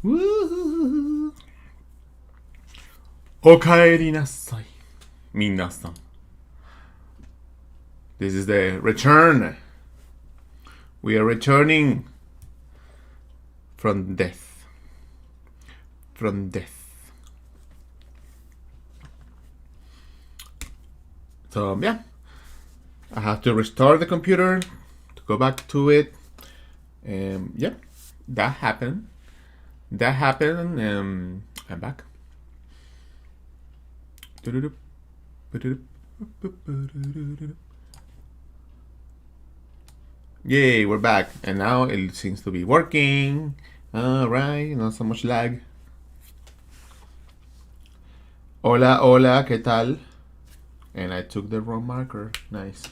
Woo! Okaeri nasai, minasan. This is the return. We are returning from death. From death. So, yeah. I have to restart the computer to go back to it. Yeah, that happened. I'm back. Yay, we're back. And now it seems to be working. Alright, not so much lag. Hola, hola, ¿qué tal? And I took the wrong marker. Nice.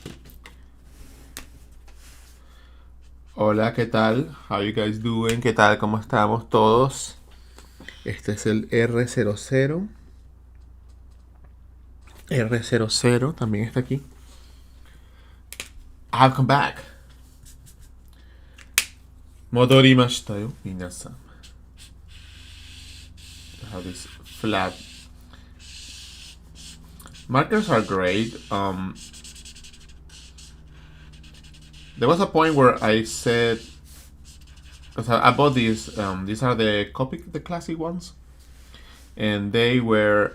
Hola, ¿qué tal? How you guys doing? ¿Qué tal? ¿Cómo estamos todos? Este es el R00. R00 también está aquí. I've come back. Modorimashita yo, minasan. I have this flat. Markers are great. There was a point where I said, because I bought these. These are the classic ones, and they were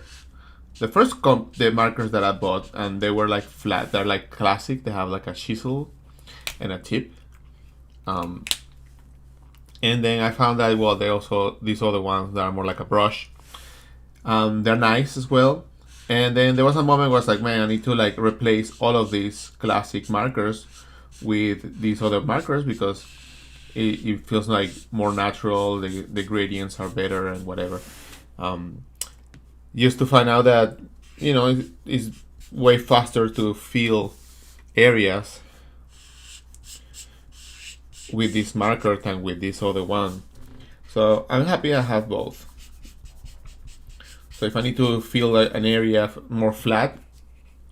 the first the markers that I bought, and they were like flat. They're like classic. They have like a chisel and a tip. And then I found that they also these other ones that are more like a brush. They're nice as well. And then there was a moment where I was like, man, I need to like replace all of these classic markers with these other markers because it feels like more natural. The gradients are better and whatever. Used to find out that it's way faster to fill areas with this marker than with this other one. So I'm happy I have both. So if I need to fill an area more flat,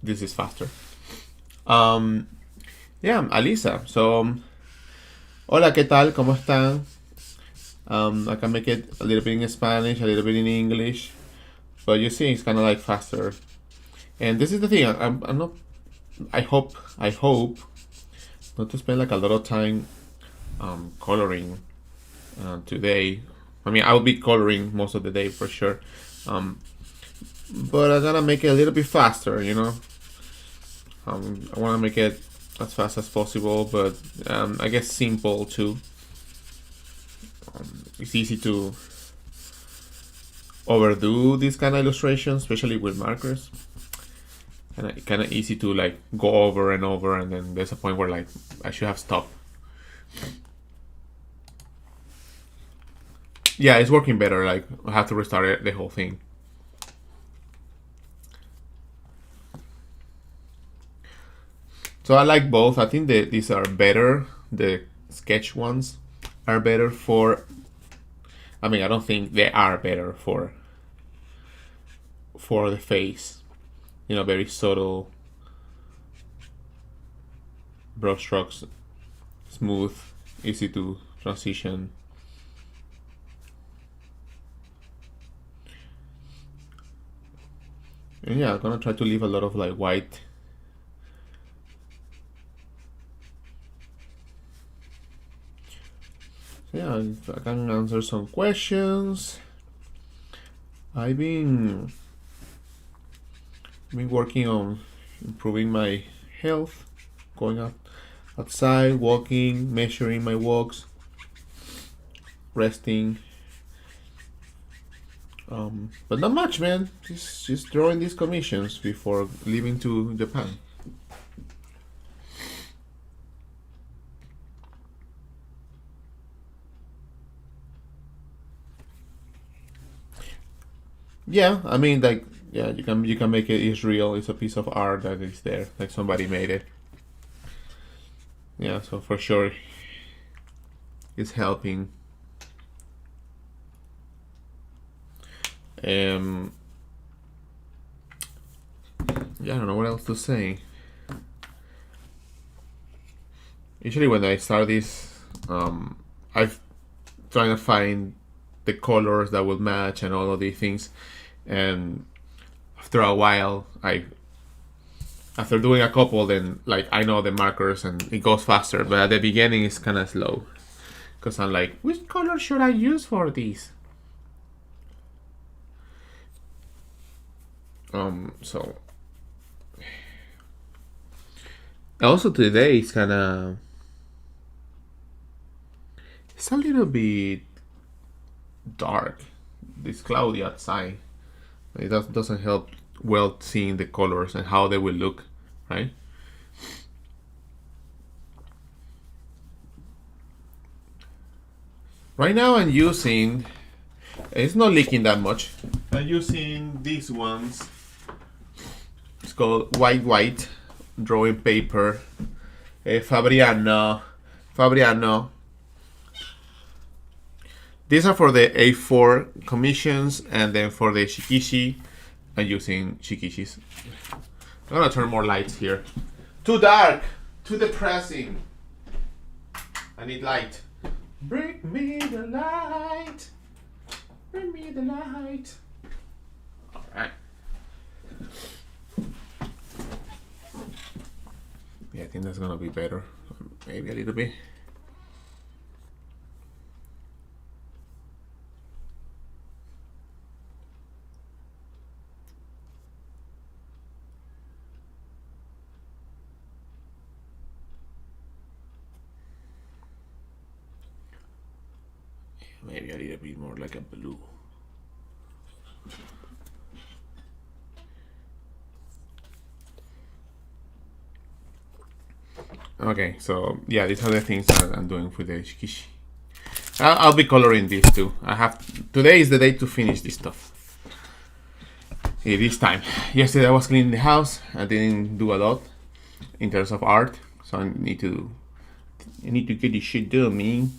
this is faster. Yeah, Alisa. So, hola, ¿qué tal? ¿Cómo están? I can make it a little bit in Spanish, a little bit in English, but you see, it's kind of like faster. And this is the thing. I'm not. I hope not to spend like a lot of time coloring today. I mean, I'll be coloring most of the day for sure. But I'm gonna make it a little bit faster, I want to make it as fast as possible, but I guess simple too. It's easy to overdo these kind of illustrations, especially with markers. And kind of easy to like go over and over, and then there's a point where like I should have stopped. Yeah, it's working better. Like I have to restart the whole thing. So I like both. I think that these are better. The sketch ones are better for. I mean, I don't think they are better for the face. Very subtle brush strokes, smooth, easy to transition. And yeah, I'm gonna try to leave a lot of like white. So yeah, if I can answer some questions. I've been working on improving my health, going outside, walking, measuring my walks, resting. But not much, man. Just drawing these commissions before leaving to Japan. Yeah, I mean, like, yeah, you can make it. It's real. It's a piece of art that is there. Like somebody made it. Yeah, so for sure, it's helping. Yeah, I don't know what else to say. Usually when I start this, I've trying to find the colors that will match and all of these things. And after a while, after doing a couple, then like I know the markers and it goes faster. But at the beginning, it's kind of slow because I'm like, which color should I use for these? So also today it's a little bit dark. It's cloudy outside. It doesn't help well seeing the colors and how they will look, right? Right now I'm using, it's not leaking that much. I'm using these ones. It's called white drawing paper. Fabriano. These are for the A4 commissions, and then for the Shikishi, I'm using Shikishis. I'm gonna turn more lights here. Too dark, too depressing. I need light. Bring me the light. Bring me the light. All right. Yeah, I think that's gonna be better. Maybe a little bit. Maybe a little bit more like a blue. Okay, so yeah, these are the things that I'm doing with the Shikishi. I'll be coloring these too. Today is the day to finish this stuff. It is time. Yesterday I was cleaning the house. I didn't do a lot in terms of art, so I need to get this shit done, man.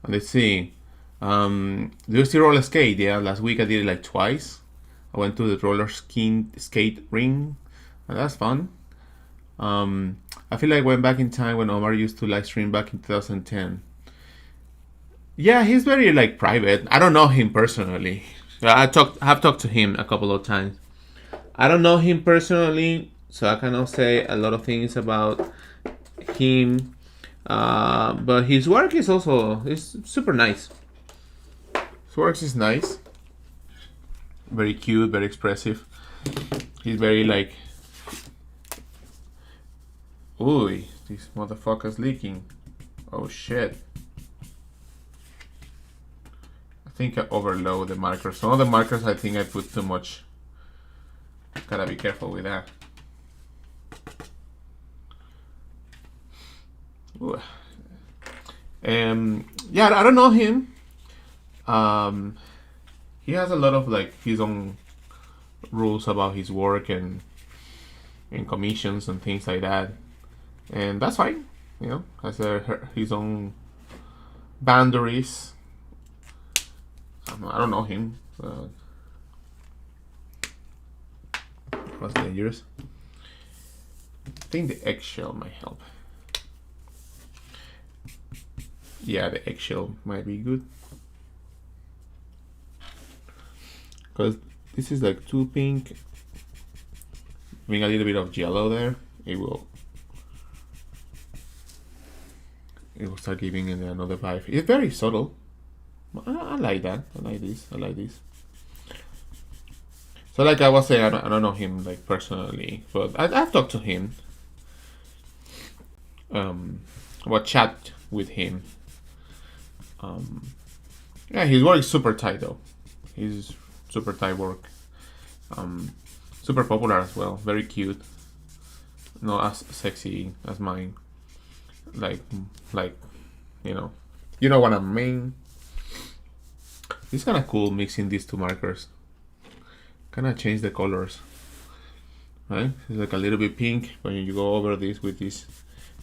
Let's see. Do you still roller skate? Yeah, last week I did it like twice. I went to the roller skate ring, and that's fun. I feel like I went back in time when Omar used to live stream back in 2010. Yeah, he's very like private. I don't know him personally. I have talked to him a couple of times. I don't know him personally, so I cannot say a lot of things about him. But his work is super nice. His work is nice. Very cute, very expressive. He's very like, ooh, this motherfucker's leaking. Oh shit. I think I overload the markers. Some of the markers I think I put too much. Gotta be careful with that. Ooh. Yeah, I don't know him. He has a lot of like his own rules about his work and commissions and things like that, and that's fine. You know, has his own boundaries. I don't know him. What's dangerous? I think the eggshell might help. Yeah, the eggshell might be good. Because this is like too pink. Being a little bit of yellow there, it will start giving it another vibe. It's very subtle. I like that. I like this. So like I was saying, I don't know him like personally, but I've talked to him. About chat with him. Yeah, his work is super tight though. He's super tight work. Super popular as well. Very cute. Not as sexy as mine. Like you know what I mean. It's kind of cool mixing these two markers. Kind of change the colors, right? It's like a little bit pink when you go over this with this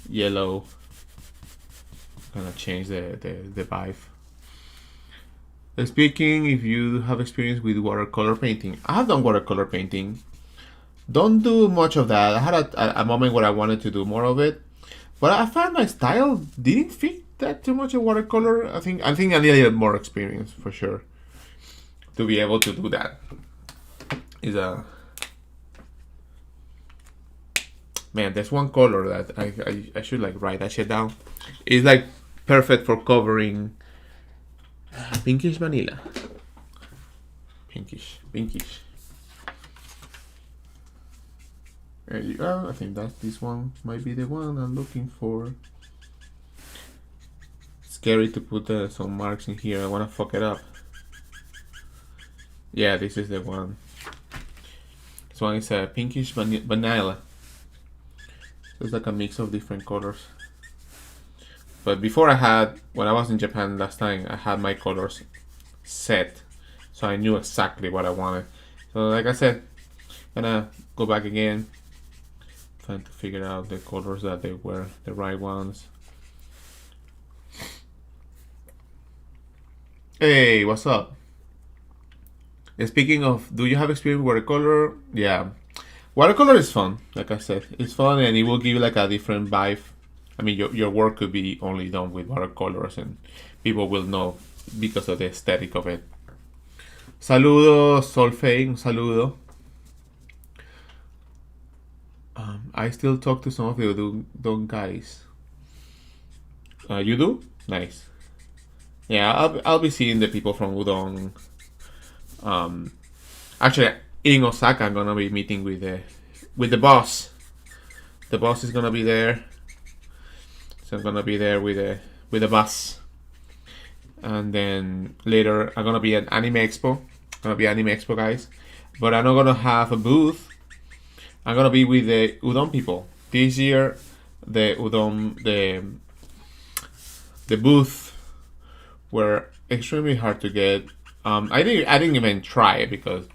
yellow. Kind of change the vibe. Speaking, if you have experience with watercolor painting, I have done watercolor painting. Don't do much of that. I had a moment where I wanted to do more of it, But I found my style didn't fit that too much in watercolor. I think I need a little more experience for sure to be able to do that. Is a man. There's one color that I should like write that shit down. It's like perfect for covering pinkish vanilla. Pinkish. There you go. I think that this one might be the one I'm looking for. Scary to put some marks in here. I wanna fuck it up. Yeah, this is the one. This one is a pinkish vanilla. So it's like a mix of different colors. But before when I was in Japan last time, I had my colors set. So I knew exactly what I wanted. So like I said, I'm gonna go back again. Trying to figure out the colors that they were the right ones. Hey, what's up? Speaking of, do you have experience with watercolor? Yeah. Watercolor is fun, like I said. It's fun and it will give you like a different vibe. I mean, your work could be only done with watercolors and people will know because of the aesthetic of it. Saludos, Solfein, un saludo. I still talk to some of the Udon guys. You do? Nice. Yeah, I'll be seeing the people from Udon. Actually, in Osaka, I'm gonna be meeting with the boss. The boss is gonna be there, so I'm gonna be there with the boss. And then later, I'm gonna be at Anime Expo. Guys. But I'm not gonna have a booth. I'm gonna be with the Udon people this year. The Udon the booth were extremely hard to get. I didn't even try it because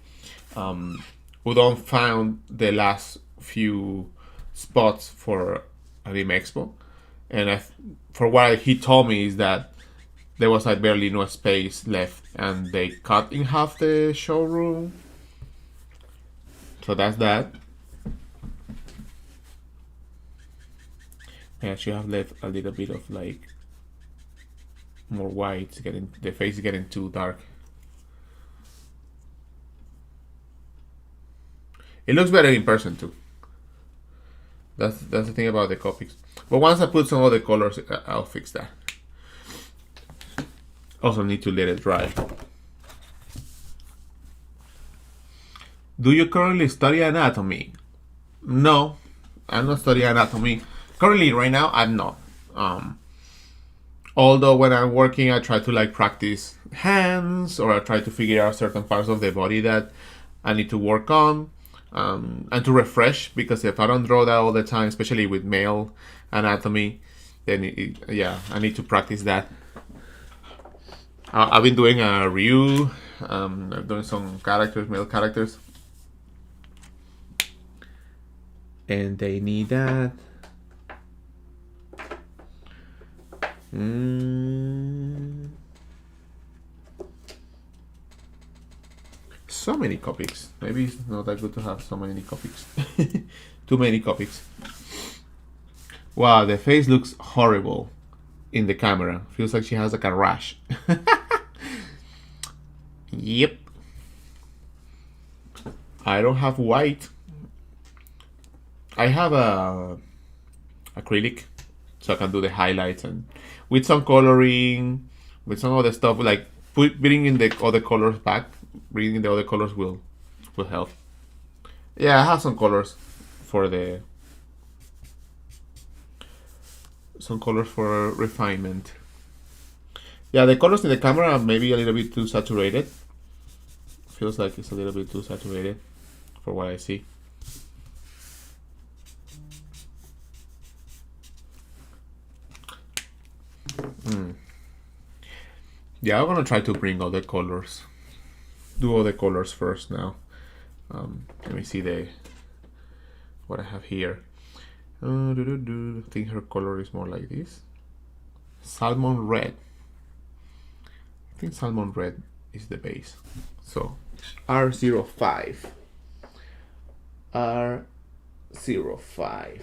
Udon found the last few spots for Anime Expo, and for what he told me is that there was like barely no space left, and they cut in half the showroom. So that's that. I actually have left a little bit of like more white. The face is getting too dark. It looks better in person too. That's the thing about the Copics. But once I put some of the colors, I'll fix that. Also need to let it dry. Do you currently study anatomy? No, I'm not studying anatomy. Currently, right now, I'm not. Although when I'm working, I try to like practice hands, or I try to figure out certain parts of the body that I need to work on, and to refresh, because if I don't draw that all the time, especially with male anatomy, then I need to practice that. I've been doing a Ryu, I'm doing some male characters, and they need that. So many Copics. Maybe it's not that good to have so many Copics. Too many Copics. Wow, the face looks horrible in the camera. Feels like she has like a rash. Yep. I don't have white. I have a acrylic, so I can do the highlights, and with some coloring, with some other stuff, like bringing the other colors back. Bringing the other colors will help. Yeah, I have some colors for refinement. Yeah, the colors in the camera are maybe a little bit too saturated. Feels like it's a little bit too saturated for what I see. Yeah, I'm gonna try to bring other colors. Do all the colors first now. Let me see what I have here. I think her color is more like this. Salmon red. I think salmon red is the base. So R05. R05.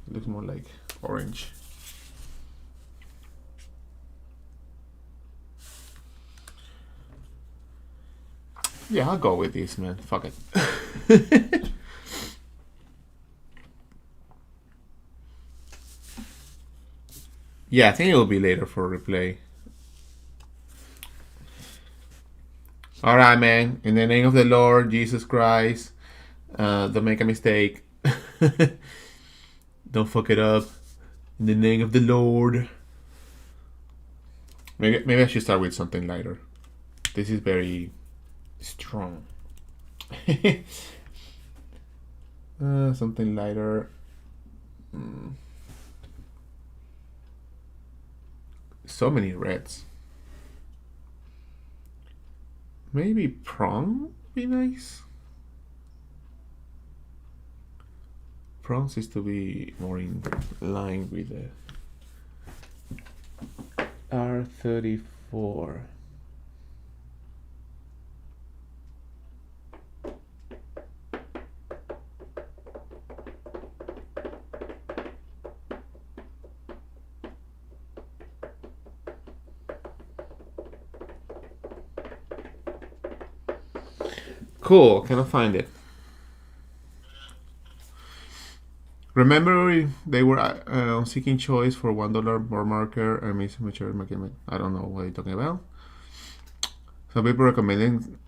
It looks more like orange. Yeah, I'll go with this, man. Fuck it. Yeah, I think it will be later for replay. Alright, man. In the name of the Lord Jesus Christ, don't make a mistake. Don't fuck it up. In the name of the Lord. Maybe I should start with something lighter. This is very strong. Something lighter. So many reds. Maybe prong would be nice. Prong seems to be more in line with the R34. Cool, cannot find it. Remember, they were seeking choice for $1 more marker and mature market. I don't know what you're talking about. Some people recommending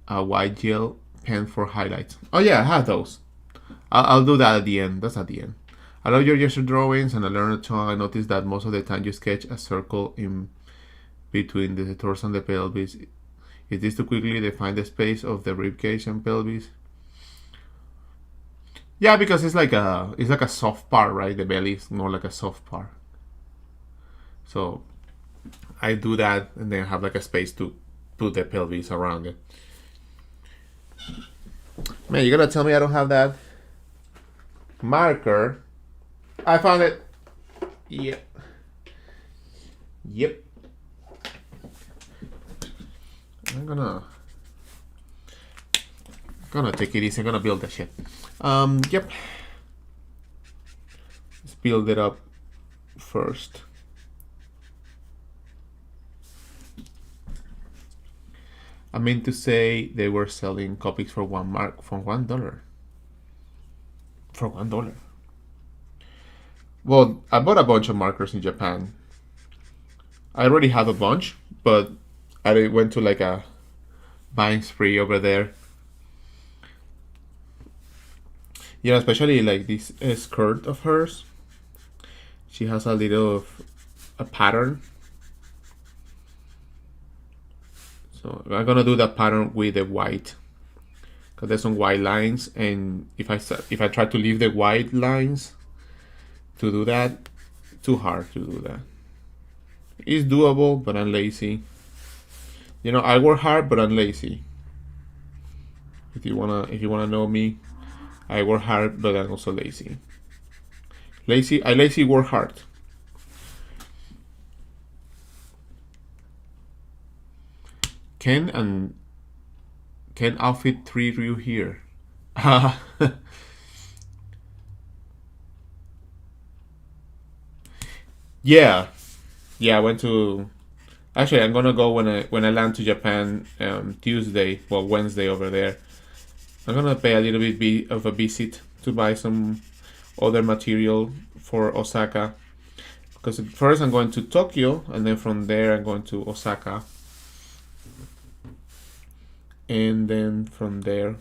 a white gel pen for highlights. Oh yeah, I have those. I'll do that at the end. That's at the end. I love your gesture drawings, and I learned a ton. I noticed that most of the time you sketch a circle in between the torso and the pelvis. Is this to quickly define the space of the ribcage and pelvis? Yeah, because it's like a soft part, right? The belly is more like a soft part. So I do that and then have like a space to put the pelvis around it. Man, you're gonna tell me I don't have that marker? I found it. Yep. Yep. I'm gonna take it easy. I'm gonna build that shit. Yep. Let's build it up first. I meant to say they were selling copies for $1 for $1. For $1. Well, I bought a bunch of markers in Japan. I already have a bunch, but I went to like a buying spree over there. Yeah, especially like this skirt of hers. She has a little of a pattern. So I'm gonna do that pattern with the white, because there's some white lines, and if I try to leave the white lines to do that, too hard to do that. It's doable, but I'm lazy. You know, I work hard, but I'm lazy. If you wanna know me, I work hard, but I'm also lazy. I lazy work hard. Ken outfit 3 Ryu here. Yeah, I went to. Actually, I'm gonna go when I land to Japan Tuesday, well Wednesday over there. I'm gonna pay a little bit of a visit to buy some other material for Osaka. Because first I'm going to Tokyo, and then from there I'm going to Osaka. And then from there,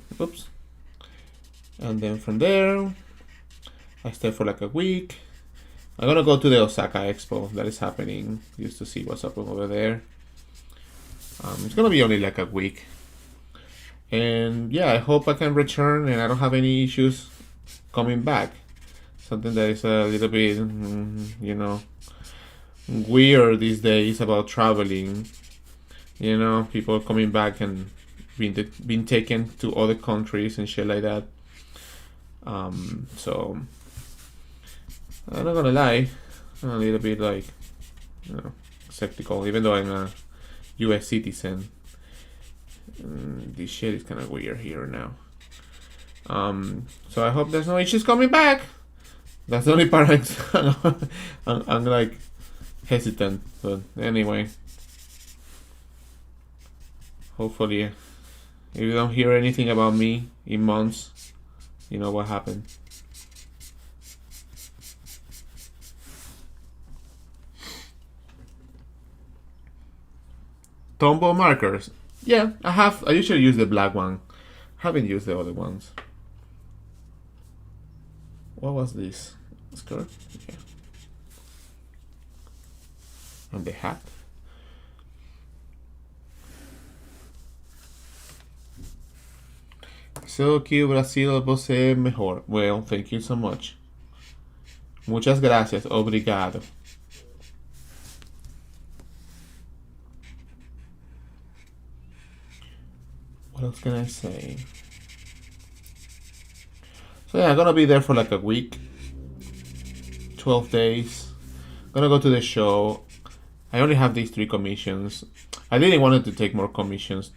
and then from there, I stay for like a week. I'm gonna go to the Osaka Expo that is happening, just to see what's up over there. It's gonna be only like a week. And yeah, I hope I can return and I don't have any issues coming back. Something that is a little bit, you know, weird these days about traveling. You know, people coming back and being taken to other countries and shit like that. So I'm not gonna lie, I'm a little bit like, you know, skeptical, even though I'm a US citizen. This shit is kind of weird here now. So I hope there's no issues coming back. That's the only part I'm like hesitant. But anyway, hopefully, if you don't hear anything about me in months, you know what happened. Tombow markers. Yeah, I have. I usually use the black one. Haven't used the other ones. What was this? Skirt? Yeah. And the hat. So que Brasil você é mejor. Well, thank you so much. Muchas gracias. Obrigado. What else can I say? So yeah, I'm gonna be there for like a week. 12 days. Gonna go to the show. I only have these 3 commissions. I didn't want to take more commissions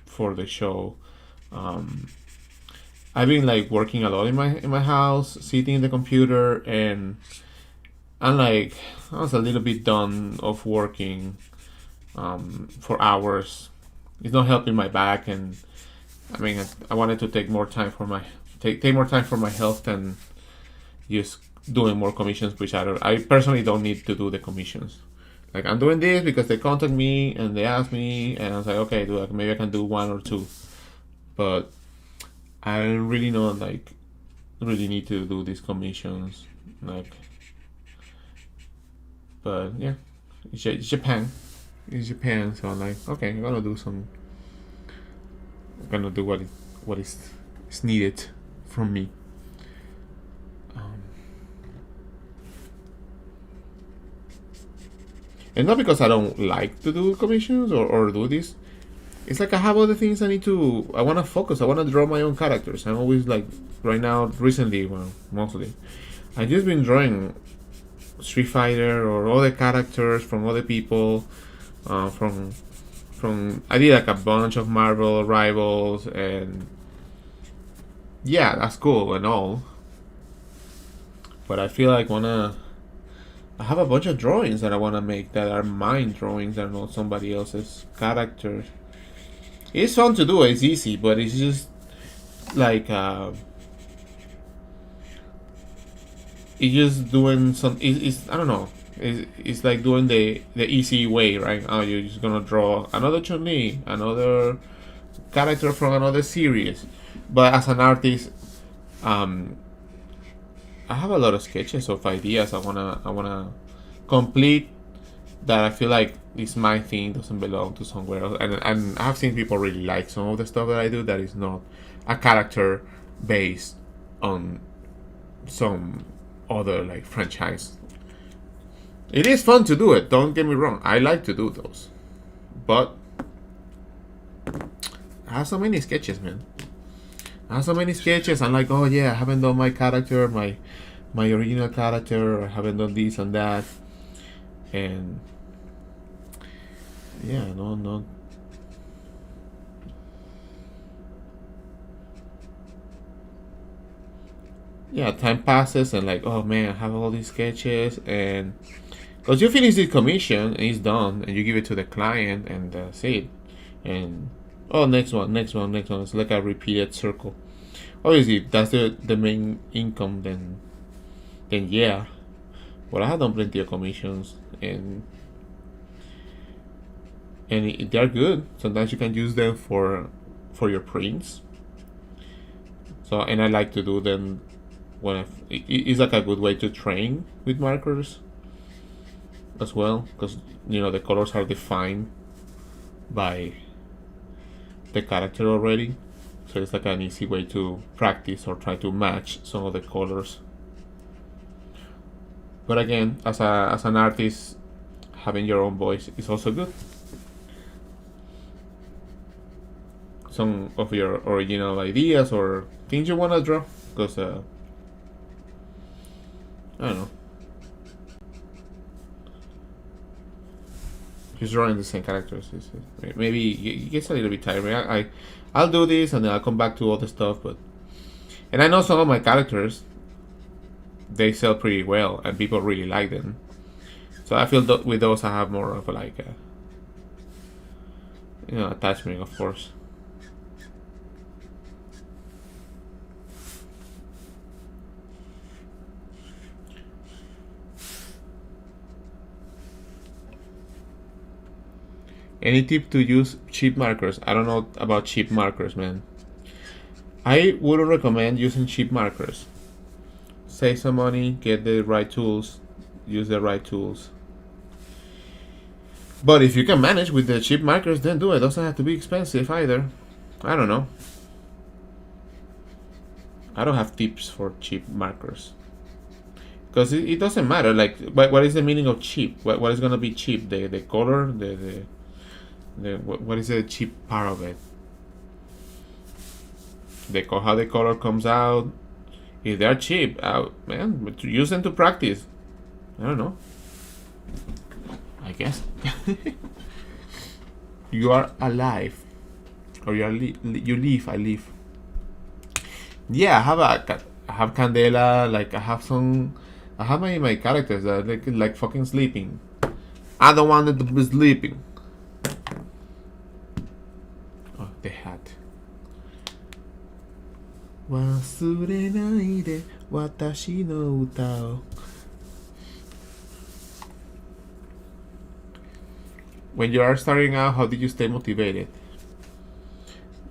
for the show. I've been like working a lot in my house, sitting in the computer, and I'm like, I was a little bit done of working for hours. It's not helping my back, and I mean, I wanted to take more time for my take more time for my health and just doing more commissions, which I personally don't need to do the commissions. Like, I'm doing this because they contact me and they ask me, and I was like, okay, maybe I can do 1 or 2, but I really not like really need to do these commissions, like. But yeah, it's Japan. It's Japan, so I'm like, okay, I'm gonna do what is needed from me. And not because I don't like to do commissions or do this. It's like I have other things I want to focus. I want to draw my own characters. I'm always like, right now, recently, well, mostly, I've just been drawing Street Fighter or other characters from other people. From I did like a bunch of Marvel Rivals, and yeah, that's cool and all. But I feel like I have a bunch of drawings that I wanna make that are mine drawings, that are not somebody else's characters. It's fun to do. It's easy, but it's just like it's just doing some. It's I don't know. It's like doing the easy way, right? Oh, you're just gonna draw another Chun-Li, another character from another series. But as an artist, I have a lot of sketches of ideas I wanna complete that I feel like this my thing doesn't belong to somewhere else. And I've seen people really like some of the stuff that I do that is not a character based on some other like franchise. It is fun to do it, don't get me wrong. I like to do those. But I have so many sketches, man. I have so many sketches. I'm like, oh yeah, I haven't done my character, my original character, or I haven't done this and that. And yeah, no. Yeah, time passes and like, oh man, I have all these sketches, and because you finish the commission and it's done, and you give it to the client, and that's it. And oh, next one. It's like a repeated circle. Obviously, if that's the main income, then yeah. But I have done plenty of commissions, and they're good. Sometimes you can use them for your prints. So, and I like to do them when it's like a good way to train with markers as well, because the colors are defined by the character already, so it's like an easy way to practice or try to match some of the colors. But again, as an artist, having your own voice is also good. Some of your original ideas or things you want to draw, because I don't know, just drawing the same characters maybe it gets a little bit tiring. I'll do this and then I'll come back to all the stuff, and I know some of my characters they sell pretty well and people really like them. So I feel that with those I have more of a attachment, of course. Any tip to use cheap markers? I don't know about cheap markers, man. I wouldn't recommend using cheap markers. Save some money, get the right tools, use the right tools. But if you can manage with the cheap markers, then do it. It doesn't have to be expensive either. I don't know. I don't have tips for cheap markers. Because it doesn't matter. Like, what is the meaning of cheap? What is gonna be cheap? The color, what is the cheap part of it? How the color comes out. If they're cheap, man, but use them to practice. I don't know. I guess. You are alive, or you live. I live. Yeah, I have Candela. Like I have my characters that like fucking sleeping. I don't want them to be sleeping. Oh, the hat. 忘れないで私の歌を When you are starting out, how did you stay motivated?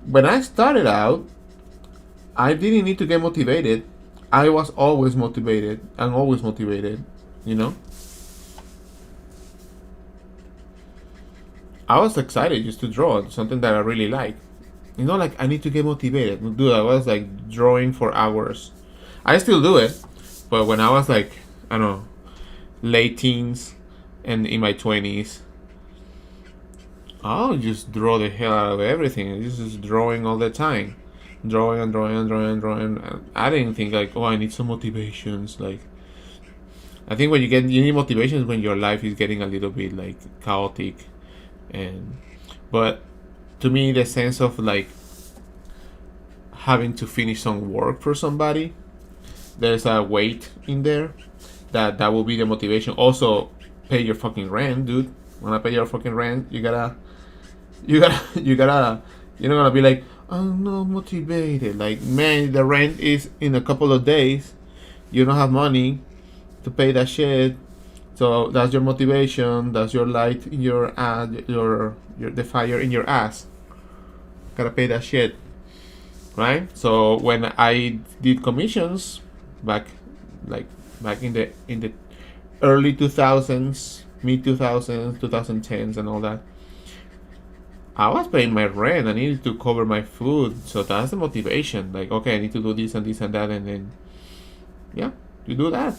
When I started out, I didn't need to get motivated. I was always motivated. I'm always motivated, you know? I was excited just to draw something that I really like. You know, like I need to get motivated. Dude, I was like drawing for hours. I still do it, but when I was like, I don't know, late teens and in my 20s, I'll just draw the hell out of everything. Just drawing all the time. Drawing and drawing and drawing and drawing. I didn't think like, oh, I need some motivations. Like, I think when you need motivations when your life is getting a little bit like chaotic, but to me, the sense of like having to finish some work for somebody, there's a weight in there that will be the motivation. Also, pay your fucking rent, dude. When I pay your fucking rent, you're not gonna be like, I'm not motivated. Like, man, the rent is in a couple of days. You don't have money to pay that shit. So that's your motivation. That's your light in your ass, the fire in your ass. Gotta pay that shit, right? So when I did commissions back in the early 2000s, mid 2000s, 2010s, and all that, I was paying my rent. I needed to cover my food, so that's the motivation. Like, okay, I need to do this and this and that, and then yeah, you do that.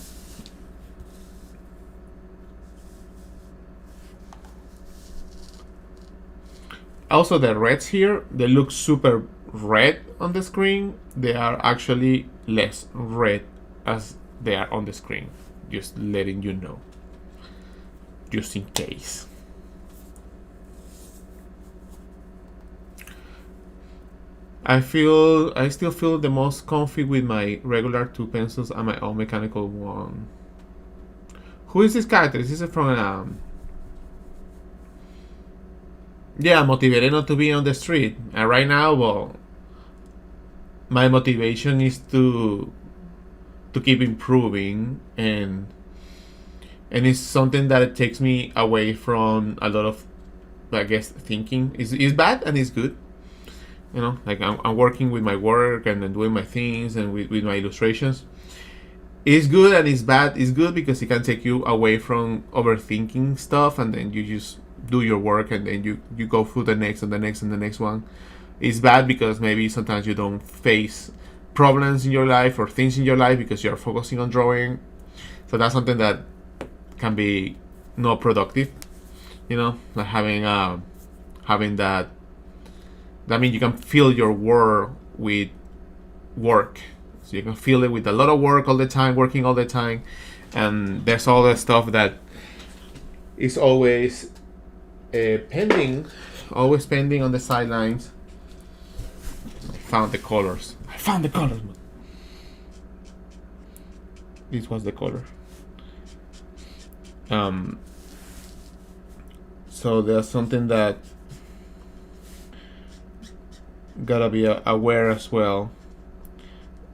Also, the reds here, they look super red on the screen. They are actually less red as they are on the screen. Just letting you know. Just in case. I still feel the most comfy with my regular 2 pencils and my own mechanical one. Who is this character? This is from yeah, motivated not to be on the street. And right now, well, my motivation is to keep improving, and it's something that it takes me away from a lot of, I guess, thinking. It's bad and it's good. You know, like I'm working with my work and then doing my things and with my illustrations. It's good and it's bad. It's good because it can take you away from overthinking stuff, and then you just do your work, and then you go through the next and the next and the next one. It's bad because maybe sometimes you don't face problems in your life or things in your life because you're focusing on drawing. So that's something that can be not productive. You know, like having that. That means you can fill your world with work. So you can fill it with a lot of work all the time, working all the time, and there's all the stuff that is always pending on the sidelines. I found the colors. this was the color. Um, so there's something that gotta be aware as well.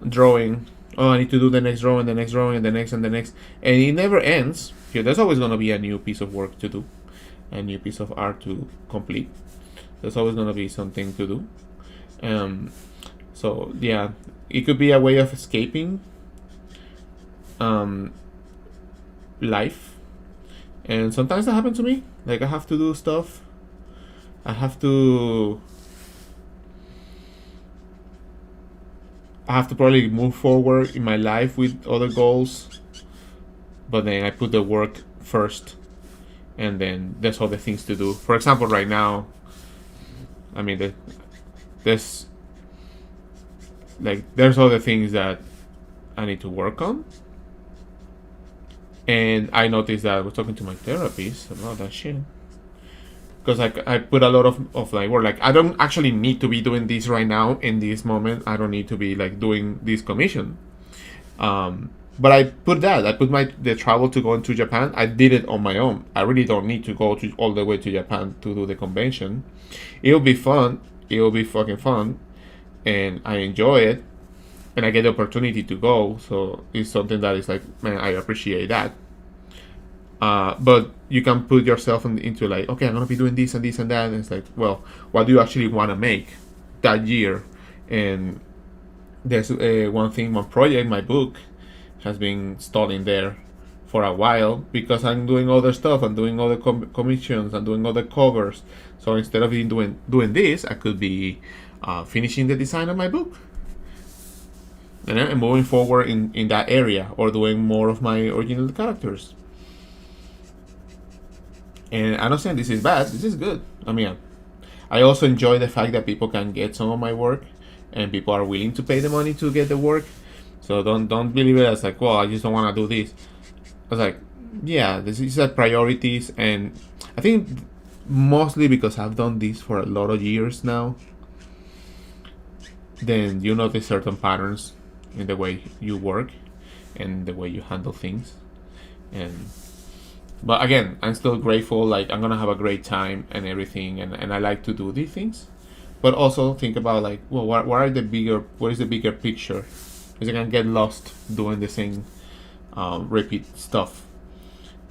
Drawing. Oh, I need to do the next drawing, the next drawing, and the next and the next, and it never ends. Yeah, there's always gonna be a new piece of work to do, a new piece of art to complete. There's always gonna be something to do. So yeah, it could be a way of escaping life, and sometimes that happens to me. Like I have to do stuff. I have to probably move forward in my life with other goals, but then I put the work first, and then there's other things to do. For example, right now, I mean, there's other things that I need to work on, and I noticed that I was talking to my therapist about that shit. Because I put a lot of like work. Like I don't actually need to be doing this right now in this moment. I don't need to be like doing this commission. But I put the travel to go into Japan. I did it on my own. I really don't need to go all the way to Japan to do the convention. It'll be fun. It'll be fucking fun, and I enjoy it, and I get the opportunity to go. So it's something that is like, man, I appreciate that. But you can put yourself into like, okay, I'm gonna be doing this and this and that, and it's like, well, what do you actually want to make that year? And there's one project, my book, has been stalling there for a while because I'm doing other stuff. I'm doing other commissions. I'm doing other covers. So instead of doing this, I could be finishing the design of my book and moving forward in that area, or doing more of my original characters. And I'm not saying this is bad. This is good. I mean, I also enjoy the fact that people can get some of my work, and people are willing to pay the money to get the work. So don't believe it as like, well, I just don't want to do this. I was like, yeah, this is like priorities, and I think mostly because I've done this for a lot of years now, then you notice certain patterns in the way you work and the way you handle things. But again, I'm still grateful. Like I'm gonna have a great time and everything, and I like to do these things. But also think about like, well, what is the bigger picture? Because I can get lost doing the same repeat stuff,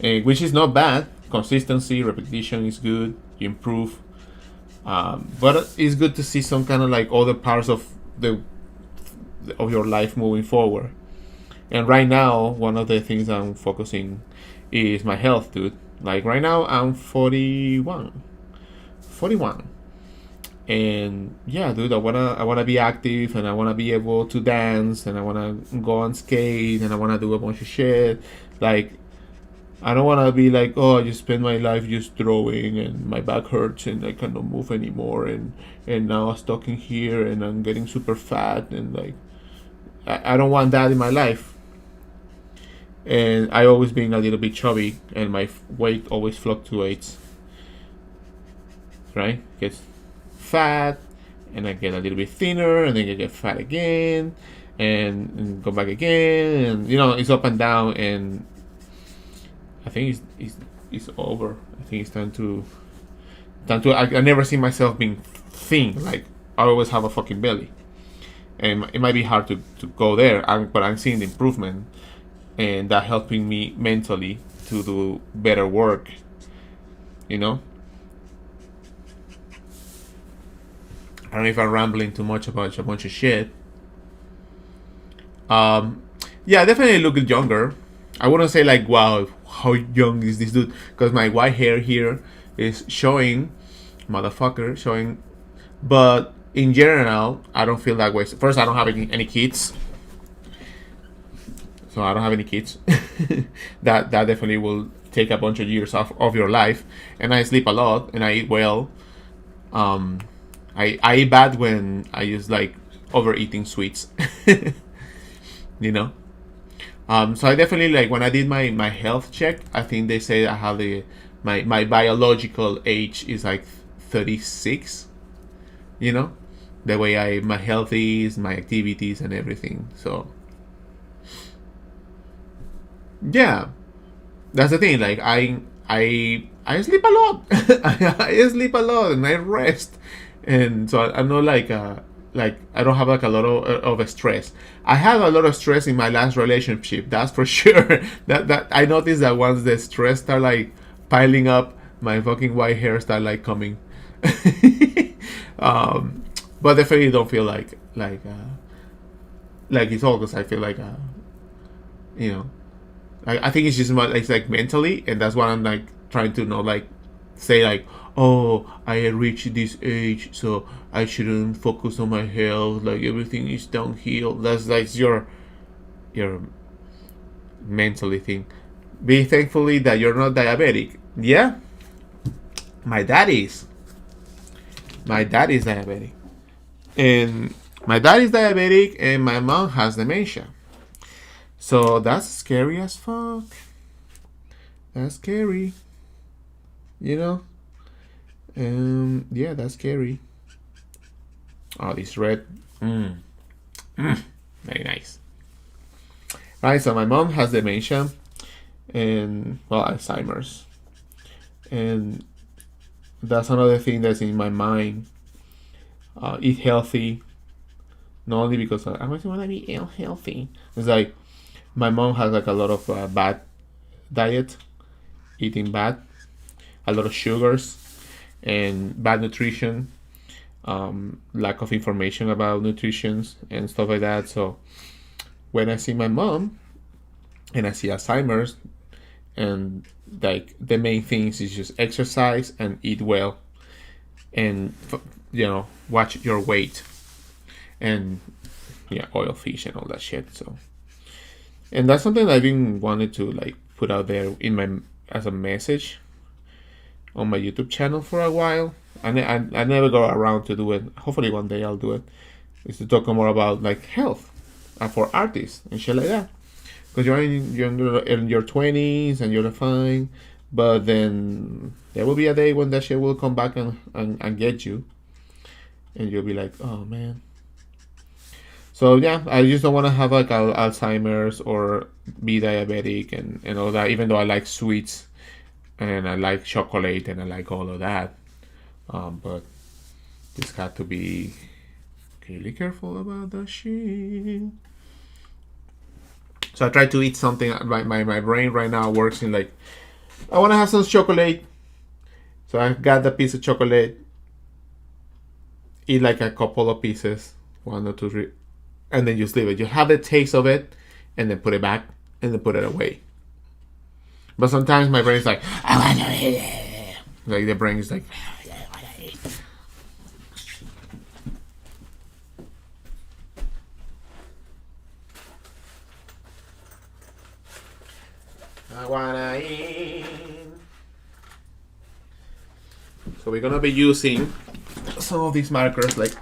which is not bad. Consistency, repetition is good. You improve, but it's good to see some kind of like other parts of your life moving forward. And right now, one of the things I'm focusing is my health, dude. Like right now, I'm 41, and yeah, dude, I wanna be active, and I wanna be able to dance, and I wanna go on skate, and I wanna do a bunch of shit. Like, I don't wanna be like, oh, I just spend my life just drawing, and my back hurts, and I cannot move anymore, and now I'm stuck in here, and I'm getting super fat, and like, I don't want that in my life. And I always been a little bit chubby, and my weight always fluctuates. Right? Gets fat, and I get a little bit thinner, and then I get fat again, and go back again, and it's up and down. And I think it's over. I think it's time to. I never see myself being thin. Like I always have a fucking belly, and it might be hard to go there. But I'm seeing the improvement, and that helping me mentally to do better work. I don't know if I'm rambling too much about a bunch of shit. Yeah, I definitely look younger. I wouldn't say like, wow, how young is this dude? Because my white hair here is showing, showing. But in general, I don't feel that way. First, I don't have any kids. So I don't have any kids. that definitely will take a bunch of years off of your life. And I sleep a lot, and I eat well. I eat bad when I use like overeating sweets. So I definitely like when I did my health check, I think they say I have my biological age is like 36. The way my health is, my activities and everything. So Yeah, that's the thing. Like I sleep a lot. I sleep a lot and I rest, and so I'm not like I don't have like a lot of stress. I had a lot of stress in my last relationship. That's for sure. That I noticed that once the stress start like piling up, my fucking white hair start like coming. um, but definitely don't feel like it's all because I feel like you know I think it's just more it's like mentally, and that's what I'm like trying to know, like say like, oh, I reached this age, so I shouldn't focus on my health. Like everything is downhill. That's like your mentally thing. Be thankfully that you're not diabetic. Yeah, my dad is. My dad is diabetic, and my dad is diabetic, and my mom has dementia. So that's scary as fuck. That's scary, you know. Yeah, that's scary. Oh, this red. Mm, very nice. Right, so my mom has dementia and, well, Alzheimer's. And that's another thing that's in my mind. Eat healthy, not only because I want to be healthy. It's like my mom has like a lot of bad diet, eating bad, a lot of sugars, and bad nutrition, lack of information about nutrition and stuff like that. So when I see my mom and I see Alzheimer's, and like the main things is just exercise and eat well, and watch your weight, and yeah, oil fish and all that shit. So, and that's something I've been wanted to like put out there in my as a message on my YouTube channel for a while. I never got around to do it. Hopefully one day I'll do it. Is to talk more about like health for artists and shit like that. Because you're in your 20s and you're fine, but then there will be a day when that shit will come back and get you, and you'll be like, oh man. So yeah, I just don't want to have like Alzheimer's or be diabetic and all that. Even though I like sweets and I like chocolate and I like all of that, but just got to be really careful about that shit. So I try to eat something. My brain right now works in like, I want to have some chocolate. So I got the piece of chocolate. Eat like a couple of pieces, 1 or 2, 3, and then just leave it. You have the taste of it, and then put it back, and then put it away. But sometimes my brain's like, I want to eat it. Like the brain is like, I want to eat. I wanna eat. So we're gonna be using some of these markers. Like,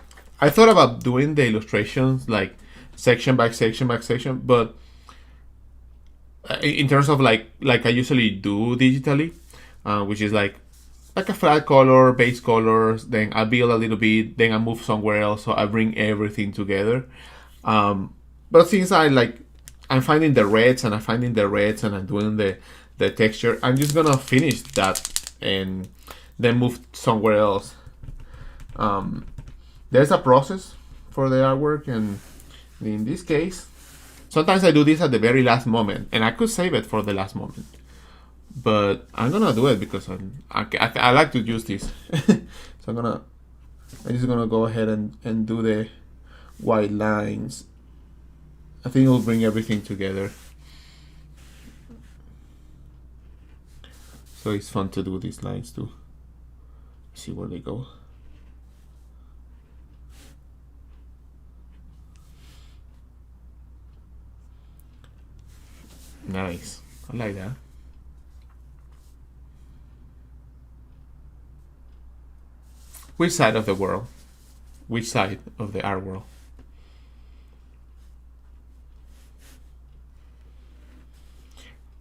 I thought about doing the illustrations like section by section by section, but in terms of like I usually do digitally, which is like a flat color, base colors, then I build a little bit, then I move somewhere else, so I bring everything together. But since I'm finding the reds and I'm doing the texture, I'm just gonna finish that and then move somewhere else. There's a process for the artwork, and in this case, sometimes I do this at the very last moment, and I could save it for the last moment. But I'm gonna do it because I like to use this. So I'm just gonna go ahead and do the white lines. I think it'll bring everything together. So it's fun to do these lines too. See where they go. Nice. I like that. Which side of the world? Which side of the art world?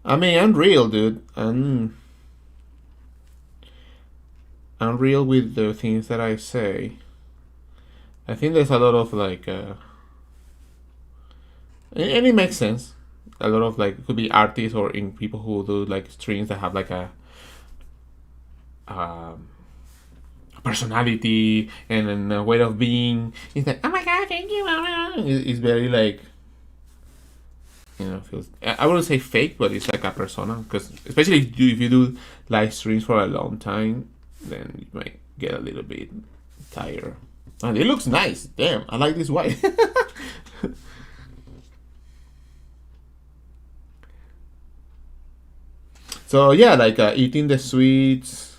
I mean, I'm real, dude. I'm real with the things that I say. I think there's a lot of like, and it makes sense. a lot of like, it could be artists or in people who do like streams that have like um, a personality and a way of being. It's like, oh my god, thank you. It's very like, feels, I wouldn't say fake, but it's like a persona. Because especially if you do live streams for a long time, then you might get a little bit tired. And it looks nice. Damn, I like this white. So yeah, like eating the sweets.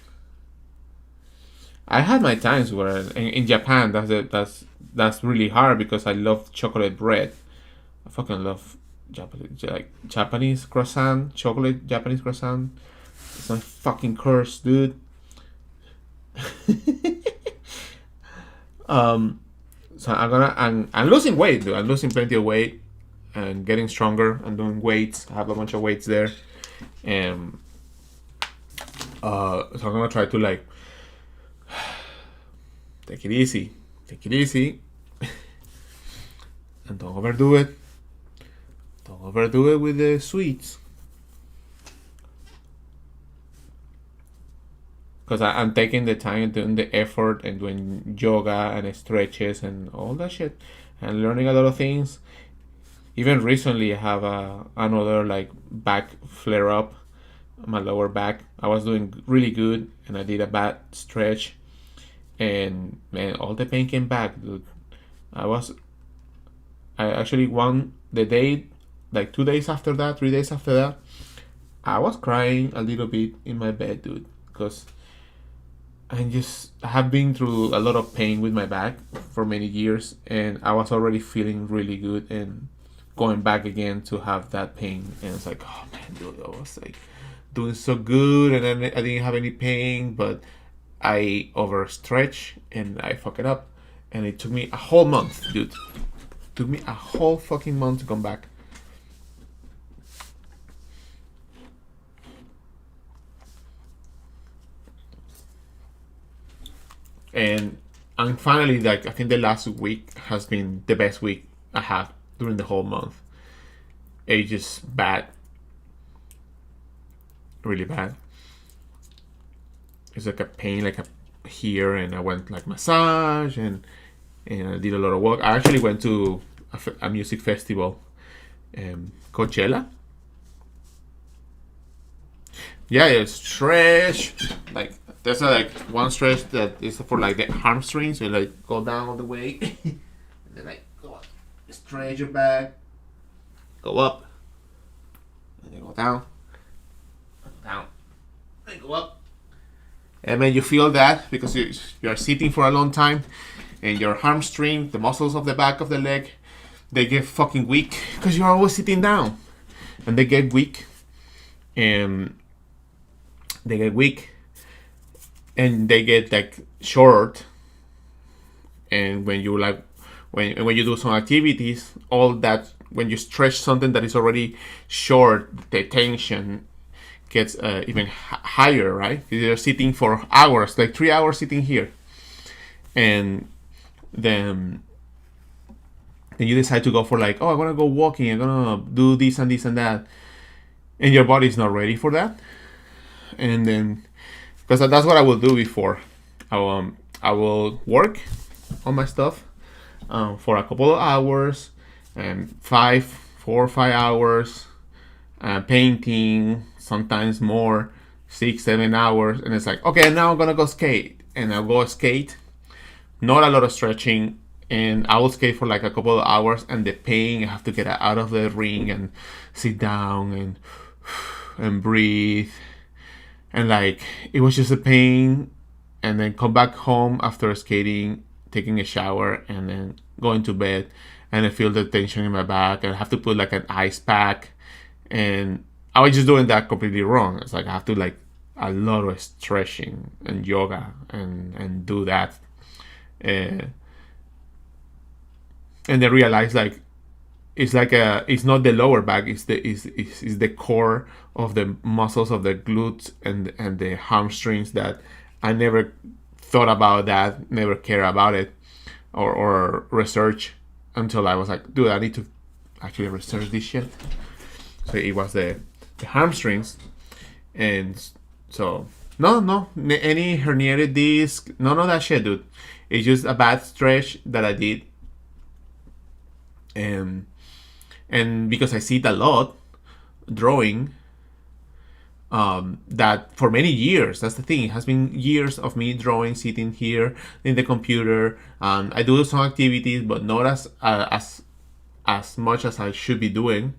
I had my times where in Japan that's really hard because I love chocolate bread. I fucking love Japanese croissant, chocolate Japanese croissant. It's my fucking curse, dude. So I'm losing weight, dude. I'm losing plenty of weight and getting stronger. I'm doing weights. I have a bunch of weights there, and so I'm gonna try to like take it easy, and don't overdo it. Don't overdo it with the sweets. Because I'm taking the time and doing the effort and doing yoga and stretches and all that shit and learning a lot of things. Even recently, I have another like back flare up, my lower back. I was doing really good and I did a bad stretch, and man, all the pain came back, dude. I actually won the day, like 2 days after that, 3 days after that. I was crying a little bit in my bed, dude, because I have been through a lot of pain with my back for many years, and I was already feeling really good, and going back again to have that pain, and it's like, oh man, dude, I was like doing so good, and then I didn't have any pain, but I overstretch and I fuck it up, and it took me a whole month, dude. It took me a whole fucking month to come back. And finally, like, I think the last week has been the best week I had during the whole month. It's just bad, really bad. It's like a pain, like a here, and I went like massage and I did a lot of work. I actually went to a music festival, Coachella. Yeah, it's stretch. Like there's like one stretch that is for like the hamstrings, so you like go down all the way, and then like go up, stretch your back, go up, and then go down, and go up. And then you feel that because you are sitting for a long time, and your hamstring, the muscles of the back of the leg, they get fucking weak because you're always sitting down, and they get weak, and they get weak, and they get like short. And when you like, when you do some activities, all that, when you stretch something that is already short, the tension gets even higher, right? You're sitting for hours, like 3 hours sitting here, and then you decide to go for like, oh, I'm gonna go walking, I'm gonna do this and this and that, and your body's not ready for that. And then, because that's what I will do before, I will work on my stuff for a couple of hours, and 4 or 5 hours, painting, sometimes more, 6-7 hours, and it's like, okay, now I'm gonna go skate, and I'll go skate, not a lot of stretching, and I will skate for like a couple of hours, and the pain, I have to get out of the ring and sit down and breathe, and like it was just a pain, and then come back home after skating, taking a shower, and then going to bed, and I feel the tension in my back, and I have to put like an ice pack, and I was just doing that completely wrong. It's like I have to like a lot of stretching and yoga and do that, and then realize like it's not the lower back, it's the core of the muscles of the glutes and the hamstrings that I never thought about, that never care about it or research until I was like, dude, I need to actually research this shit. So it was the hamstrings, and so no any herniated disc, none of that shit, dude. It's just a bad stretch that I did, and because I see it a lot drawing, that for many years, that's the thing, it has been years of me drawing, sitting here in the computer. I do some activities, but not as much as I should be doing.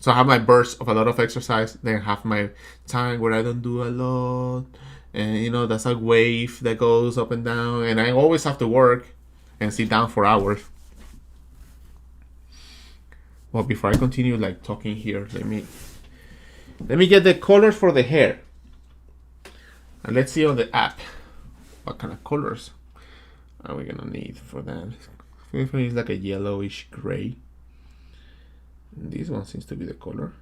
So I have my bursts of a lot of exercise, then I have my time where I don't do a lot, and that's a wave that goes up and down, and I always have to work and sit down for hours. Well, before I continue like talking here, let me get the colors for the hair. And let's see on the app what kind of colors are we gonna need for that. It's like a yellowish gray. And this one seems to be the color.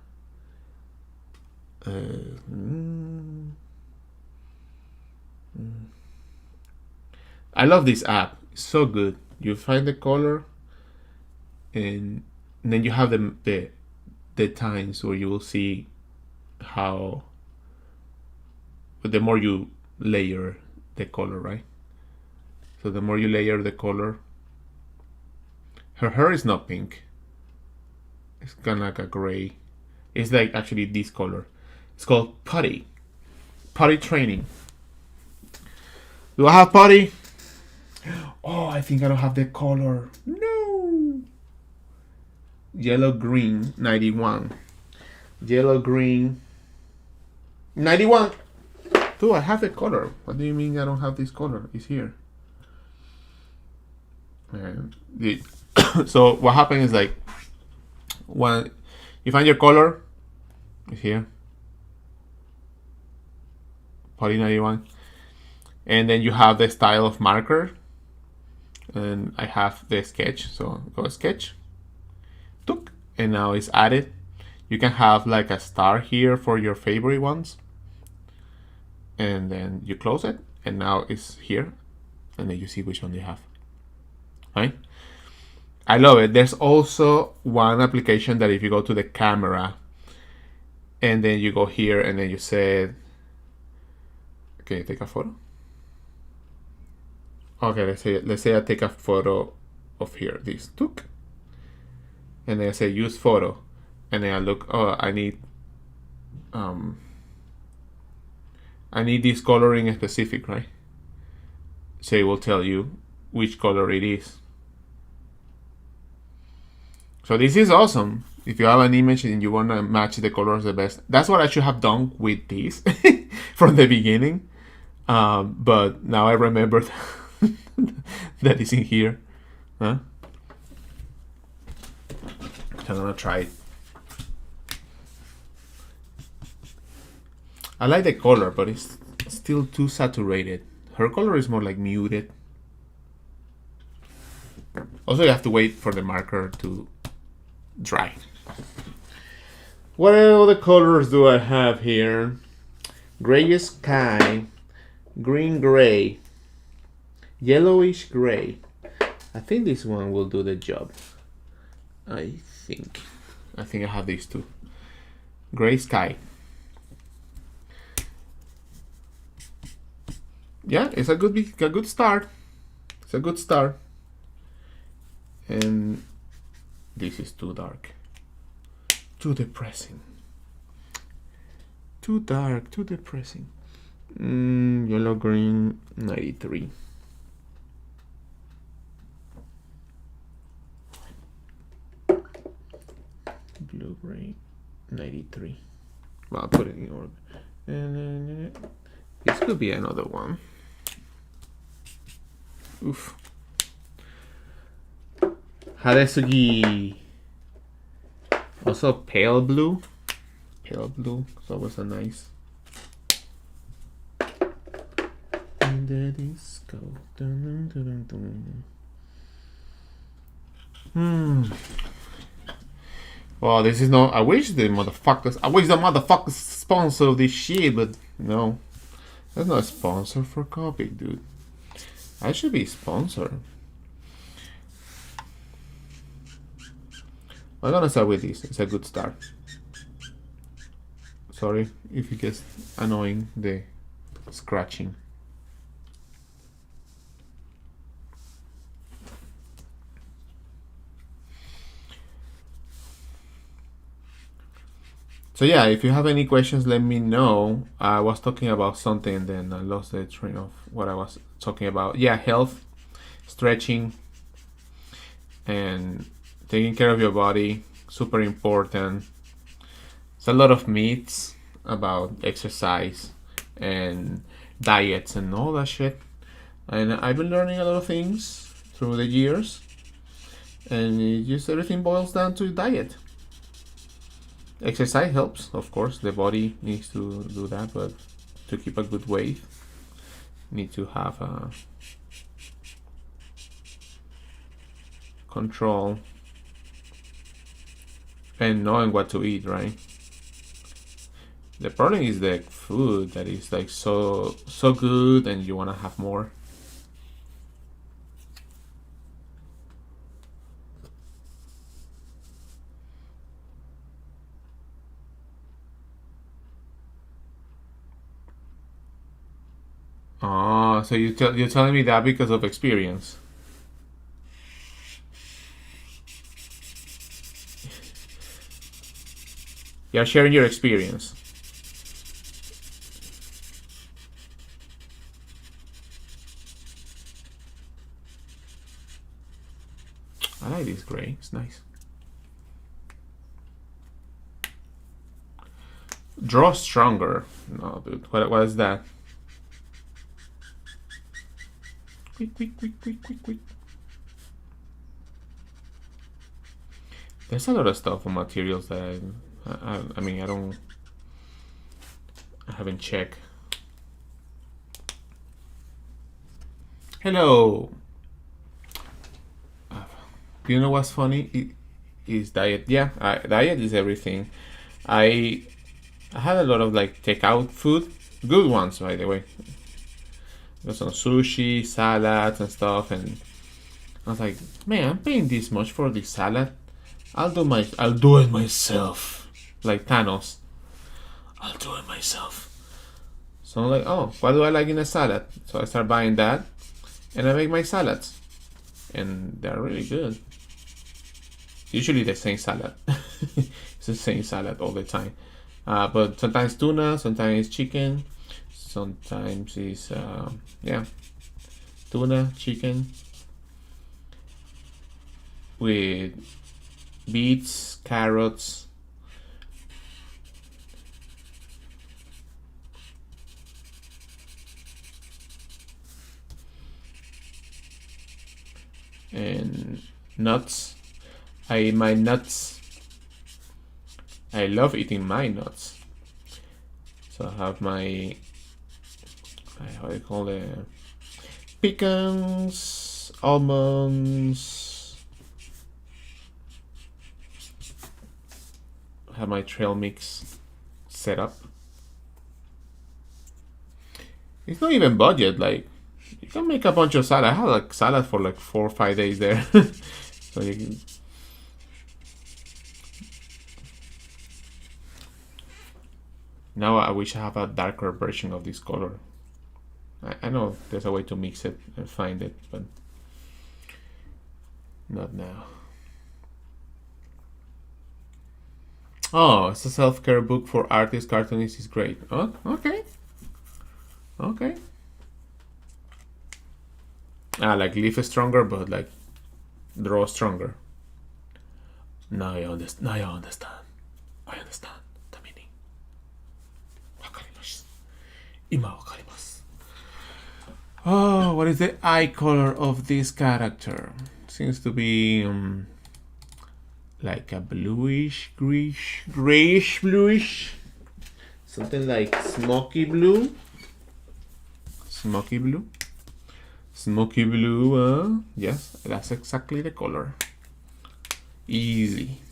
I love this app. It's so good. You find the color, and then you have the times where you will see how the more you layer the color, right? So the more you layer the color, her hair is not pink. It's kind of like a gray. It's like actually this color. It's called Putty Training. Do I have Putty? Oh, I think I don't have the color. No. Yellow green 91. Yellow green 91. Do I have the color? What do you mean I don't have this color? It's here. And so what happens is like when you find your color, it's here. Poly 91. And then you have the style of marker. And I have the sketch. So go sketch. Took. And now it's added. You can have like a star here for your favorite ones. And then you close it. And now it's here. And then you see which one you have. Right? I love it. There's also one application that if you go to the camera and then you go here and then you say, can you take a photo? Okay, let's say I take a photo of here, this took, and then I say use photo, and then I look. Oh, I need this coloring in specific, right? So it will tell you which color it is. So this is awesome. If you have an image and you want to match the colors the best, that's what I should have done with this from the beginning. But now I remember that is in here. Huh? So I'm gonna try it. I like the color, but it's still too saturated. Her color is more like muted. Also, you have to wait for the marker to dry. What other colors do I have here? Gray sky, green gray, yellowish gray. I think this one will do the job. I think I have these two. Gray sky. Yeah, it's a good start. It's a good start. And this is too dark. Too depressing. Too dark, too depressing. Yellow green 93. Blue gray 93. Well, I'll put it in order. And this could be another one. Oof. Hadesugi. Also pale blue. Pale blue. So it was a nice. In the disco. Dun, dun, dun, dun. Well, this is no. I wish the motherfuckers sponsor this shit, but no. That's not a sponsor for Copic, dude. I should be sponsored. I'm gonna start with this. It's a good start. Sorry if it gets annoying, the scratching. So yeah, if you have any questions, let me know. I was talking about something, then I lost the train of what I was talking about. Yeah, health, stretching, and taking care of your body, super important. It's a lot of myths about exercise and diets and all that shit. And I've been learning a lot of things through the years, and it just everything boils down to diet. Exercise helps, of course. The body needs to do that, but to keep a good weight, need to have control and knowing what to eat, right? The problem is the food that is like so good, and you want to have more. Oh, so you're telling me that because of experience? You're sharing your experience. I like this gray. It's nice. Draw stronger. No, dude. What is that? Quick, quick, quick, quick, quick, quick. There's a lot of stuff on materials that I mean, I haven't checked. Hello. Do you know what's funny? Is diet. Yeah, diet is everything. I had a lot of like takeout food, good ones by the way. Got some sushi, salads, and stuff, and I was like, man, I'm paying this much for this salad. I'll do it myself, like Thanos. I'll do it myself. So I'm like, oh, what do I like in a salad? So I start buying that, and I make my salads, and they're really good. Usually the same salad. It's the same salad all the time. But sometimes tuna, sometimes chicken, sometimes it's yeah, tuna, chicken with beets, carrots, and nuts. I eat my nuts. I love eating my nuts. So I have my how do you call it? Pecans, almonds. I have my trail mix set up. It's not even budget. Like you can make a bunch of salad. I had like salad for like 4 or 5 days there. So you can, now I wish I have a darker version of this color. I know there's a way to mix it and find it, but not now. Oh, it's a self-care book for artists, cartoonists. Is great. Oh, okay. Okay. Like Live Stronger, but like Draw Stronger. Now I understand. Now I understand. I understand the meaning. わかります。今わかります. Oh, what is the eye color of this character? Seems to be like a bluish, grayish, bluish. Something like smoky blue. Smoky blue. Smoky blue, yes, that's exactly the color. Easy.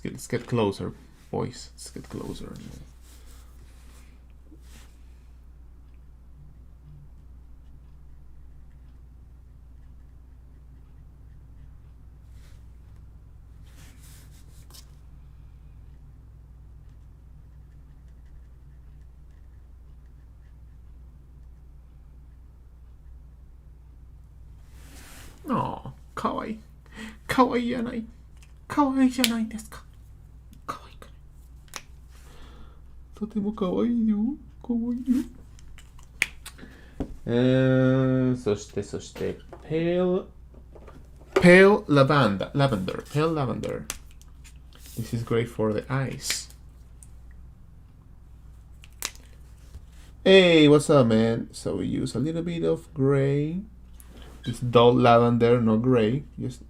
Let's get closer, boys. Let's get closer. Kawaii janai. Kawaii janai desu ka? Kawaii ka ne? Totemo kawaii yo. Kawaii yo. そして pale lavender. This is great for the eyes. Hey, what's up, man? So we use a little bit of gray. It's dull lavender, no gray, just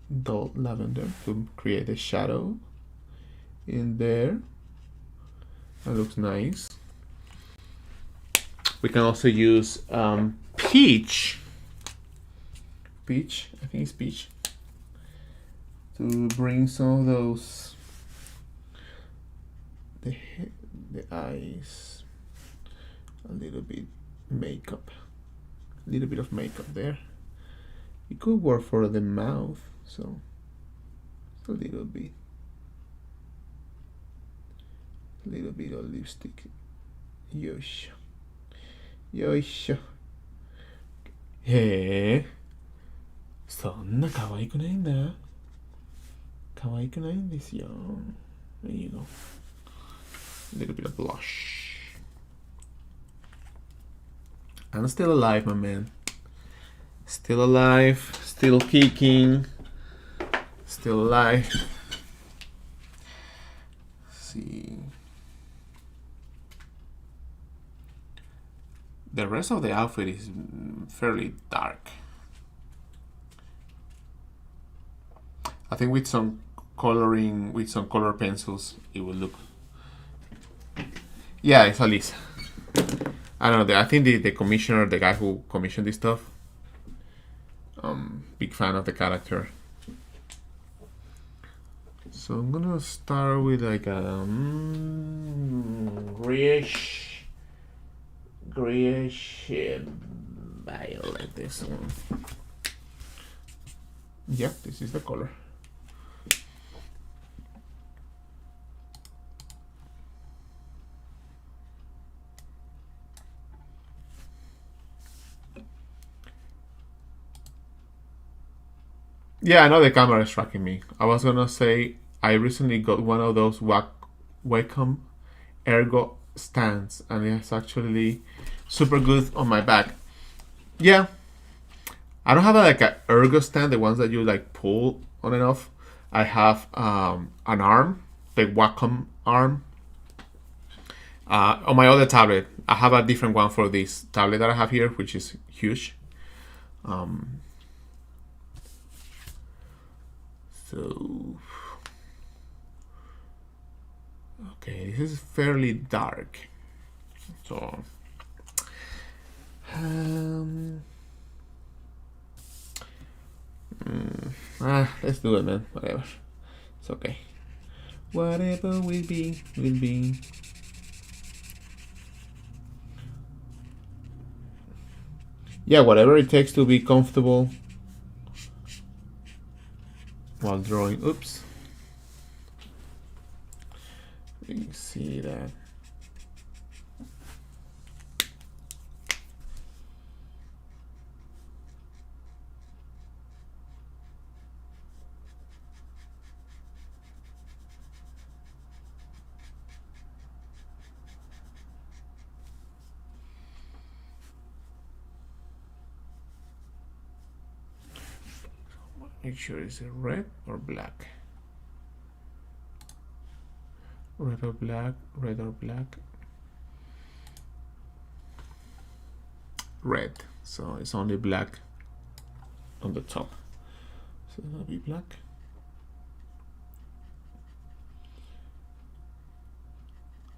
dull lavender to create a shadow in there. That looks nice. We can also use peach, I think it's peach, to bring some of those, the eyes, a little bit of makeup there. It could work for the mouth, so a little bit of lipstick. Yoisho. Hey, そんな可愛くないんだ。可愛くないんですよ。There you go. A little bit of blush. I'm still alive, my man. Still alive, still kicking, still alive. Let's see. The rest of the outfit is fairly dark. I think with some coloring, with some color pencils, it will look. Yeah, it's Alice. I don't know. I think the commissioner, the guy who commissioned this stuff, big fan of the character. So I'm gonna start with like a grayish violet. This one. Yep, this is the color. Yeah, I know the camera is tracking me. I was gonna say I recently got one of those Wacom Ergo stands, and it's actually super good on my back. Yeah, I don't have like an Ergo stand, the ones that you like pull on and off. I have an arm, the Wacom arm. On my other tablet, I have a different one for this tablet that I have here, which is huge. So, okay, this is fairly dark. So, let's do it, man. Whatever. It's okay. Whatever will be, will be. Yeah, whatever it takes to be comfortable while drawing. Oops. You can see that. Make sure it's red or black. Red or black, red or black. Red. So it's only black on the top. So that'll be black.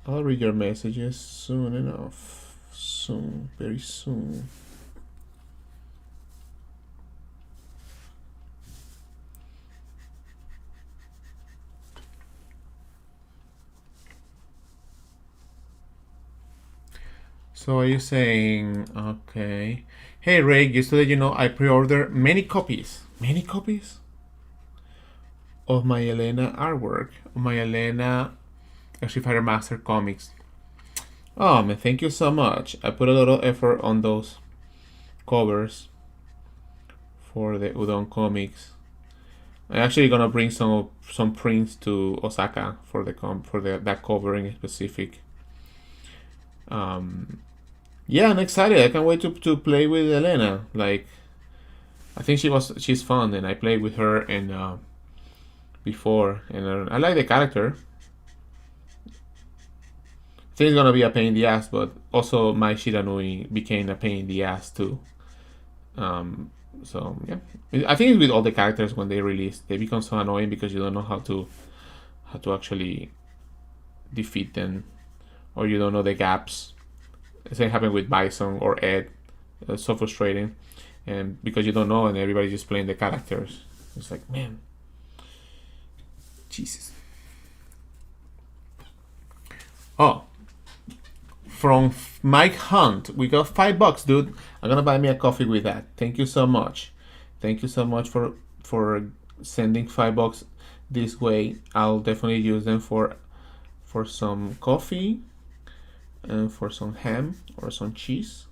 I'll read your messages soon enough. Soon, very soon. So are you saying, okay. Hey Ray, just to let you know, I pre-ordered many copies of my Elena artwork, my Elena Street Fighter Master comics. Oh man, thank you so much. I put a lot of effort on those covers for the Udon comics. I'm actually gonna bring some prints to Osaka for that cover in specific. Yeah, I'm excited. I can't wait to play with Elena. Like, I think she's fun, and I played with her and before, and I like the character. I think it's gonna be a pain in the ass, but also Mai Shiranui became a pain in the ass too. Um, so yeah, I think it's with all the characters when they release, they become so annoying because you don't know how to actually defeat them, or you don't know the gaps. The same happened with Bison or Ed. It's so frustrating, and because you don't know, and everybody's just playing the characters. It's like, man, Jesus. Oh, from Mike Hunt, we got $5, dude. I'm gonna buy me a coffee with that. Thank you so much. Thank you so much for sending $5 this way. I'll definitely use them for some coffee and for some ham or some cheese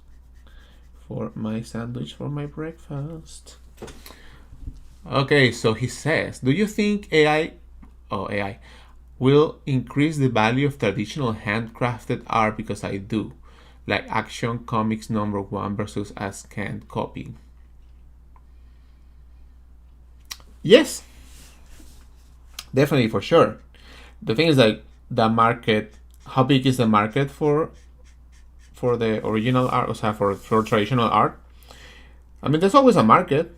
for my sandwich for my breakfast. Okay, so he says, do you think AI will increase the value of traditional handcrafted art? Because I do, like Action Comics #1 versus a scanned copy. Yes, definitely, for sure. The thing is, like, the market. How big is the market for the original art? O sea, for traditional art. I mean, there's always a market.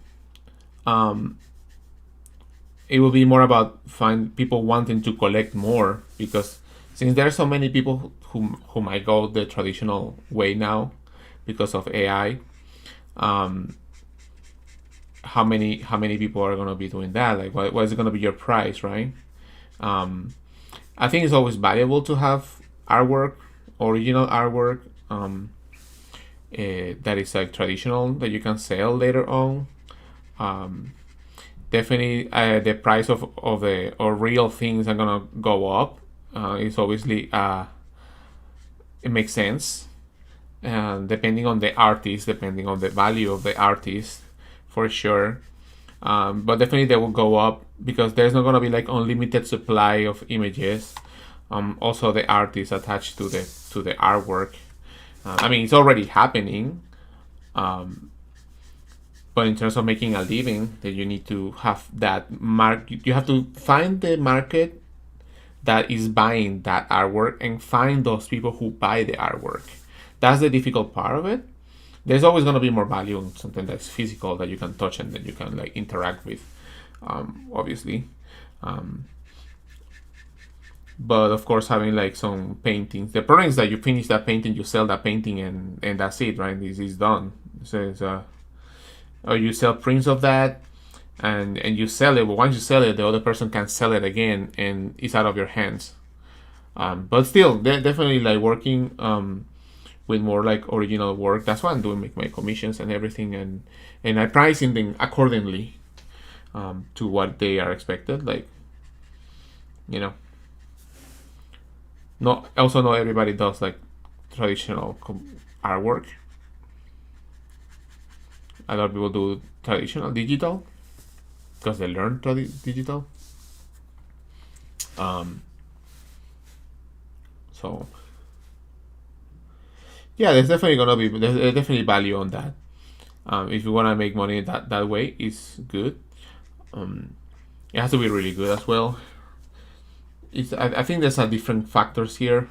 It will be more about find people wanting to collect more, because since there are so many people who might go the traditional way now because of AI. How many people are going to be doing that? Like, what is going to be your price, right? I think it's always valuable to have artwork, original artwork, that is like traditional, that you can sell later on. Definitely, the price of the or real things are gonna go up. It's obviously, it makes sense, and depending on the artist, depending on the value of the artist, for sure. But definitely they will go up because there's not gonna be like unlimited supply of images. Also, the artist attached to the artwork. I mean, it's already happening. But in terms of making a living, that you need to have that you have to find the market that is buying that artwork and find those people who buy the artwork. That's the difficult part of it. There's always going to be more value in something that's physical, that you can touch and that you can like interact with, obviously. But of course, having like some paintings, the problem is that you finish that painting, you sell that painting, and that's it, right? This is done. So it's or you sell prints of that, and you sell it. But once you sell it, the other person can sell it again, and it's out of your hands. But still, definitely like working with more like original work. That's why I'm doing my commissions and everything, and I pricing them accordingly to what they are expected. Like, you know, not everybody does like traditional artwork. A lot of people do traditional digital because they learn digital. So yeah, there's definitely value on that. If you want to make money that way, it's good. It has to be really good as well. I think there's a different factors here.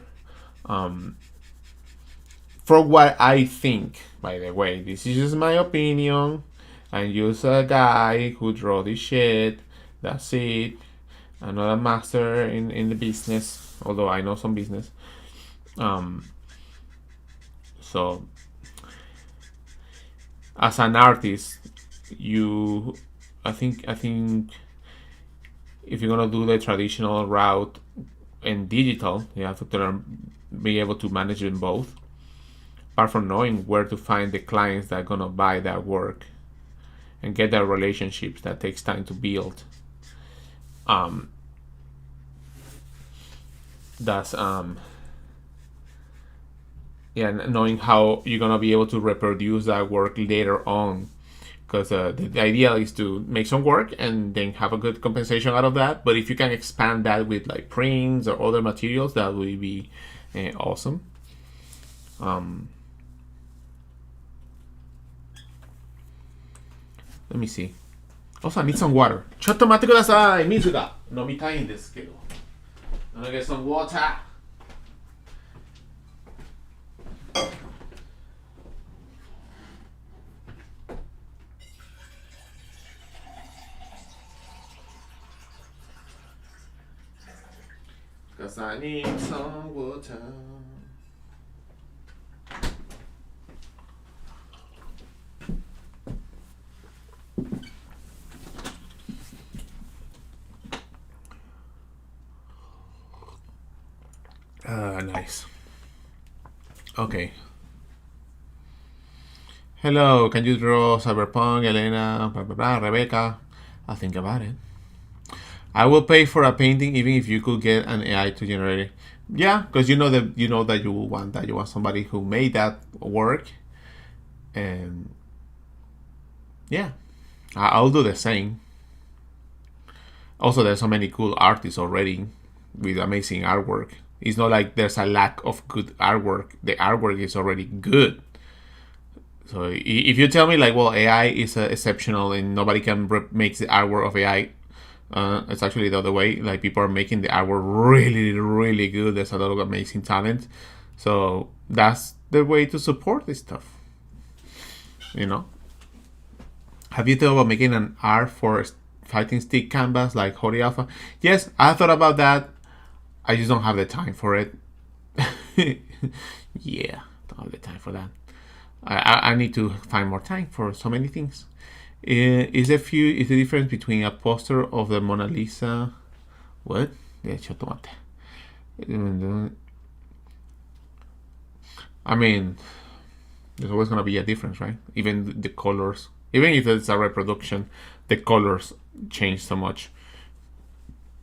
For what I think, by the way, this is just my opinion. I'm just a guy who draw this shit. That's it. I'm not a master in the business, although I know some business. So as an artist, I think if you're gonna do the traditional route and digital, you have to be able to manage them both. Apart from knowing where to find the clients that are gonna buy that work and get that relationships that takes time to build. That's knowing how you're gonna be able to reproduce that work later on, because the idea is to make some work and then have a good compensation out of that. But if you can expand that with like prints or other materials, that would be awesome. Let me see. Also, I need some water. ちょっと待ってください。水が飲みたいんですけど。I'm gonna get some water. Cause I need some water. Nice. Okay. Hello, can you draw Cyberpunk, Elena, blah, blah, blah, Rebecca? I'll think about it. I will pay for a painting even if you could get an AI to generate it. Yeah, because you know that you want that. You want somebody who made that work. And yeah, I'll do the same. Also, there's so many cool artists already with amazing artwork. It's not like there's a lack of good artwork. The artwork is already good. So if you tell me like, well, AI is exceptional and nobody can make the artwork of AI, it's actually the other way. Like people are making the artwork really, really good. There's a lot of amazing talent. So that's the way to support this stuff. You know? Have you thought about making an art for fighting stick canvas like Hori Alpha? Yes, I thought about that. I just don't have the time for it. Yeah, don't have the time for that. I need to find more time for so many things. Is the difference between a poster of the Mona Lisa? What? I mean, there's always gonna be a difference, right? Even the colors, even if it's a reproduction, the colors change so much.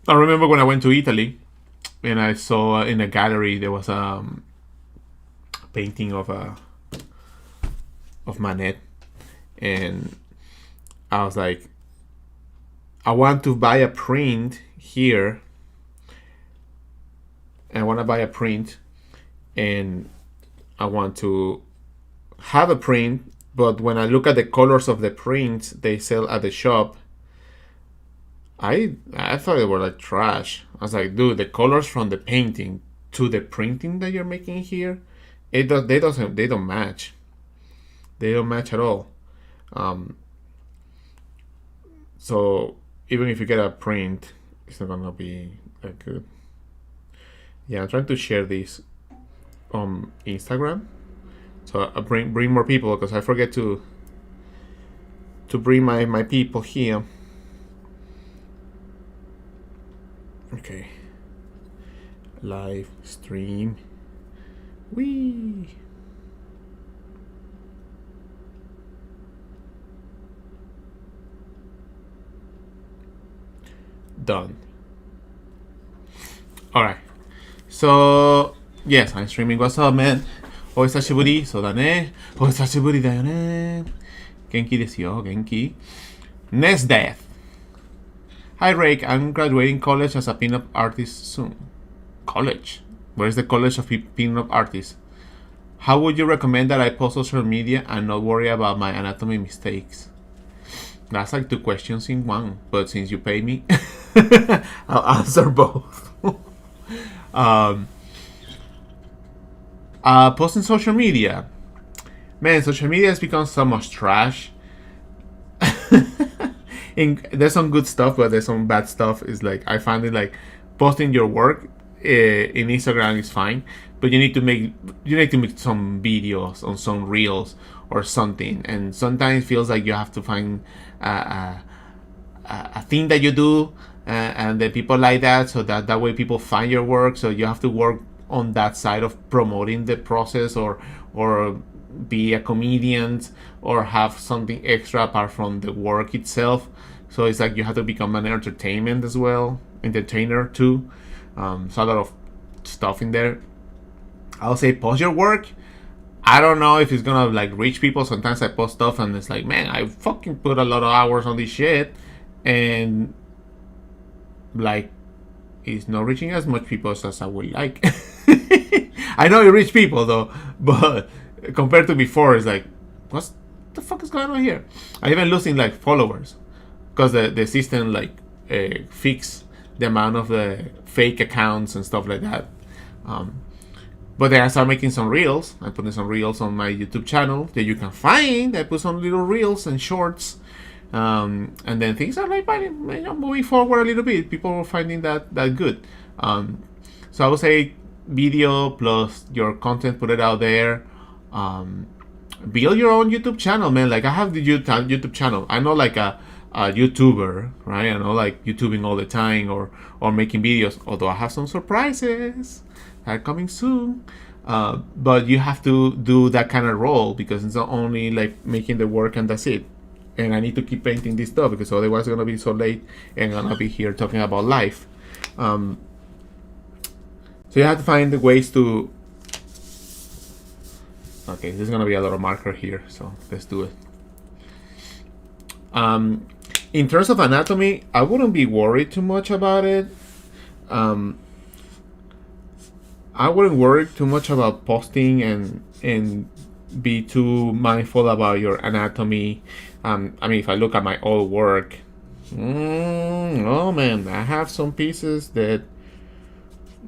I remember when I went to Italy, and I saw in a gallery there was a painting of Manet, and I was like, I want to buy a print here. I want to buy a print, and I want to have a print, but when I look at the colors of the prints they sell at the shop, I thought they were like trash. I was like, dude, the colors from the painting to the printing that you're making here, they don't match. They don't match at all. So even if you get a print, it's not gonna be that good. Yeah, I'm trying to share this on Instagram, so I bring more people, because I forget to bring my people here. Okay, live stream. Wee. Done. Alright. So, yes, I'm streaming. What's up, man? お久しぶり。そうだね。お久しぶりだよね。元気ですよ。元気。Next death. Hi, Rake. I'm graduating college as a pinup artist soon. College? Where's the college of pinup artists? How would you recommend that I post social media and not worry about my anatomy mistakes? That's like 2 questions in one, but since you pay me, I'll answer both. Posting social media. Man, social media has become so much trash. There's some good stuff, but there's some bad stuff. It's like, I find it like posting your work in Instagram is fine, but you need to make some videos on some reels or something, and sometimes it feels like you have to find a thing that you do, and the people like that, so that way people find your work. So you have to work on that side of promoting the process, or be a comedian, or have something extra apart from the work itself. So it's like you have to become an entertainer too. So a lot of stuff in there. I'll say post your work, I don't know if it's gonna like reach people. Sometimes I post stuff and it's like, man, I fucking put a lot of hours on this shit, and like it's not reaching as much people as I would like. I know it reach people though, but compared to before, it's like, what the fuck is going on here? I even losing like followers because the system like fix the amount of the fake accounts and stuff like that. Um, but then I started making some reels. I put some reels on my YouTube channel that you can find. I put some little reels and shorts. And then things are like moving forward a little bit. People are finding that good. So I would say video plus your content, put it out there. Build your own YouTube channel, man. Like I have the YouTube channel. I know like a YouTuber, right? I know like YouTubing all the time or making videos. Although I have some surprises that are coming soon. But you have to do that kind of role because it's not only like making the work and that's it. And I need to keep painting this stuff because otherwise it's gonna be so late and I'm gonna be here talking about life. So you have to find the ways to. Okay, there's gonna be a lot of marker here, so let's do it. In terms of anatomy, I wouldn't be worried too much about it. I wouldn't worry too much about posting and be too mindful about your anatomy. I mean, if I look at my old work, oh man, I have some pieces that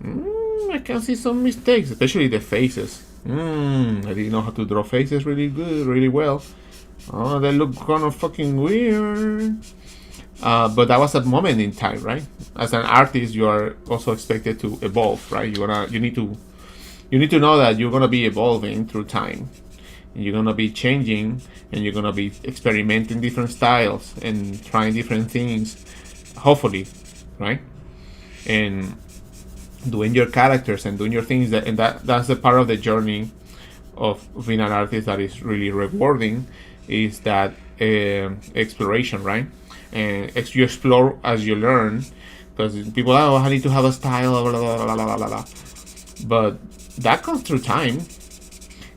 I can see some mistakes, especially the faces. I didn't know how to draw faces really good, really well. Oh, they look kind of fucking weird. But that was a moment in time, right? As an artist, you are also expected to evolve, right? You need to know that you're gonna be evolving through time. And you're gonna be changing, and you're gonna be experimenting different styles and trying different things. Hopefully, right? And doing your characters and doing your things that's the part of the journey of being an artist that is really rewarding. Is that exploration, right? And you explore as you learn, because people I need to have a style, blah, blah, blah, blah, blah, blah. But that comes through time,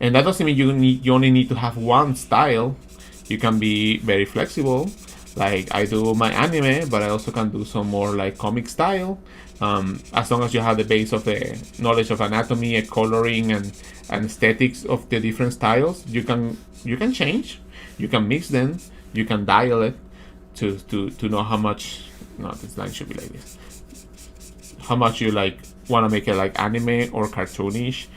and that doesn't mean you only need to have one style. You can be very flexible. Like I do my anime, but I also can do some more like comic style. As long as you have the base of the knowledge of anatomy and coloring and aesthetics of the different styles, you can change. You can mix them. You can dial it to know how much. No, this line should be like this. How much you like want to make it like anime or cartoonish,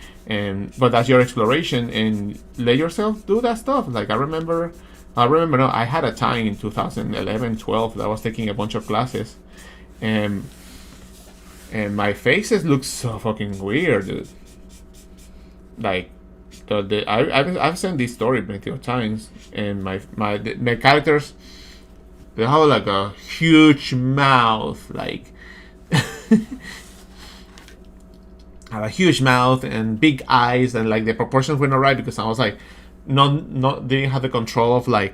but that's your exploration and let yourself do that stuff. Like I remember. No, I had a time in 2011, 12 that I was taking a bunch of classes, and my faces look so fucking weird, dude. Like, I've seen this story plenty of times, and my characters, they have like a huge mouth, like have a huge mouth and big eyes, and like the proportions were not right because I was like, not didn't have the control of like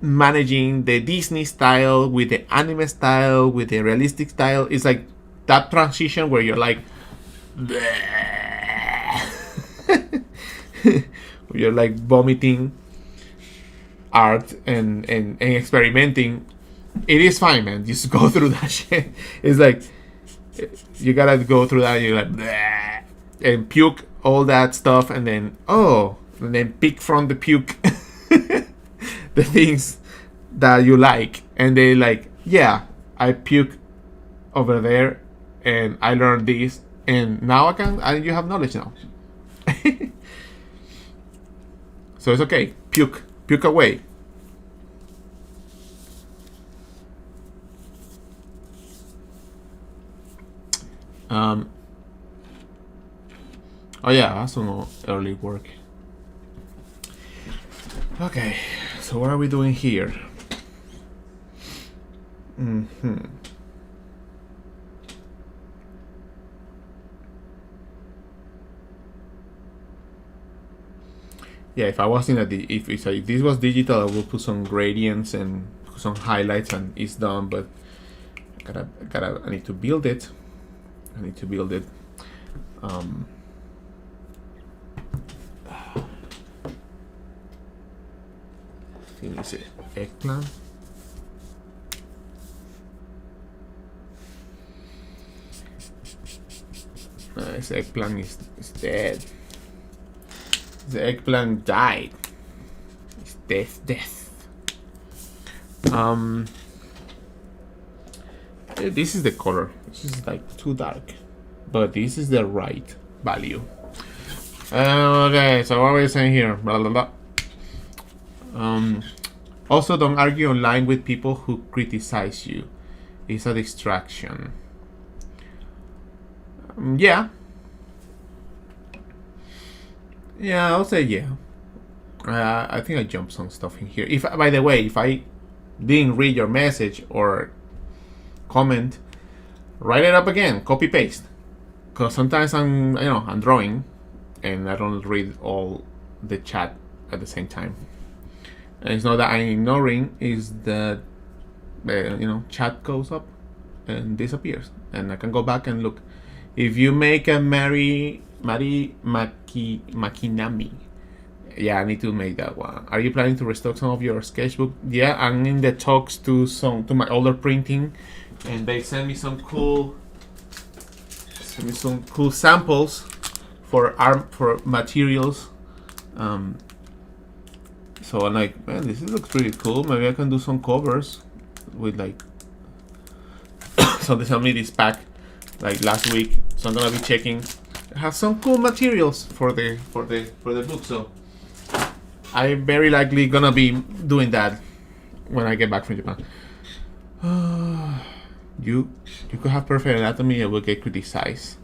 managing the Disney style with the anime style with the realistic style. It's like that transition where you're like you're like vomiting art and experimenting. It is fine, man. Just go through that shit. It's like you gotta go through that and you're like and puke all that stuff and then pick from the puke the things that you like, and they like, yeah, I puke over there and I learned this and now you have knowledge now. So it's okay. Puke away. Oh yeah, that's some early work. Okay, so what are we doing here? Yeah, if I was in if this was digital, I would put some gradients and some highlights and it's done. But I need to build it. think it's eggplant. This eggplant is dead. The eggplant died. It's death. This is the color. This is like too dark, but this is the right value. Okay, so what were you saying here? Blah, blah, blah. Also, don't argue online with people who criticize you. It's a distraction. Yeah, I'll say yeah. I think I jumped some stuff in here. If, by the way, if I didn't read your message or comment, write it up again, copy paste. Because sometimes I'm drawing, and I don't read all the chat at the same time. And it's not that I'm ignoring; is that chat goes up and disappears, and I can go back and look. If you make a Mari Makinami, yeah, I need to make that one. Are you planning to restock some of your sketchbook? Yeah, I'm in the talks to my older printing, and they send me some cool samples for materials. So I'm like, man, this looks pretty cool. Maybe I can do some covers with like. So they sent me this pack like last week, so I'm gonna be checking. I have some cool materials for the book, so I'm very likely gonna be doing that when I get back from Japan. You could have perfect anatomy and will get criticized.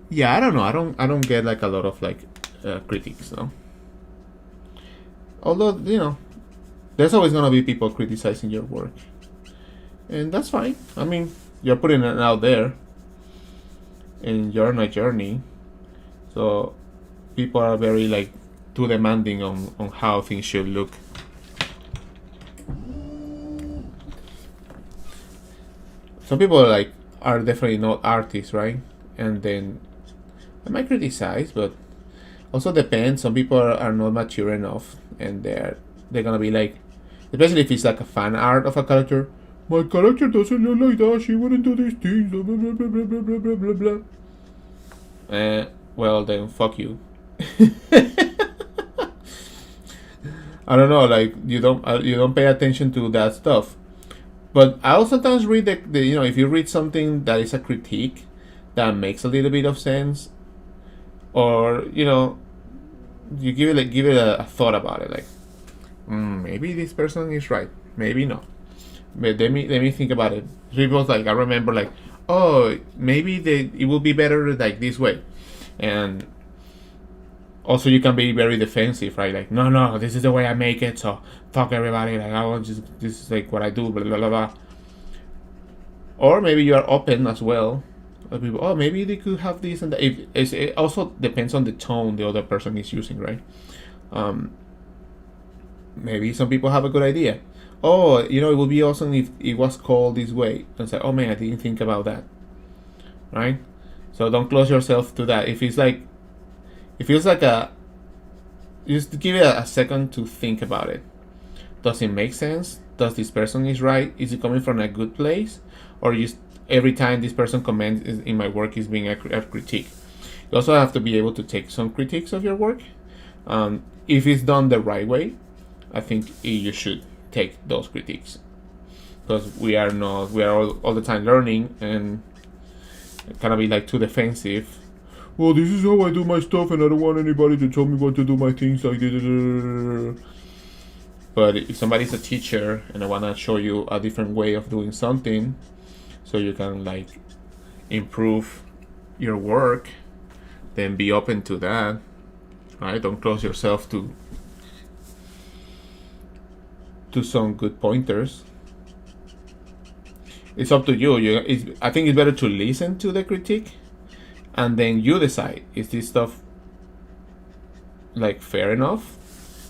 Yeah, I don't know. I don't get like a lot of like critiques, no. Although there's always gonna be people criticizing your work, and that's fine. I mean, you're putting it out there, and you're on a journey, so people are very like too demanding on how things should look. Some people are definitely not artists, right? And then I might criticize, but also depends. Some people are not mature enough, and they're gonna be like, especially if it's like a fan art of a character. My character doesn't look like that. She wouldn't do these things. Blah blah blah blah blah blah blah blah. Well then, fuck you. I don't know. Like you don't pay attention to that stuff. But I'll sometimes read the if you read something that is a critique that makes a little bit of sense, or you give it a thought about it, like maybe this person is right, maybe not. But let me think about it. People I remember oh, maybe it will be better like this way, and also you can be very defensive, right? Like no, this is the way I make it, so fuck everybody. Like I want this is like what I do, blah blah blah blah. Or maybe you are open as well. People, oh, maybe they could have this and that. It also depends on the tone the other person is using, right? Maybe some people have a good idea. Oh, it would be awesome if it was called this way. And say, oh man, I didn't think about that. Right? So don't close yourself to that. If it's like, it feels like just give it a second to think about it. Does it make sense? Does this person is right? Is it coming from a good place? Or just every time this person comments in my work is being a critique? You also have to be able to take some critiques of your work. If it's done the right way, I think you should take those critiques, because we are all the time learning, and it kind of be like too defensive. Well, this is how I do my stuff, and I don't want anybody to tell me what to do my things like this. But if somebody's a teacher and I want to show you a different way of doing something, so you can improve your work, then be open to that. Right? Don't close yourself to some good pointers. It's up to you. I think it's better to listen to the critique, and then you decide, is this stuff fair enough?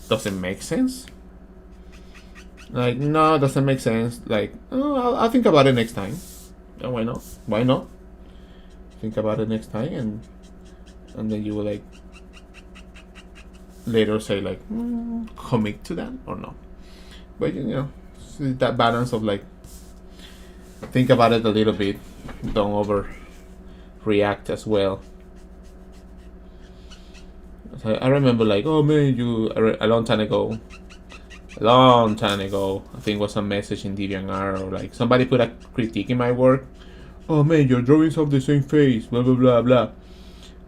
Does it make sense? No, it doesn't make sense. I'll think about it next time. Oh, why not? Think about it next time, and then you will later say like commit to that or no. But that balance of like think about it a little bit, don't overreact as well. So I remember like, oh man, a long time ago, I think it was a message in DeviantArt or like somebody put a critique in my work. Oh man, your drawings have the same face, blah blah blah blah.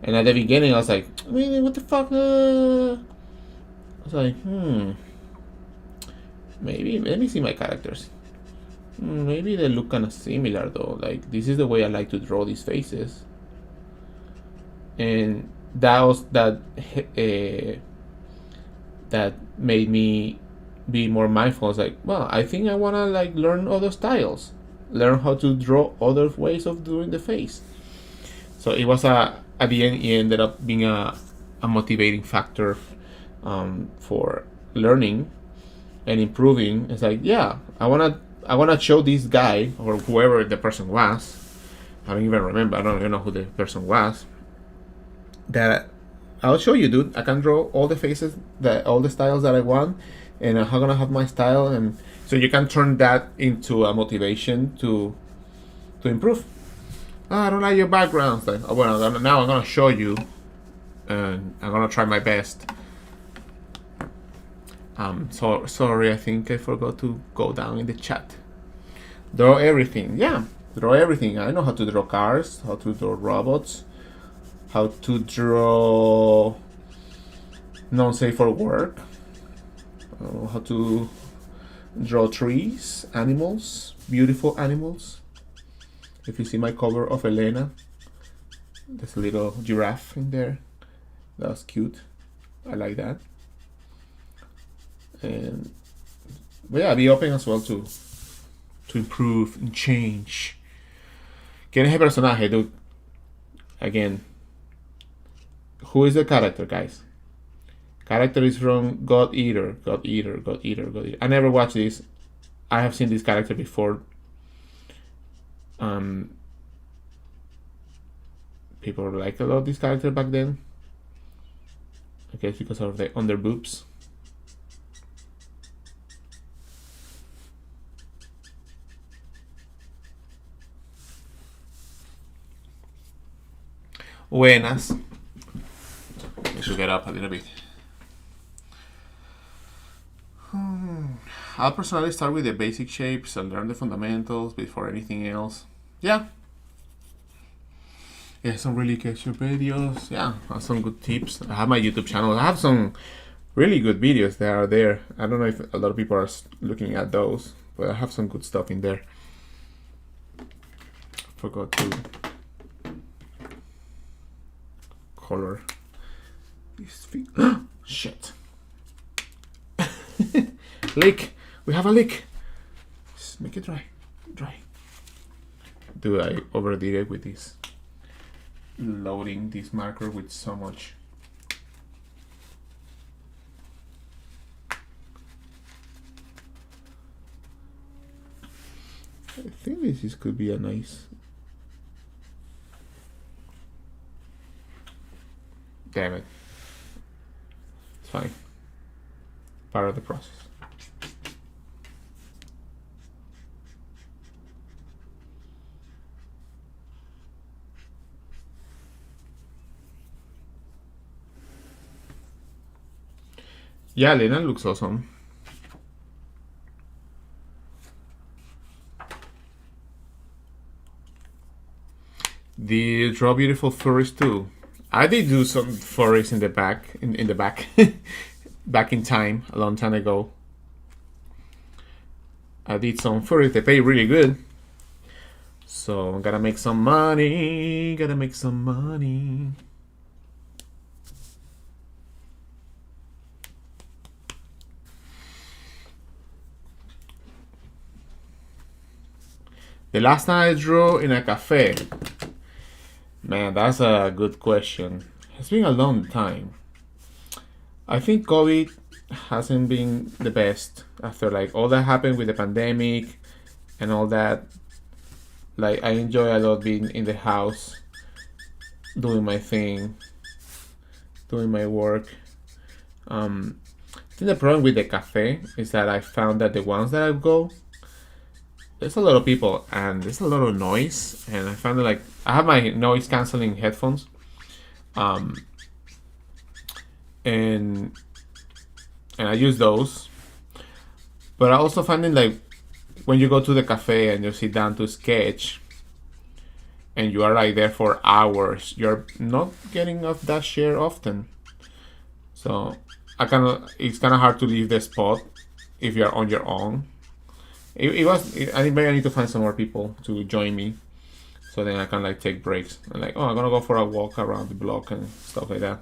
And at the beginning, I was like, man, what the fuck? I was like, maybe let me see my characters. Maybe they look kind of similar though. Like this is the way I like to draw these faces. And that made me be more mindful. I was like, well, I think I wanna like learn other styles, learn how to draw other ways of doing the face. So it was at the end, it ended up being a motivating factor for learning and improving. It's like, yeah, I wanna show this guy or whoever the person was. I don't even remember. I don't even know who the person was. That I'll show you, dude. I can draw all the faces, all the styles that I want, and I'm gonna have my style, and so you can turn that into a motivation to improve. I don't like your backgrounds. Like, oh, well, now I'm gonna show you, and I'm gonna try my best. So sorry, I think I forgot to go down in the chat. Draw everything. Yeah, draw everything. I know how to draw cars, how to draw robots, how to draw non-safe for work, how to draw trees, animals, beautiful animals. If you see my cover of Elena, there's a little giraffe in there. That's cute. I like that. But yeah, be open as well to improve and change. ¿Quién es el personaje, dude? Again, who is the character, guys? Character is from God Eater. I never watched this. I have seen this character before. People liked a lot of this character back then. I guess because of the under boobs. Buenas. I should get up a little bit. I'll personally start with the basic shapes and learn the fundamentals before anything else. Yeah, some really capture videos. Yeah, I have some good tips. I have my YouTube channel. I have some really good videos that are there. I don't know if a lot of people are looking at those, but I have some good stuff in there. Forgot to color these feet. Shit. Leak. We have a leak. Just make it dry. Dude, I overdid it with this. Loading this marker with so much. I think this could be a nice. Damn it. It's fine. Part of the process. Yeah, Lena looks awesome. The draw beautiful furries too. I did do some furries in the back, in the back, back in time, a long time ago. I did some furries. They pay really good. So I'm gonna make some money. The last time I drew in a cafe. Man, that's a good question. It's been a long time. I think COVID hasn't been the best after like all that happened with the pandemic and all that. Like I enjoy a lot being in the house, doing my thing, doing my work. I think the problem with the cafe is that I found that the ones that I go, there's a lot of people and there's a lot of noise, and I found that, like, I have my noise canceling headphones, um, and I use those. But I also find it, like, when you go to the cafe and you sit down to sketch, and you are like there for hours, you're not getting off that chair often. So it's kind of hard to leave the spot if you're on your own. I need to find some more people to join me, so then I can, like, take breaks and, like, I'm gonna go for a walk around the block and stuff like that.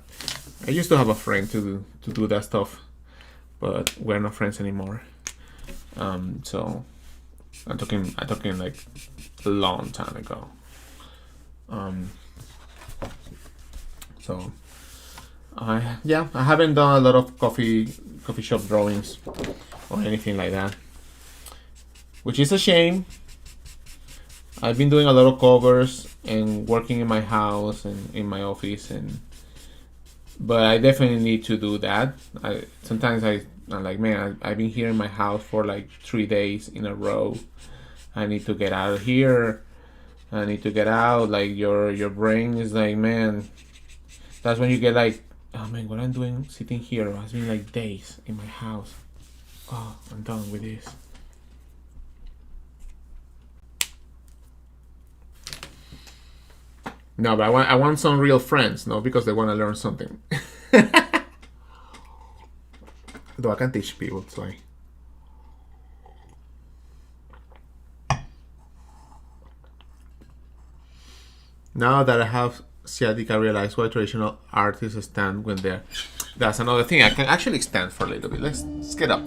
I used to have a friend to do that stuff, but we're not friends anymore. So I'm talking like a long time ago. So I haven't done a lot of coffee shop drawings or anything like that, which is a shame. I've been doing a lot of covers and working in my house and in my office, but I definitely need to do that. Sometimes I'm like, man, I've been here in my house for like 3 days in a row. I need to get out of here. I need to get out. Like, your brain is like, man, that's when you get like, oh man, what I'm doing sitting here has been like days in my house. Oh, I'm done with this. No, but I want some real friends, no, because they want to learn something. Though I can teach people, it's like. Now that I have sciatica, I realize why traditional artists stand when they're. That's another thing. I can actually stand for a little bit. Let's get up.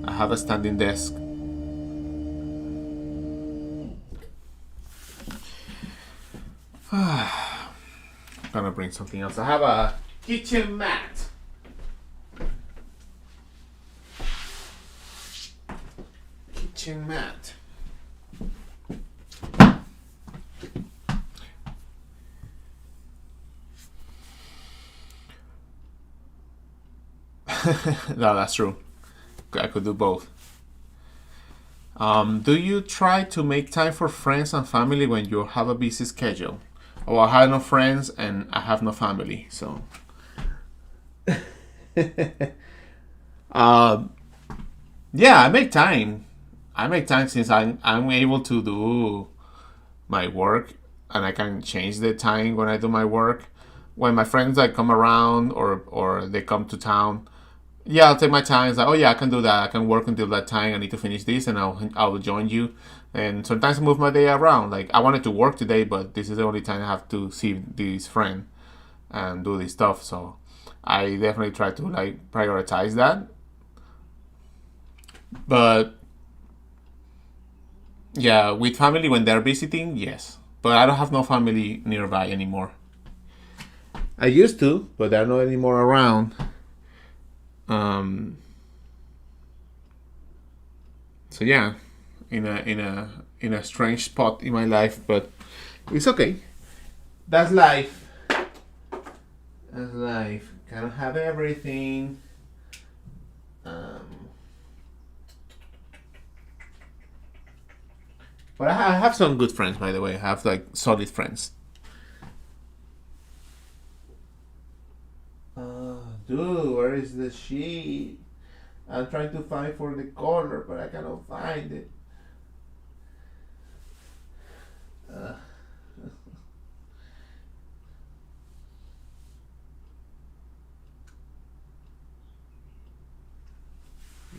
I have a standing desk. I'm gonna bring something else. I have a kitchen mat. Kitchen mat. No, that's true. I could do both. Do you try to make time for friends and family when you have a busy schedule? Oh, I have no friends and I have no family, so. Yeah, I make time. I make time since I'm able to do my work, and I can change the time when I do my work. When my friends, like, come around or they come to town, yeah, I'll take my time. It's like, oh yeah, I can do that. I can work until that time. I need to finish this, and I'll join you. And sometimes I move my day around. Like, I wanted to work today, but this is the only time I have to see this friend and do this stuff. So I definitely try to, like, prioritize that. But yeah, with family when they're visiting, yes. But I don't have no family nearby anymore. I used to, but they're not anymore around. So yeah, in a strange spot in my life, but it's okay. That's life. That's life. Can't have everything. But I have some good friends, by the way. I have, like, solid friends. Dude, where is the sheet? I'm trying to find for the color, but I cannot find it.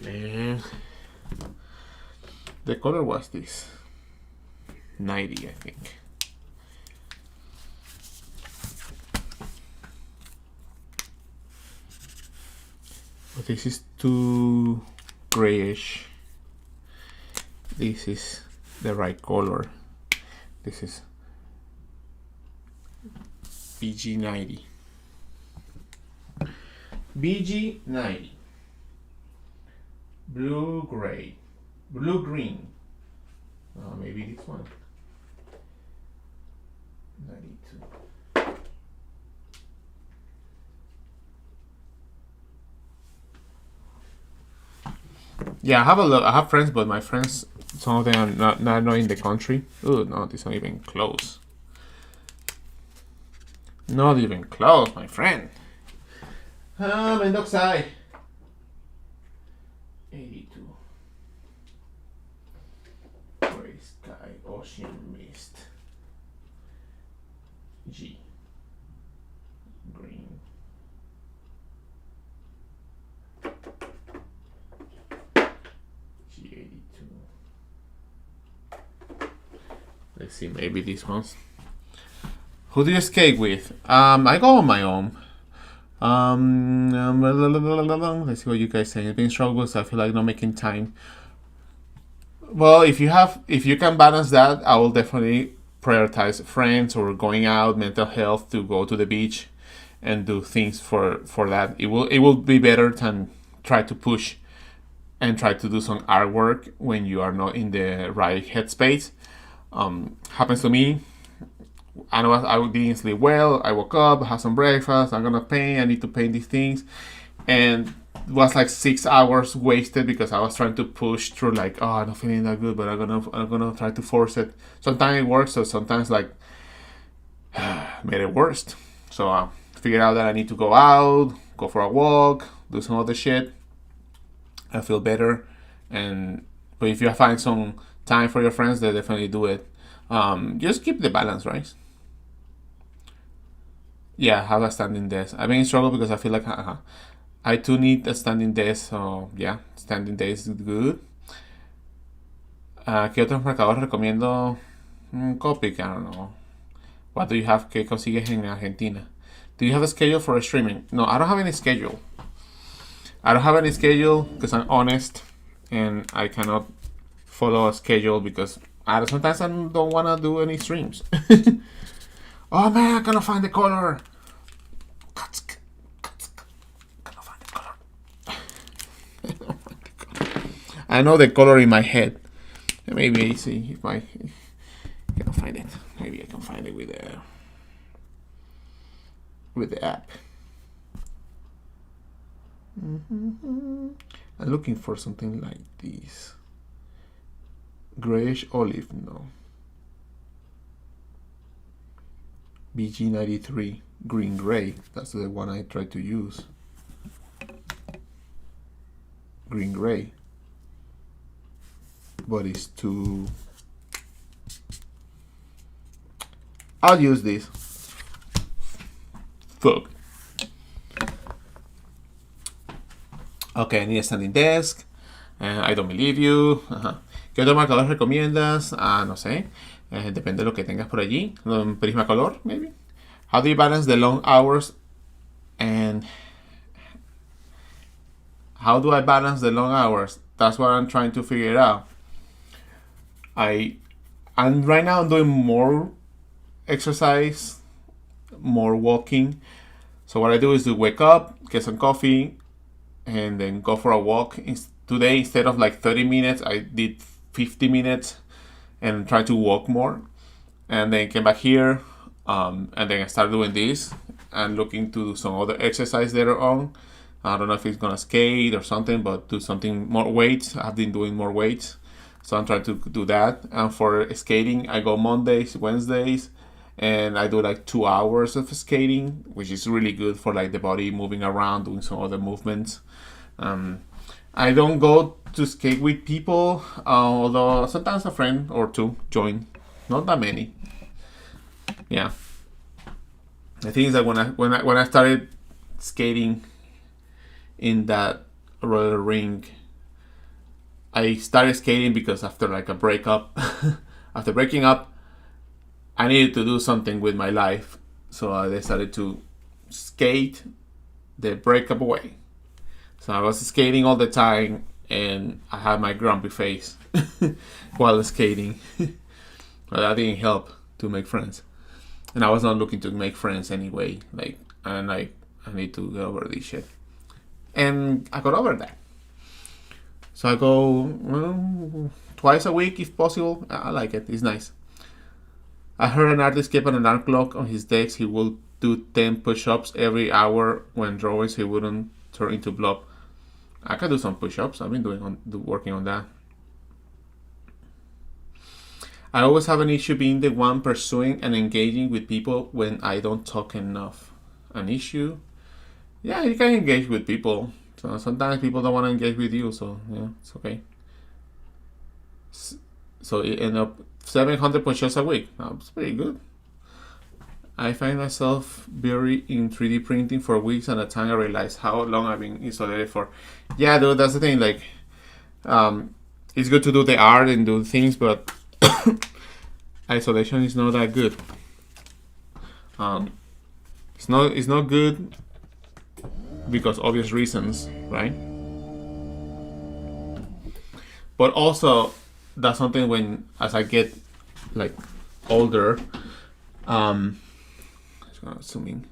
Man, the color was this 90, I think. But this is too grayish. This is the right color. This is BG90. BG90. Blue gray. Blue green. Maybe this one. 92. Yeah, I have a lot. I have friends, but my friends, some of them are not in the country. Oh no, this not even close. Not even close, my friend. Mendoza. 82. Gray sky, ocean mist. G. Green. G82. Let's see, maybe these ones. Who do you skate with? I go on my own. Let's see what you guys say. It's been struggles. I feel like not making time. Well, if you can balance that, I will definitely prioritize friends or going out, mental health, to go to the beach and do things for that. It will be better than try to push and try to do some artwork when you are not in the right headspace. Happens to me. I didn't sleep well. I woke up, had some breakfast. I'm gonna paint. I need to paint these things, and it was like 6 hours wasted because I was trying to push through. Like, oh, I'm not feeling that good, but I'm gonna try to force it. Sometimes it works, so sometimes like made it worse. So I figured out that I need to go out, go for a walk, do some other shit. I feel better, but if you find some time for your friends, they definitely do it. Just keep the balance, right? Yeah, have a standing desk. I've been struggling because I feel like I too need a standing desk. So yeah, standing desk is good. ¿Qué otros mercados recomiendo? Copic, I don't know. What do you have que consigues en Argentina? Do you have a schedule for streaming? No, I don't have any schedule. I don't have any schedule because I'm honest, and I cannot follow a schedule because sometimes I don't want to do any streams. Oh man, I cannot find the color. Cannot find the color. I know the color in my head. Maybe I see if I can find it. Maybe I can find it with the app. I'm looking for something like this. Grayish olive, no. BG93 green gray. That's the one I tried to use. Green gray. But it's too. I'll use this. Fuck. Okay, I need a standing desk. I don't believe you. ¿Qué otro marcador recomiendas? No sé. Depende de lo que tengas por allí. Prismacolor, maybe. How do you balance the long hours and how do I balance the long hours? That's what I'm trying to figure out. I'm right now doing more exercise, more walking. So what I do is to wake up, get some coffee, and then go for a walk. Today, instead of like 30 minutes, I did 50 minutes and try to walk more. And then came back here, and then I started doing this and looking to do some other exercise later on. I don't know if it's gonna skate or something, but do something more weights. I've been doing more weights, so I'm trying to do that. And for skating, I go Mondays, Wednesdays, and I do like 2 hours of skating, which is really good for like the body moving around, doing some other movements. I don't go to skate with people, although sometimes a friend or two join. Not that many. Yeah. The thing is that when I started skating in that roller ring, I started skating because after like a breakup, after breaking up, I needed to do something with my life, so I decided to skate the breakup away. So I was skating all the time, and I had my grumpy face while skating. But that didn't help to make friends, and I was not looking to make friends anyway. I need to get over this shit, and I got over that. So I go twice a week if possible. I like it. It's nice. I heard an artist kept an alarm clock on his desk. He will do 10 push-ups every hour when drawing so he wouldn't turn into blob. I can do some push-ups. I've been working on that. I always have an issue being the one pursuing and engaging with people when I don't talk enough. An issue? Yeah, you can engage with people. So sometimes people don't want to engage with you, so yeah, it's okay. So it ended up 700 push-ups a week. That's pretty good. I find myself buried in 3D printing for weeks at a time. I realize how long I've been isolated for. Yeah, dude, that's the thing. Like, it's good to do the art and do things, but isolation is not that good. It's not good because obvious reasons, right? But also, that's something when as I get like older, assuming.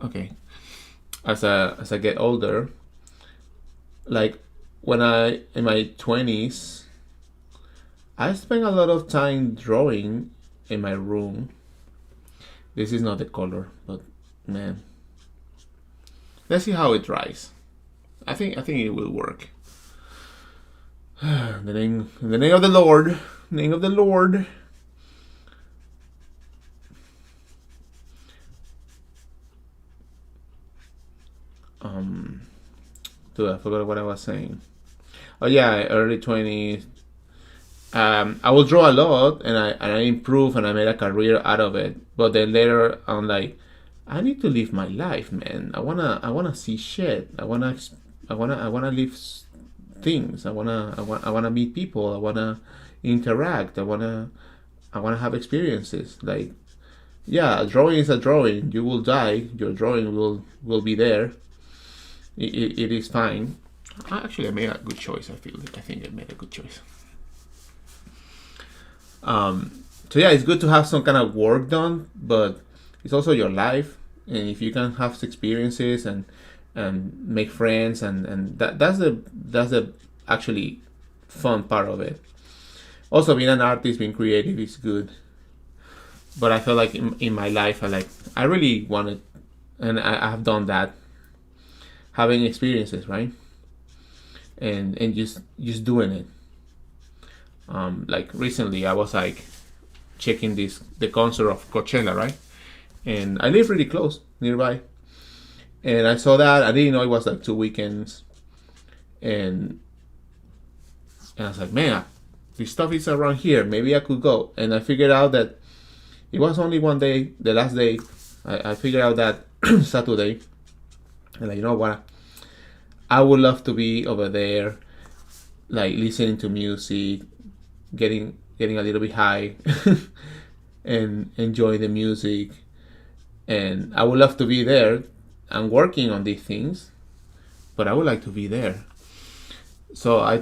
Okay, as I get older, like when I in my 20s, I spend a lot of time drawing in my room. This is not the color, but man, let's see how it dries. I think it will work. In the name of the Lord, name of the Lord. Dude, I forgot what I was saying. Oh yeah, early 20s. I will draw a lot, and I improve, and I made a career out of it. But then later, I'm like, I need to live my life, man. I wanna see shit. I wanna live things. I wanna meet people. I wanna interact. I wanna have experiences. Like, yeah, a drawing is a drawing. You will die. Your drawing will be there. It is fine. Actually, I made a good choice. I think I made a good choice. So yeah, it's good to have some kind of work done, but it's also your life, and if you can have experiences and make friends, and that's the actually fun part of it. Also, being an artist, being creative is good, but I feel like in my life, I really wanted, and I have done that, having experiences, right, and just doing it. Like recently, I was like checking the concert of Coachella, right? And I live really close nearby, and I saw that. I didn't know it was like 2 weekends, and I was like, man, this stuff is around here. Maybe I could go. And I figured out that it was only one day, the last day. I figured out that Saturday, and like, you know what? I would love to be over there, like listening to music, getting a little bit high and enjoy the music, and I would love to be there. I'm working on these things, but I would like to be there. So I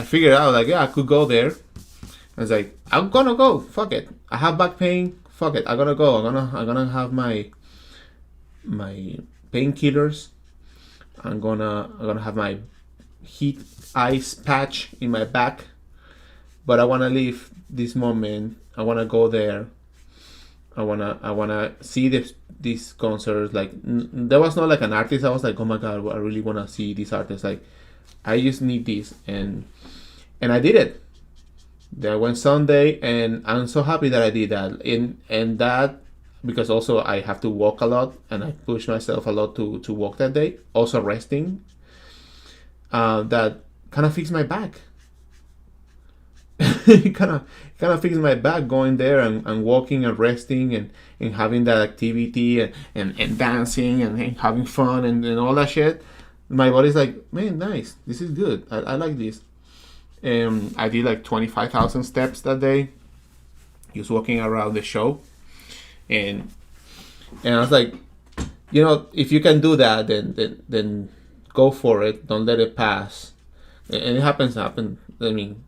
figured out, like, yeah, I could go there. I was like, I'm gonna go, fuck it, I have back pain, fuck it, I'm gonna go. I'm gonna have my painkillers. I'm gonna have my heat ice patch in my back. But I want to live this moment. I want to go there. I wanna see these concerts. Like, there was not like an artist. I was like, oh my god, I really want to see this artist. Like, I just need this, and I did it. I went Sunday, and I'm so happy that I did that. And that, because also I have to walk a lot, and I push myself a lot to walk that day. Also resting. That kind of fixed my back. It kind of fixed my back, going there and walking and resting and having that activity and dancing and having fun and all that shit. My body's like, man, nice. This is good. I like this. I did like 25,000 steps that day, just walking around the show. And I was like, you know, if you can do that, then go for it. Don't let it pass. And it happens. I mean,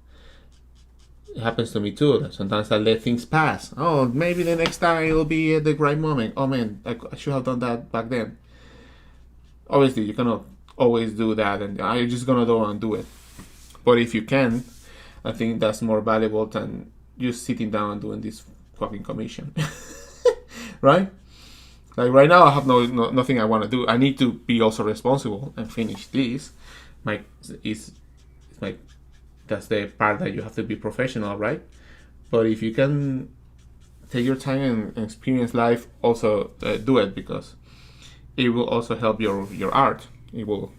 it happens to me too. Sometimes I let things pass. Oh, maybe the next time it'll be at the right moment. Oh man, I should have done that back then. Obviously, you cannot always do that, and you're just gonna go and do it. But if you can, I think that's more valuable than just sitting down and doing this fucking commission, right? Like right now, I have nothing I want to do. I need to be also responsible and finish this. My is like that's the part that you have to be professional, right? But if you can take your time and experience life, also do it, because it will also help your art. It will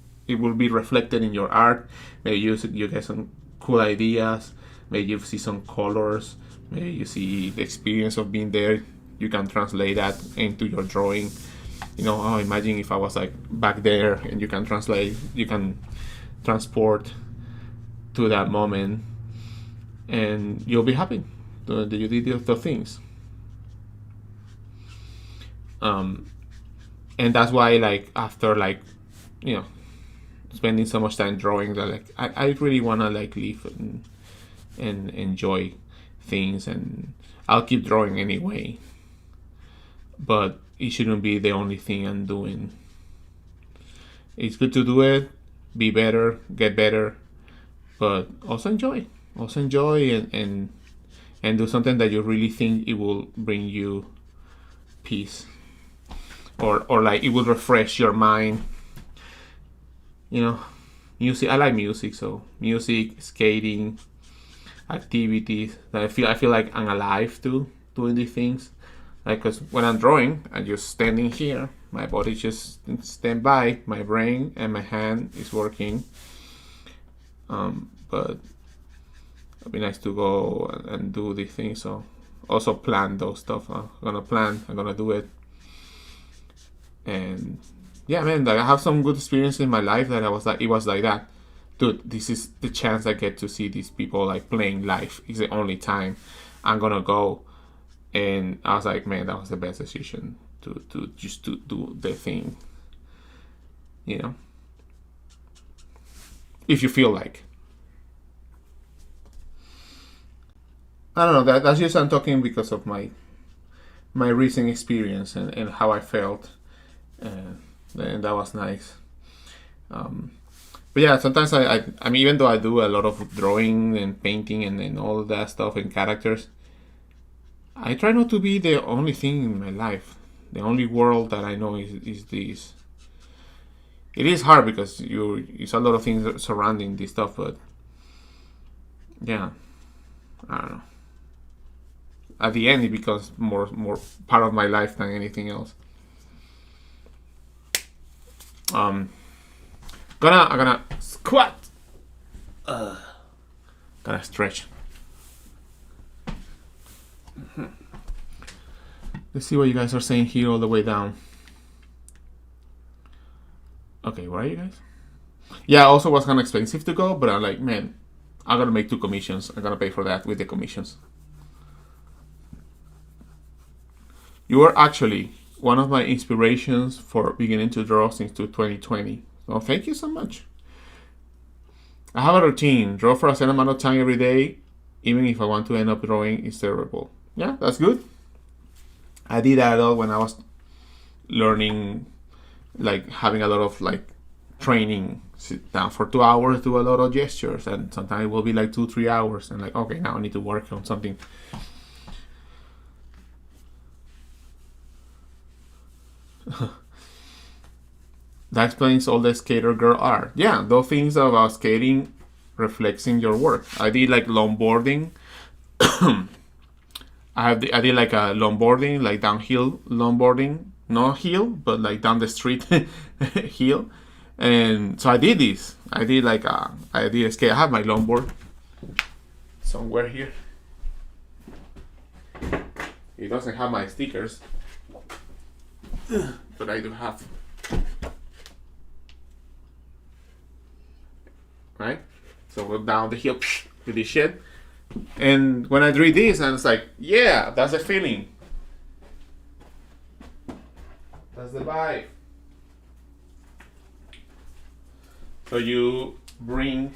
be reflected in your art. Maybe you get some cool ideas. Maybe you see some colors. Maybe you see the experience of being there. You can translate that into your drawing. Oh, imagine if I was like back there, and you can translate. You can transport to that moment, and you'll be happy that you did the things. And that's why, like, after, like, spending so much time drawing, that like I really want to like live and enjoy things, and I'll keep drawing anyway, but it shouldn't be the only thing I'm doing. It's good to do it, be better, get better, but also enjoy and do something that you really think it will bring you peace, or like it will refresh your mind. Music. I like music, so music, skating, activities. I feel like I'm alive too, doing these things. Like, cause when I'm drawing, I'm just standing here. My body just stand by. My brain and my hand is working. But it'd be nice to go and do these things. So also plan those stuff. I'm gonna do it. And yeah, man, like I have some good experience in my life that it was like that. Dude, this is the chance I get to see these people like playing live. It's the only time I'm gonna go. And I was like, man, that was the best decision to just to do the thing. If you feel like. I don't know, that's just I'm talking because of my recent experience and how I felt. And that was nice. But yeah, sometimes I mean, even though I do a lot of drawing and painting and all of that stuff and characters, I try not to be the only thing in my life. The only world that I know is this. It is hard because it's a lot of things surrounding this stuff, but yeah, I don't know. At the end, it becomes more part of my life than anything else. I'm gonna squat. Gonna stretch. Let's see what you guys are saying here all the way down. Okay, where are you guys? Yeah, also was kind of expensive to go, but I'm like, man, I'm gonna make 2 commissions. I'm gonna pay for that with the commissions. You are actually one of my inspirations for beginning to draw since 2020. So thank you so much. I have a routine. Draw for a certain amount of time every day. Even if I want to end up drawing, it's terrible. Yeah, that's good. I did that a lot when I was learning, like having a lot of like training. Sit down for 2 hours, do a lot of gestures, and sometimes it will be like 2-3 hours. And like, okay, now I need to work on something. That explains all the skater girl art. Yeah, those things about skating reflects in your work. I did like longboarding. I did like a longboarding, like downhill longboarding, not hill, but like down the street hill. And so I did this. I did a skate. I have my longboard somewhere here. It doesn't have my stickers, but I do have. Right? So we're down the hill with this shit. And when I read this, I was like, yeah, that's the feeling. That's the vibe. So you bring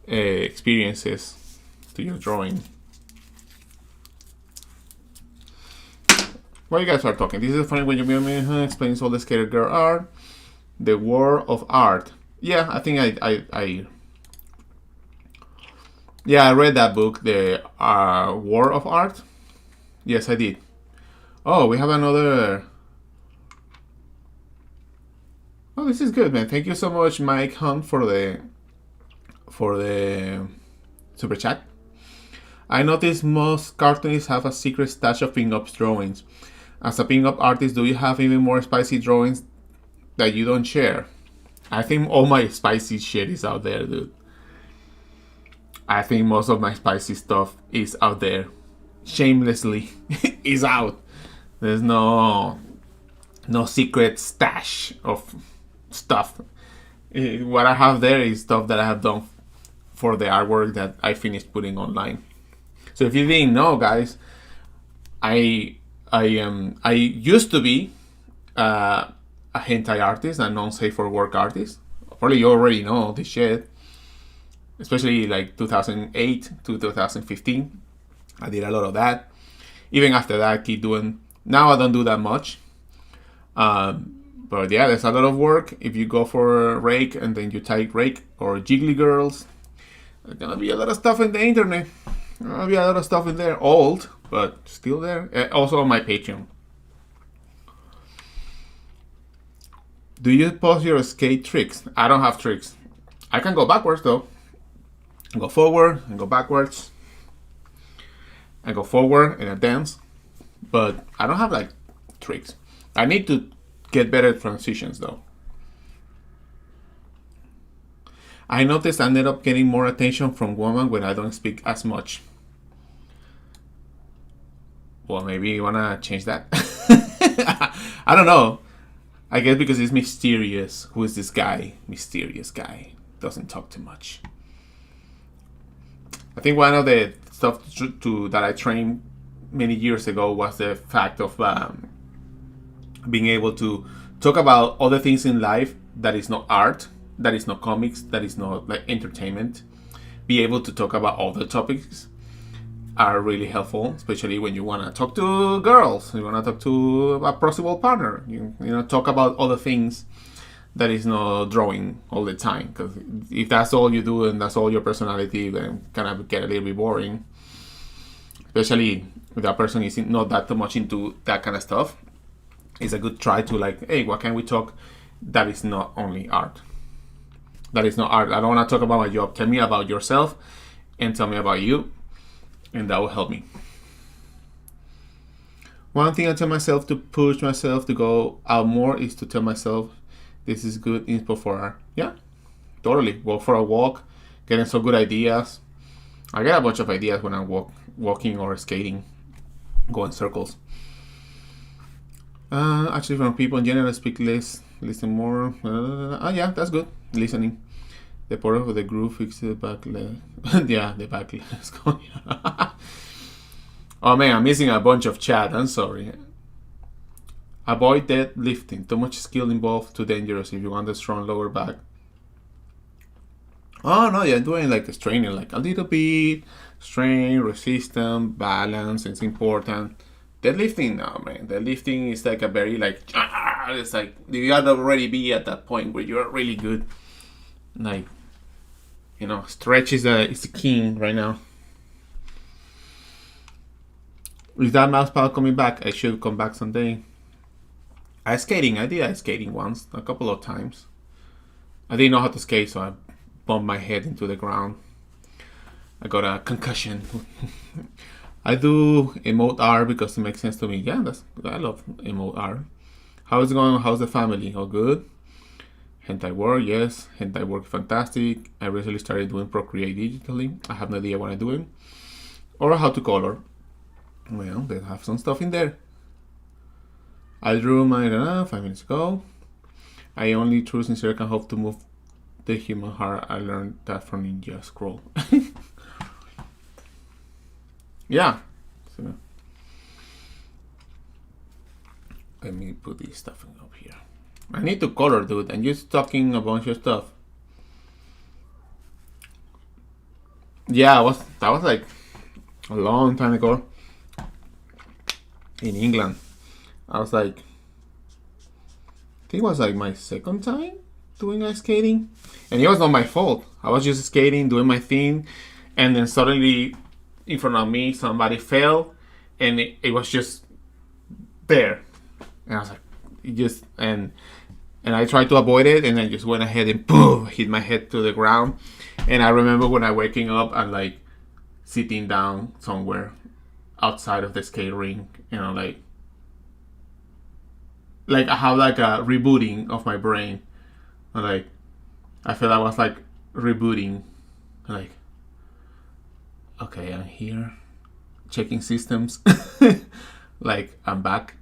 experiences to your drawing. Why you guys are talking? This is funny when you explains all the skater girl art. The War of Art. Yeah, I think I read that book, The War of Art. Yes, I did. Oh, we have another. Oh, this is good, man. Thank you so much, Mike Hunt, for the super chat. I noticed most cartoonists have a secret stash of pin-up drawings. As a pin-up artist, do you have even more spicy drawings that you don't share? I think all my spicy shit is out there, dude. I think most of my spicy stuff is out there. Shamelessly is out. There's no secret stash of stuff. What I have there is stuff that I have done for the artwork that I finished putting online. So if you didn't know, guys, I used to be a hentai artist and non-safe for work artist. Probably you already know this shit. Especially like 2008 to 2015. I did a lot of that. Even after that, I keep doing. Now I don't do that much. But yeah, there's a lot of work. If you go for Rake and then you type Rake or Jiggly Girls, there's gonna be a lot of stuff in the internet. There's gonna be a lot of stuff in there. Old, but still there. Also on my Patreon. Do you post your skate tricks? I don't have tricks. I can go backwards though. Go forward and go backwards. I go forward in a dance. But I don't have like tricks. I need to get better transitions though. I noticed I ended up getting more attention from women when I don't speak as much. Well, maybe you wanna change that. I don't know. I guess because it's mysterious. Who is this guy? Mysterious guy. Doesn't talk too much. I think one of the stuff that I trained many years ago was the fact of being able to talk about other things in life that is not art, that is not comics, that is not like entertainment. Be able to talk about other topics are really helpful, especially when you want to talk to girls, you want to talk to a possible partner. You know, talk about other things that is not drawing all the time. Because if that's all you do and that's all your personality, then kind of get a little bit boring. Especially if that person is not that much into that kind of stuff. It's a good try to like, hey, what can we talk that is not only art? That is not art. I don't want to talk about my job. Tell me about yourself and tell me about you. And that will help me. One thing I tell myself to push myself to go out more is to tell myself this is good info for art. Yeah, totally. Go for a walk, getting some good ideas. I get a bunch of ideas when I'm walking or skating, go in circles. Actually, from people in general, speak less, listen more. Yeah, that's good. Listening. The part of the groove fixes the back leg. Yeah, the back leg is going. Oh man, I'm missing a bunch of chat. I'm sorry. Avoid deadlifting. Too much skill involved. Too dangerous if you want a strong lower back. Oh no, yeah, doing like a training, like a little bit. Strength, resistance, balance. It's important. Deadlifting, no man. Deadlifting is like a very like. It's like you gotta already be at that point where you're really good. Like, you know, stretch is the king right now. Is that mouse pad coming back? I should come back someday. I did ice skating once, a couple of times. I didn't know how to skate, so I bumped my head into the ground. I got a concussion. I do emote art because it makes sense to me. Yeah, I love emote art. How's it going? How's the family? All good? Hentai work, yes. Hentai work, fantastic. I recently started doing Procreate digitally. I have no idea what I'm doing. Or how to color. Well, they have some stuff in there. I drew mine 5 minutes ago. I only true sincere can hope to move the human heart. I learned that from Ninja Scroll. Yeah. So, let me put this stuff up here. I need to color, dude. I'm just talking a bunch of stuff. Yeah, that was like a long time ago in England. I was like, I think it was like my second time doing ice skating, and it was not my fault. I was just skating, doing my thing, and then suddenly in front of me somebody fell, and it was just there, and I was like, it just and I tried to avoid it, and I just went ahead and boom, hit my head to the ground. And I remember when I waking up and like sitting down somewhere outside of the skate ring, like I have like a rebooting of my brain. Like I feel I was like rebooting, like okay, I'm here, checking systems, like I'm back.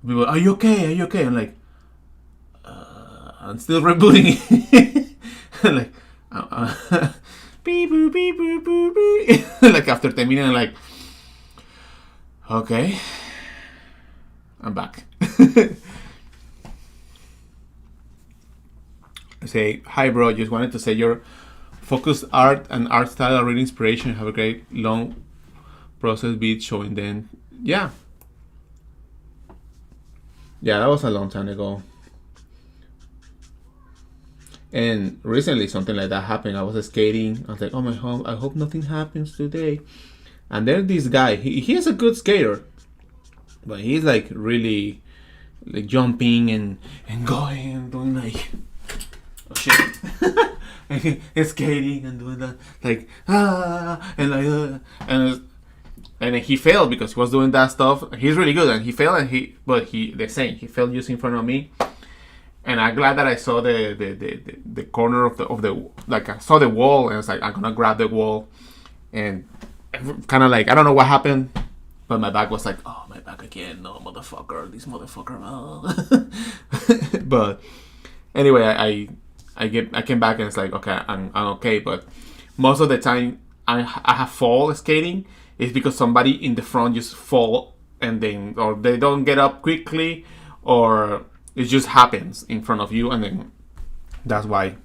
People, are you okay? Are you okay? I'm like, I'm still rebooting. Like, beep boop beep boop boop beep. Like after 10 minutes, I'm like, okay, I'm back. I say, hi bro, just wanted to say your focused art and art style are really inspiration. Have a great long process beat showing them. Yeah, that was a long time ago. And recently something like that happened. I was skating. I was like, oh my god, I hope nothing happens today. And then this guy, he's a good skater, but he's like really like jumping and going and doing like, oh shit. And skating and doing that like and then he failed because he was doing that stuff. He's really good and he failed, and the same, he failed just in front of me. And I'm glad that I saw the corner of the like I saw the wall, and I was like, I'm gonna grab the wall, and kind of like, I don't know what happened, but my back was like, oh, my back again, no motherfucker, this motherfucker, no. But anyway, I came back and it's like, okay, I'm okay. But most of the time I have fall skating is because somebody in the front just fall, and then or they don't get up quickly, or it just happens in front of you, and then that's why.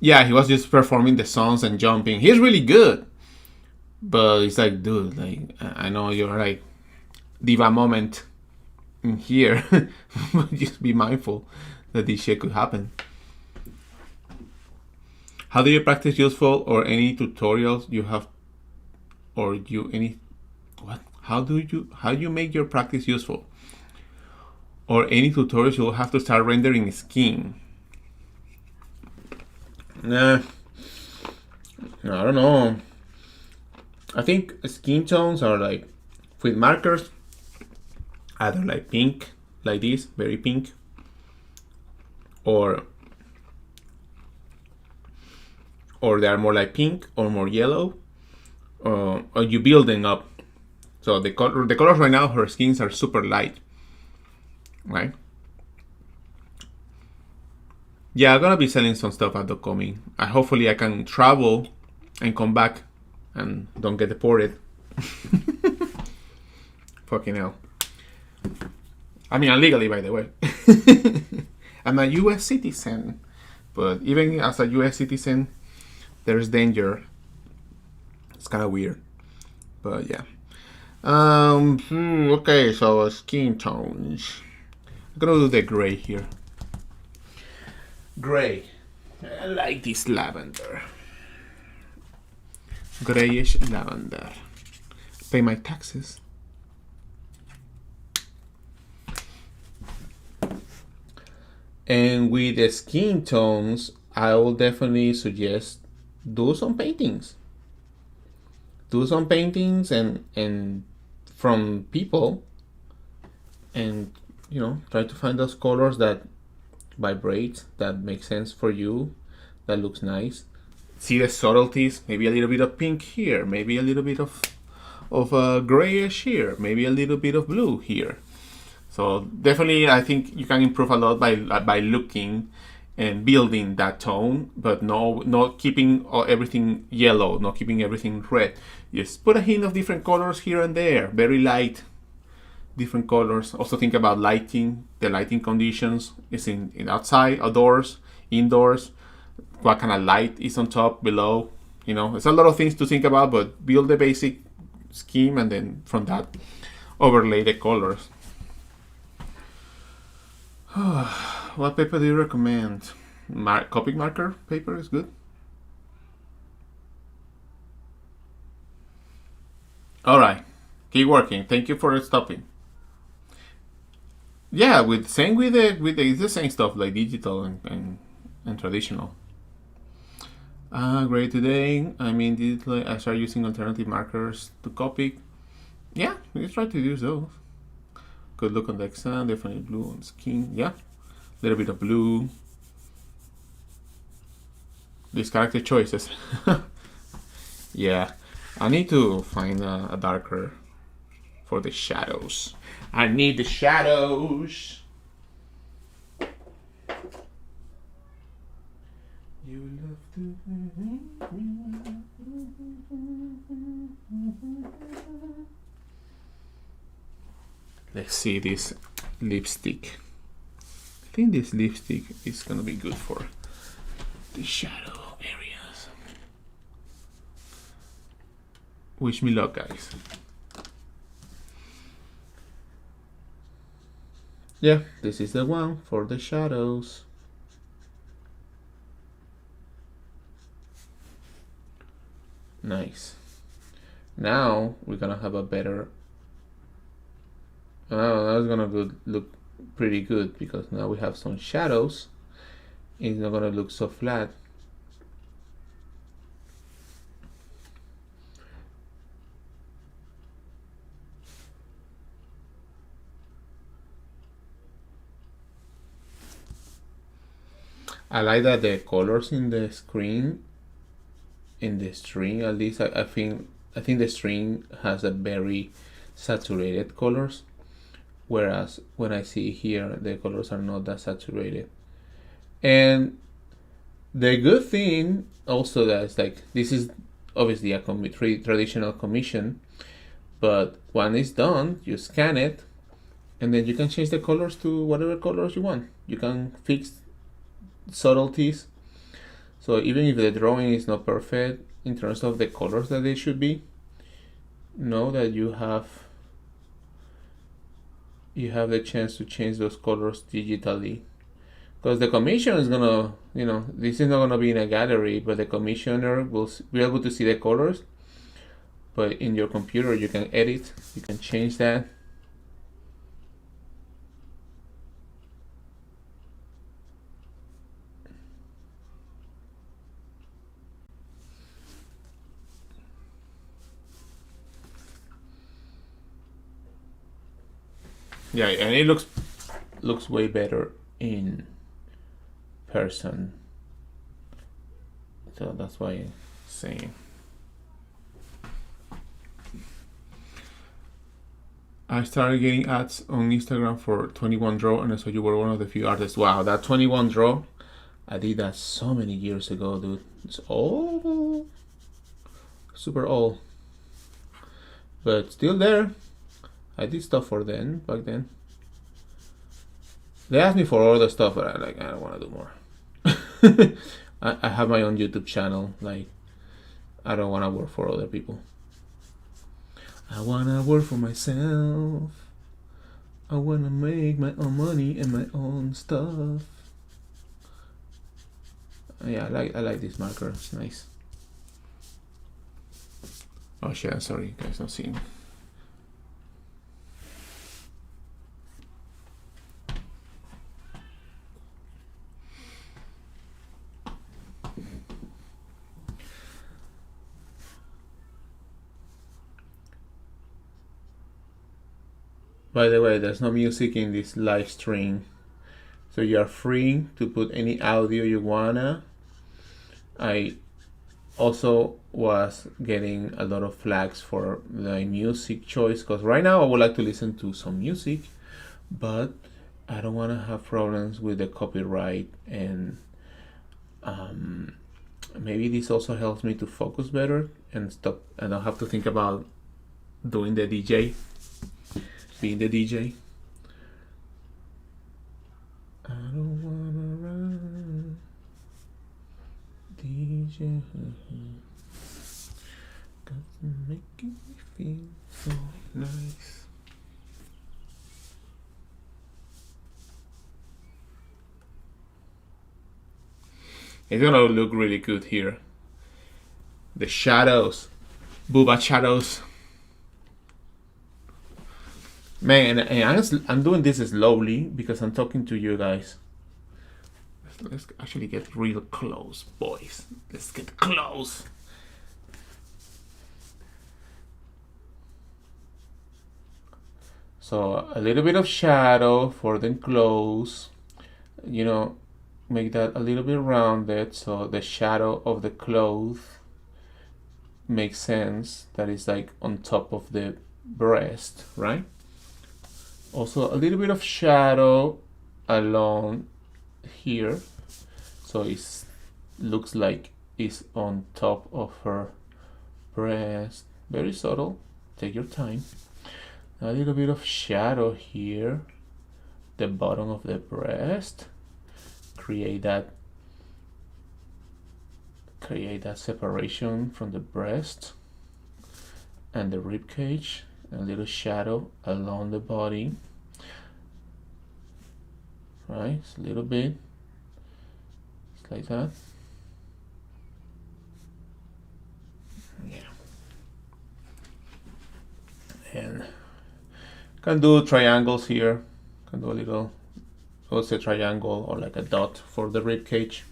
Yeah, he was just performing the songs and jumping. He's really good, but it's like, dude, like I know you're like diva moment in here, but just be mindful that this shit could happen. How do you practice useful, or any tutorials you have, or you any what? How do you make your practice useful, or any tutorials you'll have to start rendering skin? Nah, I don't know. I think skin tones are like with markers, either like pink, like this, very pink, or they are more like pink or more yellow, or you build them up. So the colors right now, her skins are super light, right? Yeah, I'm gonna be selling some stuff at the coming. Hopefully I can travel and come back and don't get deported. Fucking hell. I mean, illegally, by the way. I'm a US citizen, but even as a US citizen, there's danger. It's kind of weird, but yeah. Okay, so skin tones. I'm gonna do the gray here. Gray. I like this lavender. Grayish lavender. Pay my taxes. And with the skin tones, I will definitely suggest do some paintings. Do some paintings and from people, and try to find those colors that vibrate, that make sense for you, that looks nice. See the subtleties, maybe a little bit of pink here, maybe a little bit of grayish here, maybe a little bit of blue here. So definitely I think you can improve a lot by looking and building that tone, but not keeping everything yellow, not keeping everything red. Just put a hint of different colors here and there, very light, different colors. Also think about lighting, the lighting conditions is in outside, outdoors, indoors, what kind of light is on top, below. It's a lot of things to think about, but build the basic scheme and then from that overlay the colors. What paper do you recommend? Copic marker paper is good. All right, keep working. Thank you for stopping. Yeah, with same with it's the same stuff like digital and traditional. Great today. I mean, digital. I start using alternative markers to copy. Yeah, we try to use those. Good look on the exam. Definitely blue on skin. Yeah, little bit of blue. These character choices. Yeah, I need to find a darker for the shadows. I need the shadows. You love to. Let's see this lipstick. I think this lipstick is gonna be good for the shadow areas. Wish me luck, guys. Yeah, this is the one for the shadows. Nice. Now we're gonna have a better. Oh, that's gonna look pretty good because now we have some shadows. It's not gonna look so flat. I like that the colors in the screen, in the string at least, I think the string has a very saturated colors, whereas when I see here the colors are not that saturated. And the good thing also that it's like this is obviously a traditional commission, but when it's done, you scan it, and then you can change the colors to whatever colors you want. You can fix subtleties. So even if the drawing is not perfect in terms of the colors that they should be, know that you have the chance to change those colors digitally. Because the commission is gonna, this is not gonna be in a gallery, but the commissioner will be able to see the colors. But in your computer, you can edit, you can change that. Yeah, and it looks way better in person. So that's why I'm saying. I started getting ads on Instagram for 21 Draw, and I saw you were one of the few artists. Wow, that 21 Draw, I did that so many years ago, dude. It's old, super old, but still there. I did stuff for them back then. They asked me for all the stuff, but I don't want to do more. I have my own YouTube channel. Like, I don't want to work for other people. I want to work for myself. I want to make my own money and my own stuff. Yeah, I like this marker. It's nice. Oh shit! I'm sorry, you guys not seeing. By the way, there's no music in this live stream, so you are free to put any audio you wanna. I also was getting a lot of flags for the music choice because right now I would like to listen to some music, but I don't want to have problems with the copyright, and maybe this also helps me to focus better and stop. I don't have to think about doing the DJ, being the DJ. I don't wanna run, DJ. Got making me feel so nice. It's gonna look really good here. The shadows, booba shadows. Man, and I'm doing this slowly because I'm talking to you guys. Let's actually get real close, boys. Let's get close. So a little bit of shadow for the clothes. You know, make that a little bit rounded so the shadow of the clothes makes sense. That is like on top of the breast, right? Also a little bit of shadow along here, so it looks like it's on top of her breast. Very subtle. Take your time. A little bit of shadow here, the bottom of the breast. Create that separation from the breast and the rib cage. A little shadow along the body, right? It's a little bit, just like that. Yeah. And can do triangles here. Can do a little, also a triangle or like a dot for the rib cage.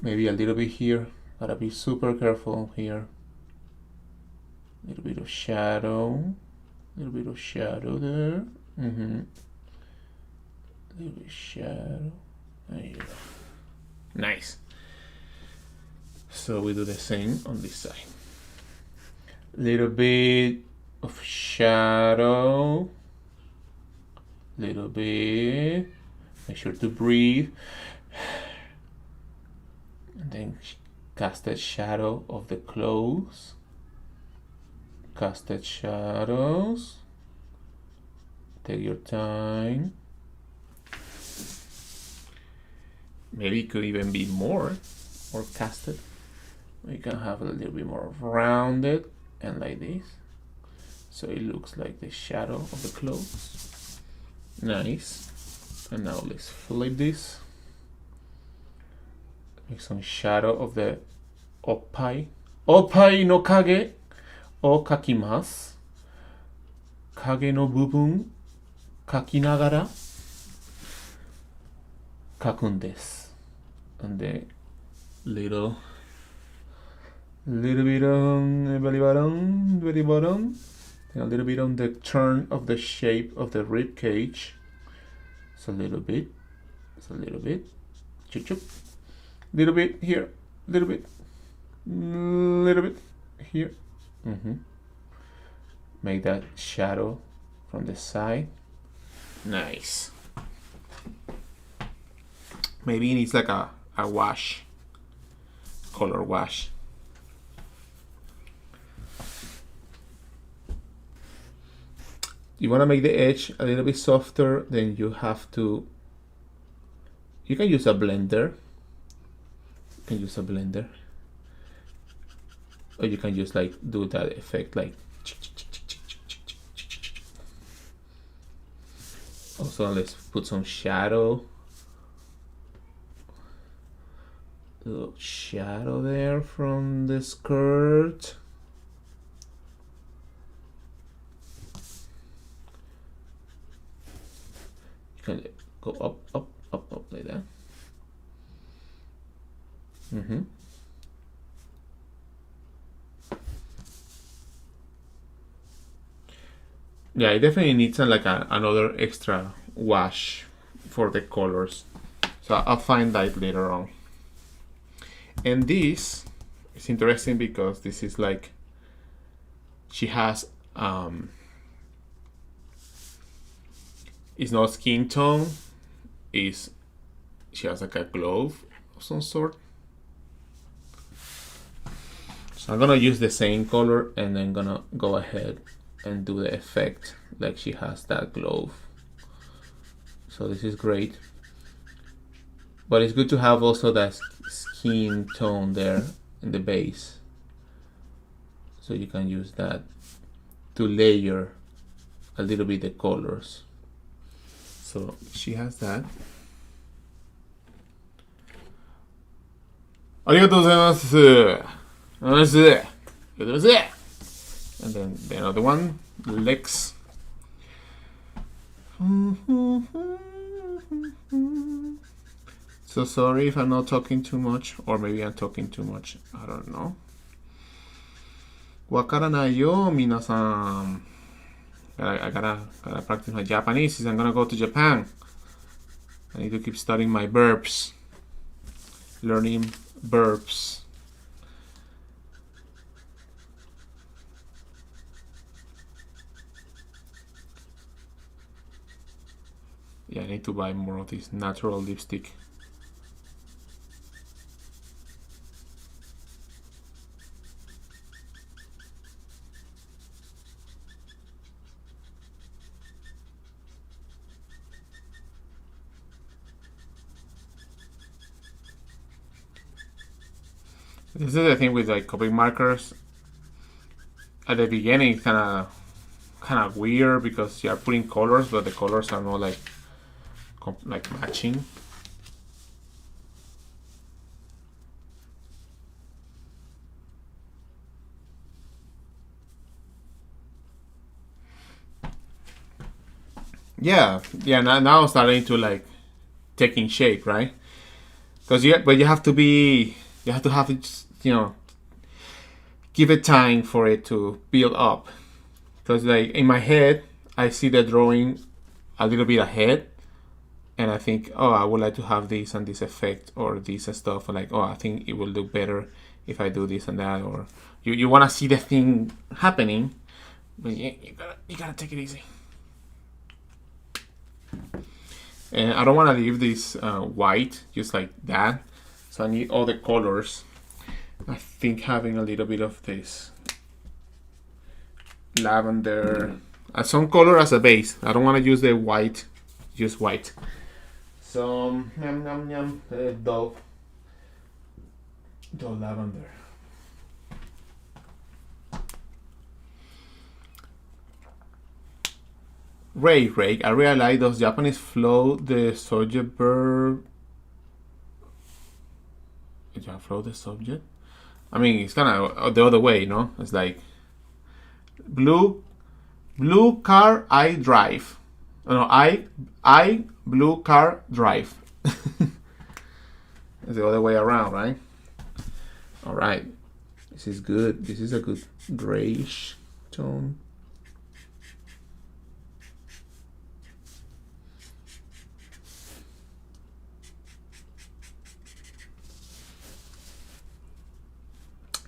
Maybe a little bit here. Gotta be super careful here. A little bit of shadow. A little bit of shadow there. A little bit of shadow. There you go. Nice. So we do the same on this side. Little bit of shadow. Little bit. Make sure to breathe. And then cast that shadow of the clothes. Casted shadows. Take your time. Maybe it could even be more or casted. We can have a little bit more rounded and like this. So it looks like the shadow of the clothes. Nice. And now let's flip this. Make some shadow of the oppai. Oppai no kage o kakimasu. Kage no bubun kakinagara kakun desu. And the little bit on the belly button, and a little bit on the turn of the shape of the rib cage. So a little bit, chup chup. Little bit here, little bit here. Make that shadow from the side. Nice. Maybe it needs like a wash, color wash. You want to make the edge a little bit softer, then you can use a blender. Or you can just like do that effect like. Also, let's put some shadow. A little shadow there from the skirt. You can go up like that. Yeah, it definitely needs like another extra wash for the colors. So I'll find that later on. And this is interesting because this is like she has it's not skin tone, she has like a glove of some sort. So I'm gonna use the same color and then gonna go ahead and do the effect like she has that glove. So this is great, but it's good to have also that skin tone there in the base, so you can use that to layer a little bit the colors. So she has that. Arigatou gozaimasu. And then the other one, Lex. So sorry if I'm not talking too much, or maybe I'm talking too much. I don't know. わからないよ、皆さん. I gotta practice my Japanese since I'm gonna go to Japan. I need to keep studying my verbs. Learning verbs. Yeah, I need to buy more of this natural lipstick. This is the thing with like Copic markers. At the beginning, kind of weird because you are putting colors, but the colors are not like matching. Yeah. Now starting to like taking shape, right? Because you have to have it, give it time for it to build up. Because like in my head, I see the drawing a little bit ahead, and I think, oh, I would like to have this and this effect or this and stuff. And like, oh, I think it will look better if I do this and that. Or you want to see the thing happening, but you gotta take it easy. And I don't want to leave this white just like that, so I need all the colors. I think having a little bit of this lavender, some color as a base. I don't want to use the white, just white. So Dove lavender. Ray, I realize those Japanese flow the subject verb. Did you flow the subject? I mean, it's kind of the other way, no? It's like blue car I drive. No, I blue car drive. It's the other way around, right? All right. This is good. This is a good grayish tone.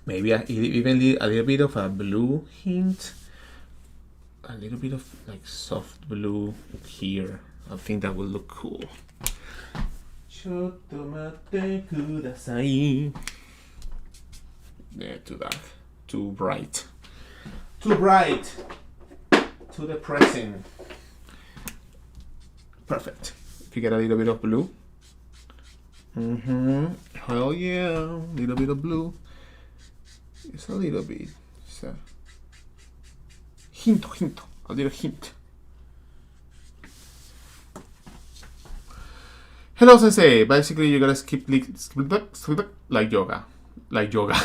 Maybe even a little bit of a blue hint. A little bit of like soft blue here. I think that will look cool. Yeah, too dark. Too bright. Too depressing. Perfect. If you get a little bit of blue. Hell yeah. A little bit of blue. It's a little bit. It's a hint. A little hint. Hello, Sensei. Basically, you gotta skip like yoga. Like yoga.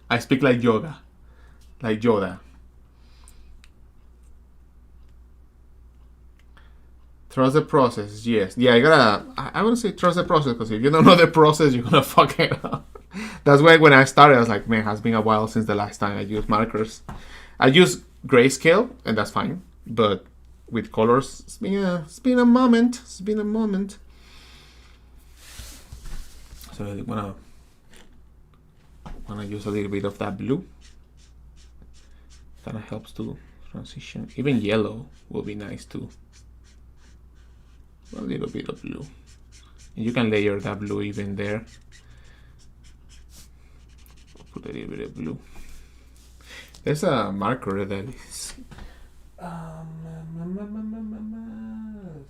I speak like yoga. Like Yoda. Trust the process, yes. Yeah, I want to say trust the process, because if you don't know the process, you're gonna fuck it up. That's why when I started, I was like, man, it has been a while since the last time I used markers. I use grayscale, and that's fine. But with colors, it's been a moment. So I wanna use a little bit of that blue. Kind of helps to transition. Even yellow will be nice too. A little bit of blue. And you can layer that blue even there. Put a little bit of blue. There's a marker that is I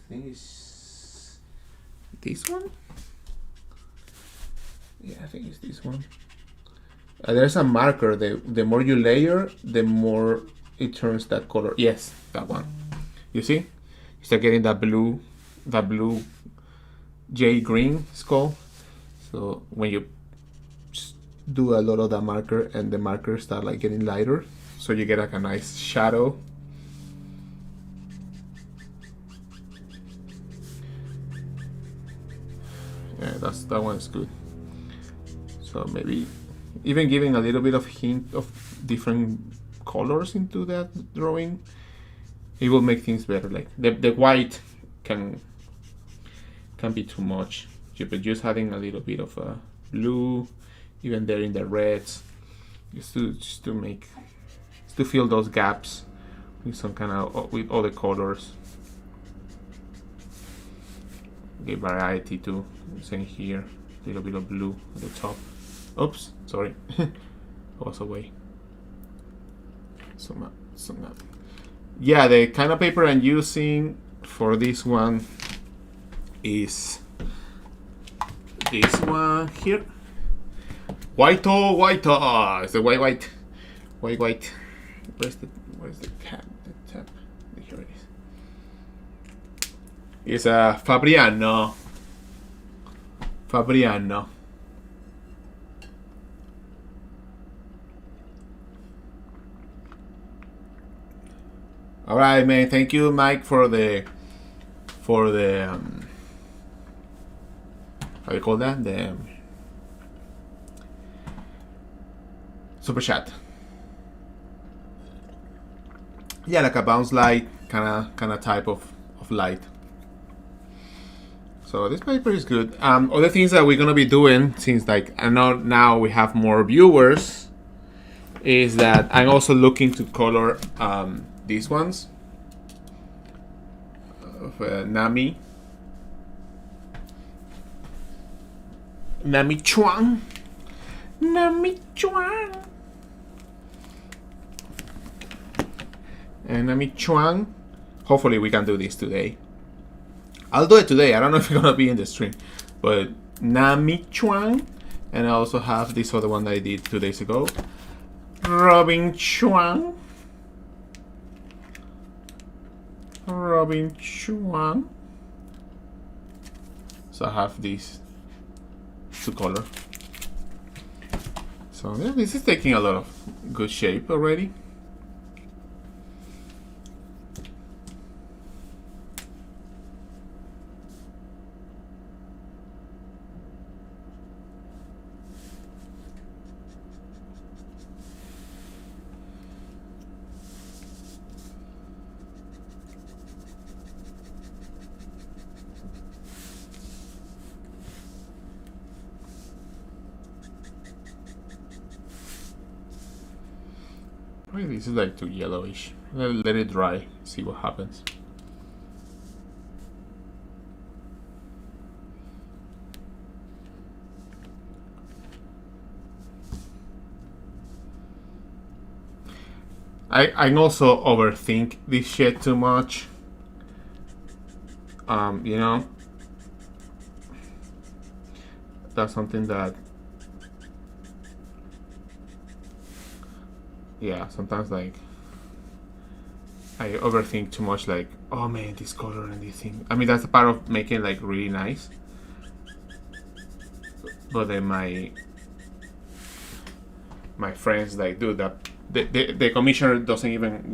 think it's this one. Yeah, I think it's this one. There's a marker. The more you layer, the more it turns that color. Yes, that one. You see? You start getting that blue jade green skull. So when you do a lot of that marker, and the marker start like getting lighter, so you get like a nice shadow. that one's good. So maybe even giving a little bit of hint of different colors into that drawing, it will make things better. Like the white can be too much, but just having a little bit of a blue, even there in the reds, just to fill those gaps with some kind of with other colors. Give variety too. Same here, a little bit of blue at the top. Oops, sorry, I was away. Zoom up. Yeah, the kind of paper I'm using for this one is this one here. White. It's the white. Where's the tab? The tab. Here it is. It's a Fabriano. All right, man. Thank you, Mike, for the how do you call that? The super chat. Yeah, like a bounce light kind of type of light. So this paper is good. Other things that we're gonna be doing, since like I know now we have more viewers, is that I'm also looking to color these ones of Nami Chuang. And Nami Chuang. Hopefully we can do this today. I'll do it today. I don't know if it's gonna be in the stream, but Nami Chuang, and I also have this other one that I did 2 days ago. Robin Chuang. So I have these to color. So yeah, this is taking a lot of good shape already. This is like too yellowish. Let it dry, see what happens. I also overthink this shit too much. You know, that's something that, yeah, sometimes like I overthink too much, like, oh man, this color and this thing. I mean, that's a part of making like really nice. But then my friends like, dude, that the commissioner doesn't even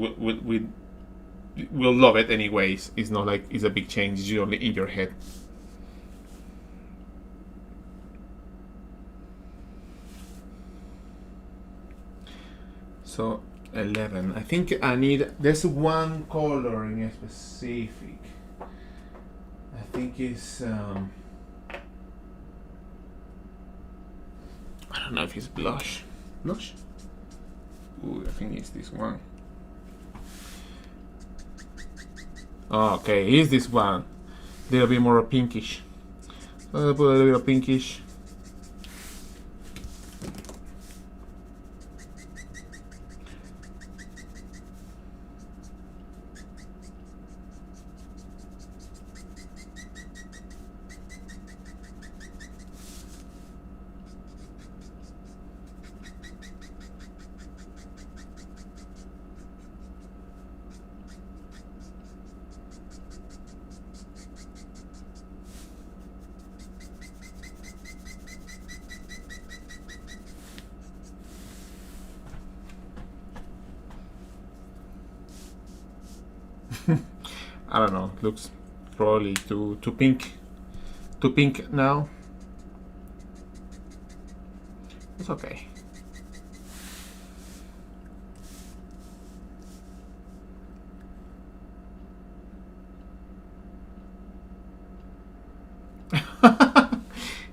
will love it anyways. It's not like it's a big change. It's only in your head. So 11. I think I need. There's one color in specific. I think it's. I don't know if it's blush. Blush. Ooh, I think it's this one. Oh, okay, here's this one. A little bit more pinkish. So I'll put a little bit of pinkish. I don't know. It looks probably too pink. Too pink now. It's okay.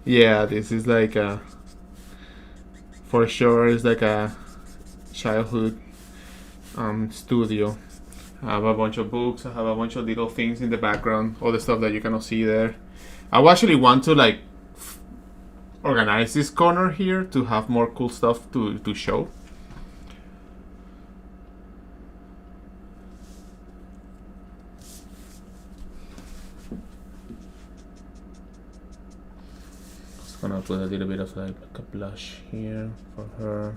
Yeah, this is like a, for sure, it's like a childhood studio. I have a bunch of books. I have a bunch of little things in the background. All the stuff that you cannot see there. I actually want to like organize this corner here to have more cool stuff to show. Just gonna put a little bit of like a blush here for her.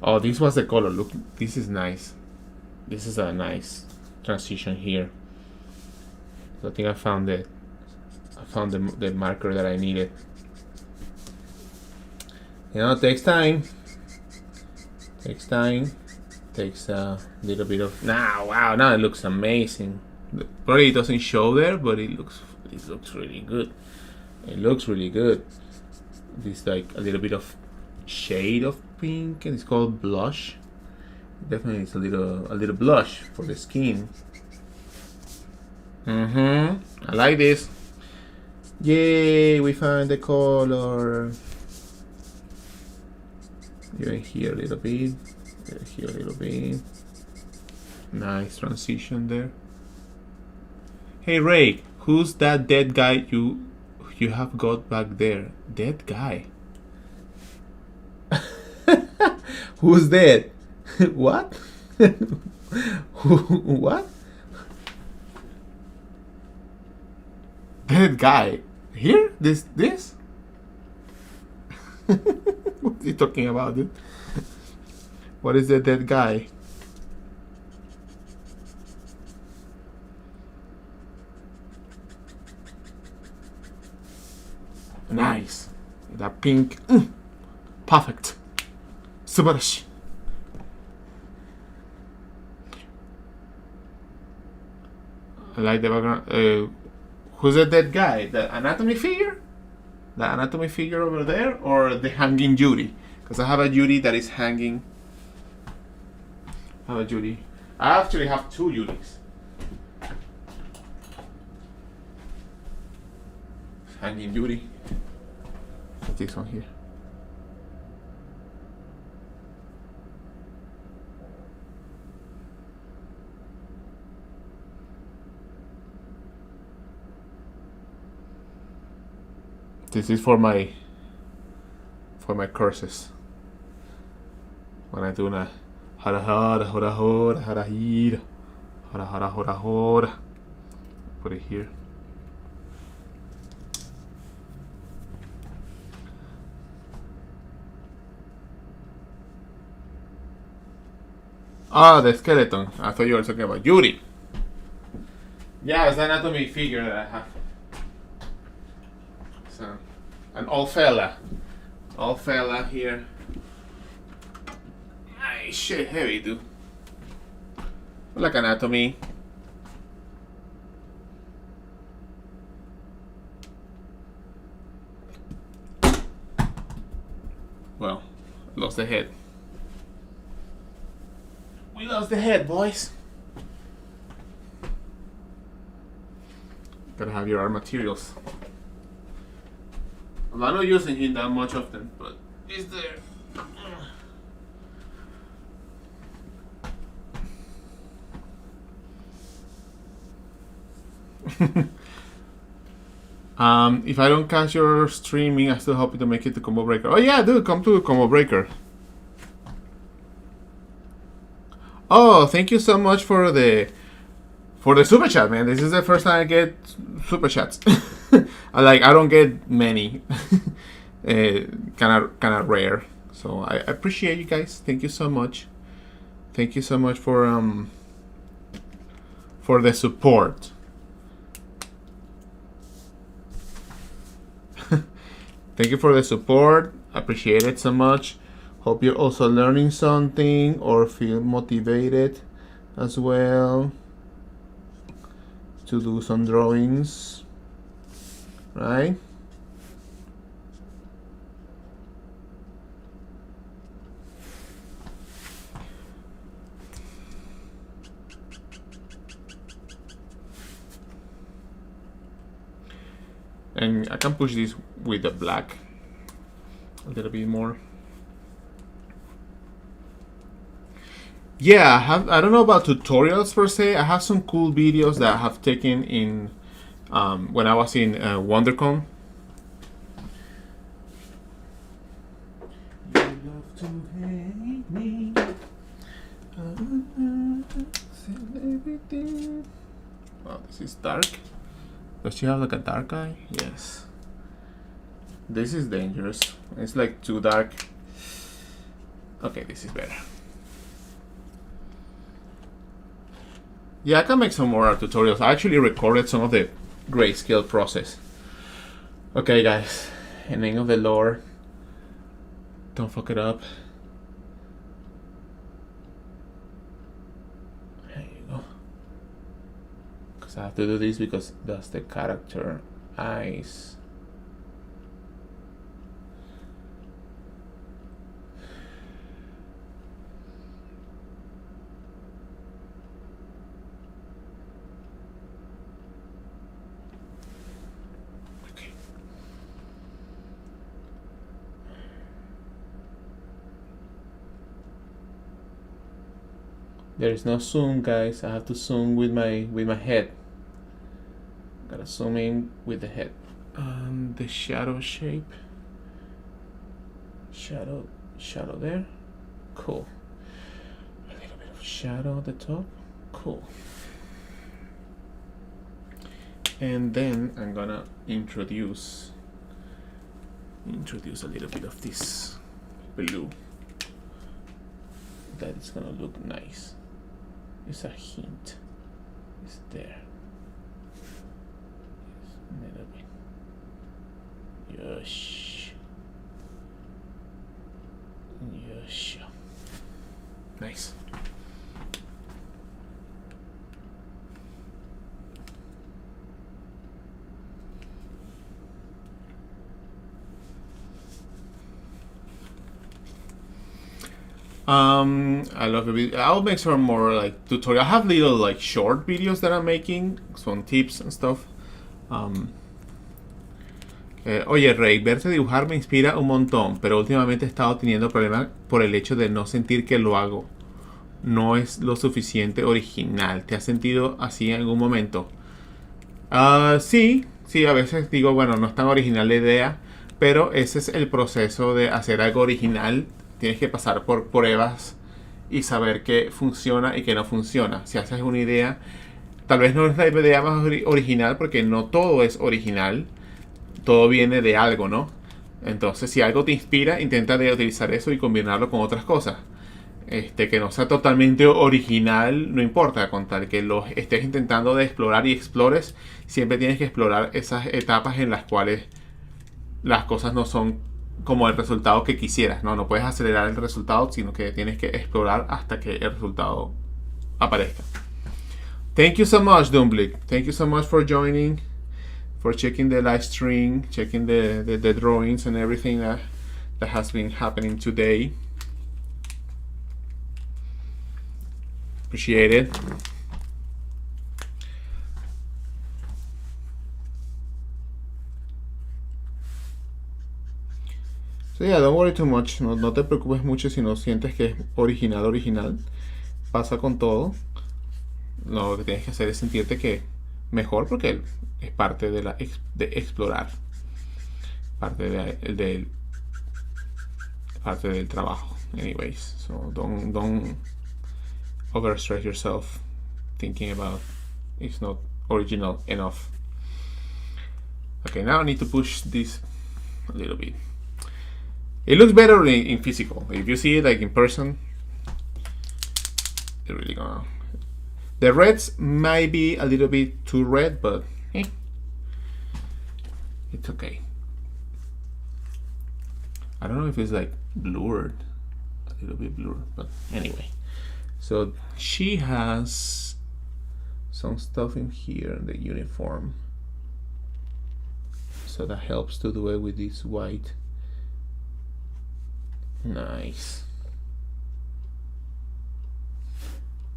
Oh, this was the color. Look, this is nice. This is a nice transition here. So I think I found it. I found the marker that I needed. You know, it takes time. Takes time. Takes a little bit of. Wow! Now it looks amazing. Probably it doesn't show there, but it looks really good. It looks really good. This like a little bit of shade of pink, and it's called blush. Definitely, it's a little blush for the skin. I like this. Yay! We found the color. Even here a little bit. Here a little bit. Nice transition there. Hey Ray, who's that dead guy you have got back there? Dead guy? Who's dead? What? What? Dead guy? Here? This? What's he talking about, dude? What is the dead guy? Nice. That pink. Perfect. Subarashi. I like the background. Who's the dead guy? The anatomy figure? The anatomy figure over there? Or the hanging Judy? Because I have a Judy that is hanging. I have a Judy. I actually have two Judys. Hanging Judy. This one here. This is for my courses. When I do a hara hara hora hora hara hira hara hara hora hora. Put it here. Ah, the skeleton. I thought you were talking about Yuri. Yeah, it's the anatomy figure that I have. So, an old fella here. Ay, shit, heavy, dude. Like anatomy. Well, lost the head. We lost the head, boys. Gotta have your art materials. I'm not using him that much often, but he's there. If I don't catch your streaming, I still hope you to make it to Combo Breaker. Oh yeah, dude, come to Combo Breaker. Oh, thank you so much for the super chat, man. This is the first time I get super chats. I don't get many. Kind of rare. So I appreciate you guys. Thank you so much. Thank you so much for the support. Thank you for the support. Appreciate it so much. Hope you're also learning something or feel motivated as well. to do some drawings, right? And I can push this with the black a little bit more. Yeah, I don't know about tutorials per se. I have some cool videos that I have taken in when I was in WonderCon. You love to hate me. Wow, this is dark. Does she have like a dark eye? Yes. This is dangerous. It's like too dark. Okay, this is better. Yeah, I can make some more tutorials. I actually recorded some of the grayscale process. Okay, guys. In the name of the Lord, don't fuck it up. There you go. Because I have to do this because that's the character eyes. There is no zoom, guys. I have to zoom with my head. Gotta zoom in with the head. The shadow shape. Shadow there. Cool. A little bit of shadow at the top. Cool. And then I'm gonna introduce a little bit of this blue. That is gonna look nice. It's a hint. It's there. A little bit. Yes. Yes. Nice. I love it. I'll make some more like tutorial. I have little like short videos that I'm making, some tips and stuff. Oye, Rey, verte dibujar me inspira un montón, pero últimamente he estado teniendo problemas por el hecho de no sentir que lo hago. No es lo suficiente original. ¿Te has sentido así en algún momento? Sí, a veces digo, bueno, no es tan original la idea, pero ese es el proceso de hacer algo original. Tienes que pasar por pruebas y saber qué funciona y qué no funciona. Si haces una idea, tal vez no es la idea más original porque no todo es original. Todo viene de algo, ¿no? Entonces, si algo te inspira, intenta de utilizar eso y combinarlo con otras cosas. Que no sea totalmente original, no importa, con tal que lo estés intentando de explorar y explores, siempre tienes que explorar esas etapas en las cuales las cosas no son como el resultado que quisieras, ¿no? No puedes acelerar el resultado, sino que tienes que explorar hasta que el resultado aparezca. Thank you so much, Dumblik. Thank you so much for joining, for checking the live stream, checking the drawings and everything that has been happening today. Appreciate it. So yeah, don't worry too much. No te preocupes mucho si no sientes que es original. Pasa con todo. Lo que tienes que hacer es sentirte que mejor porque es parte de explorar. Parte del trabajo. Anyways, so don't overstress yourself thinking about it's not original enough. Okay, now I need to push this a little bit. It looks better in physical. If you see it like in person, it's really gonna. The reds might be a little bit too red, but it's okay. I don't know if it's like blurred, a little bit blurred, but anyway. So she has some stuff in here in the uniform. So that helps to do it with this white. Nice.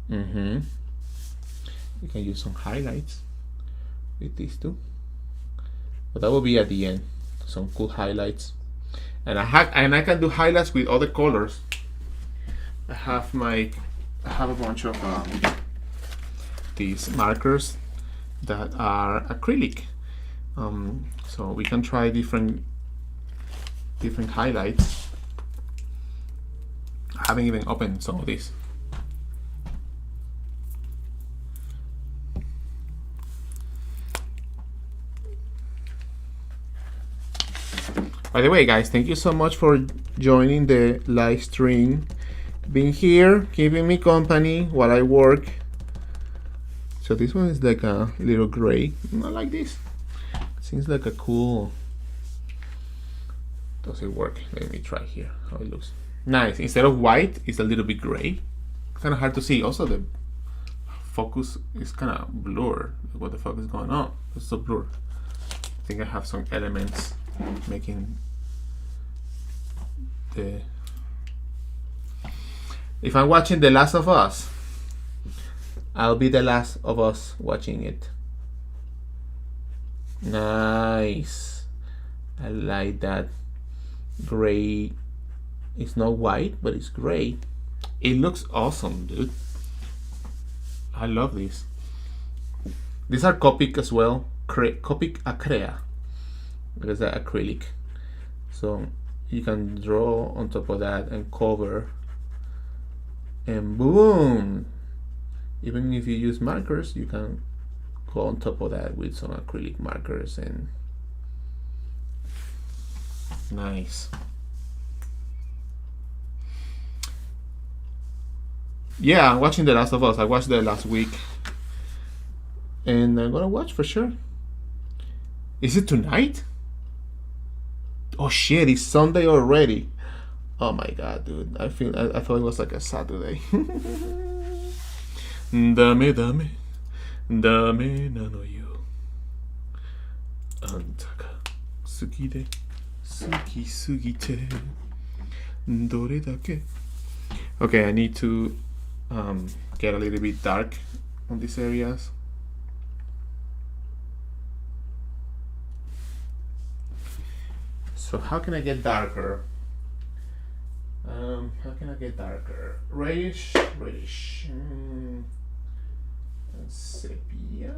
You can use some highlights with these two, but that will be at the end. Some cool highlights, and I can do highlights with other colors. I have a bunch of these markers that are acrylic, so we can try different highlights. I haven't even opened some of these. By the way, guys, thank you so much for joining the live stream, being here, keeping me company while I work. So this one is like a little gray. Not like this. Seems like a cool. Does it work? Let me try here how it looks. Nice. Instead of white, it's a little bit gray. Kind of hard to see. Also, the focus is kind of blurred. What the fuck is going on? It's so blurred. I think I have some elements making the. If I'm watching The Last of Us, I'll be the last of us watching it. Nice. I like that gray. It's not white, but it's gray. It looks awesome, dude. I love this. These are Copic as well. Copic Acrea. Because they're acrylic. So you can draw on top of that and cover. And boom! Even if you use markers, you can go on top of that with some acrylic markers and nice. Yeah, I'm watching The Last of Us. I watched that last week. And I'm gonna watch for sure. Is it tonight? Oh shit, it's Sunday already. Oh my god, dude. I thought it was like a Saturday. Dame nano yo. Antaka sugide sugi sugite dore dake. Okay, I need to get a little bit dark on these areas. So how can I get darker? How can I get darker? Reddish. Sepia.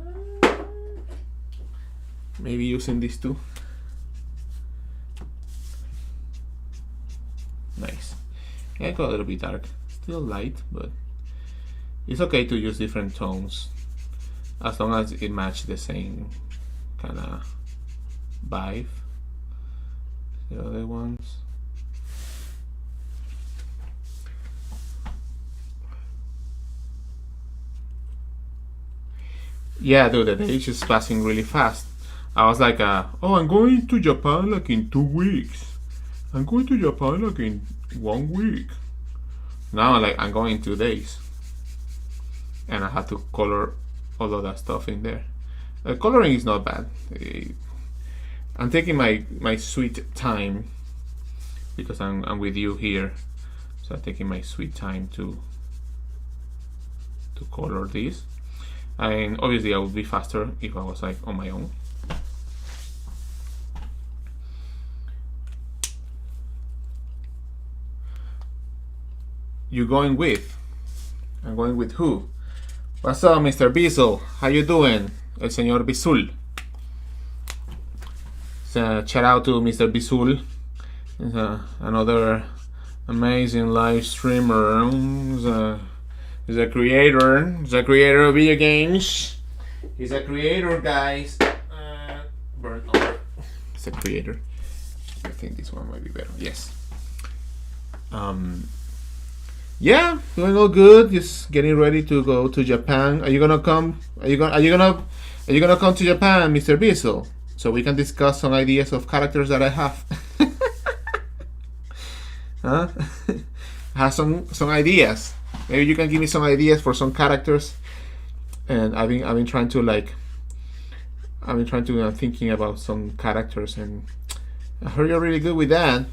Maybe using these two. Nice. Yeah, I got a little bit dark. Still light, but it's okay to use different tones as long as it matches the same kind of vibe. The other ones. Yeah, dude, the day is just passing really fast. I was like, oh, I'm going to Japan like in 2 weeks. I'm going to Japan like in 1 week. Now, like, I'm going in 2 days. And I have to color all of that stuff in there. Coloring is not bad. I'm taking my sweet time because I'm with you here. So I'm taking my sweet time to color this. And obviously I would be faster if I was like on my own. You going with? I'm going with who? What's up, Mr. Bizzle? How you doing? El señor Bizul. So, shout out to Mr. Bizul. He's another amazing live streamer. He's a creator. He's a creator of video games. He's a creator, guys. Burn over. He's a creator. I think this one might be better. Yes. Yeah, doing all good. Just getting ready to go to Japan. Are you gonna come? Are you gonna come to Japan, Mr. Bizzle? So we can discuss some ideas of characters that I have. Huh? I have some ideas. Maybe you can give me some ideas for some characters And I've been trying to like I've been trying to thinking about some characters, and I heard you're really good with that.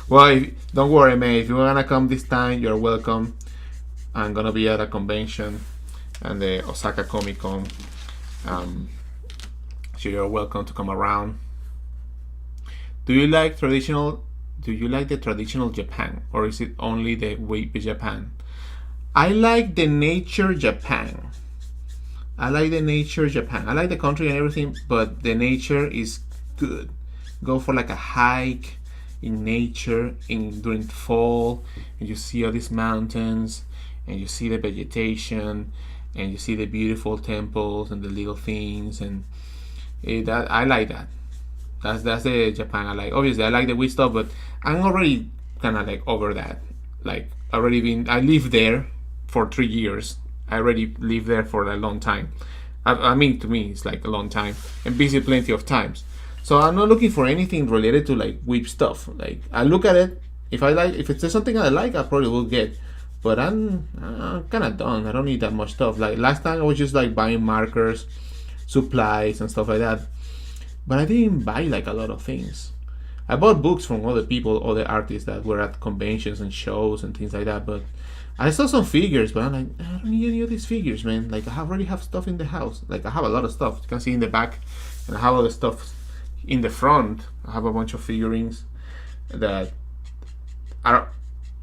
Well, don't worry, man. If you wanna come this time, you're welcome. I'm gonna be at a convention and the Osaka Comic Con. Um, so you're welcome to come around. Do you like traditional? Do you like the traditional Japan, or is it only the Wavy Japan? I like the nature Japan. I like the nature Japan. I like the country and everything, but the nature is good. Go for like a hike in nature in during fall, and you see all these mountains, and you see the vegetation, and you see the beautiful temples and the little things, and that I like that. That's the Japan I like. Obviously, I like the weird stuff, but I'm already kind of like over that. Like already been, I lived there for 3 years. I already lived there for a long time. I mean, to me, it's like a long time, and visit plenty of times. So I'm not looking for anything related to like weeb stuff. Like I look at it, if I like, if it's something I like, I probably will get. But I'm kind of done. I don't need that much stuff. Like last time, I was just like buying markers, supplies, and stuff like that. But I didn't buy like a lot of things. I bought books from other people, other artists that were at conventions and shows and things like that. But I saw some figures, but I'm like, I don't need any of these figures, man. Like I already have stuff in the house. Like I have a lot of stuff. You can see in the back, and I have other stuff in the front. I have a bunch of figurines that are,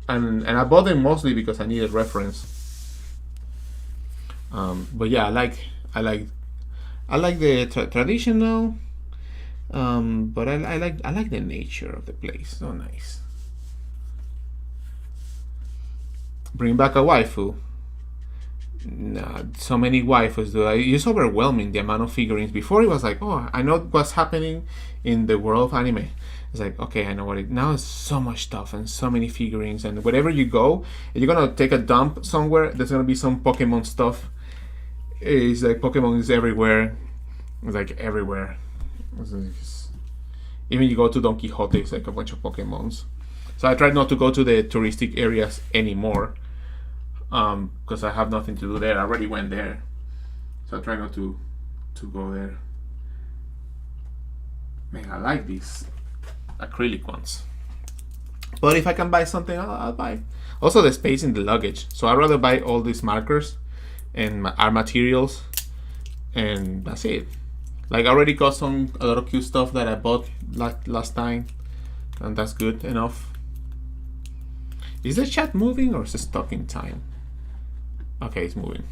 and I bought them mostly because I needed reference. But yeah, I like the traditional. But I like the nature of the place. So nice. Bring back a waifu. Nah, so many waifus, dude. It's overwhelming the amount of figurines. Before it was like, oh, I know what's happening in the world of anime. It's like, okay, I know what it. Now it's so much stuff and so many figurines, and wherever you go, if you're gonna take a dump somewhere, there's gonna be some Pokemon stuff. It's like Pokemon is everywhere. It's like everywhere. Even you go to Don Quixote, it's like a bunch of Pokemons. So I try not to go to the touristic areas anymore, because I have nothing to do there. I already went there, so I try not to go there. Man, I like these acrylic ones. But if I can buy something, I'll buy. Also, the space in the luggage. So I'd rather buy all these markers and art materials, and that's it. Like I already got a lot of cute stuff that I bought last time, and that's good enough. Is the chat moving or is it stuck in time? Okay, it's moving.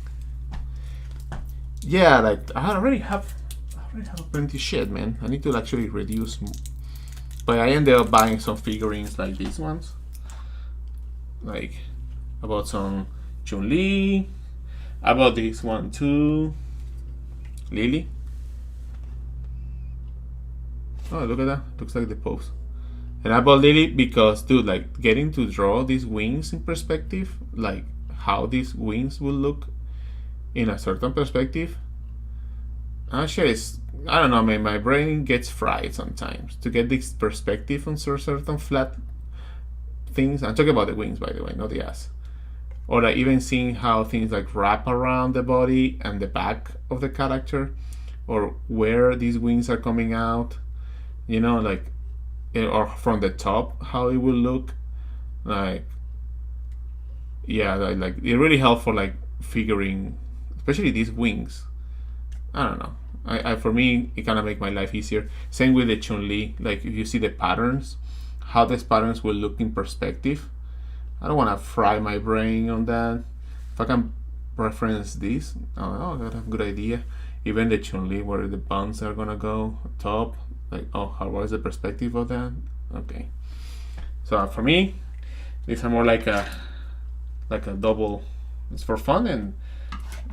Yeah, like I already have plenty shit, man. I need to actually reduce, but I ended up buying some figurines like these ones. Like I bought some Chun-Li. I bought this one too, Lily. Oh, look at that. Looks like the pose. And I bought Lily because, dude, like, getting to draw these wings in perspective, like, how these wings will look in a certain perspective. Actually, I don't know, man, my brain gets fried sometimes to get this perspective on certain flat things. I'm talking about the wings, by the way, not the ass. Or like even seeing how things like wrap around the body and the back of the character, or where these wings are coming out. You know, like, or from the top, how it will look. Like, yeah, like it really helped for like figuring, especially these wings. I don't know. I for me, it kind of make my life easier. Same with the Chun-Li. Like, if you see the patterns, how these patterns will look in perspective. I don't want to fry my brain on that. If I can reference this, oh, that's a good idea. Even the Chun-Li, where the buns are gonna go top. Like, oh, what is the perspective of that? Okay. So for me, these are more like a double. It's for fun and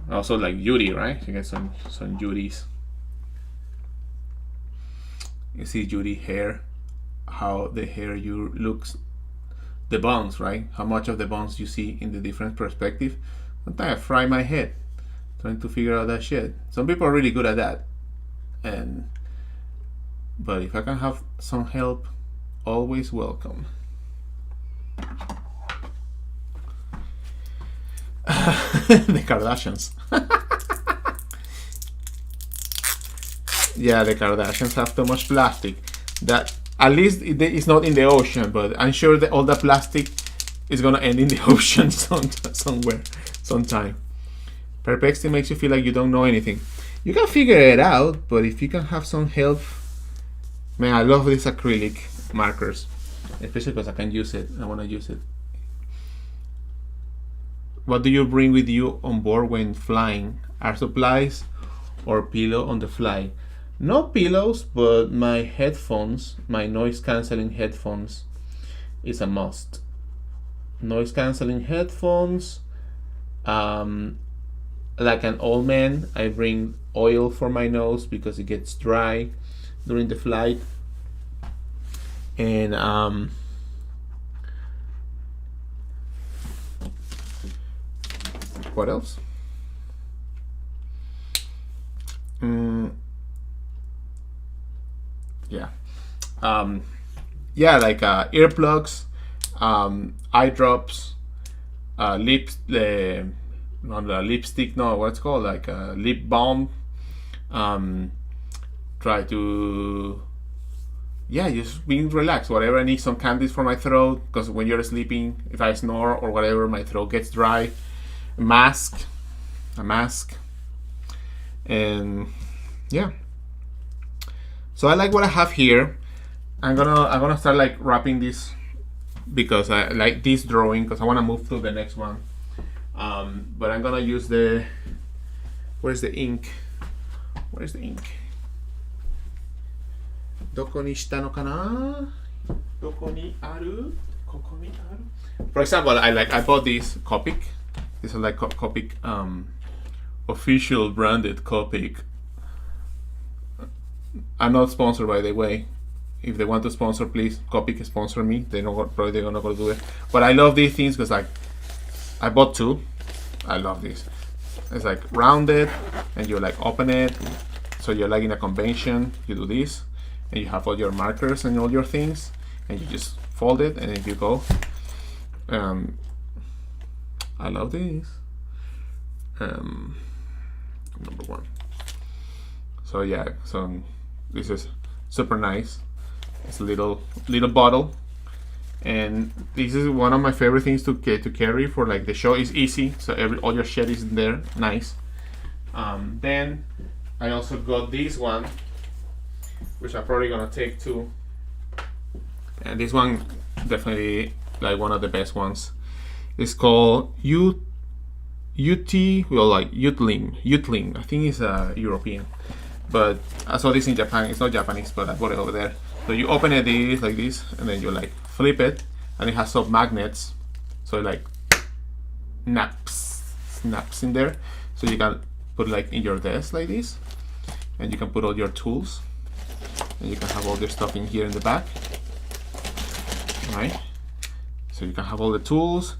also like Yuri, right? You get some Yuris. You see Yuri hair, how the hair you looks, the bones, right? How much of the bones you see in the different perspective. Sometimes I fry my head trying to figure out that shit. Some people are really good at that, but if I can have some help, Always welcome. The Kardashians. Yeah, the Kardashians have too much plastic. That at least it's not in the ocean, but I'm sure that all the plastic is gonna end in the ocean somewhere, sometime. Perplexity makes you feel like you don't know anything. You can figure it out, but if you can have some help, man, I love these acrylic markers, especially because I can use it. I want to use it. What do you bring with you on board when flying? Are supplies or pillow on the fly? No pillows, but my headphones, my noise cancelling headphones, is a must. Noise cancelling headphones. Like an old man, I bring oil for my nose because it gets dry during the flight. And what else? Yeah, like earplugs, eye drops, lipstick, no, what's it called, like lip balm. Try to, yeah, just being relaxed. Whatever, I need some candies for my throat because when you're sleeping, if I snore or whatever, my throat gets dry. A mask, and yeah. So I like what I have here. I'm gonna start like wrapping this because I like this drawing because I want to move to the next one. But I'm gonna use the, where's the ink? Doko ni shita no kana? Doko ni aru? Koko ni aru? For example, I bought this Copic. This is like Copic, official branded Copic. I'm not sponsored, by the way. If they want to sponsor, please, Copic sponsor me. They know what, probably they're not gonna do it. But I love these things because like I bought two. I love this. It's like rounded, and you like open it. So you're like in a convention. You do this, and you have all your markers and all your things, and you just fold it, and then you go. I love this. Number one. So yeah, so this is super nice. It's a little bottle, and this is one of my favorite things to carry for like the show. Is easy, so all your shit is in there, nice. Then I also got this one, which I'm probably gonna take too, and this one definitely like one of the best ones. It's called Yutling. I think it's European, but I saw this in Japan. It's not Japanese, but I bought it over there. So you open it like this, and then you like flip it, and it has some magnets, so it like snaps in there. So you can put it like in your desk like this, and you can put all your tools, and you can have all your stuff in here in the back. Right? So you can have all the tools,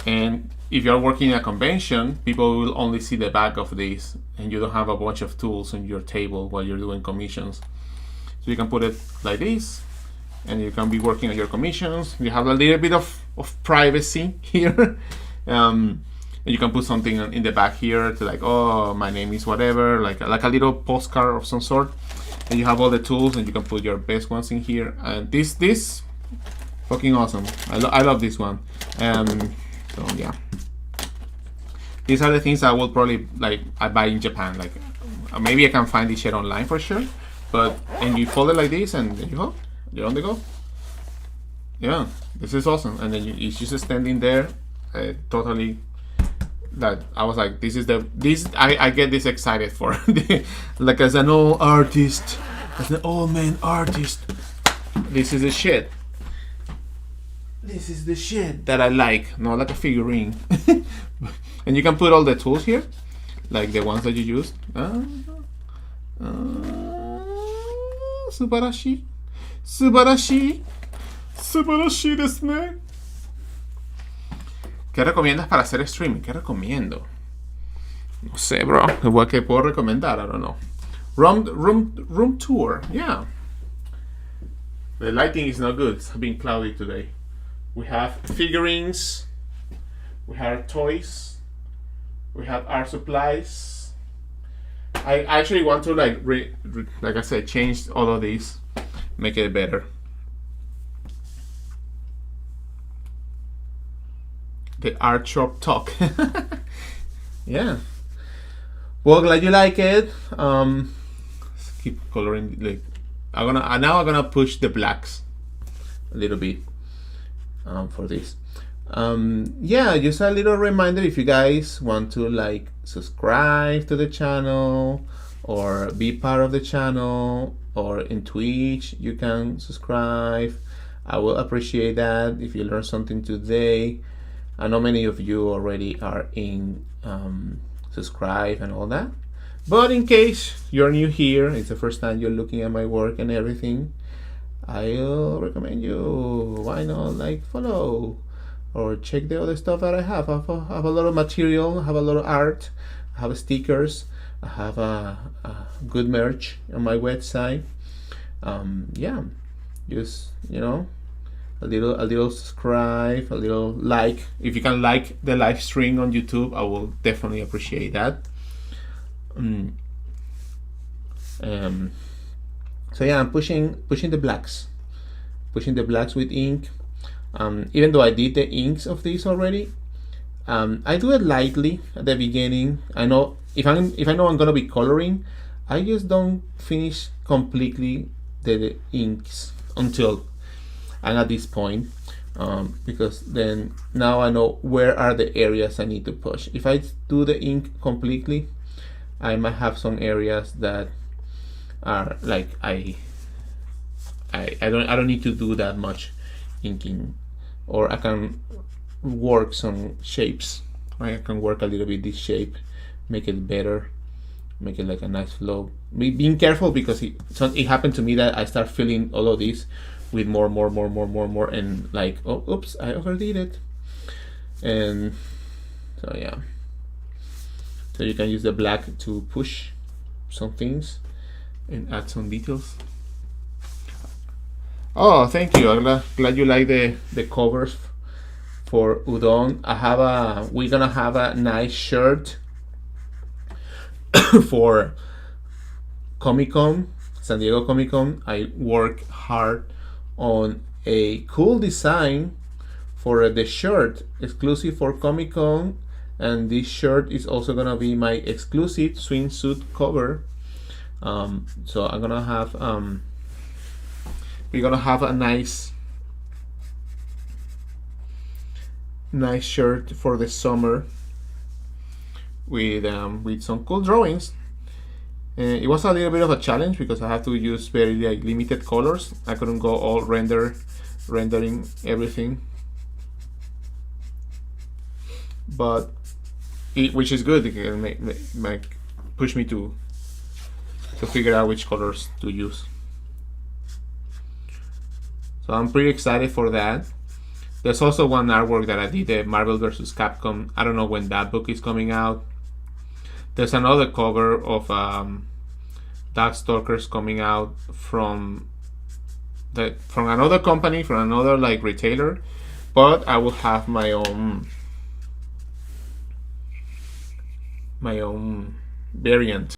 and if you're working in a convention, people will only see the back of this, and you don't have a bunch of tools on your table while you're doing commissions. So you can put it like this, and you can be working on your commissions. You have a little bit of privacy here. And you can put something in the back here to like, oh, my name is whatever, like a little postcard of some sort. And you have all the tools, and you can put your best ones in here. And this fucking awesome. I love this one. So yeah, these are the things I will probably I buy in Japan. Like maybe I can find this shit online for sure. But and you fold it like this, and there you go. You're on the go. Yeah, this is awesome. And then it's just standing there, totally. That I was like, I get this excited for, like as an old artist, as an old man artist. This is the shit. This is the shit that I like, not like a figurine. And you can put all the tools here, like the ones that you used. Subarashi. Subarashi. Subarashi desu ne. ¿Qué recomiendas para hacer streaming? ¿Qué recomiendo? No sé, bro. ¿Qué puedo recomendar? I don't know. Room tour. Yeah. The lighting is not good. It's been cloudy today. We have figurines. We have toys. We have art supplies. I actually want to like like I said, change all of these, make it better. The art shop talk. Yeah. Well, glad you like it. Let's keep coloring. Like I'm gonna push the blacks a little bit for this. Yeah, just a little reminder, if you guys want to like subscribe to the channel or be part of the channel, or in Twitch you can subscribe. I will appreciate that if you learned something today. I know many of you already are in subscribe and all that, but in case you're new here, it's the first time you're looking at my work and everything, I'll recommend you, why not like follow or check the other stuff that I have. I have a lot of material, I have a lot of art, I have stickers, I have a good merch on my website. Yeah, just a little subscribe, a little like. If you can like the live stream on YouTube, I will definitely appreciate that. So yeah, I'm pushing the blacks with ink. Even though I did the inks of these already, I do it lightly at the beginning. I know if I know I'm gonna be coloring, I just don't finish completely the inks until I'm at this point, because then now I know where are the areas I need to push. If I do the ink completely, I might have some areas that are like I don't need to do that much inking, or I can work some shapes. Right? I can work a little bit this shape, make it better, make it like a nice flow. Being careful, because it happened to me that I start filling all of these with more, and like, oh, oops, I overdid it. And so yeah, so you can use the black to push some things and add some details. Oh, thank you. I'm glad you like the covers for Udon. We're gonna have a nice shirt for Comic-Con, San Diego Comic-Con. I work hard on a cool design for the shirt exclusive for Comic-Con, and this shirt is also gonna be my exclusive swimsuit cover. So I'm gonna have we're gonna have a nice shirt for the summer with some cool drawings. It was a little bit of a challenge because I have to use very like limited colors. I couldn't go all rendering everything, but which is good. It can make push me to figure out which colors to use. So I'm pretty excited for that. There's also one artwork that I did, the Marvel vs. Capcom. I don't know when that book is coming out. There's another cover of Darkstalkers coming out from another company, from another like retailer, but I will have my own variant.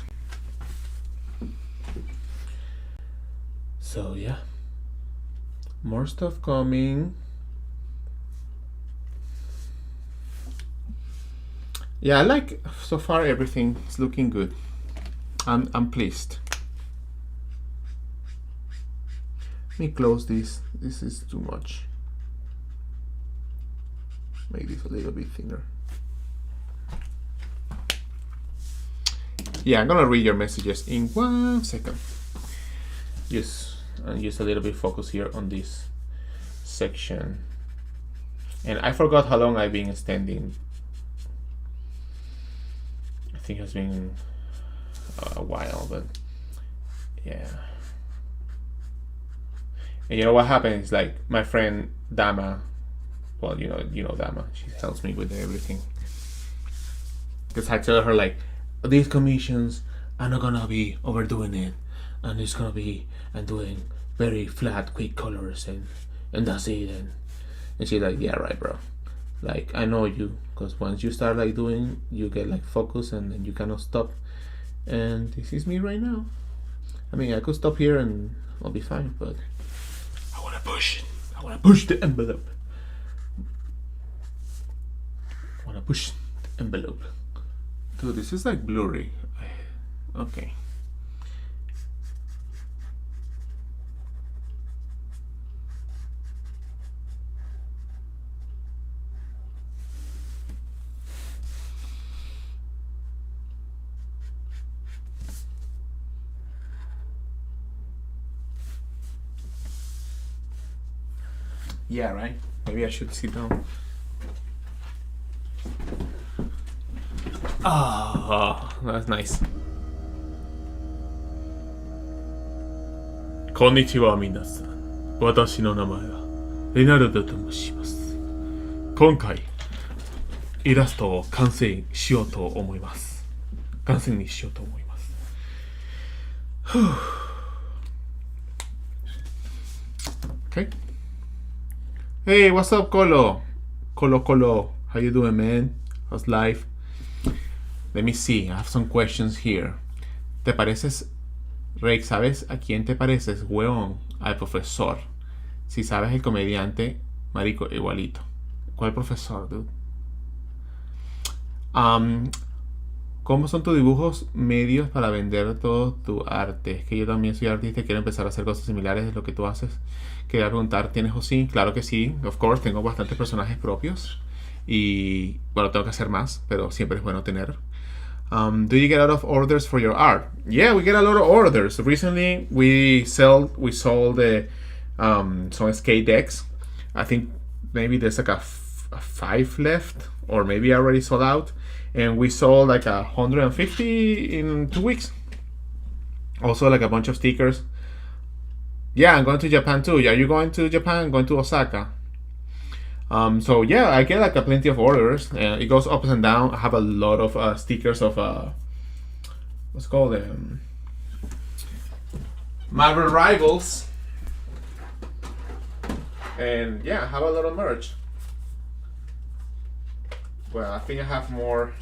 So yeah, more stuff coming. Yeah, I like so far everything is looking good. I'm pleased. Let me close this. This is too much. Make this a little bit thinner. Yeah, I'm gonna read your messages in 1 second. Just a little bit focus here on this section. And I forgot how long I've been extending. I think it's been a while, but yeah. And you know what happened is, like, my friend Dama, well, you know Dama, she helps me with everything, because I tell her, like, these commissions, I'm not gonna be overdoing it, and it's gonna be, I'm doing very flat, quick colors, and that's it. And she's like, yeah, right, bro. Like, I know you, because once you start like doing, you get like focus, and then you cannot stop. And this is me right now. I mean, I could stop here and I'll be fine, but I wanna push. I wanna push the envelope. I wanna push the envelope. Dude, this is like blurry. Okay. Yeah, right? Maybe I should sit down. Ah, that's nice. Konnichiwa, minasan. 私の名前はレナルドと申します。今回、イラストを完成しようと思います。完成にしようと思います。Okay. Hey, what's up, Colo? Colo, how you doing, man? How's life? Let me see, I have some questions here. ¿Te pareces, Rick, sabes a quién te pareces, weón? Al profesor. Si sabes el comediante, marico, igualito. ¿Cuál profesor, dude? ¿Cómo son tus dibujos medios para vender todo tu arte? Es que yo también soy artista y quiero empezar a hacer cosas similares de lo que tú haces. Quería preguntar, ¿tienes o sí? Claro que sí, of course, tengo bastantes personajes propios. Y bueno, tengo que hacer más, pero siempre es bueno tener. Do you get a lot of orders for your art? Yeah, we get a lot of orders. Recently, we sold some skate decks. I think maybe there's like a 5 left, or maybe I already sold out. And we sold like 150 in 2 weeks. Also, like a bunch of stickers. Yeah, I'm going to Japan too. Are you going to Japan? I'm going to Osaka. So yeah, I get like a plenty of orders. It goes up and down. I have a lot of stickers of what's it called Marvel Rivals. And yeah, I have a lot of merch. Well, I think I have more.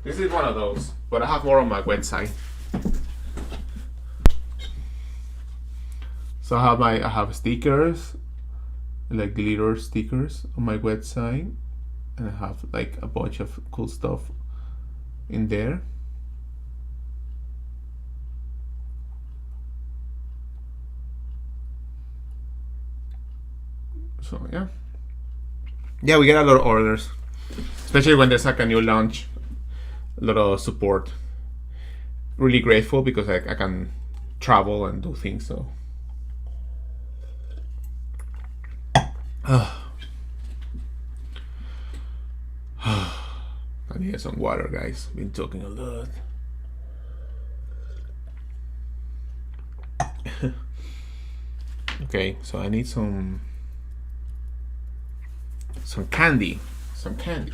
This is one of those, but I have more on my website. So I have stickers, like glitter stickers on my website, and I have like a bunch of cool stuff in there. So yeah, we get a lot of orders, especially when there's like a new launch. A lot of support. Really grateful because I can travel and do things. So I need some water, guys. Been talking a lot. Okay, so I need some candy. Some candy.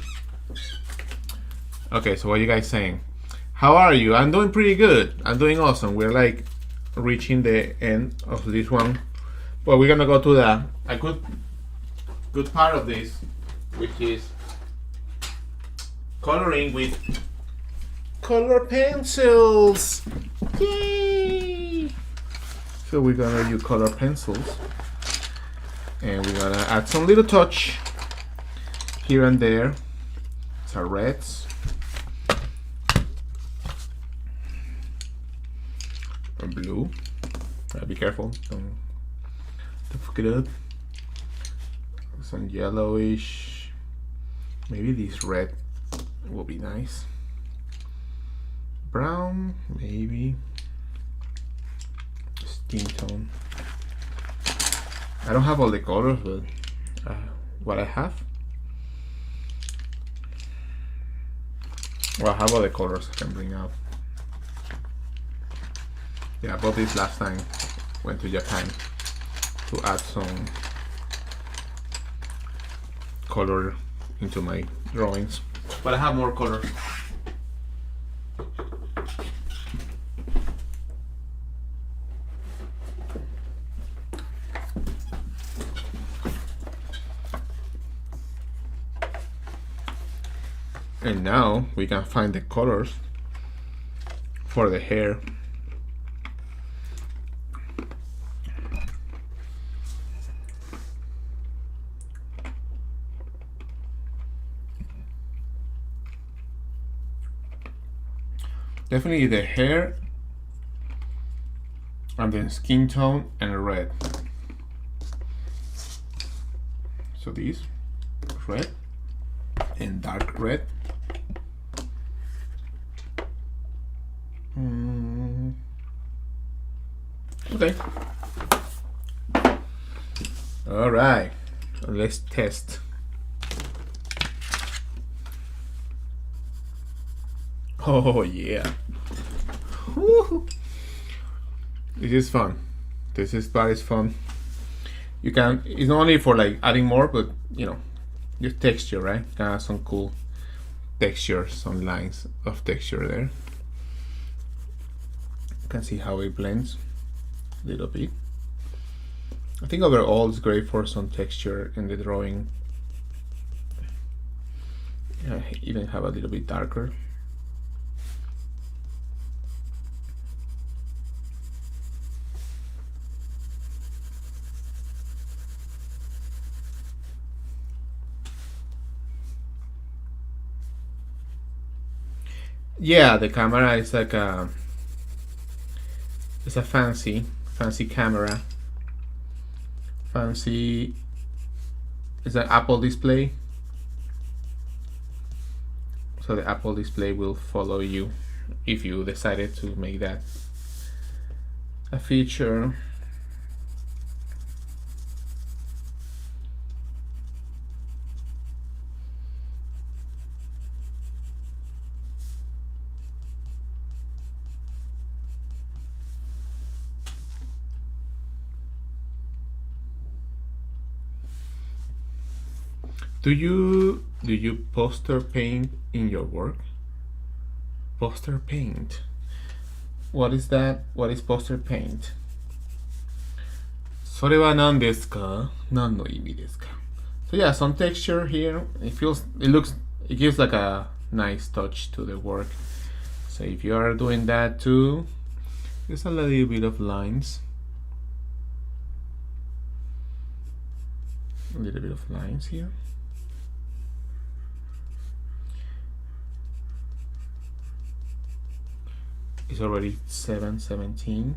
Okay, so what are you guys saying? How are you? I'm doing pretty good. I'm doing awesome. We're like reaching the end of this one. But we're gonna go to a good part of this, which is coloring with color pencils. Yay! So we're gonna use color pencils, and we're gonna add some little touch here and there. Some reds, and blue. Be careful, don't fuck it up. Some yellowish. Maybe this red will be nice. Brown, maybe. Skin tone. I don't have all the colors, but what I have. Well, I have all the colors I can bring out. Yeah, I bought this last time. Went to Japan to add some color into my drawings. But I have more colors. And now we can find the colors for the hair. Definitely the hair and then skin tone and red. So these red and dark red. Okay. All right. Let's test. Oh yeah. Woo-hoo. This is fun. This is very fun. You can, it's not only for like adding more, but you know, your texture, right? You can have some cool texture, some lines of texture there. You can see how it blends a little bit. I think overall it's great for some texture in the drawing. Even have a little bit darker. Yeah, the camera is like it's a fancy camera. Fancy. It's an Apple display. So the Apple display will follow you if you decided to make that a feature. Do you poster paint in your work? Poster paint. What is that? What is poster paint? それは何ですか？何の意味ですか? So yeah, some texture here. It gives like a nice touch to the work. So if you are doing that too, just a little bit of lines. A little bit of lines here. It's already 7:17.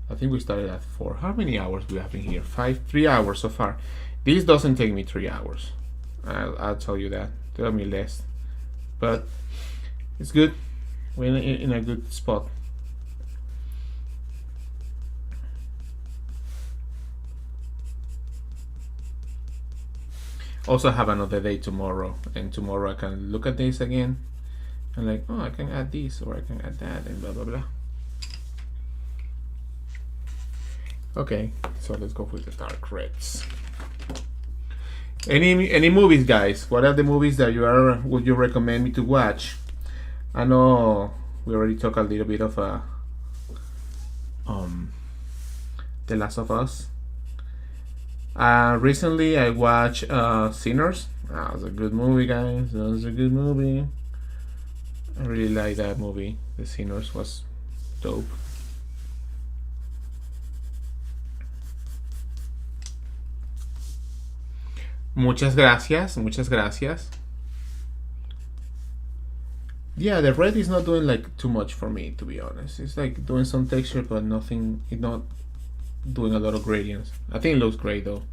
I think we started at 4. How many hours do we have in here? 3 hours so far. This doesn't take me 3 hours. I'll tell you that. Tell me less. But it's good. We're in a good spot. Also have another day tomorrow, and tomorrow I can look at this again and like, oh, I can add this or I can add that and blah blah blah. Okay, so let's go with the dark reds. Any movies, guys? What are the movies that would you recommend me to watch? I know we already talked a little bit of The Last of Us. Recently I watched Sinners. That was a good movie, guys. That was a good movie. I really like that movie. The Sinners was dope. Muchas gracias. Muchas gracias. Yeah, the red is not doing like too much for me, to be honest. It's like doing some texture, but nothing. It's not doing a lot of gradients. I think it looks great though,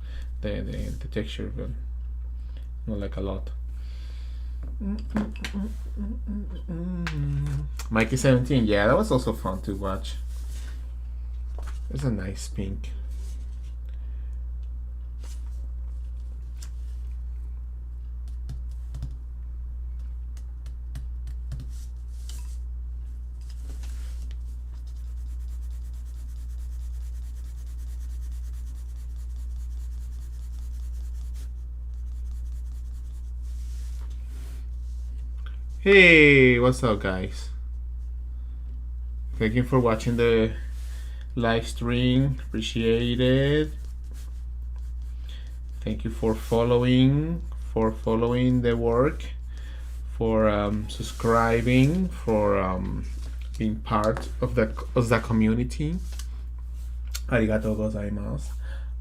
the texture, but not like a lot. Mikey 17, yeah, that was also fun to watch. It's a nice pink. Hey, what's up, guys? Thank you for watching the live stream. Appreciate it. Thank you for following the work, for subscribing, for being part of the community. Arigatou gozaimasu.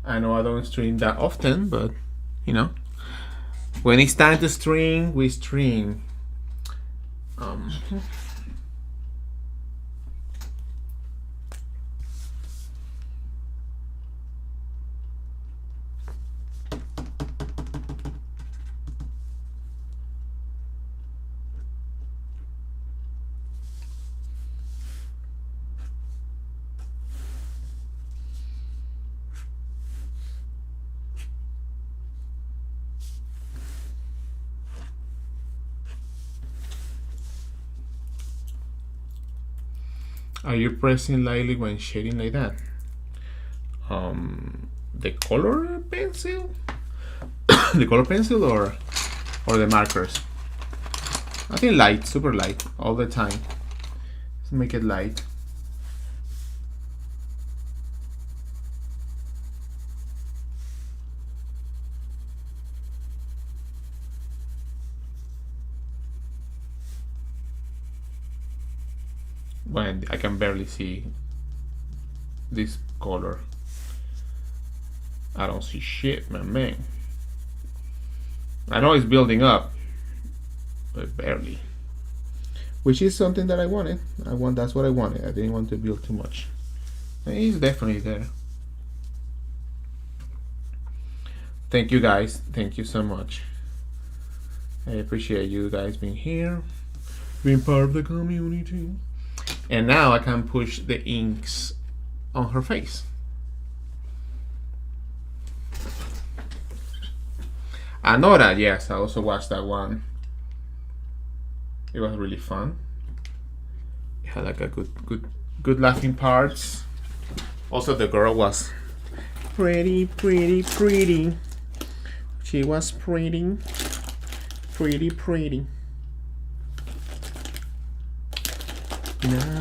I know I don't stream that often, but you know, when it's time to stream, we stream. Are you pressing lightly when shading like that? The color pencil? The color pencil or the markers? I think light, super light, all the time. Let's make it light. When I can barely see this color. I don't see shit, my man. I know it's building up, but barely. Which is something that I wanted. That's what I wanted. I didn't want to build too much. It's definitely there. Thank you guys. Thank you so much. I appreciate you guys being here, being part of the community. And now I can push the inks on her face. Anora, yes, I also watched that one. It was really fun. It had like a good laughing parts. Also, the girl was pretty. She was pretty. Na.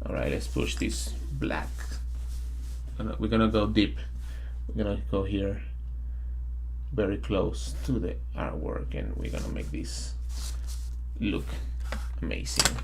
All right, let's push this black. We're gonna go deep. We're gonna go here very close to the artwork, and we're gonna make this look amazing.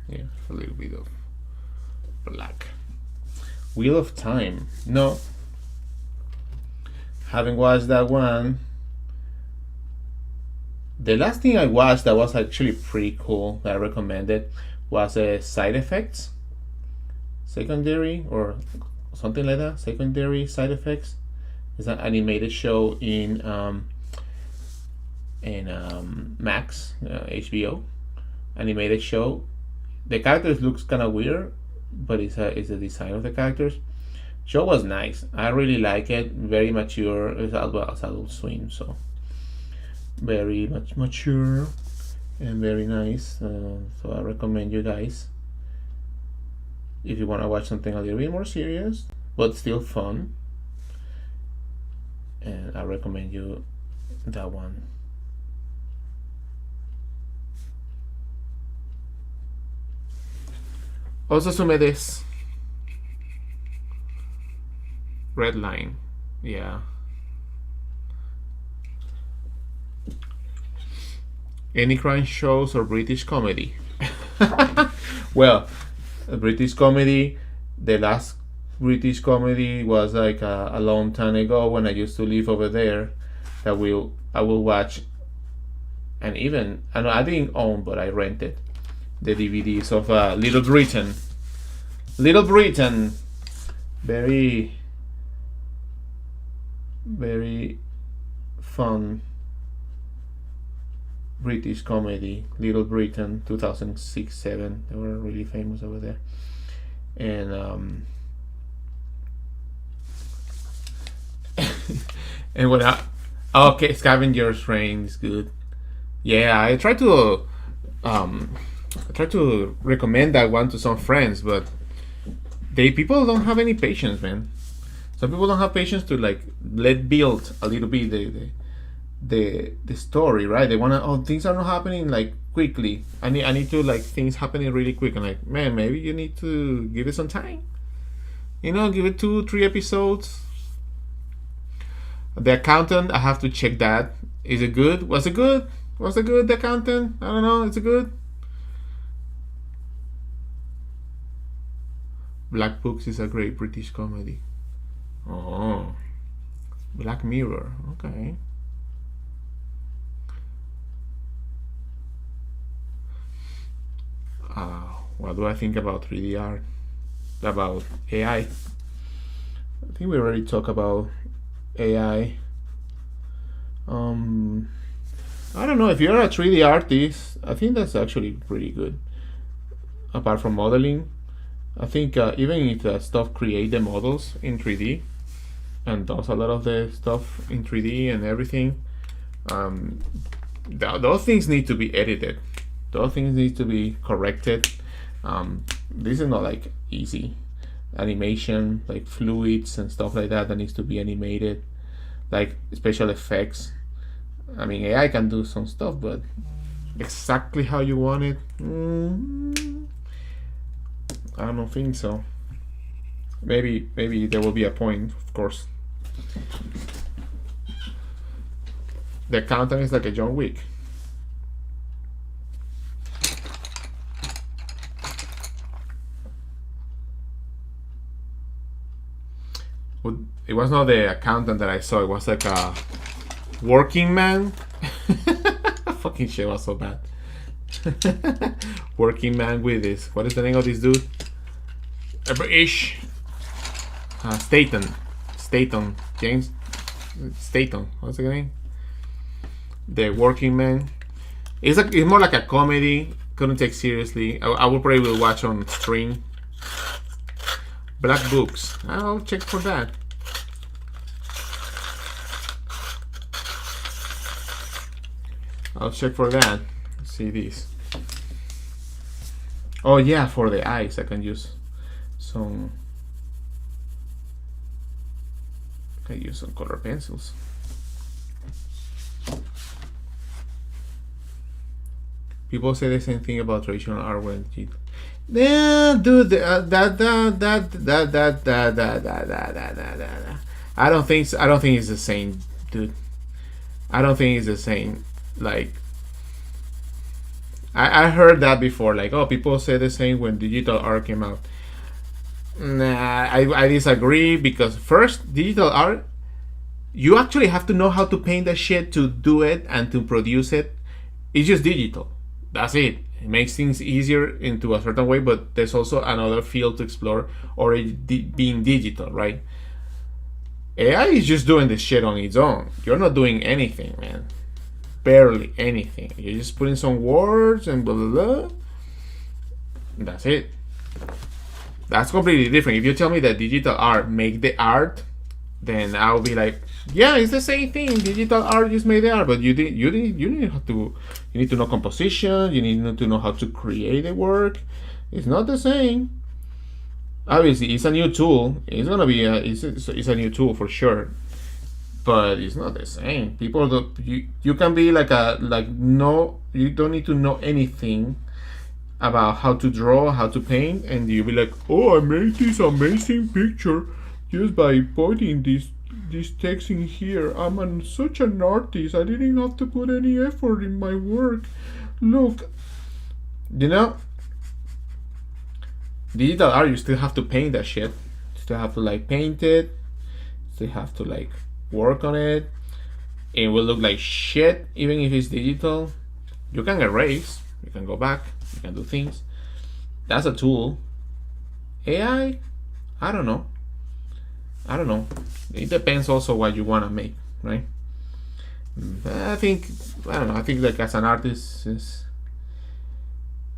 Yeah, a little bit of black. Wheel of Time. No. Haven't watched that one. The last thing I watched that was actually pretty cool that I recommended was Side Effects. Secondary or something like that. Secondary Side Effects. It's an animated show in Max, HBO. Animated show. The characters looks kind of weird, but it's the design of the characters. Show was nice. I really like it. Very mature. It's as well as Adult Swim, so very much mature and very nice. So I recommend you guys, if you want to watch something a little bit more serious but still fun, and I recommend you that one. Also sume this red line. Yeah. Any crime shows or British comedy? Well, a British comedy, the last British comedy was like a long time ago when I used to live over there, that I will watch, and even I didn't own, but I rented the DVDs of Little Britain. Little Britain, very very fun British comedy, Little Britain, 2006-7. They were really famous over there. And and when okay, Scavenger's Reign is good. Yeah, I try to recommend that one to some friends, but people don't have any patience, man. Some people don't have patience to like let build a little bit the story, right? They wanna, oh, things are not happening like quickly. I need to like things happening really quick. And like, man, maybe you need to give it some time. Give it 2-3 episodes. The Accountant, I have to check that. Is it good? Was it good? Was it good, The Accountant? I don't know. Is it good? Black Books is a great British comedy. Oh, Black Mirror. Okay. What do I think about 3D art? About AI? I think we already talked about AI. I don't know, if you're a 3D artist, I think that's actually pretty good. Apart from modeling, I think even if the stuff create the models in 3D and does a lot of the stuff in 3D and everything, those things need to be edited. Those things need to be corrected. This is not like easy animation, like fluids and stuff like that needs to be animated, like special effects. I mean, AI can do some stuff, but exactly how you want it, I don't think so. Maybe there will be a point, of course. The Accountant is like a John Wick. It was not The Accountant that I saw. It was like a Working Man. Fucking shit was so bad. Working Man with this. What is the name of this dude? A British. Statham. James Statham. What's the name? The Working Man. It's more like a comedy. Couldn't take seriously. I will probably watch on stream. Black Books. I'll check for that. I'll check for that. Let's see these. Oh yeah, for the eyes I can use some. I can use some color pencils. People say the same thing about traditional art when yeah, dude, I don't think it's the same, dude. I don't think it's the same. Like, I heard that before. Like, oh, people say the same when digital art came out. Nah, I disagree, because first, digital art, you actually have to know how to paint the shit to do it and to produce it. It's just digital. That's it. It makes things easier into a certain way, but there's also another field to explore, or being digital, right? AI is just doing this shit on its own. You're not doing anything, man. Barely anything. You're just putting some words and blah blah blah. That's it. That's completely different. If you tell me that digital art make the art, then I'll be like, yeah, it's the same thing. Digital art just made the art, but you need to know composition. You need to know how to create the work. It's not the same. Obviously, it's a new tool. It's gonna be it's a new tool for sure, but it's not the same. People don't. You can be no. You don't need to know anything about how to draw, how to paint, and you'll be like, oh, I made this amazing picture just by putting this text in here. I'm such an artist. I didn't have to put any effort in my work. Look, digital art, you still have to paint that shit. You still have to like paint it. You still have to like work on it. It will look like shit even if it's digital. You can erase. You can go back. You can do things. That's a tool. AI, I don't know. I don't know. It depends also what you want to make, right? I think I don't know. I think like as an artist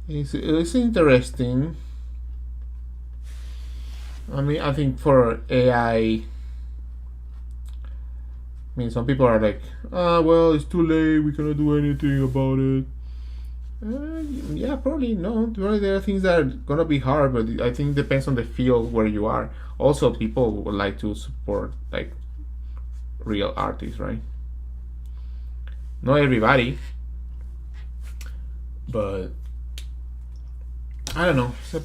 it's interesting. I mean, I think for AI, I mean, some people are like, well, it's too late. We cannot do anything about it. Yeah, probably no. Probably there are things that are gonna be hard, but I think it depends on the field where you are. Also, people would like to support like real artists, right? Not everybody, but I don't know. It's a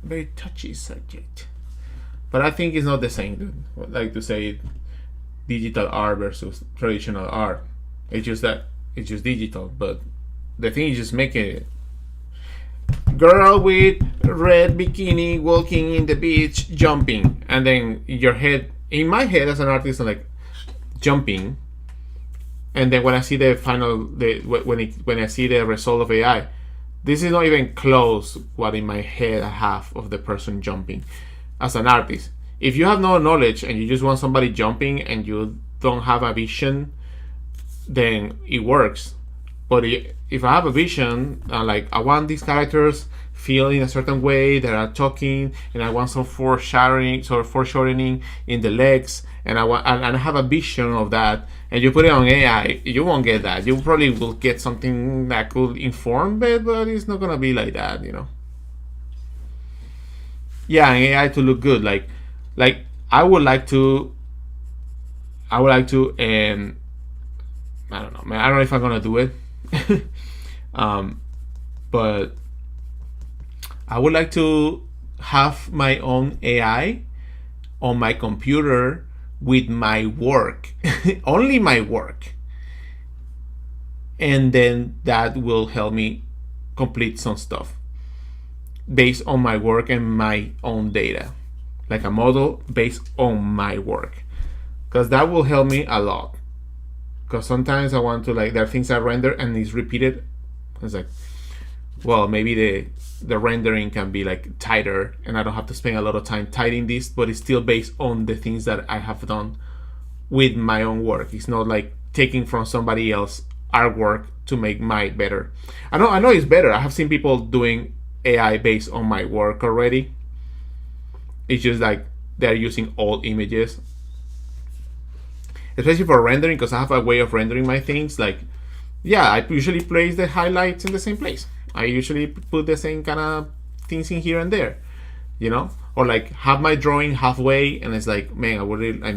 very touchy subject. But I think it's not the same, dude. Like to say digital art versus traditional art. It's just that it's just digital, but the thing is just make it girl with red bikini walking in the beach jumping, and then your head in my head as an artist I'm like jumping, and then when I see the final when I see the result of AI, this is not even close what in my head I have of the person jumping. As an artist, if you have no knowledge and you just want somebody jumping and you don't have a vision, then it works. But if I have a vision, like I want these characters feel in a certain way that are talking, and I want some foreshortening in the legs, and I have a vision of that, and you put it on AI, you won't get that. You probably will get something that could inform it, but it's not gonna be like that, you know. Yeah, and AI to look good, like I would like to, and I don't know, man. I don't know if I'm gonna do it. um, but I would like to have my own AI on my computer with my work, only my work, and then that will help me complete some stuff based on my work and my own data, like a model based on my work, because that will help me a lot. Because sometimes I want to like there are things I render and it's repeated. It's like, well, maybe the rendering can be like tighter, and I don't have to spend a lot of time tidying this, but it's still based on the things that I have done with my own work. It's not like taking from somebody else's artwork to make mine better. I know it's better. I have seen people doing AI based on my work already. It's just like they're using old images, especially for rendering, because I have a way of rendering my things. Like, yeah, I usually place the highlights in the same place. I usually put the same kind of things in here and there, you know, or like have my drawing halfway, and it's like, man, I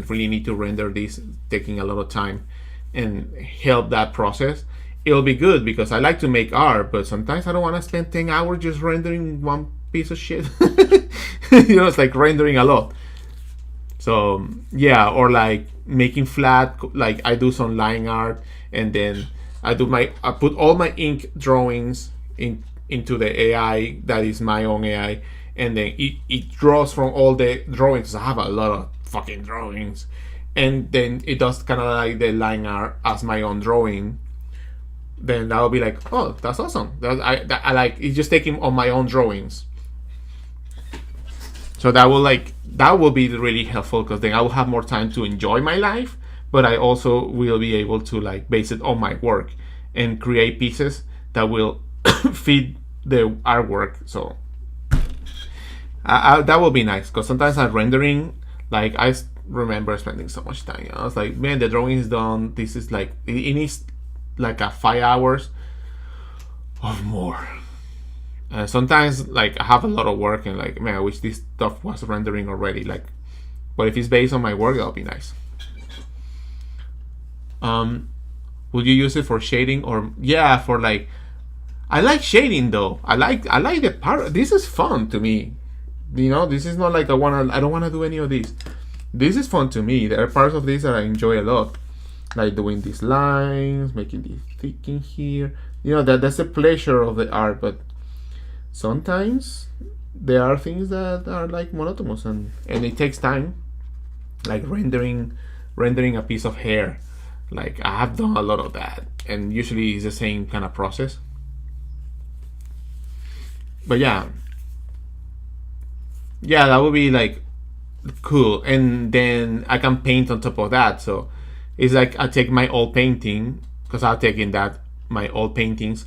really need to render this, taking a lot of time, and help that process. It'll be good because I like to make art, but sometimes I don't want to spend 10 hours just rendering one piece of shit. You know, it's like rendering a lot. So yeah, or like making flat, like I do some line art, and then I put all my ink drawings into the AI that is my own AI, and then it draws from all the drawings. I have a lot of fucking drawings, and then it does kind of like the line art as my own drawing. Then that'll be like, oh, that's awesome. I like it's just taking on my own drawings. So that will be really helpful, because then I will have more time to enjoy my life, but I also will be able to like base it on my work and create pieces that will fit the artwork. So that will be nice, because sometimes I'm rendering, like I remember spending so much time. I was like, man, the drawing is done. This is like it needs like a 5 hours or more. Sometimes like I have a lot of work, and like, man, I wish this stuff was rendering already. Like, but if it's based on my work, that'll be nice. Would you use it for shading, or yeah, for like? I like shading though. I like the part. This is fun to me. You know, this is not like I don't wanna do any of this. This is fun to me. There are parts of this that I enjoy a lot, like doing these lines, making this thick in here. You know, that's the pleasure of the art, but sometimes there are things that are like monotonous, and it takes time, like rendering a piece of hair. Like I have done a lot of that, and usually it's the same kind of process. But yeah, that would be like Cool. And then I can paint on top of that. So it's like I take my old painting, because I've taken that my old paintings,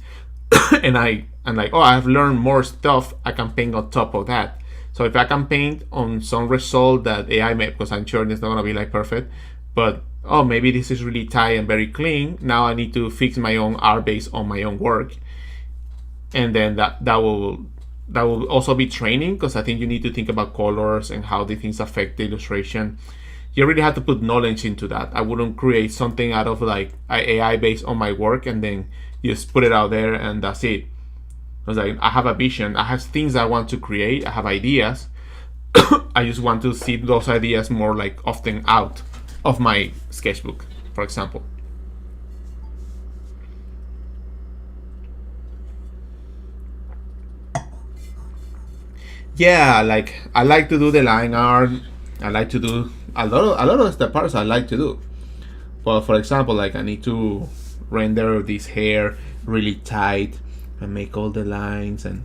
and I'm like, oh, I've learned more stuff. I can paint on top of that. So if I can paint on some result that AI made, because I'm sure it's not gonna be like perfect, but oh, maybe this is really tight and very clean. Now I need to fix my own art based on my own work, and then that will also be training, because I think you need to think about colors and how the things affect the illustration. You really have to put knowledge into that. I wouldn't create something out of like AI based on my work and then just put it out there and that's it. I was like, I have a vision, I have things I want to create, I have ideas. I just want to see those ideas more like often out of my sketchbook, for example. Yeah, like I like to do the line art. I like to do a lot of the parts I like to do. But for example, like I need to render this hair really tight and make all the lines and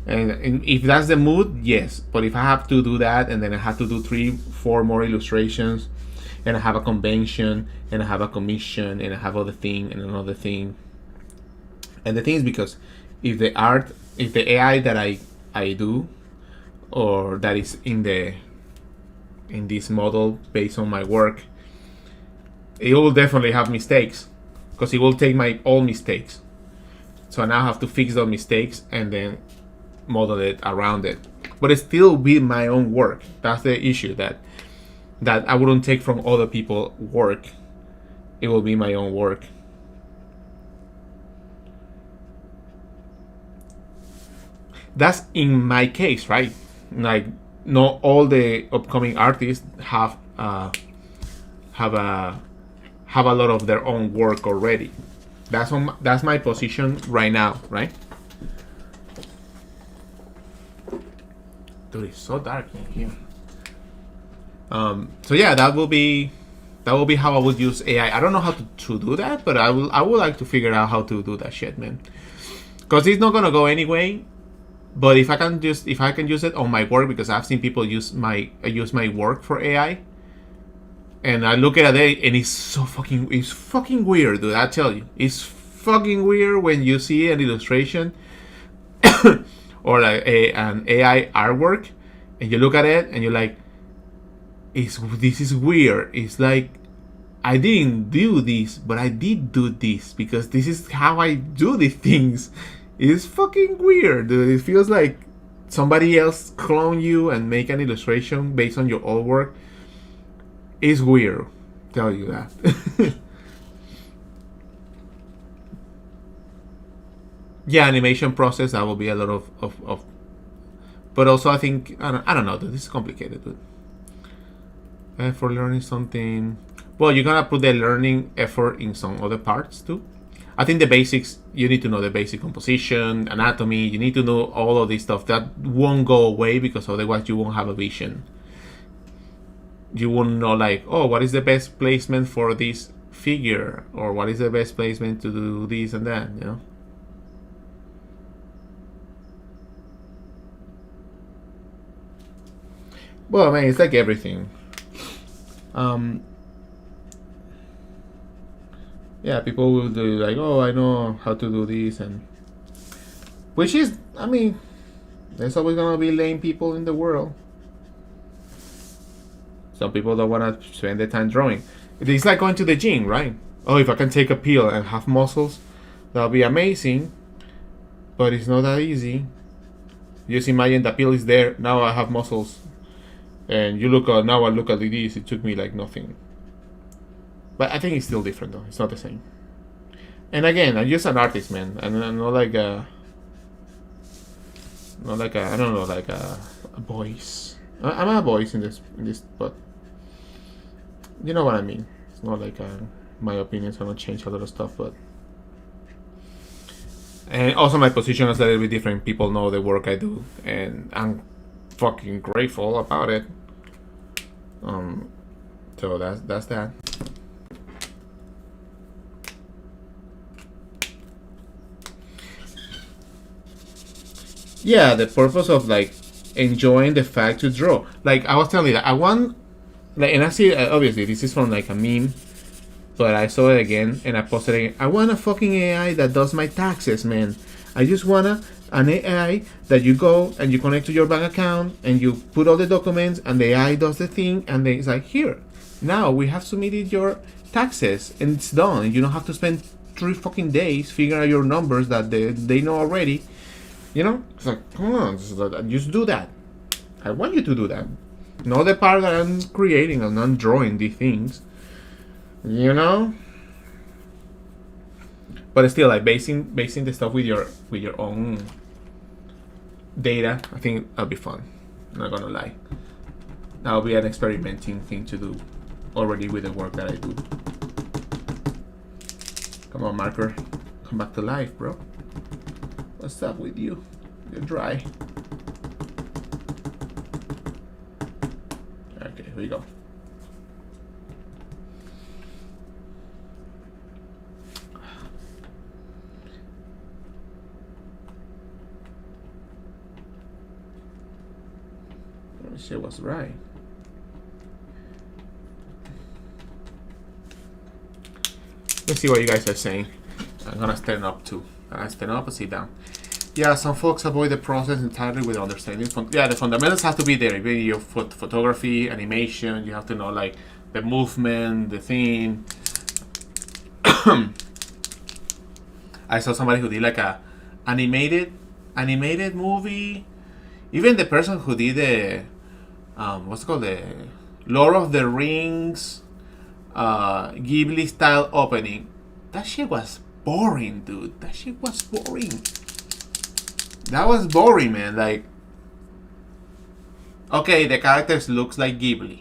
if that's the mood, yes. But if I have to do that and then I have to do 3 4 more illustrations and I have a convention and I have a commission and I have other thing and another thing. And the thing is, because if the AI that I do, or that is in this model based on my work, it will definitely have mistakes, because it will take my old mistakes. So I now have to fix those mistakes and then model it around it. But it still be my own work. That's the issue, that I wouldn't take from other people's work. It will be my own work. That's in my case, right? Like, not all the upcoming artists have a lot of their own work already. That's my position right now, right? Dude, it's so dark in here. So yeah, that will be how I would use AI. I don't know how to do that, but I would like to figure out how to do that shit, man. Because it's not gonna go anyway. But if I can use it on my work, because I've seen people use my work for AI, and I look at it and it's fucking weird, dude. I tell you, it's fucking weird when you see an illustration or like an AI artwork, and you look at it and you're like, this is weird. It's like, I didn't do this, but I did do this because this is how I do the things. It's fucking weird, dude. It feels like somebody else clone you and make an illustration based on your old work. It's weird, tell you that. Yeah, animation process, that will be a lot of but also I think, I don't know, dude. This is complicated, dude. For learning something, well, you're gonna put the learning effort in some other parts too. I think the basics, you need to know the basic composition, anatomy, you need to know all of this stuff. That won't go away, because otherwise you won't have a vision. You won't know, like, oh, what is the best placement for this figure, or what is the best placement to do this and that, you know? Well, man, it's like everything. Yeah, people will do like, oh, I know how to do this, and which is, I mean, there's always gonna be lame people in the world. Some people don't want to spend their time drawing. It's like going to the gym, right? Oh, if I can take a pill and have muscles, that'll be amazing. But it's not that easy. Just imagine the pill is there, now I have muscles, and now I look at this. It took me like nothing. But I think it's still different, though. It's not the same. And again, I'm just an artist, man. And I'm not like a I don't know, like a voice. I'm a voice in this, but you know what I mean. It's not like my opinions are gonna change a lot of stuff, but. And also my position is a little bit different. People know the work I do, and I'm fucking grateful about it. So that's that. Yeah, the purpose of like enjoying the fact to draw. Like I was telling you, that I want, like, and I see obviously this is from like a meme, but I saw it again and I posted it again. I want a fucking AI that does my taxes, man. I just wanna an AI that you go and you connect to your bank account and you put all the documents and the AI does the thing and then it's like, here, now we have submitted your taxes and it's done. You don't have to spend 3 fucking days figuring out your numbers that they know already. You know, it's like, come on, just do that. I want you to do that. Not the part that I'm creating and I'm drawing these things. You know? But still, like basing the stuff with your own data, I think that'll be fun. I'm not gonna lie. That'll be an experimenting thing to do already with the work that I do. Come on, marker. Come back to life, bro. What's up with you? You're dry. Okay, here we go. Let me see what's right. Let's see what you guys are saying. I'm gonna stand up too. Stand up and sit down. Yeah, some folks avoid the process entirely with understanding. Yeah, the fundamentals have to be there. Even your photography, animation, you have to know like the movement, the theme. I saw somebody who did like a animated movie. Even the person who did the what's it called, the Lord of the Rings Ghibli style opening. That shit was boring, dude. That shit was boring. That was boring, man. Like, okay, the characters looks like Ghibli,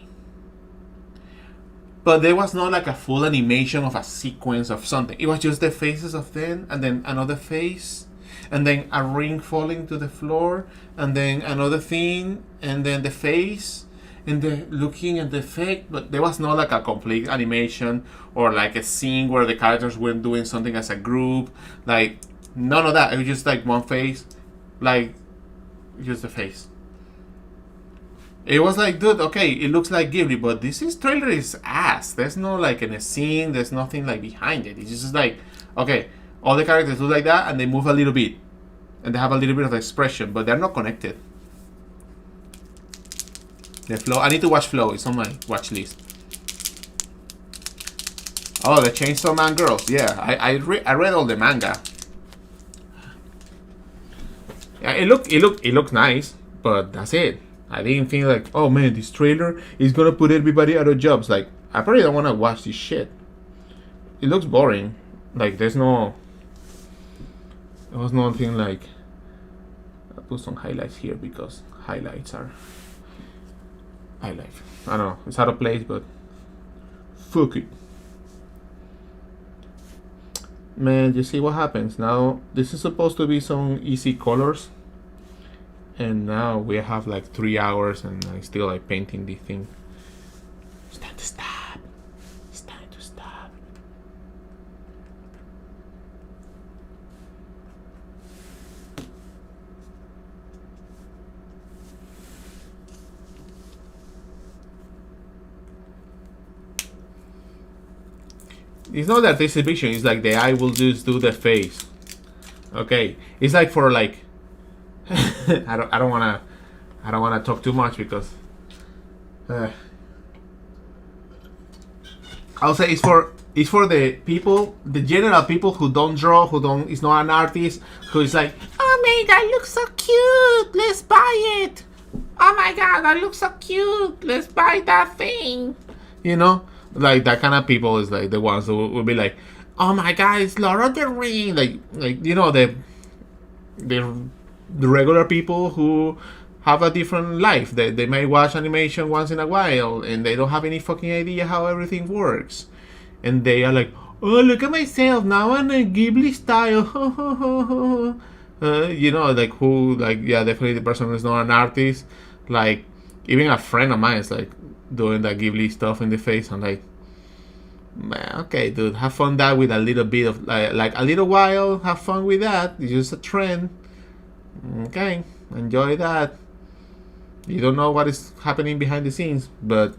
but there was not like a full animation of a sequence of something. It was just the faces of them, and then another face, and then a ring falling to the floor, and then another thing, and then the face, and then looking at the effect. But there was not like a complete animation or like a scene where the characters were doing something as a group. Like, none of that. It was just like one face. Like, just the face. It was like, dude, okay, it looks like Ghibli, but trailer is ass. There's no like in a scene, there's nothing like behind it. It's just like, okay, all the characters look like that and they move a little bit. And they have a little bit of expression, but they're not connected. The Flow, I need to watch Flow, it's on my watch list. Oh, the Chainsaw Man Girls, yeah, I read all the manga. Yeah, it looked nice, but that's it. I didn't think like, oh man, this trailer is gonna put everybody out of jobs. Like, I probably don't wanna watch this shit. It looks boring. Like, there was nothing like. I put some highlights here because highlights are. I don't know. It's out of place, but fuck it. Man, you see what happens now? This is supposed to be some easy colors, and now we have like 3 hours, and I still like painting the thing. It's time to stop. It's time to stop. It's not that this exhibition. It's like the eye will just do the face. Okay, it's like for like. I don't wanna talk too much because. I'll say it's for the people, the general people who don't draw, is not an artist, who is like, oh man, that looks so cute. Let's buy it. Oh my god, that looks so cute. Let's buy that thing. You know. Like that kind of people is like the ones who will be like, oh my god, it's Lord of the Rings. Like you know the regular people who have a different life. They may watch animation once in a while and they don't have any fucking idea how everything works. And they are like, oh look at myself now I'm a Ghibli style. You know, like who, like, yeah, definitely the person who's not an artist. Like even a friend of mine is like doing that Ghibli stuff in the face. I'm like, man, okay, dude, have fun that with a little bit of like a little while. Have fun with that. It's just a trend. Okay, enjoy that. You don't know what is happening behind the scenes, but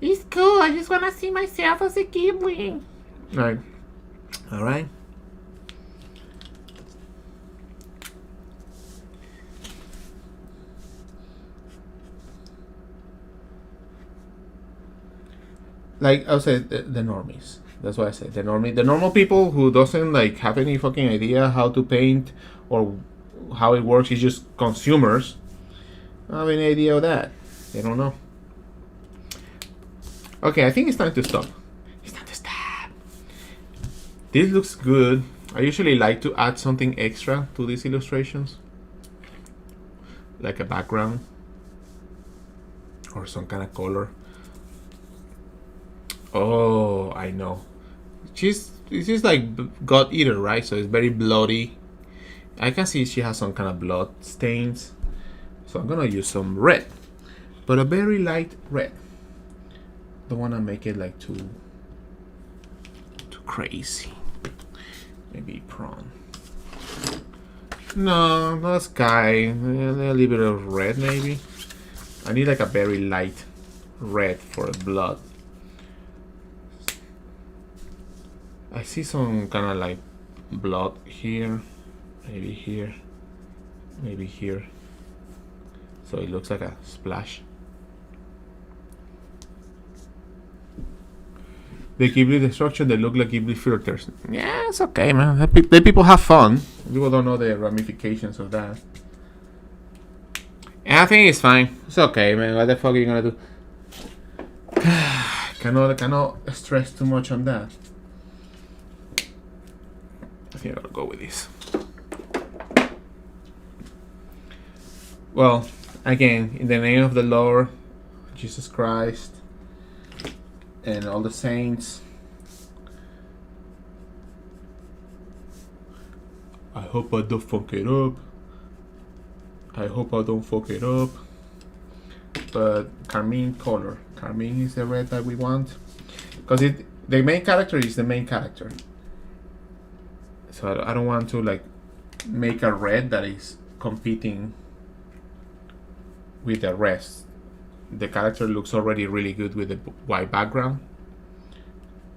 it's cool. I just wanna see myself as a Ghibli. Right. Alright. Like I said, the normies. That's what I said. The normal people who doesn't like have any fucking idea how to paint or how it works. Is just consumers. I don't have any idea of that. They don't know. Okay, I think it's time to stop. It's time to stop. This looks good. I usually like to add something extra to these illustrations, like a background or some kind of color. Oh, I know. She's like God Eater, right? So it's very bloody. I can see she has some kind of blood stains. So I'm gonna use some red, but a very light red. Don't wanna make it like too crazy. Maybe prawn. No, not sky. A little bit of red maybe. I need like a very light red for blood. I see some kind of like blood here, maybe here, maybe here. So it looks like a splash. The Ghibli destruction, they look like Ghibli filters. Yeah, it's okay, man. Let people have fun. People don't know the ramifications of that. And I think it's fine. It's okay, man. What the fuck are you gonna do? cannot stress too much on that. I think I'll go with this. Well, again, in the name of the Lord, Jesus Christ, and all the saints, I hope I don't fuck it up. I hope I don't fuck it up. But carmine color. Carmine is the red that we want. Because the main character is the main character. So I don't want to like make a red that is competing with the rest. The character looks already really good with the white background.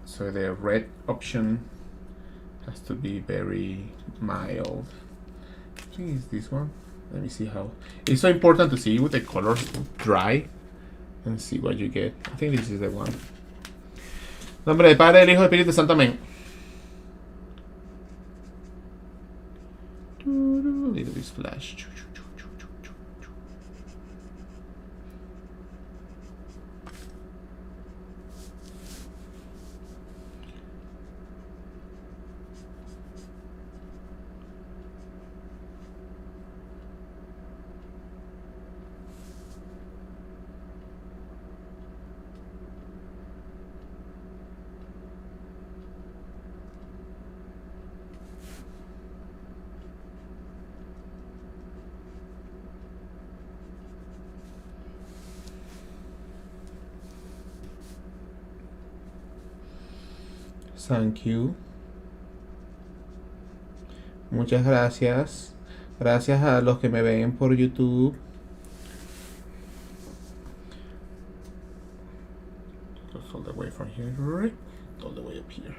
So the red option has to be very mild. I think it's this one. Let me see how. It's so important to see with the colors dry and see what you get. I think this is the one. Nombre del Padre, del Hijo, del Espíritu Santo, amén. Little bit splash. Thank you. Muchas gracias. Gracias a los que me ven por YouTube. Just all the way from here, right? All the way up here.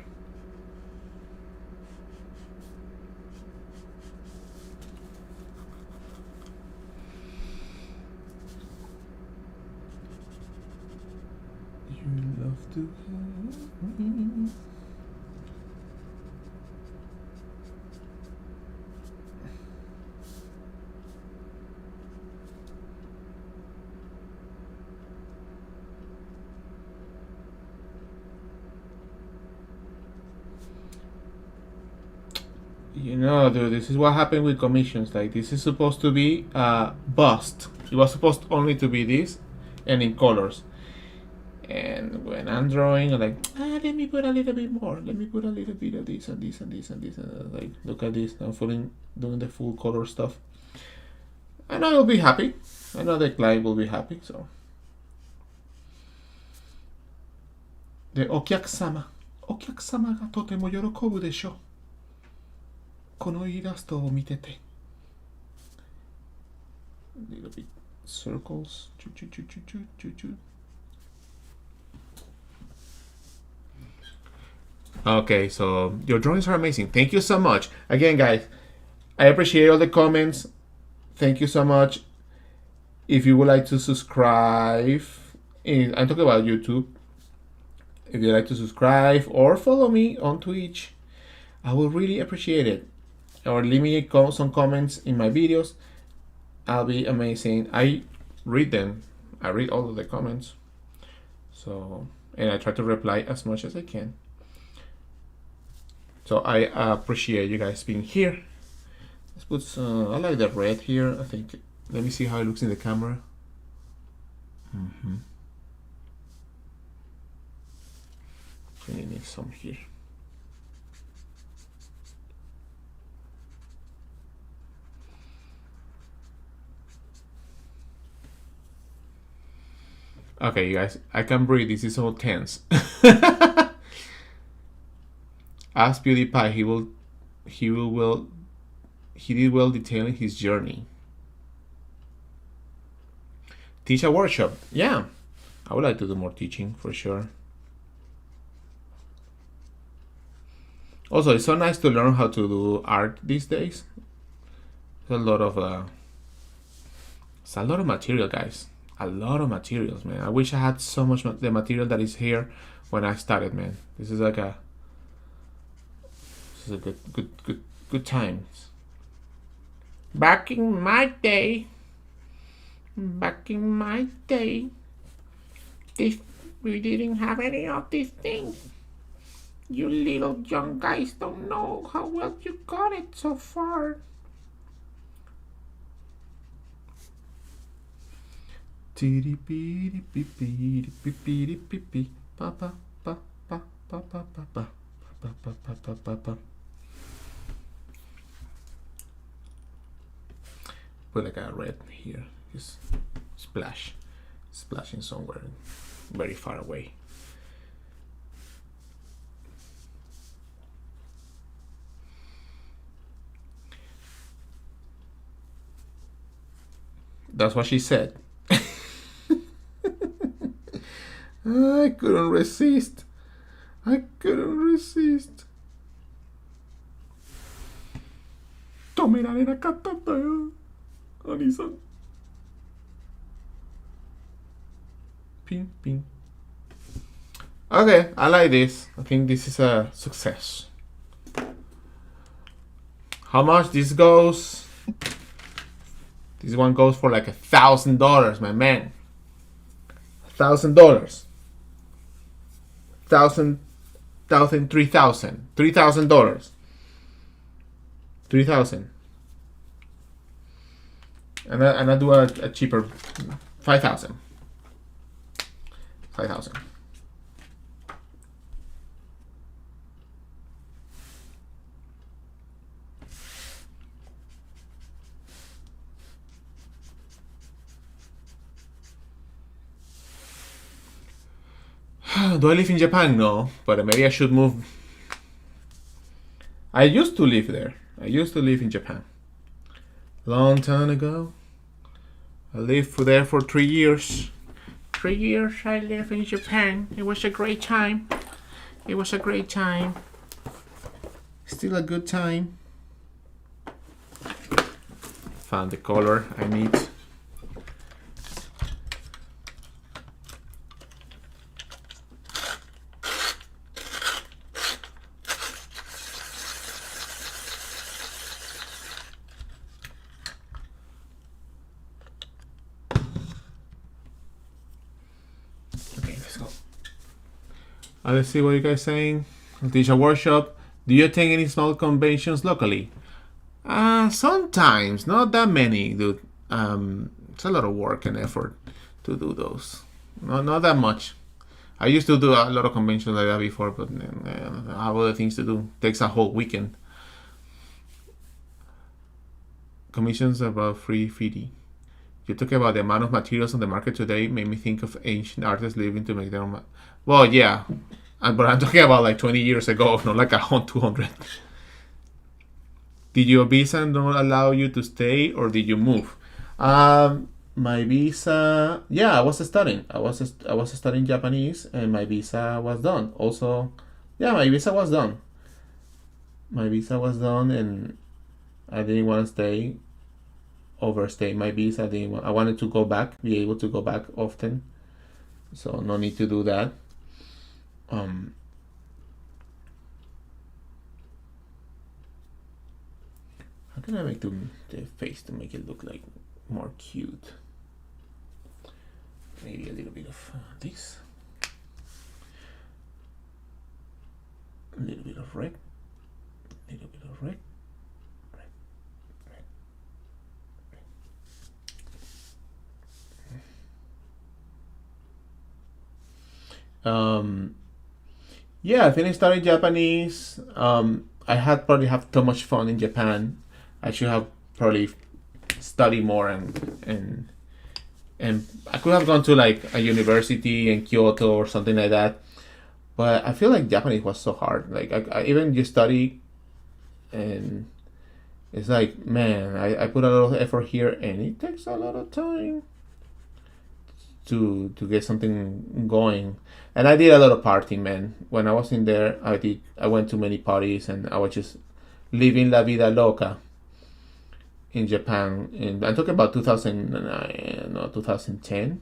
You love to have me. You know, dude, this is what happened with commissions. Like, this is supposed to be a bust. It was supposed only to be this and in colors. And when I'm drawing, I'm like, let me put a little bit more. Let me put a little bit of this and this and this and this. And like, look at this. I'm doing the full color stuff. I know you'll be happy. I know the client will be happy. So, the Okiak-sama. Okiak-sama ga totemo yorokobu desho. このイラストを見てて little bit circles. Choo, choo, choo, choo, choo, choo, choo. Okay, so your drawings are amazing. Thank you so much. Again, guys, I appreciate all the comments. Thank you so much. If you would like to subscribe, I'm talking about YouTube. If you'd like to subscribe or follow me on Twitch, I will really appreciate it. Or leave me some comments in my videos. I'll be amazing. I read them. I read all of the comments. So, and I try to reply as much as I can. So I appreciate you guys being here. Let's put some, I like the red here. I think, let me see how it looks in the camera. Really need some here. Okay, you guys, I can breathe. This is so tense. Ask PewDiePie. He did well detailing his journey. Teach a workshop. Yeah, I would like to do more teaching for sure. Also, it's so nice to learn how to do art these days. There's a lot of material, guys. A lot of materials, man. I wish I had so much the material that is here when I started, man. This is like a good times. Back in my day, we didn't have any of these things. You little young guys don't know how well you got it so far. Put like a red here, just splashing somewhere very far away. That's what she said. I couldn't resist. Tome la nena cantando. Anison. Ping, ping. Okay, I like this. I think this is a success. How much this goes? This one goes for like $1,000, my man. $1,000. $3,000. $3,000. $3,000. And I do a cheaper 5,000. 5,000. Do I live in Japan? No, but maybe I should move. I used to live there. I used to live in Japan. Long time ago. I lived there for 3 years. 3 years I lived in Japan. It was a great time. Still a good time. Found the color I need. Let's see what you guys saying. Teach a workshop. Do you attend any small conventions locally? Sometimes, not that many, dude. It's a lot of work and effort to do those. Not that much. I used to do a lot of conventions like that before, but I have other things to do. Takes a whole weekend. Commissions about free FIDI. You talk about the amount of materials on the market today, made me think of ancient artists living to make their own. Well, yeah, but I'm talking about like 20 years ago, not like 200. Did your visa not allow you to stay, or did you move? My my visa, yeah, I was studying. I was studying Japanese, and my visa was done. Also, yeah, my visa was done. My visa was done, and I didn't want to overstay my visa. I wanted to go back, be able to go back often. So no need to do that. Um, how can I make the face to make it look like more cute? Maybe a little bit of this, a little bit of red, a little bit of red, red, red. Yeah, I finished studying Japanese. I had probably have too much fun in Japan. I should have probably studied more, and I could have gone to like a university in Kyoto or something like that. But I feel like Japanese was so hard. Like I even just study, and it's like, man, I put a lot of effort here, and it takes a lot of time to get something going. And I did a lot of partying, man. When I was in there, I went to many parties, and I was just living la vida loca in Japan. And I'm talking about 2009, no, 2010.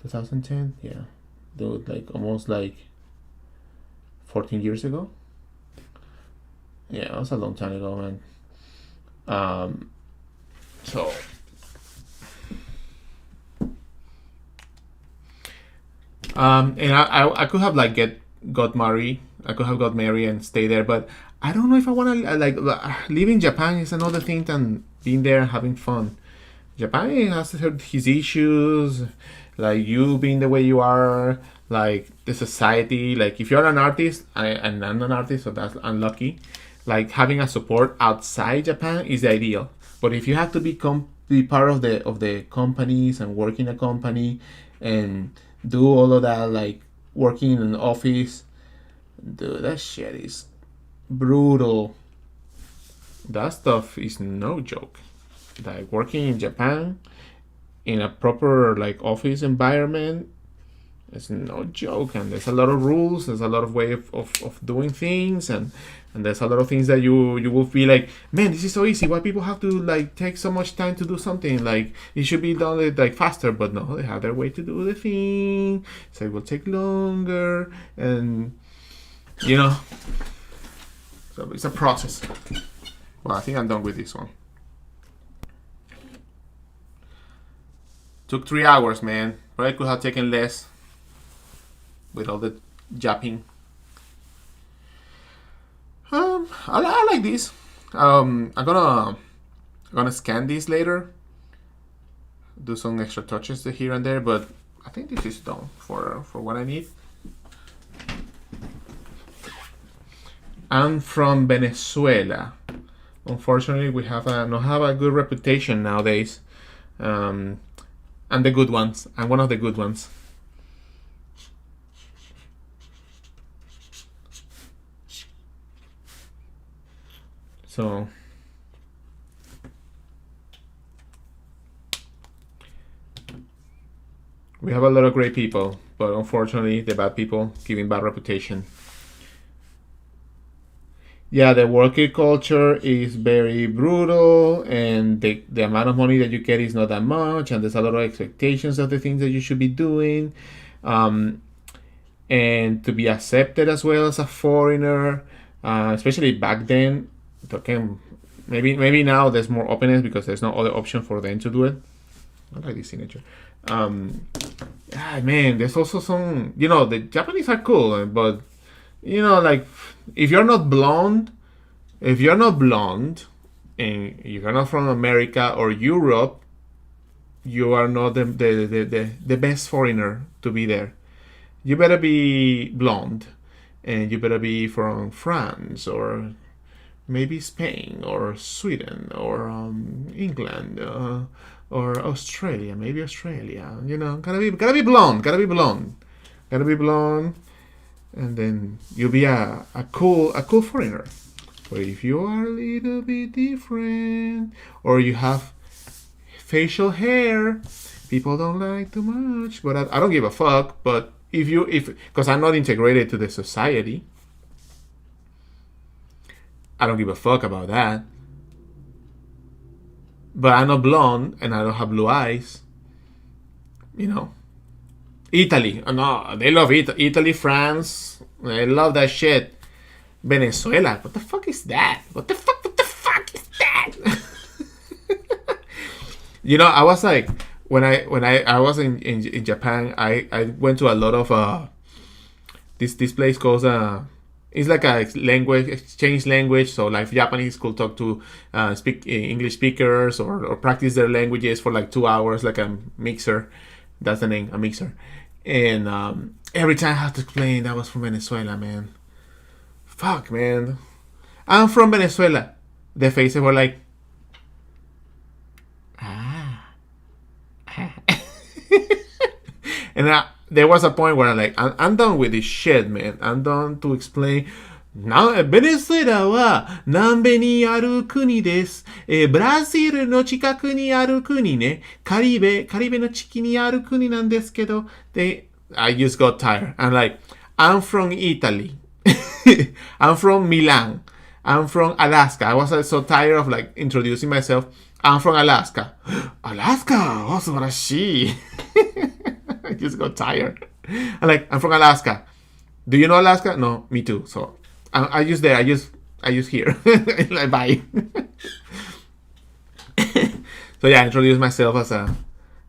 2010, yeah. Dude, like almost like 14 years ago. Yeah, that was a long time ago, man. So and I could have like got married. I could have got married and stay there, but I don't know if I want to like living in Japan is another thing than being there and having fun. Japan has his issues, like you being the way you are, like the society. Like if you're an artist, and I'm an artist, so that's unlucky. Like having a support outside Japan is the ideal. But if you have to be part of the companies and work in a company and do all of that, like working in an office, dude, that shit is brutal. That stuff is no joke. Like working in Japan in a proper like office environment, it's no joke. And there's a lot of rules, there's a lot of way of doing things, and there's a lot of things that you will feel like, man, this is so easy, why people have to like take so much time to do something, like it should be done like faster. But no, they have their way to do the thing, so it will take longer, and you know, so it's a process. Well, I think I'm done with this one. Took 3 hours, man. Probably could have taken less with all the japping. I like this. I'm gonna scan these later. Do some extra touches here and there, but I think this is done for what I need. I'm from Venezuela. Unfortunately, we have not have a good reputation nowadays. And the good ones. I'm one of the good ones. So we have a lot of great people, but unfortunately, the bad people giving bad reputation. Yeah, the worker culture is very brutal, and the amount of money that you get is not that much, and there's a lot of expectations of the things that you should be doing, and to be accepted as well as a foreigner, especially back then. Talking maybe now there's more openness because there's no other option for them to do it. I like this signature. Man, there's also some, the Japanese are cool, but like if you're not blonde and you're not from America or Europe, you are not the best foreigner to be there. You better be blonde, and you better be from France or maybe Spain or Sweden or England or Australia, maybe Australia. Gotta be blonde, and then you'll be a cool foreigner. But if you are a little bit different, or you have facial hair. People don't like too much, but I don't give a fuck. But because I'm not integrated to the society, I don't give a fuck about that. But I'm not blonde and I don't have blue eyes. You know. Italy. No, they love Italy, France. They love that shit. Venezuela. What the fuck is that? What the fuck is that? You know, I was like, when I was in Japan, I went to a lot of this place called it's like a language exchange language. So like Japanese could talk to speak English speakers or practice their languages for like 2 hours, like a mixer. That's the name, a mixer. And every time I have to explain that was from Venezuela, man. Fuck, man. I'm from Venezuela. The faces were like, and there was a point where I'm done with this shit, man. I'm done to explain. Now, ベネズエラは南米にある国です。ブラジルの近くにある国ね。カリベの地域にある国なんですけど、I just got tired. I'm from Italy. I'm from Milan. I'm from Alaska. I was so tired of like introducing myself. I'm from Alaska. Alaska! Oh, 素晴らしい. I just got tired. I'm from Alaska. Do you know Alaska? No, me too. So I use there. I use here. Like, bye. So yeah, I introduced myself as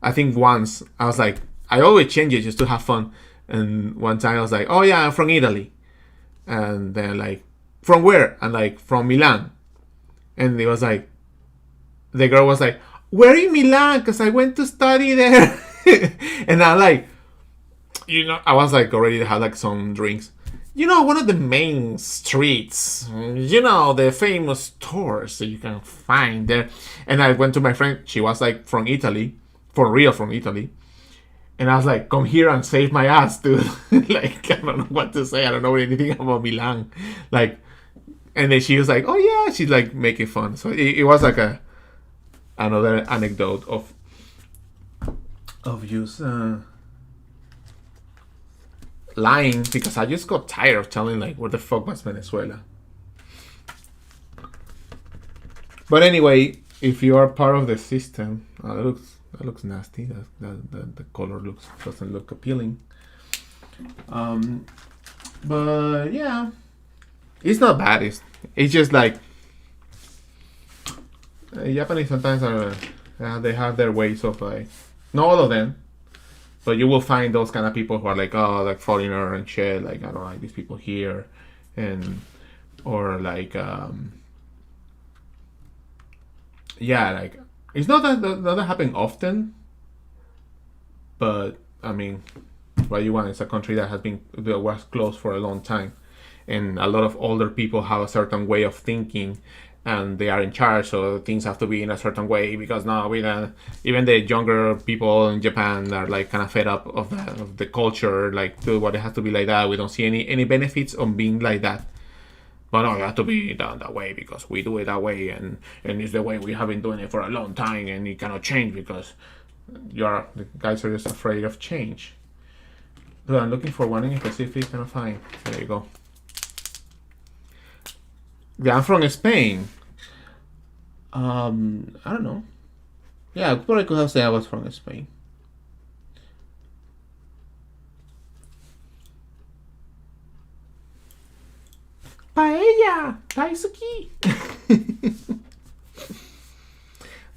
I think once I was like, I always change it just to have fun. And one time I was like, oh yeah, I'm from Italy. And then like, from where? And like, from Milan. And it was like, the girl was like, where in Milan? Because I went to study there. And I like, you know, I was like already had like some drinks. You know, one of the main streets, you know, the famous stores that you can find there. And I went to my friend, she was like from Italy, for real from Italy. And I was like, come here and save my ass, dude. Like, I don't know what to say. I don't know anything about Milan. Like, and then she was like, oh yeah, she's like making fun. So it was like another anecdote of use lying, because I just got tired of telling like where the fuck was Venezuela. But anyway, if you are part of the system, that looks nasty. The color doesn't look appealing. But yeah, it's not bad. It's just like Japanese sometimes are they have their ways of like, not all of them, but you will find those kind of people who are like, oh, like foreigner and shit. Like, I don't like these people here, or like yeah, like it's not that happen often, but I mean, what you want? It's a country that was closed for a long time, and a lot of older people have a certain way of thinking, and they are in charge, so things have to be in a certain way, because now even the younger people in Japan are like kind of fed up of the culture, like, dude, what it has to be like that. We don't see any benefits on being like that. But no, it has to be done that way because we do it that way, and it's the way we have been doing it for a long time, and it cannot change because the guys are just afraid of change. Dude, I'm looking for one in specific, cannot find. There you go. Yeah, I'm from Spain. I don't know. Yeah, I probably could have said I was from Spain. Paella, daisuki.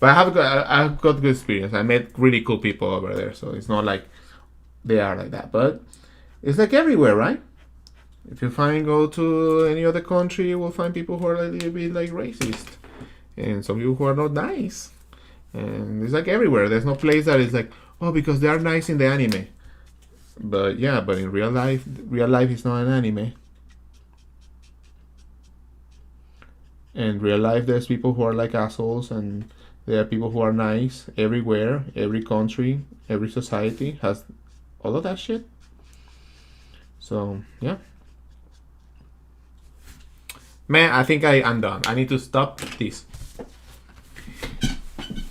But I've got good experience. I met really cool people over there, so it's not like they are like that. But it's like everywhere, right? If you go to any other country, you will find people who are a little bit like racist, and some people who are not nice. And it's like everywhere. There's no place that is like, oh, because they are nice in the anime. But yeah, but in real life is not an anime. In real life, there's people who are like assholes, and there are people who are nice everywhere. Every country, every society has all of that shit. So yeah. Man, I think I'm done. I need to stop this.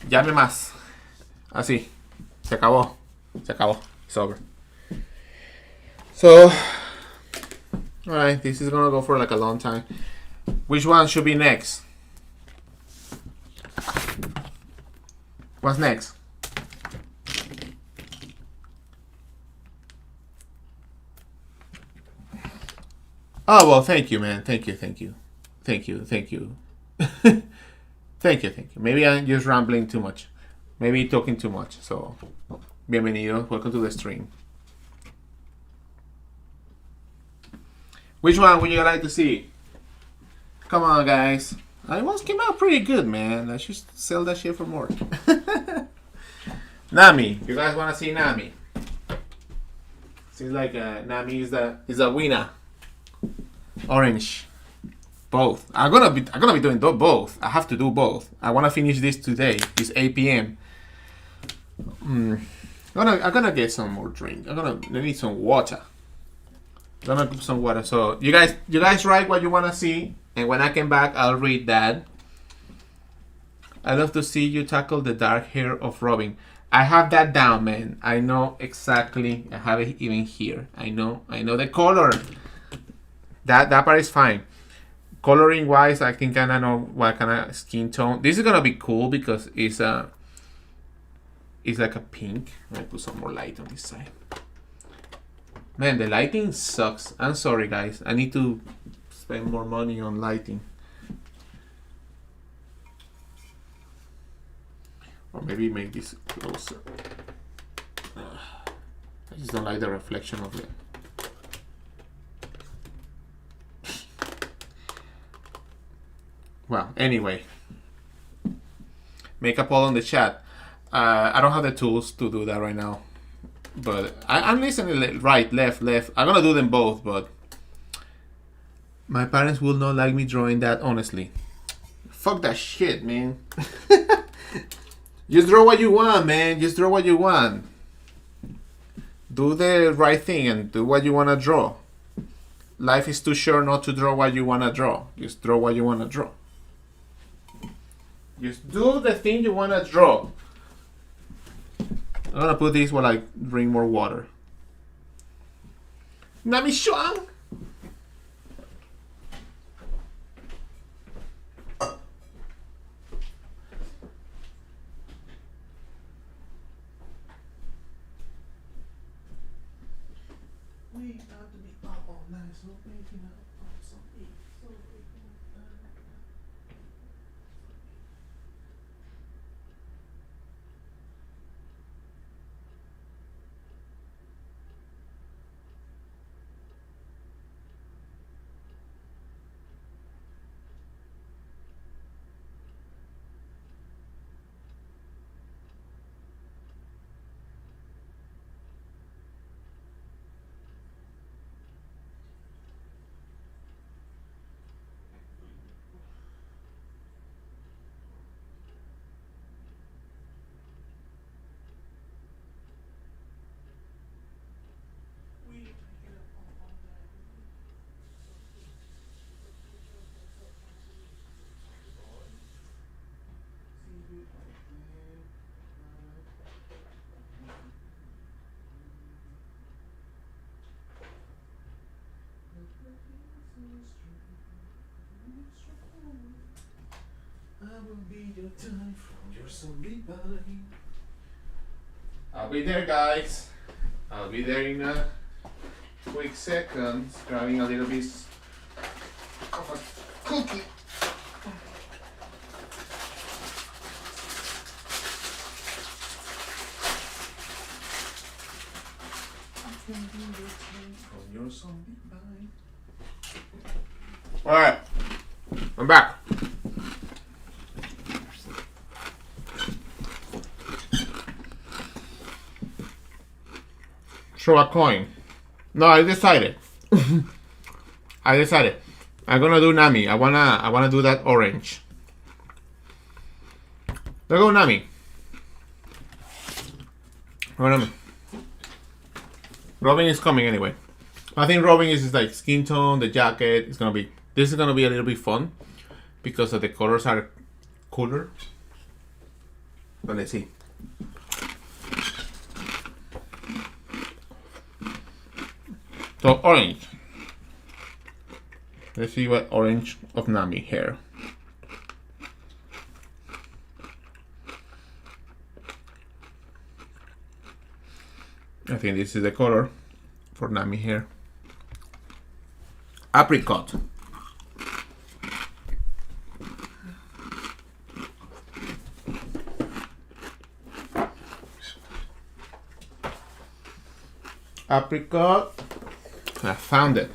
Llame más. Así. Se acabó. Se acabó. It's over. So, alright, this is gonna go for like a long time. Which one should be next? What's next? Oh, well, thank you, man. Thank you. Thank you. Thank you. Thank you. Thank you. Thank you. Maybe I'm just rambling too much. Maybe talking too much. So, bienvenido. Welcome to the stream. Which one would you like to see? Come on, guys. It once came out pretty good, man. I should sell that shit for more. Nami. You guys want to see Nami? Seems like Nami is a winner. Orange. Both. I'm gonna be doing both. I have to do both. I wanna finish this today. It's 8 p.m. I'm gonna get some more drink. I need some water. I'm gonna put some water. So you guys write what you wanna see, and when I come back, I'll read that. I love to see you tackle the dark hair of Robin. I have that down, man. I know exactly. I have it even here. I know the color. That part is fine. Coloring wise, I think I know what kind of skin tone. This is gonna be cool because it's like a pink. Let me put some more light on this side. Man, the lighting sucks. I'm sorry, guys. I need to spend more money on lighting. Or maybe make this closer. I just don't like the reflection of it. Well, anyway. Make a poll on the chat. I don't have the tools to do that right now. But I'm listening right, left. I'm gonna do them both, but my parents will not like me drawing that, honestly. Fuck that shit, man. Just draw what you want, man. Just draw what you want. Do the right thing and do what you want to draw. Life is too short not to draw what you want to draw. Just draw what you want to draw. Just do the thing you want to draw. I'm going to put this while I drink more water. Nami Shuang! We have to be up all night, so making up some eat. I will be your time from your zombie body. I'll be there, guys. I'll be there in a quick second. Grabbing a little bit of a cookie. I will be your time from your zombie body. All right, I'm back. Throw a coin. No, I decided. I'm gonna do Nami. I wanna do that orange. Let's go, Nami. Robin is coming anyway. I think Robin is like skin tone, the jacket. This is gonna be a little bit fun because the colors are cooler. But let's see. So orange. Let's see what orange of Nami here. I think this is the color for Nami here. Apricot. Apricot. I found it.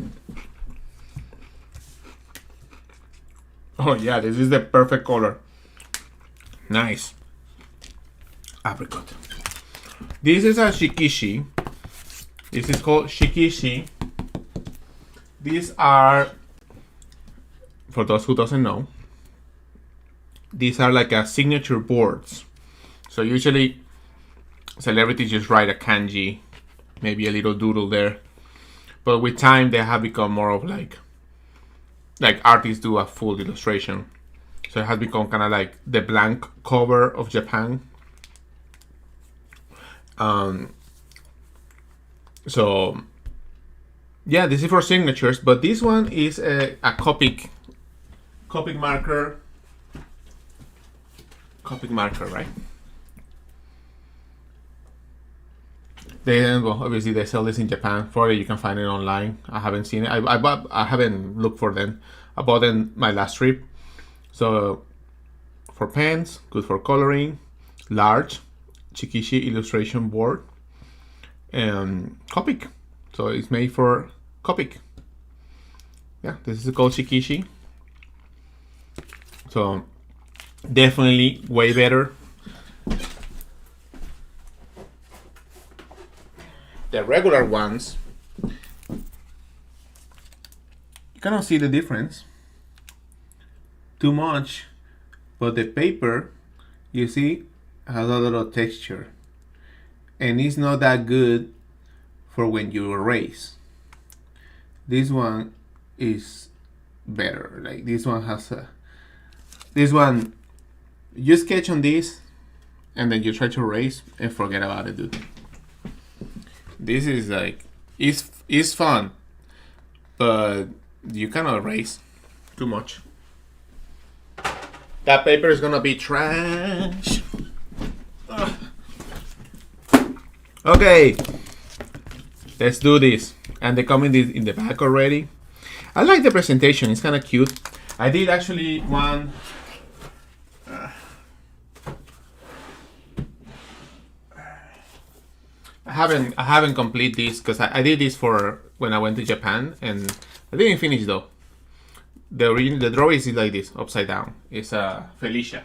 Oh yeah, this is the perfect color. Nice. Apricot. This is a Shikishi. This is called Shikishi. These are, for those who doesn't know, these are like a signature boards. So usually celebrities just write a kanji, maybe a little doodle there. But with time, they have become more of like artists do a full illustration. So it has become kind of like the blank cover of Japan. So yeah, this is for signatures, but this one is a Copic marker. Copic marker, right? They obviously they sell this in Japan. Probably you can find it online. I haven't seen it. I haven't looked for them. I bought them my last trip. So for pens, good for coloring, large Shikishi illustration board, and Copic. So it's made for Copic. Yeah, this is called Shikishi. So definitely way better. The regular ones, you cannot see the difference too much, but the paper, you see, has a little texture, and it's not that good for when you erase. This one is better. Like this one has a, this one, you sketch on this, and then you try to erase and forget about it, dude. This is like, it's fun, but you cannot erase too much. That paper is gonna be trash. Ugh. Okay, let's do this. And they come in the back already. I like the presentation, it's kind of cute. I did actually one. I haven't completed this because I did this for when I went to Japan, and I didn't finish though. The drawing is like this, upside down. It's Felicia.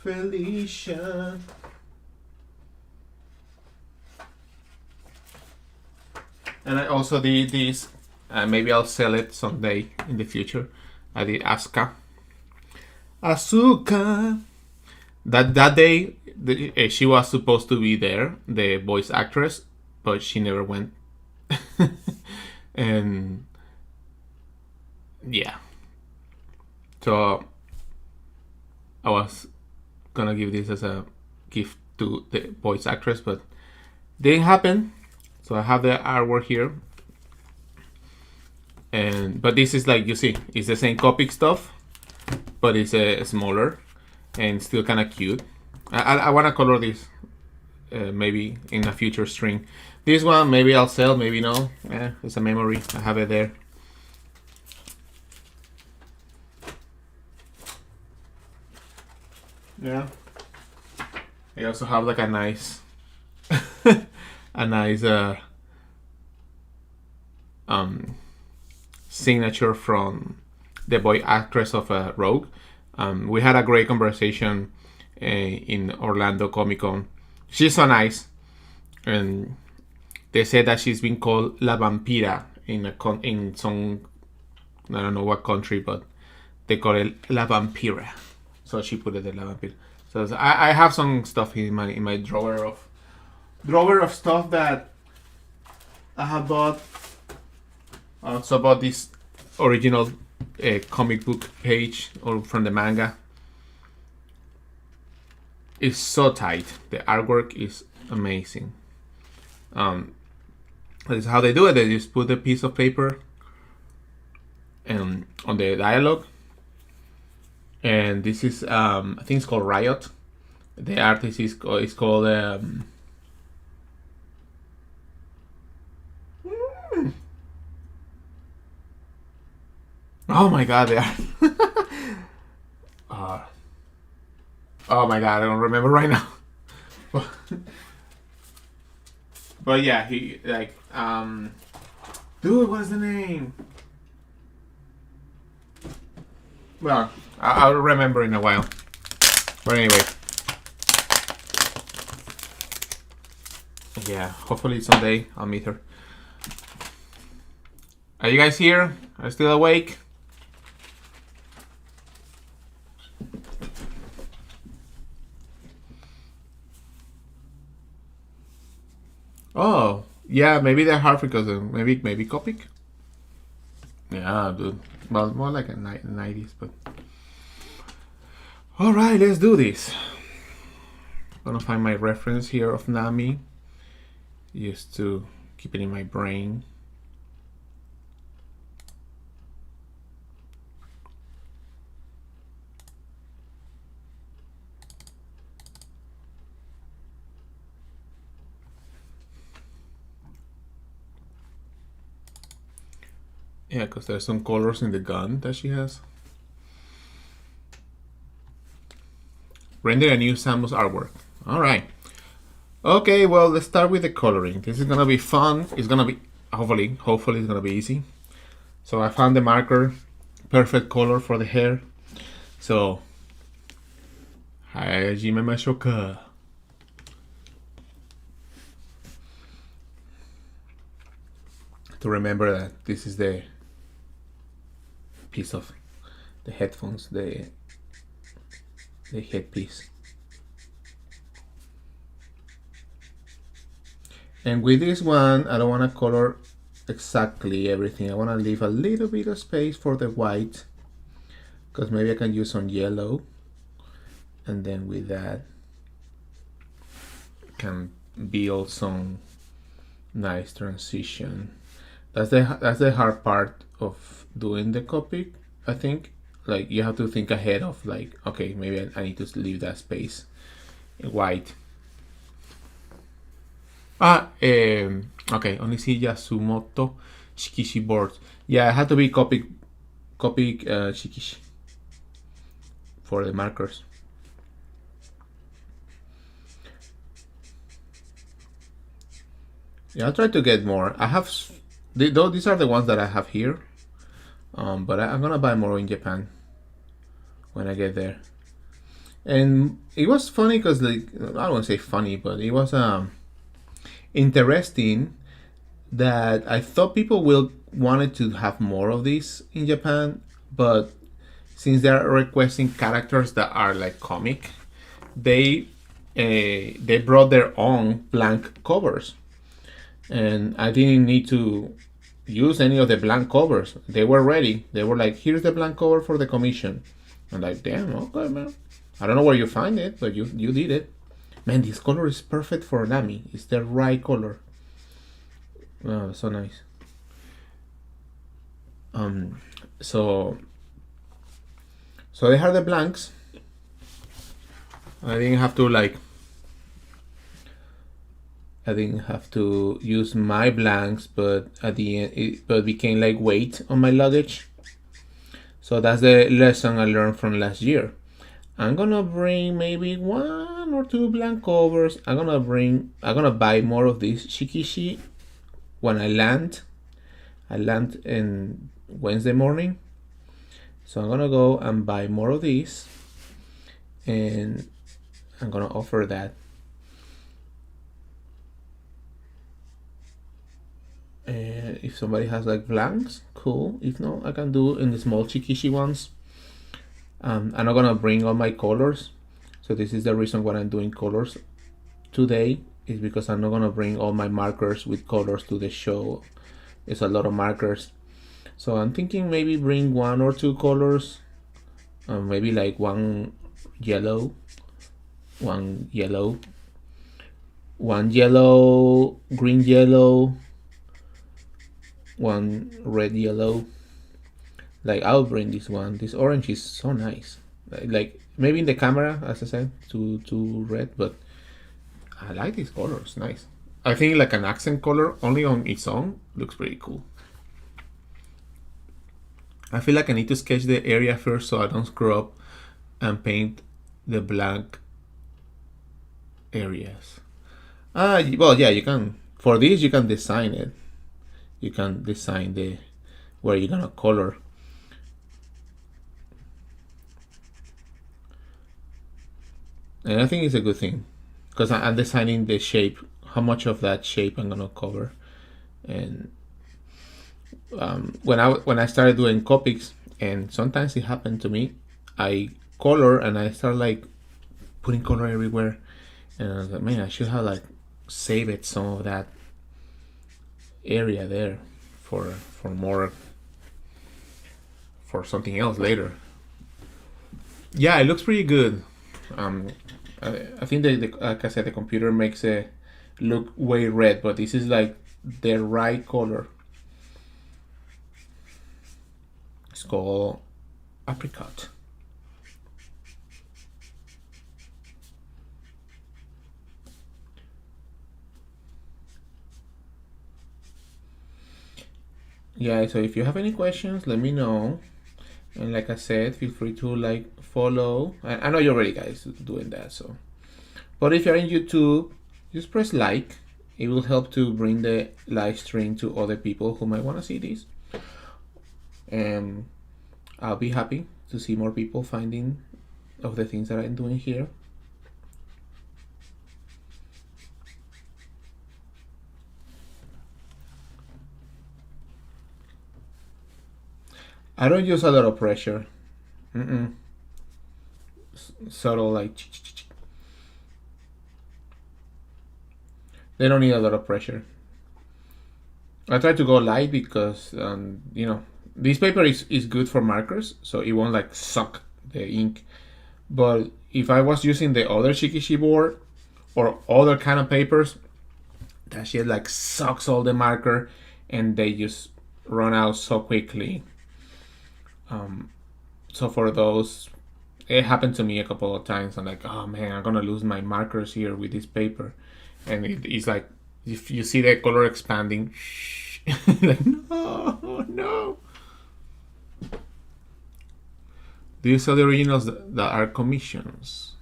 Felicia. And I also did this. Maybe I'll sell it someday in the future. I did Asuka. Asuka. That day, she was supposed to be there, the voice actress, but she never went. And yeah, so I was gonna give this as a gift to the voice actress, but didn't happen. So I have the artwork here, but this is like, you see, it's the same Copic stuff, but it's smaller and still kind of cute. I want to color this maybe in a future string. This one maybe I'll sell, maybe no. It's a memory. I have it there. Yeah. I also have like a nice, a nice signature from the voice actress of Rogue. We had a great conversation in Orlando Comic Con. She's so nice, and they said that she's been called La Vampira in some, I don't know what country, but they call it La Vampira. So she put it in La Vampira. So I have some stuff in my drawer of stuff that I have bought. I also bought this original comic book page or from the manga. It's so tight. The artwork is amazing. This is how they do it. They just put a piece of paper and on the dialogue, and this is I think it's called Riot. The artist is called oh my god, they are oh my god, I don't remember right now. But yeah, he like dude, what's the name? Well, I'll remember in a while. But anyway, yeah, hopefully someday I'll meet her. Are you guys here? Are you still awake? Oh, yeah, maybe they're hard because maybe Copic. Yeah, dude. Well, more like a 90s, but all right, let's do this. I'm gonna find my reference here of Nami, just to keep it in my brain. Yeah, because there's some colors in the gun that she has. Render a new Samus artwork. All right. Okay, well, let's start with the coloring. This is gonna be fun. It's gonna be hopefully it's gonna be easy. So I found the marker, perfect color for the hair. So Hajime Mashoka. To remember that this is the piece of the headphones, the headpiece. And with this one, I don't want to color exactly everything. I want to leave a little bit of space for the white, because maybe I can use some yellow, and then with that can build some nice transition. That's the hard part of doing the copy, I think. Like, you have to think ahead of, like, okay, maybe I need to leave that space in white. Okay, only see Yasumoto Shikishi boards. Yeah, I had to be copy Shikishi for the markers. Yeah, I'll try to get more. I have, though these are the ones that I have here, but I'm gonna buy more in Japan when I get there. And it was funny because, like, I don't want to say funny, but it was interesting that I thought people will wanted to have more of these in Japan, but since they're requesting characters that are like comic, they brought their own blank covers, and I didn't need to use any of the blank covers. They were ready. They were like, here's the blank cover for the commission. I'm like, damn, okay, man. I don't know where you find it, but you did it. Man, this color is perfect for Nami. It's the right color. Oh, so nice. So they have the blanks. I didn't have to use my blanks, but at the end it became like weight on my luggage. So that's the lesson I learned from last year. I'm gonna bring maybe 1 or 2 blank covers. I'm gonna buy more of this Shikishi when I land. I land in Wednesday morning, so I'm gonna go and buy more of these, and I'm gonna offer that. And if somebody has like blanks, cool. If not, I can do in the small Shikishi ones. I'm not gonna bring all my colors, so this is the reason why I'm doing colors today, is because I'm not gonna bring all my markers with colors to the show. It's a lot of markers, so I'm thinking maybe bring 1 or 2 colors, maybe like one yellow, green yellow, one red yellow. Like I'll bring this one. This orange is so nice. Like maybe in the camera, as I said, too red, but I like this color. It's nice. I think like an accent color only on its own looks pretty cool. I feel like I need to sketch the area first so I don't screw up and paint the blank areas. Well, yeah, you can. For this, you can design it. You can design the where you're gonna color. And I think it's a good thing because I'm designing the shape, how much of that shape I'm gonna cover. And when I started doing Copics, and sometimes it happened to me, I color and I start like putting color everywhere, and I was like, man, I should have like saved some of that area there for more for something else later. Yeah, it looks pretty good. I think like I said, the computer makes it look way red, but this is like the right color. It's called apricot. Yeah, so if you have any questions, let me know. And like I said, feel free to like follow. I know you're already guys doing that, so. But if you're in YouTube, just press like. It will help to bring the live stream to other people who might want to see this. And I'll be happy to see more people finding of the things that I'm doing here. I don't use a lot of pressure. Subtle like. They don't need a lot of pressure. I try to go light because this paper is good for markers, so it won't like suck the ink. But if I was using the other Shikishi board or other kind of papers, that shit like sucks all the marker and they just run out so quickly. So for those, it happened to me a couple of times. I'm like, oh man, I'm gonna lose my markers here with this paper, and it's like if you see the color expanding, like no. Do you sell the originals that are commissions?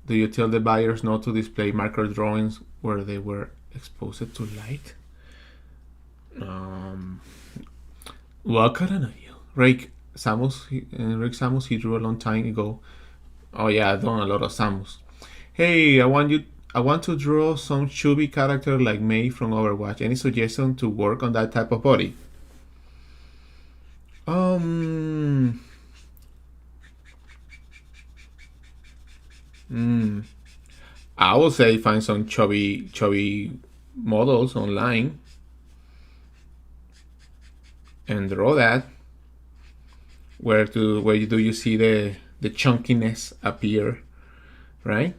Do you tell the buyers not to display marker drawings where they were exposed to light? What can I know you? Rick Samus, he drew a long time ago. Oh yeah, I've done a lot of Samus. Hey, I want to draw some chubby character like Mei from Overwatch. Any suggestion to work on that type of body? I would say find some chubby models online and draw that. Where do you see the chunkiness appear, right?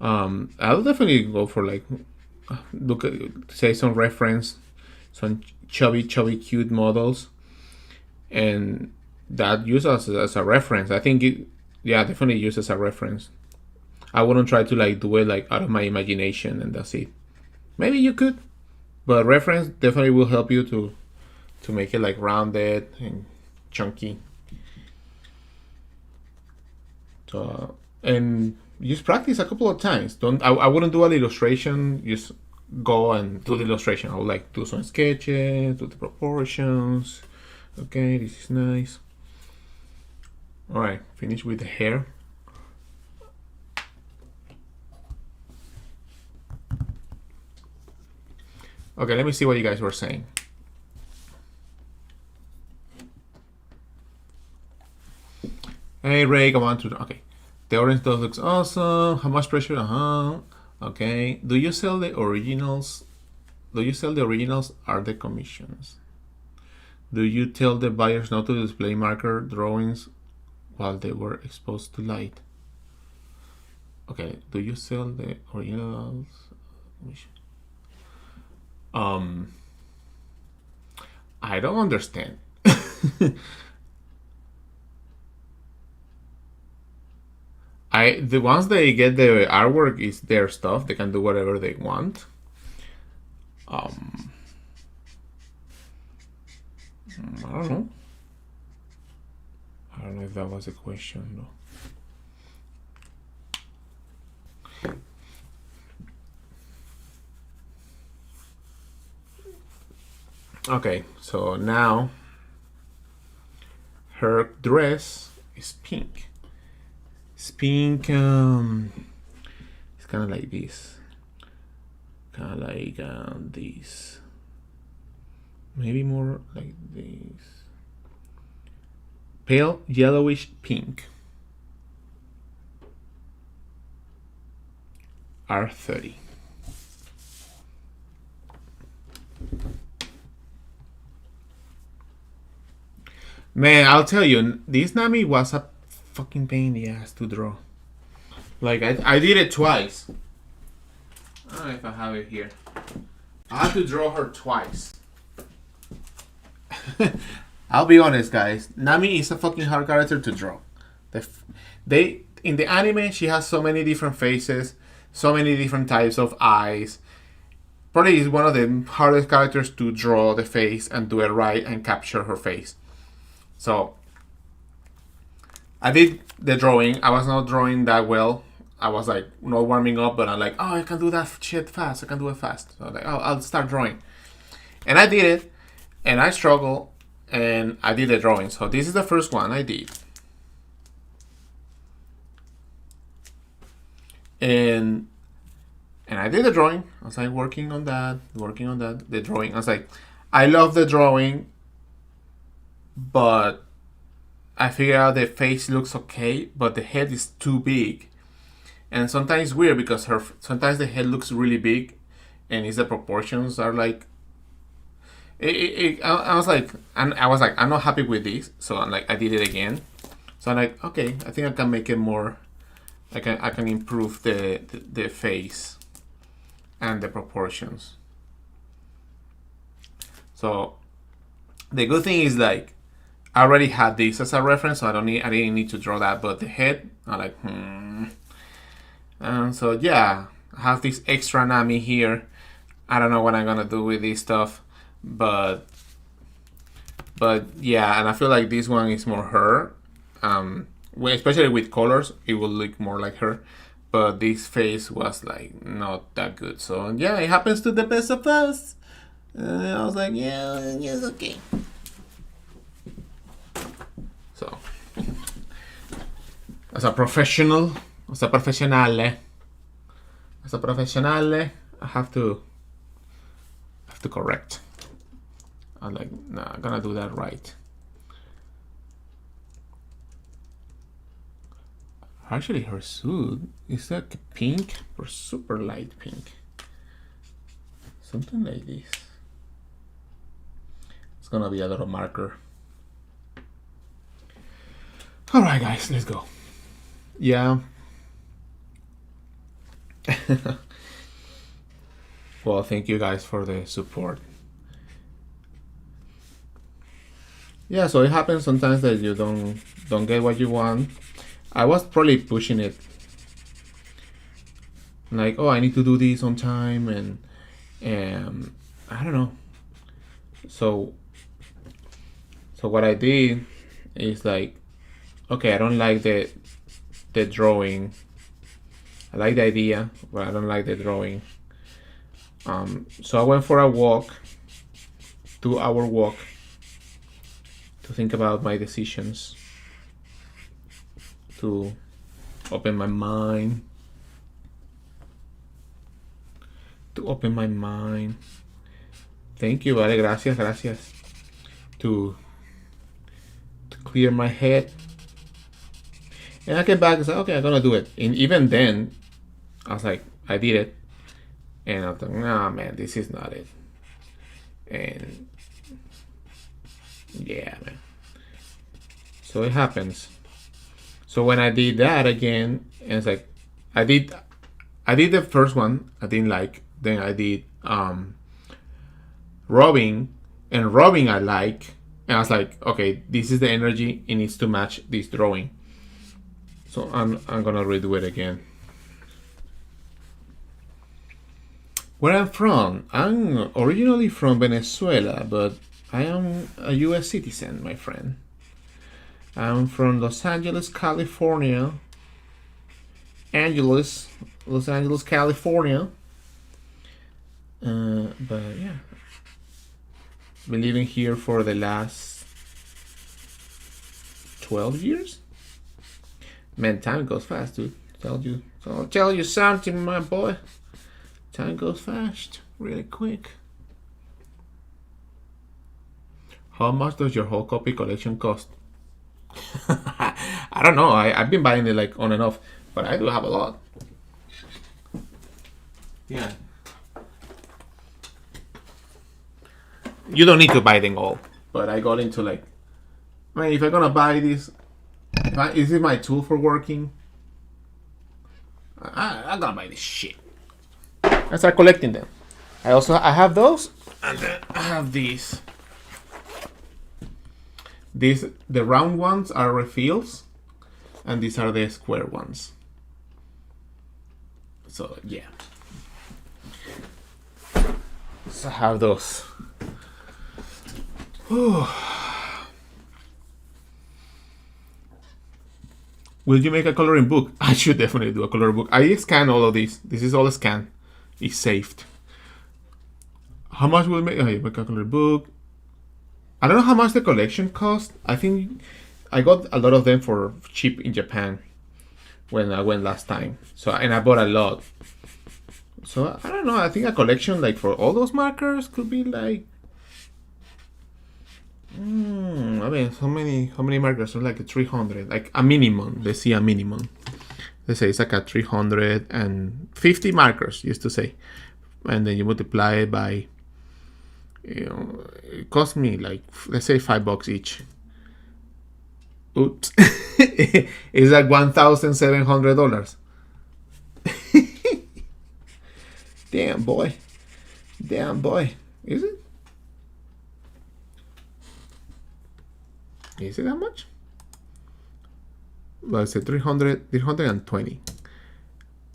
I'll definitely go for like look at say some reference, some chubby cute models, and that use us as a reference. I think definitely use as a reference. I wouldn't try to like do it like out of my imagination and that's it. Maybe you could, but reference definitely will help you to make it like rounded and chunky. So and just practice a couple of times. I wouldn't do an illustration. Just go and do the illustration. I would like do some sketches, do the proportions. Okay, this is nice. All right, finish with the hair. Okay, let me see what you guys were saying. Hey Ray, I want to. Okay, the orange dog looks awesome. How much pressure? Okay. Do you sell the originals? Are the commissions? Do you tell the buyers not to display marker drawings while they were exposed to light? Okay. Do you sell the originals? I don't understand. Once they get the artwork, is their stuff. They can do whatever they want. Um, I don't know. I don't know if that was a question though. Okay, so now her dress is pink. It's pink. It's kind of like this. Kind of like this. Maybe more like this. Pale yellowish pink. R30. Man, I'll tell you, this Nami was a fucking pain in the ass to draw. Like, I did it twice. I don't know if I have it here. I had to draw her twice. I'll be honest, guys. Nami is a fucking hard character to draw. In the anime, she has so many different faces, so many different types of eyes. Probably is one of the hardest characters to draw the face and do it right and capture her face. So I did the drawing. I was not drawing that well. I was like not warming up, but I'm like, oh, I can do that shit fast. I can do it fast. So I'm like, oh, I'll start drawing. And I did it, and I struggled, and I did the drawing. So this is the first one I did. And I did the drawing. I was like working on that, the drawing. I was like, I love the drawing, but I figure out the face looks okay, but the head is too big. And sometimes it's weird because sometimes the head looks really big, and the proportions are like. I was like, I'm not happy with this, so I'm like, I did it again. So I'm like, okay, I think I can make it more. I can improve the face and the proportions. So the good thing is like I already had this as a reference, so I didn't need to draw that. But the head, I'm like, And so yeah, I have this extra Nami here. I don't know what I'm gonna do with this stuff, but yeah, and I feel like this one is more her. Especially with colors, it will look more like her. But this face was like not that good. So yeah, it happens to the best of us. I was like, yeah, it's okay. So, as a professional, I have to correct. I'm like, nah, I'm gonna do that right. Actually, her suit is like pink or super light pink. Something like this. It's gonna be a little marker. Alright, guys, let's go. Yeah. Well, thank you guys for the support. Yeah, so it happens sometimes that you don't get what you want. I was probably pushing it. Like, oh, I need to do this on time, and I don't know. So what I did is like, okay, I don't like the drawing. I like the idea, but I don't like the drawing. So I went for a walk, 2-hour walk, to think about my decisions, to open my mind, Thank you, vale, gracias. To clear my head. And I came back and said, okay, I'm gonna do it. And even then, I was like, I did it. And I thought, nah, man, this is not it. And yeah, man. So it happens. So when I did that again, and it's like, I did the first one, I didn't like. Then I did Robin, and rubbing I like. And I was like, okay, this is the energy. It needs to match this drawing. So I'm gonna redo it again. Where I'm from? I'm originally from Venezuela, but I am a US citizen, my friend. I'm from Los Angeles, California. Los Angeles, California. But yeah, been living here for the last 12 years. Man, time goes fast, dude. I'll tell you something, my boy. Time goes fast, really quick. How much does your whole copy collection cost? I don't know. I've been buying it like on and off, but I do have a lot. Yeah. You don't need to buy them all, but I got into like, man, if I'm gonna buy this, is it my tool for working? I'm gonna buy this shit. I start collecting them. I have those, and then I have these. The round ones are refills, and these are the square ones. So yeah. So I have those. Will you make a coloring book? I should definitely do a coloring book. I scan all of these. This is all scanned. It's saved. How much will make? Oh, yeah, make a coloring book. I don't know how much the collection cost. I think I got a lot of them for cheap in Japan when I went last time. So and I bought a lot. So I don't know. I think a collection like for all those markers could be like. I mean, how many markers? So like 300, like a minimum. Let's see a minimum. Let's say it's like a 350 markers, used to say, and then you multiply it by. It cost me like, let's say $5 each. Oops. It's like $1,700. Damn boy. Is it? Is it that much? Well, it's a 320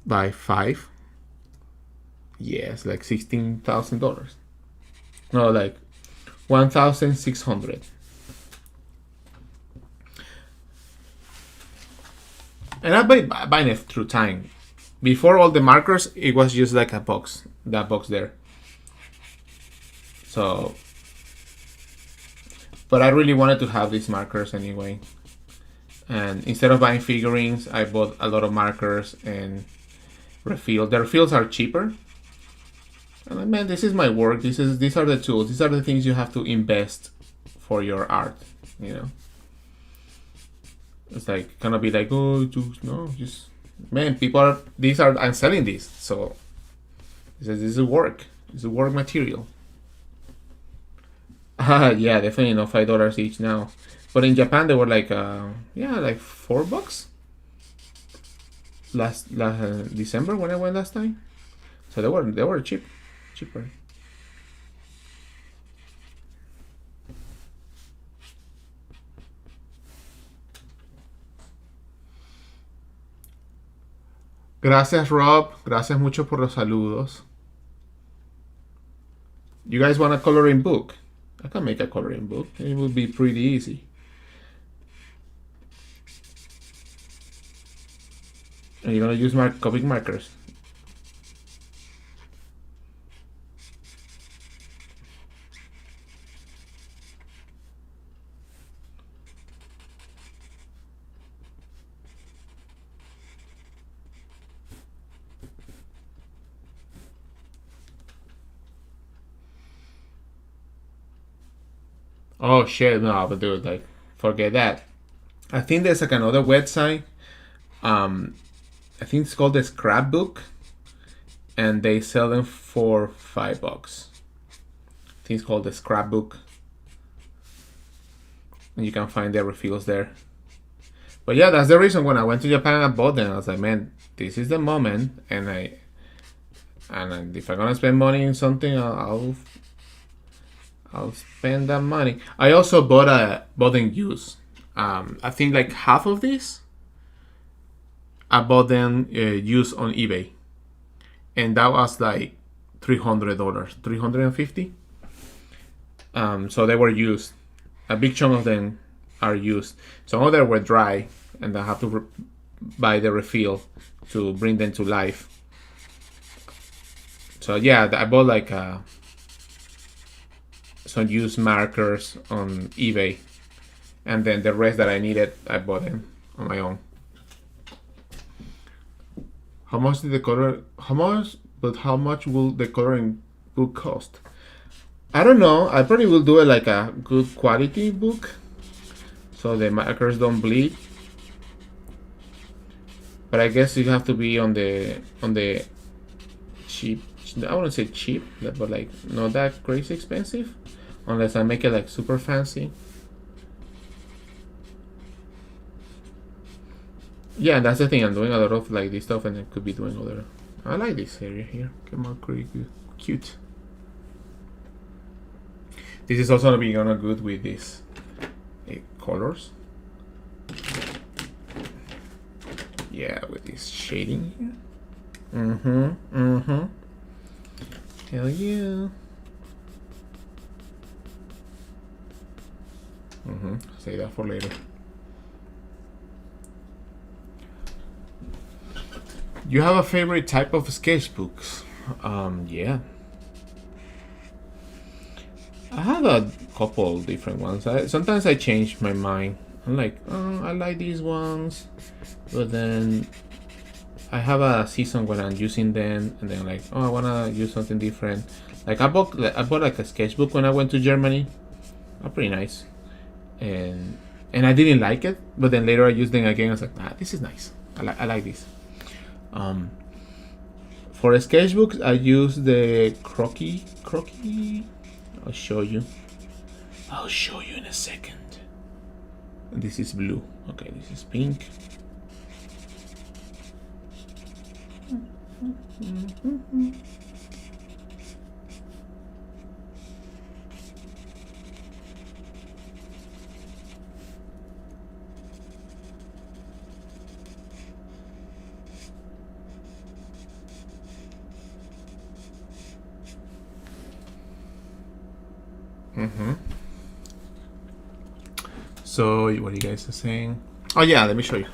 by 5. Yes, like $16,000. No, like 1,600. And I've been buying it through time. Before all the markers, it was just like a box, that box there. So, but I really wanted to have these markers anyway. And instead of buying figurines, I bought a lot of markers and refills. The refills are cheaper. And like, man, this is my work. These are the tools. These are the things you have to invest for your art. You know, it's like gonna be like, oh, just man, I'm selling these, so this is work. This is work material. Yeah, definitely not $5 each now. But in Japan they were like, like $4 last December when I went last time. So they were cheaper. Gracias, Rob. Gracias mucho por los saludos. You guys want a coloring book? I can make a coloring book. It would be pretty easy. And you're gonna use Copic markers. Oh shit, no, but dude, like, forget that. I think there's like another website. I think it's called the Scrapbook, and they sell them for $5. I think it's called the Scrapbook, and you can find their refills there. But yeah, that's the reason when I went to Japan and I bought them. I was like, man, this is the moment, and if I'm gonna spend money in something, I'll I'll spend that money. I also bought them used. I think like half of this I bought them used on eBay, and that was like $300, 350. So they were used. A big chunk of them are used. Some of them were dry, and I have to buy the refill to bring them to life. So yeah, I bought like some used markers on eBay, and then the rest that I needed, I bought them on my own. How much did the color? How much? But how much will the coloring book cost? I don't know. I probably will do it like a good quality book, so the markers don't bleed. But I guess you have to be on the cheap. I wouldn't say cheap, but like not that crazy expensive, unless I make it like super fancy. Yeah, that's the thing. I'm doing a lot of like this stuff, and I could be doing other. I like this area here. Come on, pretty good, cute. This is also gonna be good with these colors. Yeah, with this shading here. Hell yeah. Say that for later. You have a favorite type of sketchbooks? Yeah. I have a couple different ones. Sometimes I change my mind. I'm like, oh, I like these ones, but then I have a season when I'm using them, and then I'm like, oh, I wanna use something different. Like I bought like a sketchbook when I went to Germany. Pretty nice, and I didn't like it, but then later I used them again. I was like, this is nice. I like this. For sketchbooks, I use the Croquis. I'll show you in a second. This is blue. Okay, this is pink. So, what are you guys saying? Oh yeah, let me show you.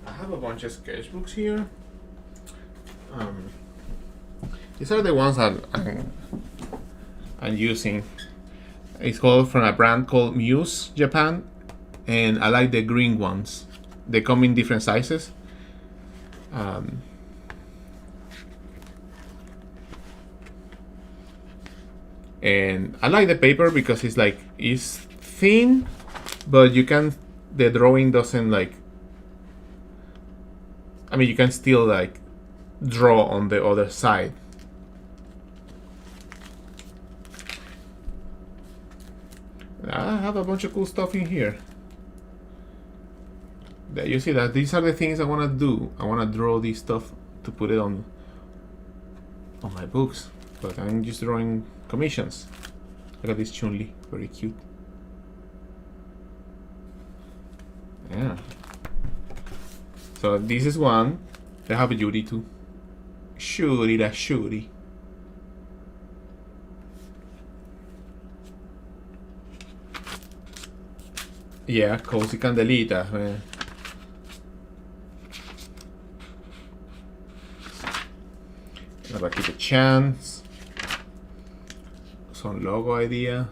I have a bunch of sketchbooks here. These are the ones that I'm using. It's called from a brand called Muse Japan, and I like the green ones. They come in different sizes. And I like the paper because it's thin, but the drawing doesn't you can still draw on the other side. I have a bunch of cool stuff in here. You see that these are the things I want to do. I want to draw this stuff to put it on my books, but I'm just drawing commissions. Look at this Chun-Li, very cute. Yeah. So this is one. They have a Yuri too. Shuri da Shuri. Yeah, cozy candelita, man. Never keep a chance. Some logo ideas.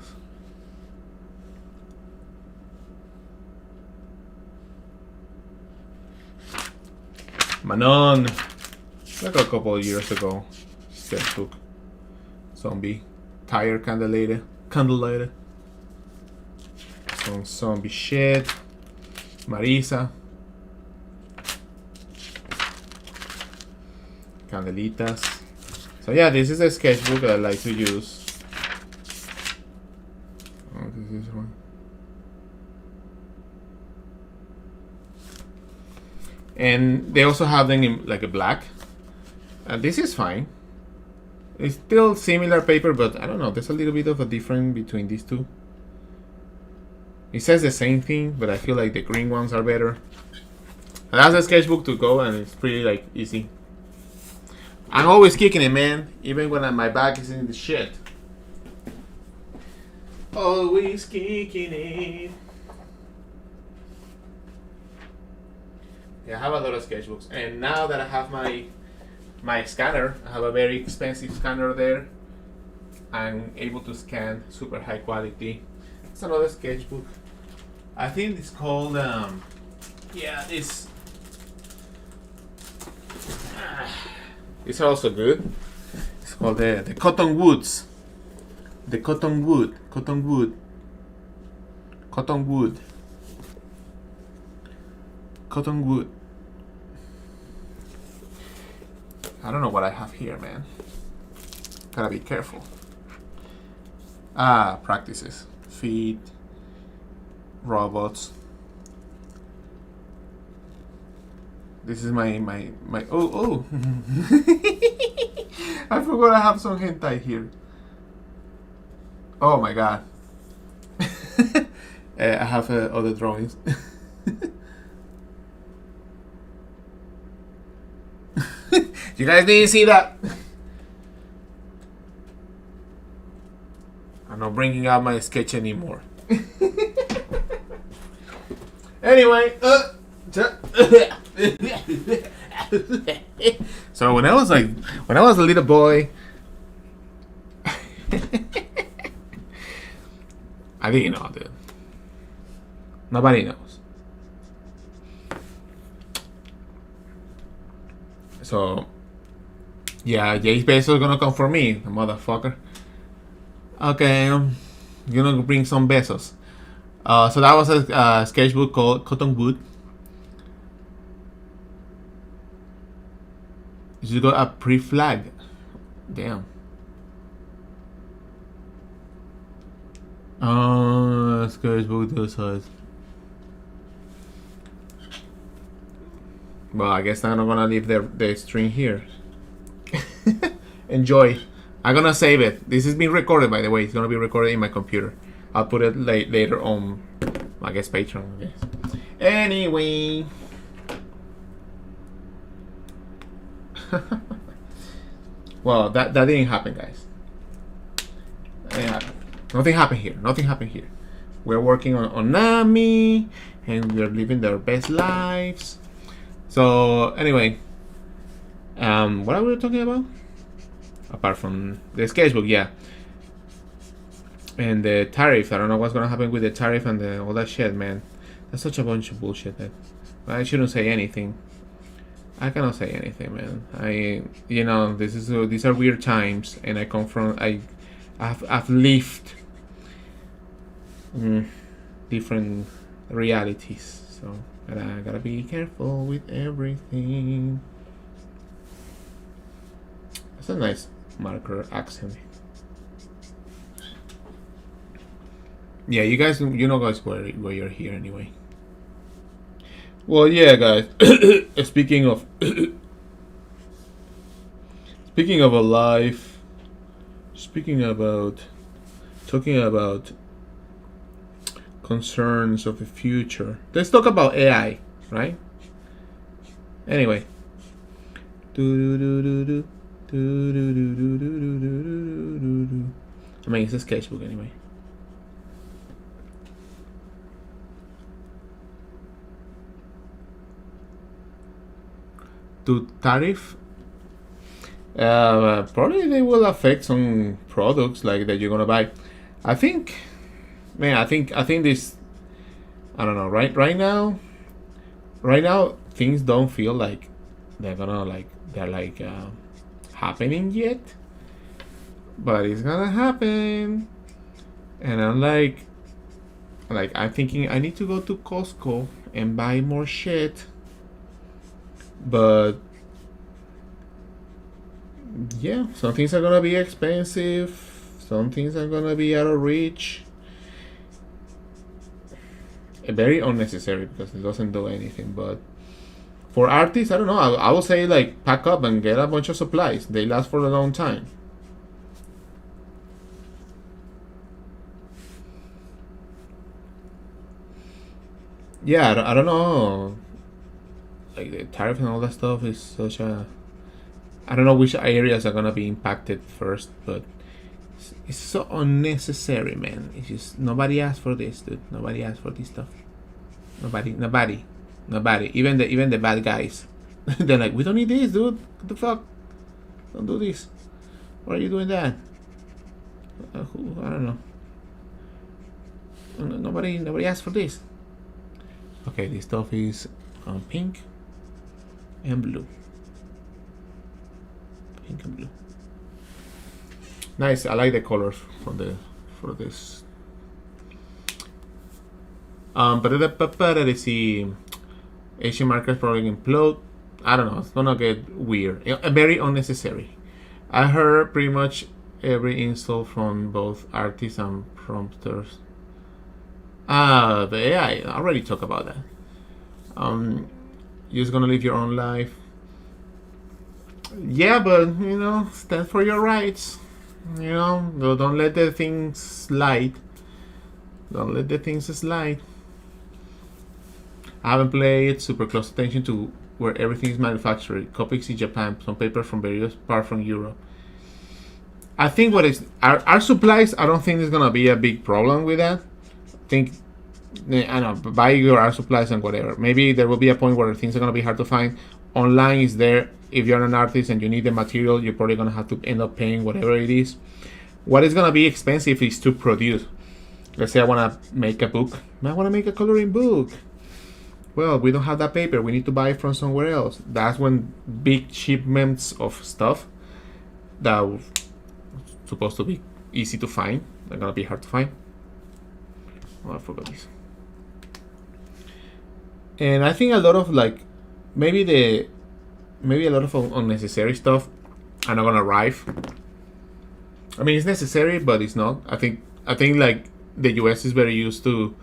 Manon. Like a couple of years ago. Sketchbook. Zombie. Tire candelator. Some zombie shit. Marisa. Candelitas. So yeah, this is a sketchbook that I like to use. Oh, this is one. and they also have them in like a black. This is fine. It's still similar paper, but I don't know. There's a little bit of a difference between these two. It says the same thing, but I feel like the green ones are better. And that's a sketchbook to go, and it's pretty like easy. I'm always kicking it, man. Even when my back is in the shit. Always kicking it. Yeah, I have a lot of sketchbooks, and now that I have my scanner, I have a very expensive scanner there. I'm able to scan super high quality. It's another sketchbook. I think it's called yeah, it's it's also good. It's called the Cotton Woods. The Cotton Wood. I don't know what I have here, man. Gotta be careful. Practices. Feet. Robots. This is my oh I forgot I have some hentai here. Oh my god. I have other drawings. You guys didn't see that? I'm not bringing out my sketch anymore. Anyway, so when I was a little boy, I didn't know, dude. Nobody knows. So, yeah, Jeff Bezos gonna come for me, motherfucker. Okay, you're gonna bring some Bezos. So that was a sketchbook called Cotton Wood. You got a pre-flag. Damn. Sketchbook this size. Well, I guess I'm not gonna leave the string here. Enjoy. I'm gonna save it. This is being recorded, by the way. It's gonna be recorded in my computer. I'll put it later on, I guess, Patreon. I guess. Anyway. Well, that didn't happen, guys. Nothing happened here. Nothing happened here. We're working on Nami, and we're living their best lives. So anyway, what are we talking about? Apart from the sketchbook, yeah. And the tariff. I don't know what's gonna happen with the tariff and all that shit, man. That's such a bunch of bullshit. I shouldn't say anything. I cannot say anything, man. These are weird times, and I come from I've lived different realities, so I gotta be careful with everything. That's a nice marker accent. Yeah, you guys, guys, why you're here anyway. Well, yeah, guys. Speaking of a life, talking about concerns of the future. Let's talk about AI, right? Anyway. I mean, it's a sketchbook anyway. To tariff, probably they will affect some products like that you're gonna buy. I think this. I don't know. Right now, things don't feel like they're happening yet, but it's gonna happen. And I'm like I'm thinking I need to go to Costco and buy more shit. But yeah, some things are gonna be expensive, some things are gonna be out of reach. Very unnecessary because it doesn't do anything, but For artists, I don't know. I would say like pack up and get a bunch of supplies. They last for a long time. Yeah, I don't know. Like the tariff and all that stuff is such a. I don't know which areas are gonna be impacted first, but it's so unnecessary, man. It's just nobody asked for this, dude. Nobody asked for this stuff. Nobody. Even the bad guys. They're like, we don't need this, dude. What the fuck? Don't do this. Why are you doing that? I don't know. Nobody asked for this. Okay, this stuff is pink and blue. Pink and blue. Nice. I like the colors for this. But see, Asian markets probably implode. I don't know. It's gonna get weird. Very unnecessary. I heard pretty much every install from both artists and prompters. The AI. I already talked about that. You're just gonna live your own life. Yeah, but stand for your rights. Don't let the things slide. Don't let the things slide. I haven't played super close attention to where everything is manufactured. Copics in Japan, some paper from various parts from Europe. I think what is our supplies. I don't think there's gonna be a big problem with that. I think I know buy your art supplies and whatever. Maybe there will be a point where things are gonna be hard to find. Online is there. If you're an artist and you need the material, you're probably gonna have to end up paying whatever it is. What is gonna be expensive is to produce. Let's say I wanna make a book. I wanna make a coloring book. Well, we don't have that paper. We need to buy it from somewhere else. That's when big shipments of stuff that are supposed to be easy to find are gonna be hard to find. Oh, I forgot this. And I think a lot of maybe a lot of unnecessary stuff are not gonna arrive. I mean, it's necessary, but it's not. I think like the US is very used to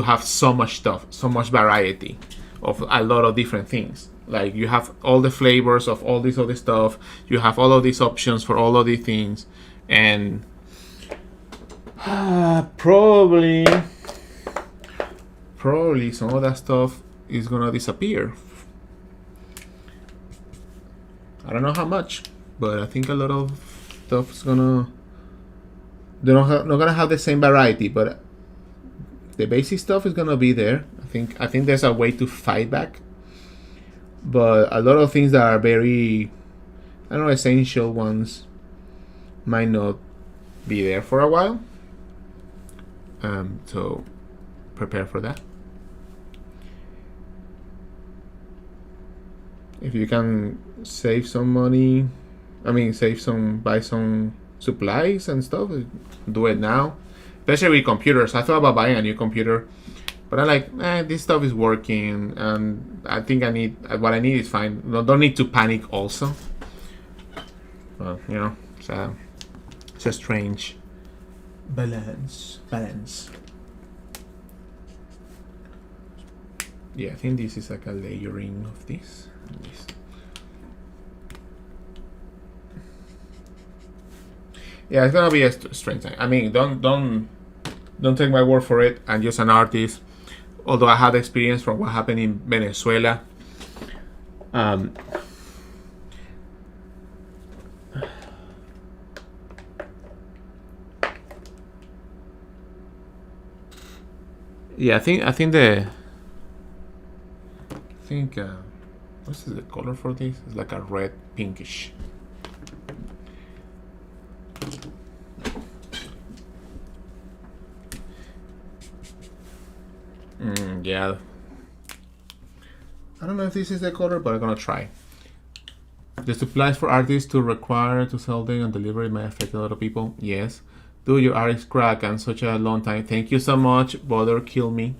have so much stuff, so much variety of a lot of different things. Like you have all the flavors of all this other stuff. You have all of these options for all of these things, and probably some of that stuff is gonna disappear. I don't know how much, but I think a lot of stuff is gonna. They're not gonna have the same variety, but the basic stuff is gonna be there. I think there's a way to fight back, but a lot of things that are very, I don't know, essential ones might not be there for a while. So prepare for that. If you can save some money, buy some supplies and stuff, do it now. Especially with computers. I thought about buying a new computer, but I'm like, this stuff is working, and I think what I need is fine. Don't need to panic also. Well, it's a strange balance. Yeah, I think this is like a layering of this. Yeah, it's gonna be a strange thing. I mean, don't take my word for it. I'm just an artist. Although I had experience from what happened in Venezuela. Yeah, I think what's the color for this? It's like a red pinkish. Yeah. I don't know if this is the color, but I'm gonna try. The supplies for artists to require to sell them and deliver it may affect a lot of people. Yes. Dude, your art is crack and such a long time. Thank you so much. Bother kill me.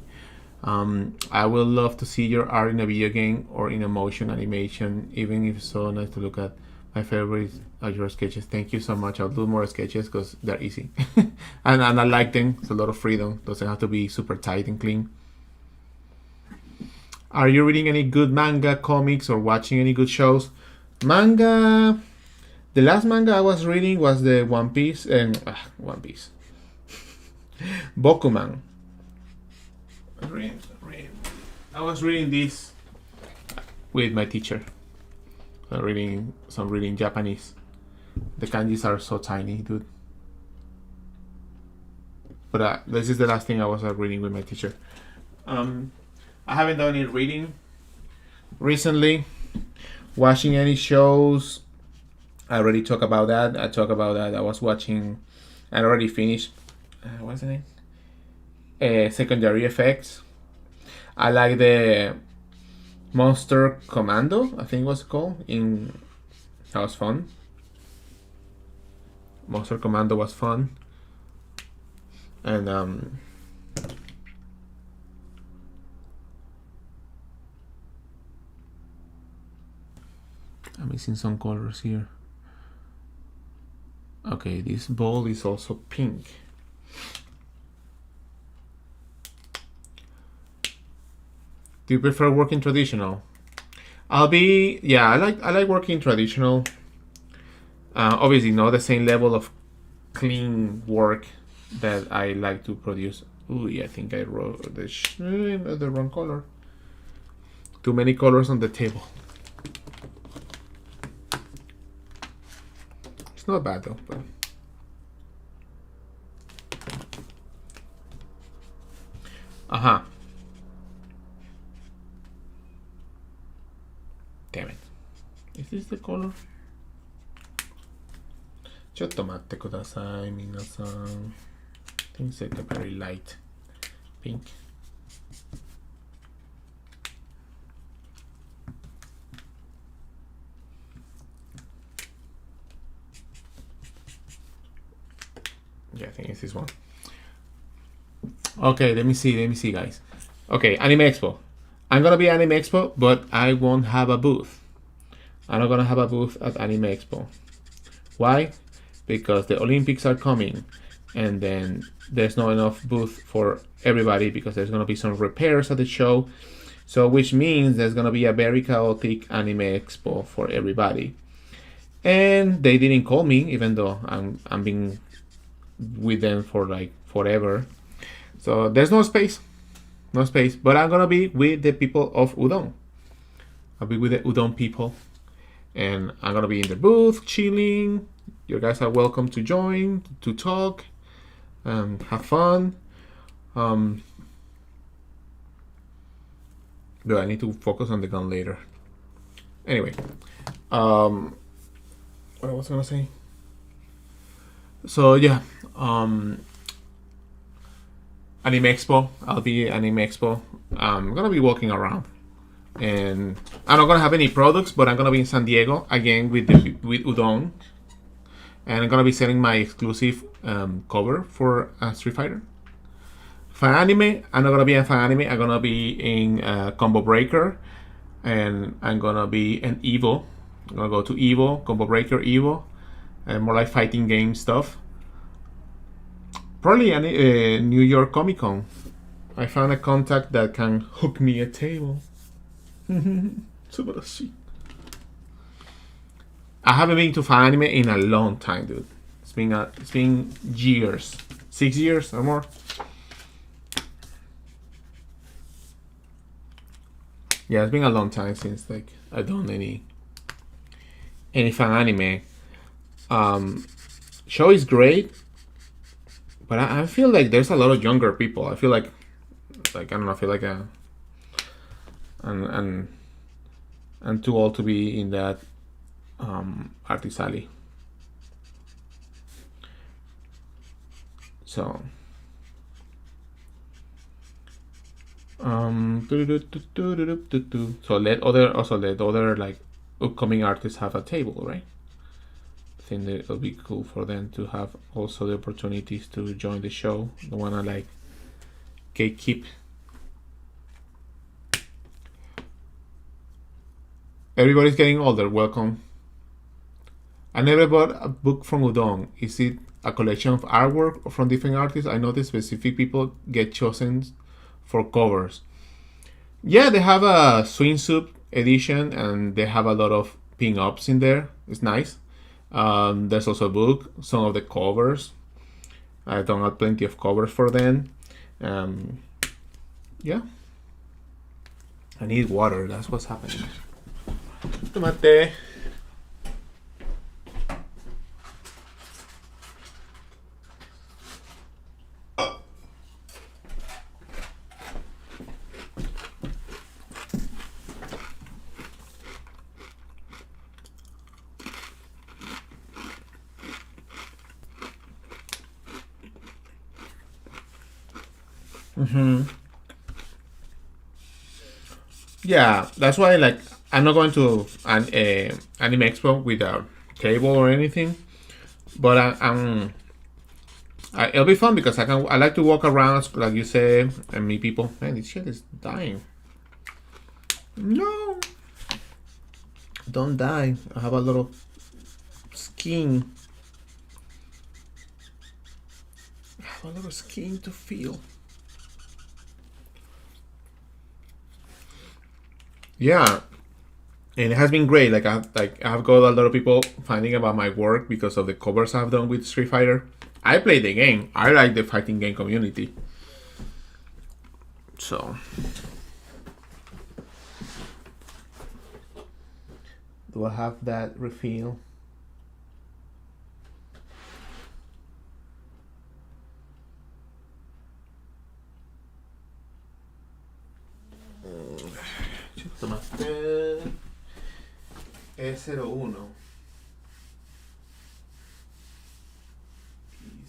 I would love to see your art in a video game or in a motion animation, even if it's so nice to look at. My favorites are your sketches. Thank you so much. I'll do more sketches because they're easy. and I like them. It's a lot of freedom. Doesn't have to be super tight and clean. Are you reading any good manga, comics, or watching any good shows? Manga. The last manga I was reading was the One Piece and One Piece. Bokuman. I was reading this with my teacher. Reading Japanese. The kanjis are so tiny, dude. But this is the last thing I was reading with my teacher. I haven't done any reading recently. Watching any shows. I already talked about that. I was watching. I already finished. What's the name? Secondary Effects. I like the Monster Commando, I think it was called. That was fun. Monster Commando was fun. And I'm missing some colors here. Okay, this ball is also pink. Do you prefer working traditional? I like working traditional. Obviously, not the same level of clean work that I like to produce. Ooh, yeah, I think I wrote the wrong color. Too many colors on the table. It's not bad though, but damn it. Is this the color? ちょっと待ってください、皆さん。Things like a very light pink. Yeah, I think it's this one. Okay, let me see, guys. Okay, Anime Expo. I'm gonna be Anime Expo, but I won't have a booth. I'm not gonna have a booth at Anime Expo. Why? Because the Olympics are coming, and then there's not enough booth for everybody because there's gonna be some repairs at the show. So, which means there's gonna be a very chaotic Anime Expo for everybody. And they didn't call me, even though I'm being with them for like forever. So there's no space. But I'm gonna be with the people of Udon. I'll be with the Udon people, and I'm gonna be in the booth chilling. You guys are welcome to join, to talk, have fun. But I need to focus on the gun later. Anyway, what I was gonna say. So yeah, Anime Expo. I'll be Anime Expo. I'm gonna be walking around, and I'm not gonna have any products, but I'm gonna be in San Diego again with Udon, and I'm gonna be selling my exclusive cover for Street Fighter. Fan Anime. I'm not gonna be in Fan Anime. I'm gonna be in Combo Breaker, and I'm gonna be in Evo. I'm gonna go to Evo, Combo Breaker, Evo, and more like fighting game stuff. Probably New York Comic Con. I found a contact that can hook me a table. I haven't been to Fan Anime in a long time, dude. It's been years, 6 years or more. Yeah, it's been a long time since like I've done any Fan Anime. Show is great, but I feel like there's a lot of younger people. I feel like I don't know. I feel like I'm too old to be in that artist alley. So so let other like upcoming artists have a table, right? I think that it'll be cool for them to have also the opportunities to join the show. Don't wanna like gatekeep. Everybody's getting older. Welcome. I never bought a book from Udon. Is it a collection of artwork from different artists? I know that specific people get chosen for covers. Yeah, they have a swimsuit edition, and they have a lot of pin-ups in there. It's nice. There's also a book, some of the covers. I don't have plenty of covers for them. Um, yeah. I need water. That's what's happening. Tomate. Yeah, that's why like I'm not going to an Anime Expo with a table or anything, but it'll be fun because I like to walk around like you say and meet people. Man, this shit is dying. No, don't die. I have a lot of skin. I have a lot of skin to feel. Yeah, and it has been great. I've got a lot of people finding about my work because of the covers I've done with Street Fighter. I play the game. I like the fighting game community. So, do I have that refill? Tomate E01.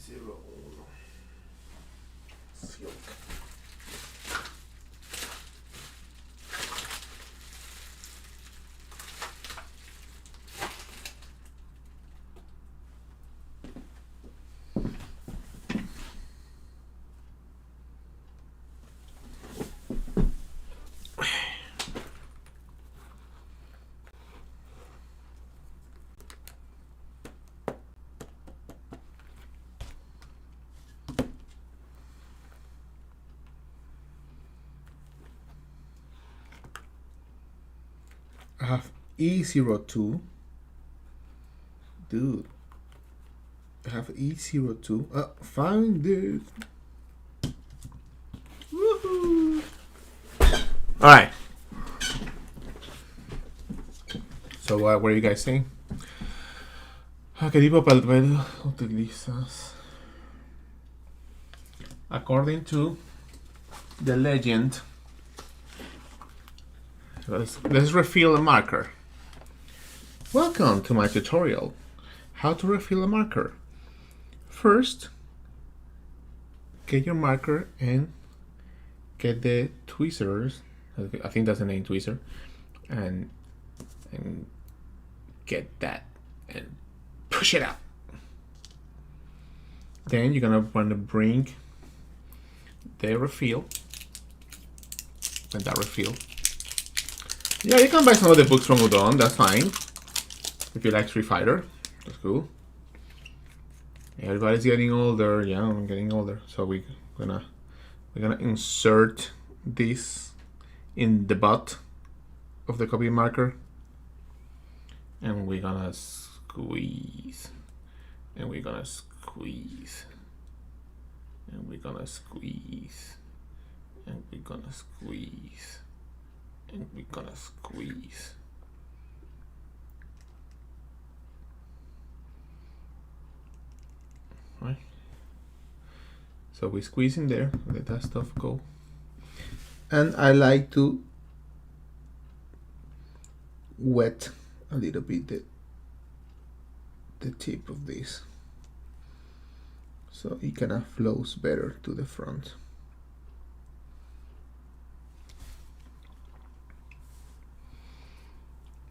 E01. Silk. I have E02. Dude. I have E02. Find it. Woohoo! Alright. So, what are you guys saying? ¿Qué tipo de papel utilizas? According to the legend, let's refill a marker. Welcome to my tutorial. How to refill a marker. First, get your marker and get the tweezers. I think that's the name, tweezer, and get that and push it out. Then you're gonna want to bring the refill and that refill. Yeah, you can buy some of the books from Udon. That's fine. If you like Street Fighter, that's cool. Everybody's getting older. Yeah, I'm getting older. So we're gonna insert this in the butt of the copy marker, and we're gonna squeeze, and we're gonna squeeze, and we're gonna squeeze, and we're gonna squeeze, and we're gonna squeeze. Right? So we squeeze in there, let that stuff go. And I like to wet a little bit the tip of this, so it kind of flows better to the front.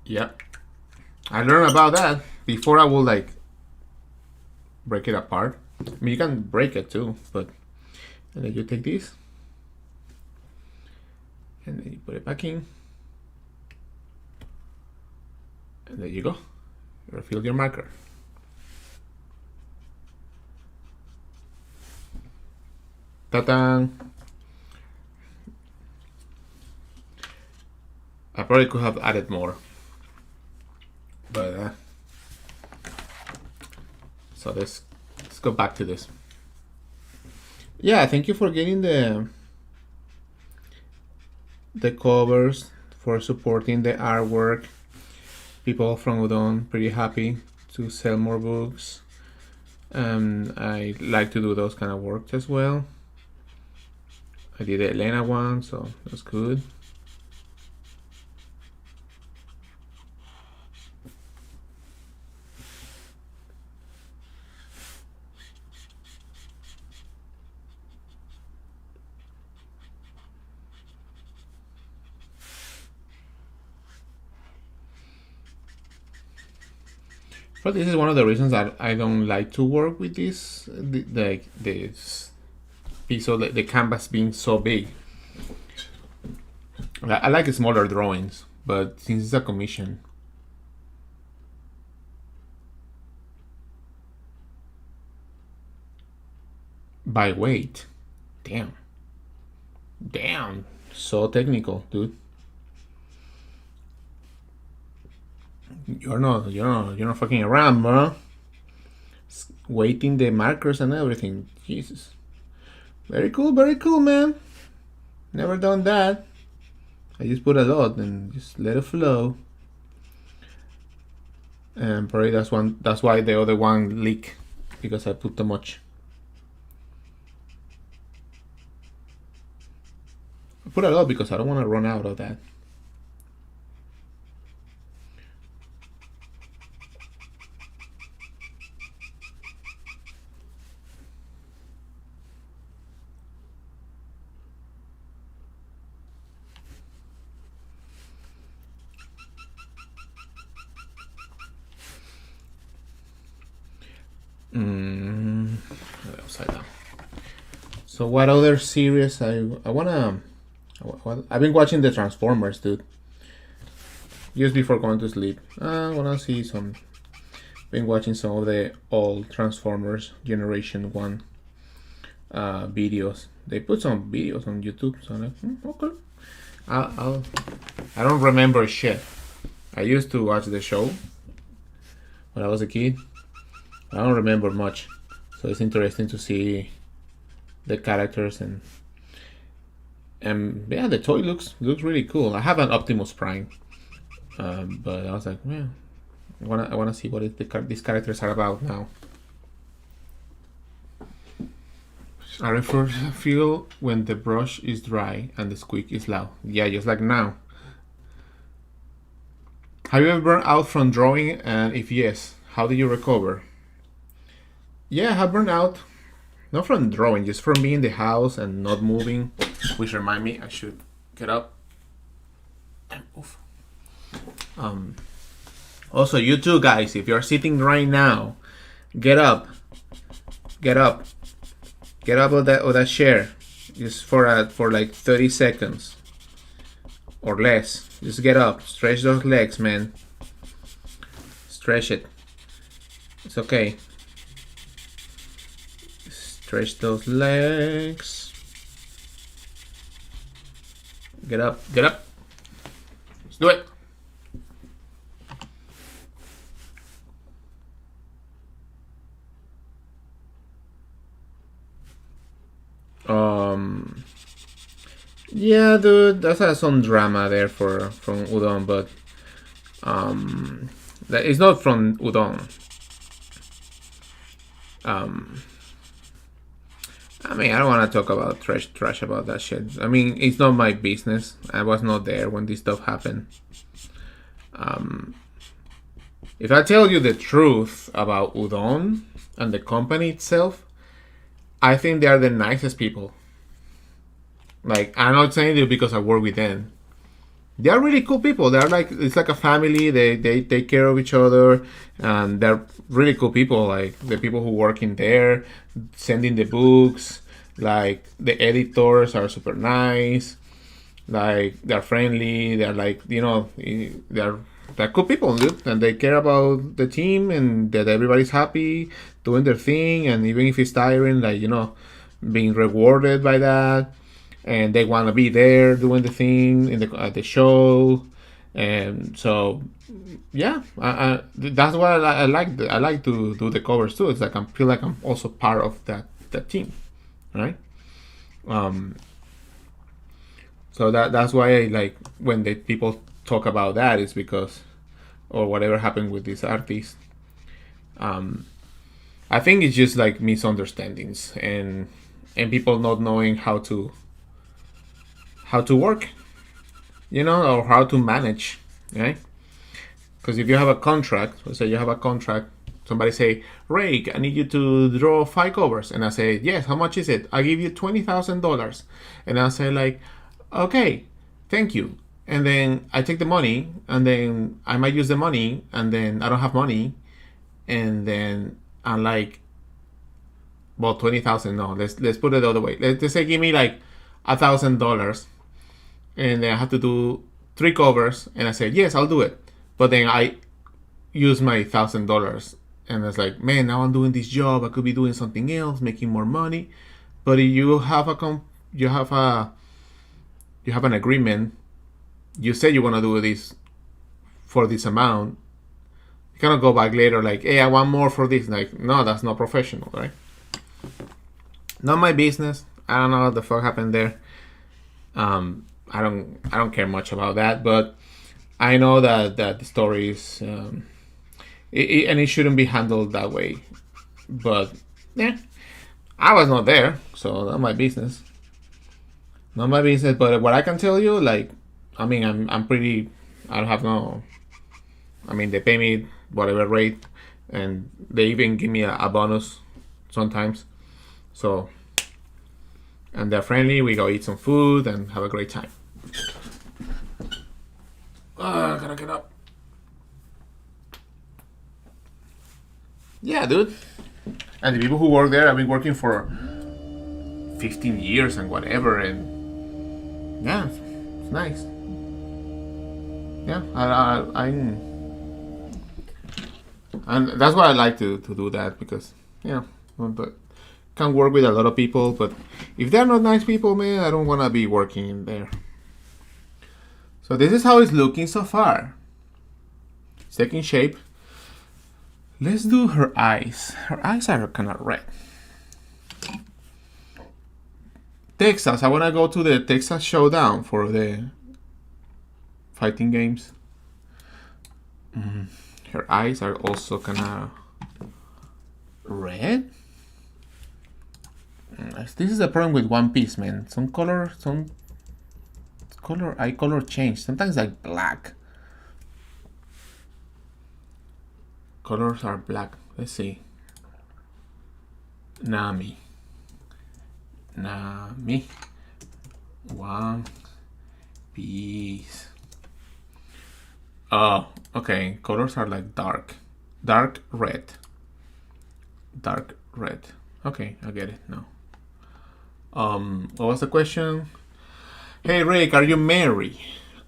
Yep, I learned about that. Before I would like break it apart. I mean, you can break it too, but and then you take this and then you put it back in, and there you go. Refill your marker. Ta-da! I probably could have added more, but so let's go back to this. Yeah, thank you for getting the covers, for supporting the artwork. People from Udon pretty happy to sell more books. I like to do those kind of works as well. I did the Elena one, so that's good. But this is one of the reasons that I don't like to work with this, this piece of the canvas being so big. I like smaller drawings, but since it's a commission, by weight, damn, so technical, dude. You're not fucking around, bro. Weighting the markers and everything. Jesus. Very cool, man. Never done that. I just put a lot and just let it flow. And probably that's why the other one leaked, because I put too much. I put a lot because I don't want to run out of that. Upside down. So what other series I wanna? I've been watching the Transformers, dude. Just before going to sleep, I wanna see some. Been watching some of the old Transformers Generation 1 videos. They put some videos on YouTube, so I'm like, okay. I don't remember shit. I used to watch the show when I was a kid. I don't remember much, so it's interesting to see the characters and yeah, the toy looks really cool. I have an Optimus Prime, but I was like, yeah, I wanna see what these characters are about now. I refer to feel when the brush is dry and the squeak is loud. Yeah, just like now. Have you ever burned out from drawing, and if yes, how did you recover? Yeah, I have burned out. Not from drawing, just from being in the house and not moving. Which remind me, I should get up and move. Also, you too, guys, if you're sitting right now, get up. Get up. Get up of that chair. Just for like 30 seconds. Or less. Just get up. Stretch those legs, man. Stretch it. It's okay. Stretch those legs. Get up. Get up. Let's do it. Yeah, dude, that's some drama there from Udon, but it's not from Udon. I mean, I don't want to talk about trash about that shit. I mean, it's not my business. I was not there when this stuff happened. If I tell you the truth about Udon and the company itself, I think they are the nicest people. Like, I'm not saying it because I work with them. They are really cool people. They're like, it's like a family. They take care of each other, and they're really cool people. Like the people who work in there, sending the books. Like the editors are super nice. Like they're friendly. They're like, they're cool people, dude, and they care about the team and that everybody's happy doing their thing. And even if it's tiring, like being rewarded by that. And they want to be there doing the thing at the show, And so, yeah, that's why I like. I like to do the covers too. It's like I feel like I'm also part of that team, right? Um, so that's why I like when the people talk about that is because, or whatever happened with these artists. Um, I think it's just like misunderstandings and people not knowing how to work, or how to manage, right? Because if you have a contract, let's say you have a contract, somebody say, Ray, I need you to draw 5 covers, and I say, yes. How much is it? I give you $20,000, and I say like, okay, thank you. And then I take the money, and then I might use the money, and then I don't have money, and then I'm like, well, 20,000. No, let's put it the other way. Let's say give me like $1,000, and then I have to do 3 covers, and I say yes, I'll do it. But then I use my $1,000, and it's like, man, now I'm doing this job. I could be doing something else, making more money. But if you have you have an agreement, you say you want to do this for this amount. You cannot go back later like, hey, I want more for this. Like, no, that's not professional, right? Not my business. I don't know what the fuck happened there. I don't care much about that, but I know that the story is and it shouldn't be handled that way. But yeah, I was not there, so not my business. Not my business. But what I can tell you, like, I mean, I'm pretty. I don't have no. I mean, they pay me whatever rate, and they even give me a bonus sometimes. So, and they're friendly. We go eat some food and have a great time. I gotta get up. Yeah, dude. And the people who work there have been working for 15 years and whatever, and yeah, it's nice. Yeah, and that's why I like to do that because but can work with a lot of people, but if they're not nice people, man, I don't want to be working in there. So this is how it's looking so far. It's taking shape. Let's do her eyes. Her eyes are kind of red. Texas. I want to go to the Texas Showdown for the fighting games. Her eyes are also kind of red. This is the problem with One Piece, man. Some eye color change. Sometimes like black. Colors are black. Let's see. Nami. One Piece. Oh, okay. Colors are like dark red. Dark red. Okay, I get it now. What was the question? Hey Rick, are you married?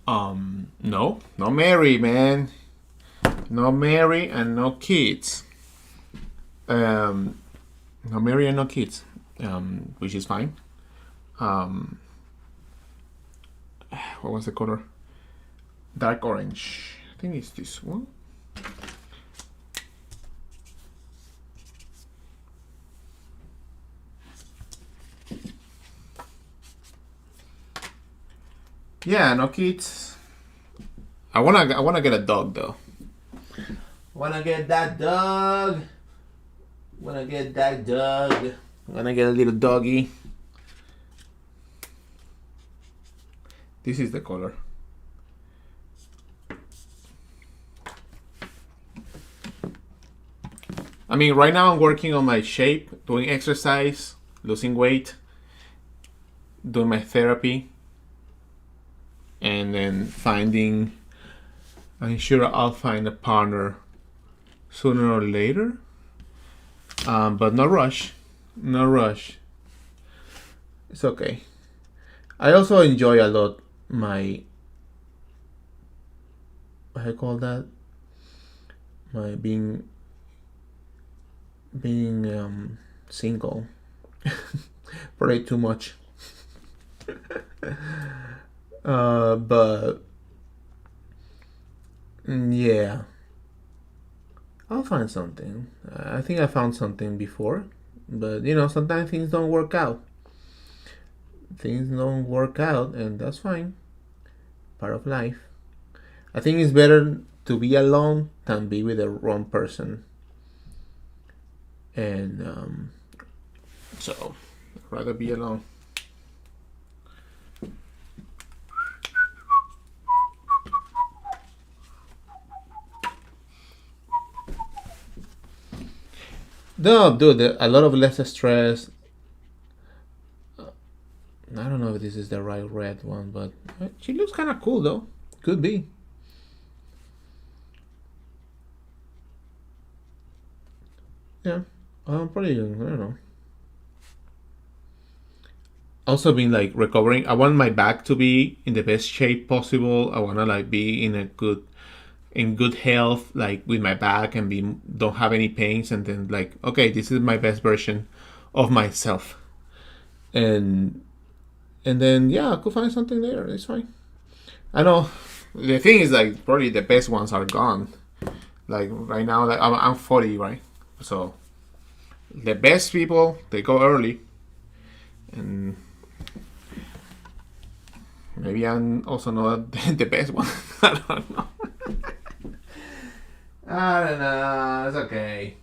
No, not married, man. No married and no kids. No married and no kids. Which is fine. What was the color? Dark orange. I think it's this one. Yeah, no kids. I wanna get a dog though. Wanna get that dog. Wanna get that dog. Wanna get a little doggy. This is the color. I mean, right now I'm working on my shape, doing exercise, losing weight, doing my therapy, and then I'm sure I'll find a partner sooner or later. But no rush. No rush. It's okay. I also enjoy a lot my, what do I call that? My being single. Probably too much. But Yeah, I'll find something. I think I found something before, but sometimes things don't work out. Things don't work out, and that's fine. Part of life. I think it's better to be alone than be with the wrong person. And so, I'd rather be alone. No, dude, a lot of less stress. I don't know if this is the right red one, but she looks kind of cool though. Could be. Yeah, probably. I don't know. Also, been like recovering. I want my back to be in the best shape possible. I wanna like be in good health, like with my back and be don't have any pains. And then like, okay, this is my best version of myself. And then yeah, I could find something there. It's fine. I know. The thing is like probably the best ones are gone. Like right now, like I'm 40, right? So the best people they go early, and maybe I'm also not the best one. I don't know. I don't know. It's okay.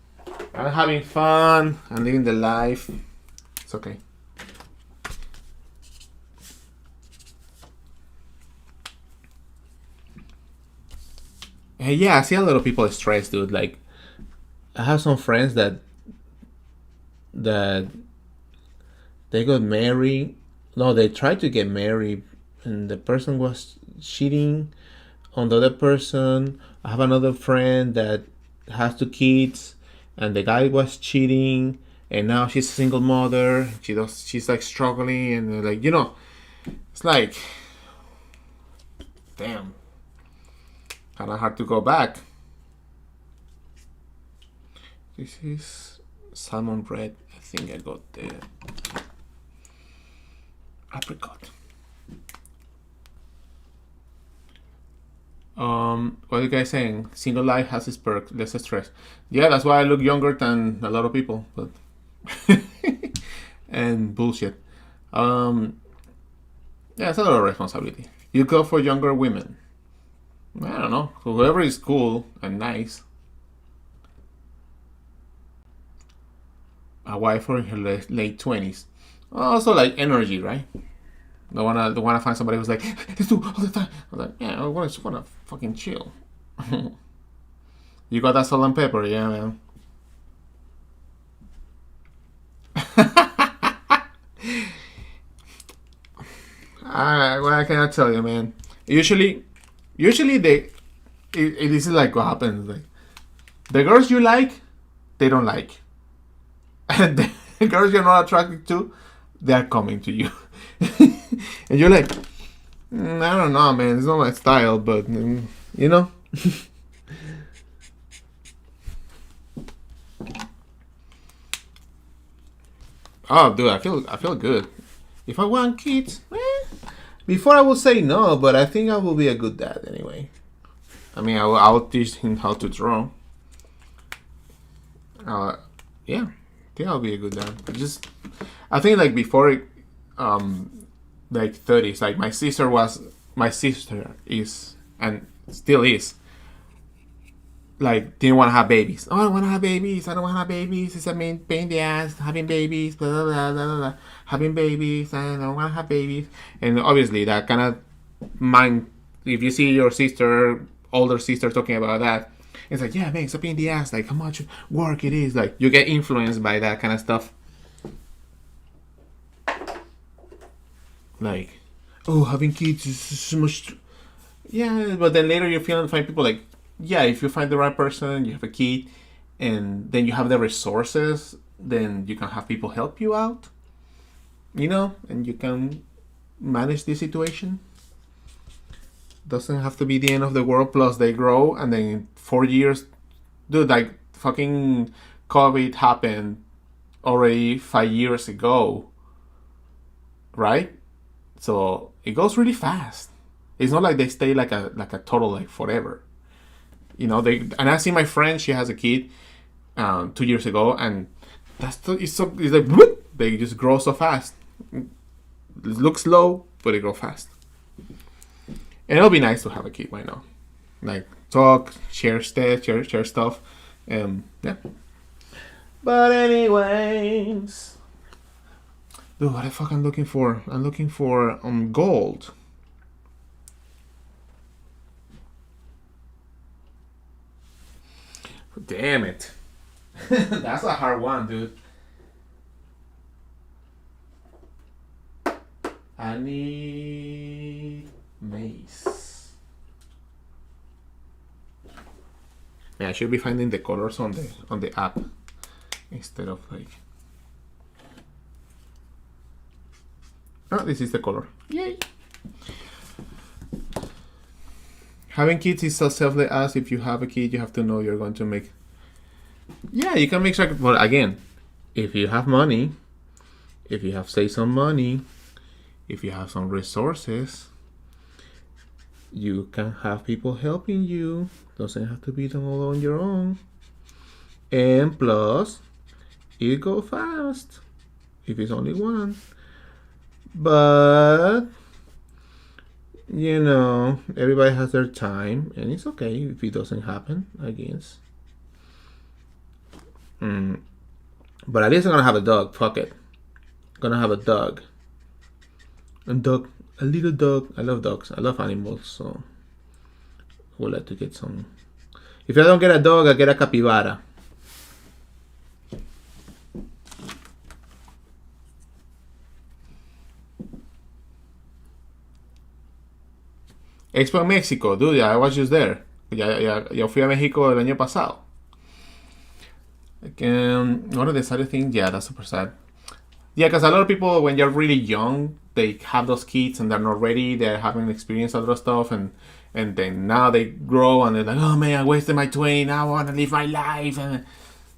I'm having fun. I'm living the life. It's okay. Hey, yeah, I see a lot of people stressed, dude. Like, I have some friends that they got married. No, they tried to get married, and the person was cheating on the other person. I have another friend that has two kids, and the guy was cheating, and now she's a single mother. She's like struggling, and like it's like, damn, kind of hard to go back. This is salmon red. I think I got the apricot. What are you guys saying? Single life has its perks, less stress. Yeah, that's why I look younger than a lot of people. But and bullshit. Yeah, it's a lot of responsibility. You go for younger women. I don't know. Whoever is cool and nice. A wife for in her late 20s. Also, like energy, right? Don't wanna find somebody who's like, let's do all the time. I'm like, yeah, I just wanna fucking chill. You got that salt and pepper, yeah, man. What can I tell you, man? Usually this is like what happens. Like the girls you like, they don't like, and the girls you're not attracted to, they are coming to you, and you're like, I don't know, man. It's not my style, but you know. Oh, dude, I feel good. If I want kids, before I would say no, but I think I will be a good dad anyway. I mean, I'll teach him how to draw. Uh, yeah, I think I'll be a good dad. I think like before, like 30s, like my sister is, and still is, like didn't want to have babies. Oh, I don't want to have babies. I don't want to have babies. It's a pain in the ass having babies. Blah blah blah blah blah. Having babies. I don't want to have babies. And obviously that kind of mind. If you see your sister, older sister, talking about that, it's like, yeah, man, it's a pain in the ass. Like how much work it is. Like you get influenced by that kind of stuff. Like, oh, having kids is so much. Yeah, but then later you find people like, yeah, if you find the right person, you have a kid, and then you have the resources, then you can have people help you out, and you can manage the situation. Doesn't have to be the end of the world. Plus, they grow, and then in 4 years, dude, like fucking COVID happened already 5 years ago, right? So it goes really fast. It's not like they stay like a total like forever. You know, and I see my friend, she has a kid 2 years ago, and it's like whoop, they just grow so fast. It looks slow, but they grow fast. And it'll be nice to have a kid right now, like talk, share stuff, yeah. But anyways, dude, what the fuck I'm looking for? I'm looking for gold. Damn it. That's a hard one, dude. I need mace. Yeah, I should be finding the colors on the app instead of like. Oh, this is the color. Yay! Having kids is so selfless. As if you have a kid, you have to know you're going to make. Yeah, you can make sure. But again, if you have money, if you have some money, if you have some resources, you can have people helping you. Doesn't have to be done all on your own. And plus, it go fast if it's only one. But you know, everybody has their time, and it's okay if it doesn't happen, I guess. But at least I'm gonna have a dog. Fuck it. I'm gonna have a dog. A little dog. I love dogs. I love animals, so I would like to get some. If I don't get a dog, I get a capybara. Expo Mexico, dude, I was just there. Yo fui a México el año pasado. One of the sad things, yeah, that's super sad. Yeah, because a lot of people, when you're really young, they have those kids and they're not ready. They haven't experienced a lot of stuff, and then now they grow and they're like, oh man, I wasted my 20. Now I want to live my life, and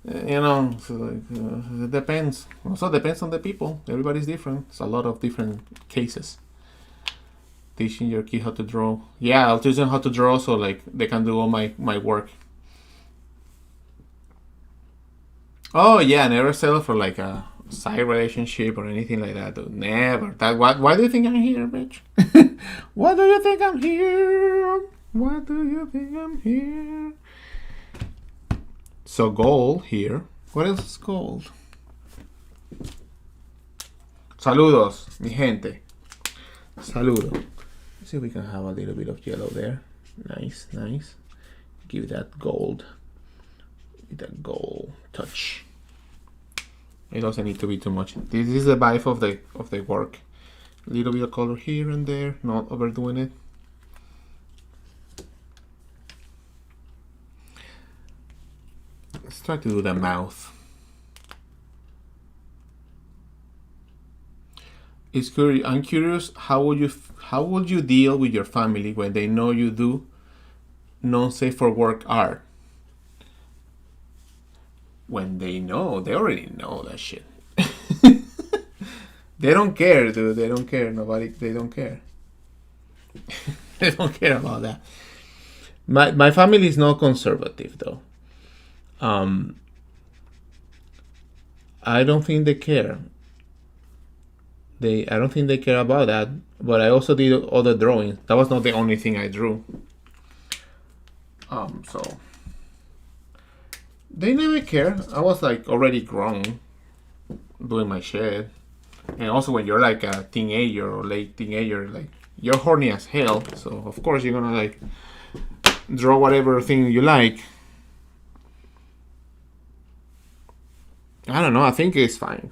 you know, so like, it depends. Also depends on the people. Everybody's different. It's a lot of different cases. Teaching your kid how to draw. Yeah, I'll teach them how to draw so like they can do all my work. Oh yeah, never settle for like a side relationship or anything like that. Dude. Never. Why do you think I'm here, bitch? Why do you think I'm here? Why do you think I'm here? So gold here. What else is gold? Saludos, mi gente. Saludos. Let's see if we can have a little bit of yellow there. Nice, nice. Give that gold. Give that gold touch. It doesn't need to be too much. This is the vibe of the work. A little bit of color here and there, not overdoing it. Let's try to do the mouth. I'm curious, how would you deal with your family when they know you do non-safe for work art? When they already know that shit. They don't care, dude. They don't care. They don't care. They don't care about that. My family is not conservative, though. I don't think they care. I don't think they care about that. But I also did other drawings. That was not the only thing I drew. So they never care. I was like already grown, doing my shit. And also when you're like a teenager or late teenager, like you're horny as hell. So of course you're gonna like draw whatever thing you like. I don't know. I think it's fine.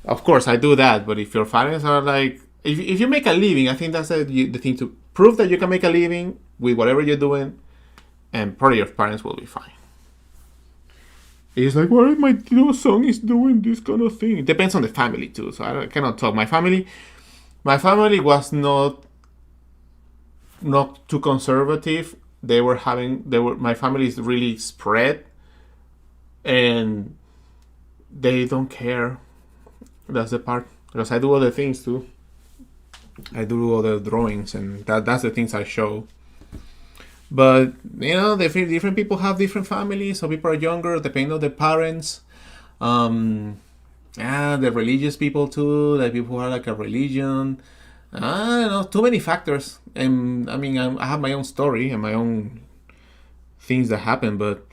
Of course, I do that. But if your parents are like, if you make a living, I think that's the thing to prove that you can make a living with whatever you're doing, and probably your parents will be fine. It's like, why my son is doing this kind of thing? It depends on the family too. So I cannot talk. My family was not too conservative. My family is really spread, and they don't care. That's the part, because I do other things too. I do other drawings, and that's the things I show. But different people have different families. Some people are younger, depending on their parents. Um, the religious people too, like people who are like a religion. I don't know, too many factors. And I mean, I have my own story and my own things that happen, but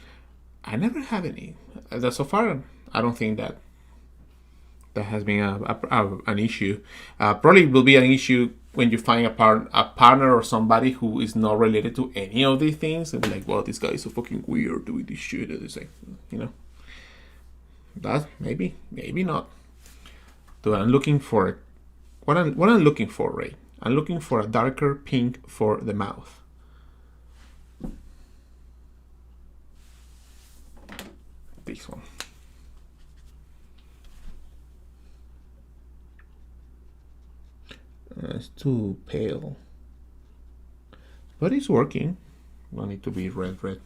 I never have any. So far, I don't think that has been an issue. Probably will be an issue when you find a partner or somebody who is not related to any of these things, and be like, well, this guy is so fucking weird doing this shit. And it's like, that maybe not. So I'm looking for what I'm looking for, Ray. I'm looking for a darker pink for the mouth. This one. It's too pale. But it's working. Want it to be red.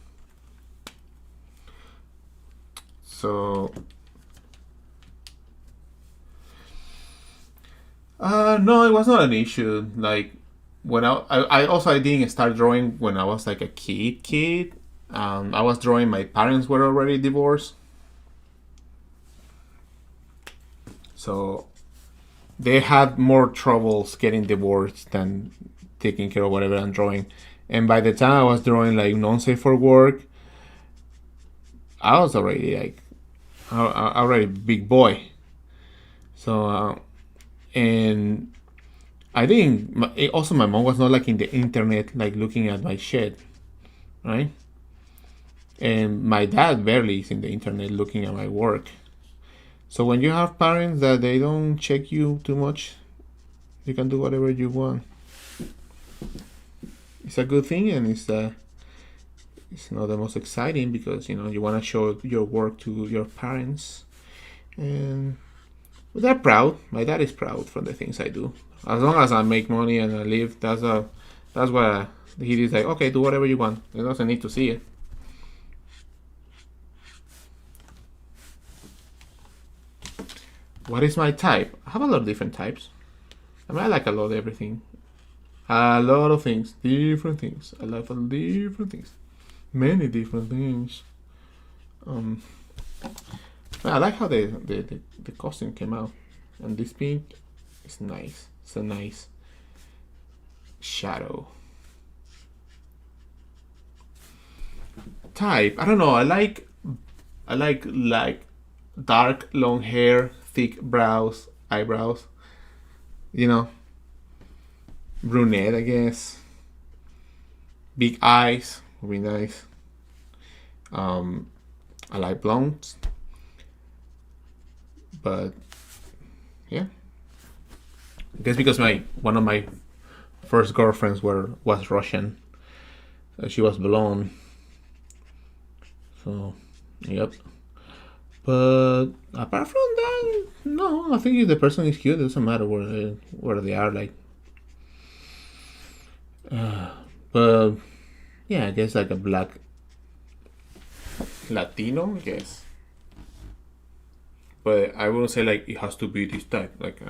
So... no, it was not an issue. Like, when I didn't start drawing when I was like a kid. I was drawing, my parents were already divorced. So they had more troubles getting divorced than taking care of whatever I'm drawing. And by the time I was drawing like non-safe for work, I was already like already big boy. So and I think also my mom was not like in the internet like looking at my shit, right? And my dad barely is in the internet looking at my work. So when you have parents that they don't check you too much, you can do whatever you want. It's a good thing, and it's not the most exciting because you want to show your work to your parents, and they're proud. My dad is proud for the things I do. As long as I make money and I live, that's what he is like. Okay, do whatever you want. He doesn't need to see it. What is my type? I have a lot of different types. I mean, I like a lot of everything. A lot of things. Different things. I love different things. Many different things. I like how the costume came out. And this pink is nice. It's a nice shadow. Type. I don't know. I like dark long hair, thick brows, eyebrows. Brunette, I guess. Big eyes would be nice. I like blondes, but yeah, I guess because one of my first girlfriends was Russian, she was blonde. So, yep. But apart from that, no. I think if the person is cute, it doesn't matter where they are. Like, but yeah, I guess like a black Latino, I guess. But I wouldn't say like it has to be this type. Like,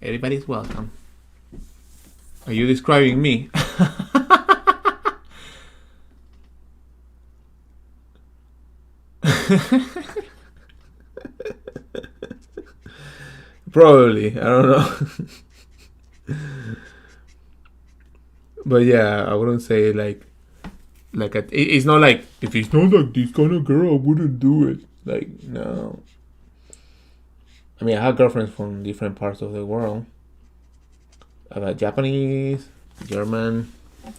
everybody's welcome. Are you describing me? Probably, I don't know. But yeah, I wouldn't say it's not like, if it's not like this kind of girl, I wouldn't do it. Like, no. I mean, I have girlfriends from different parts of the world. I have Japanese, German. I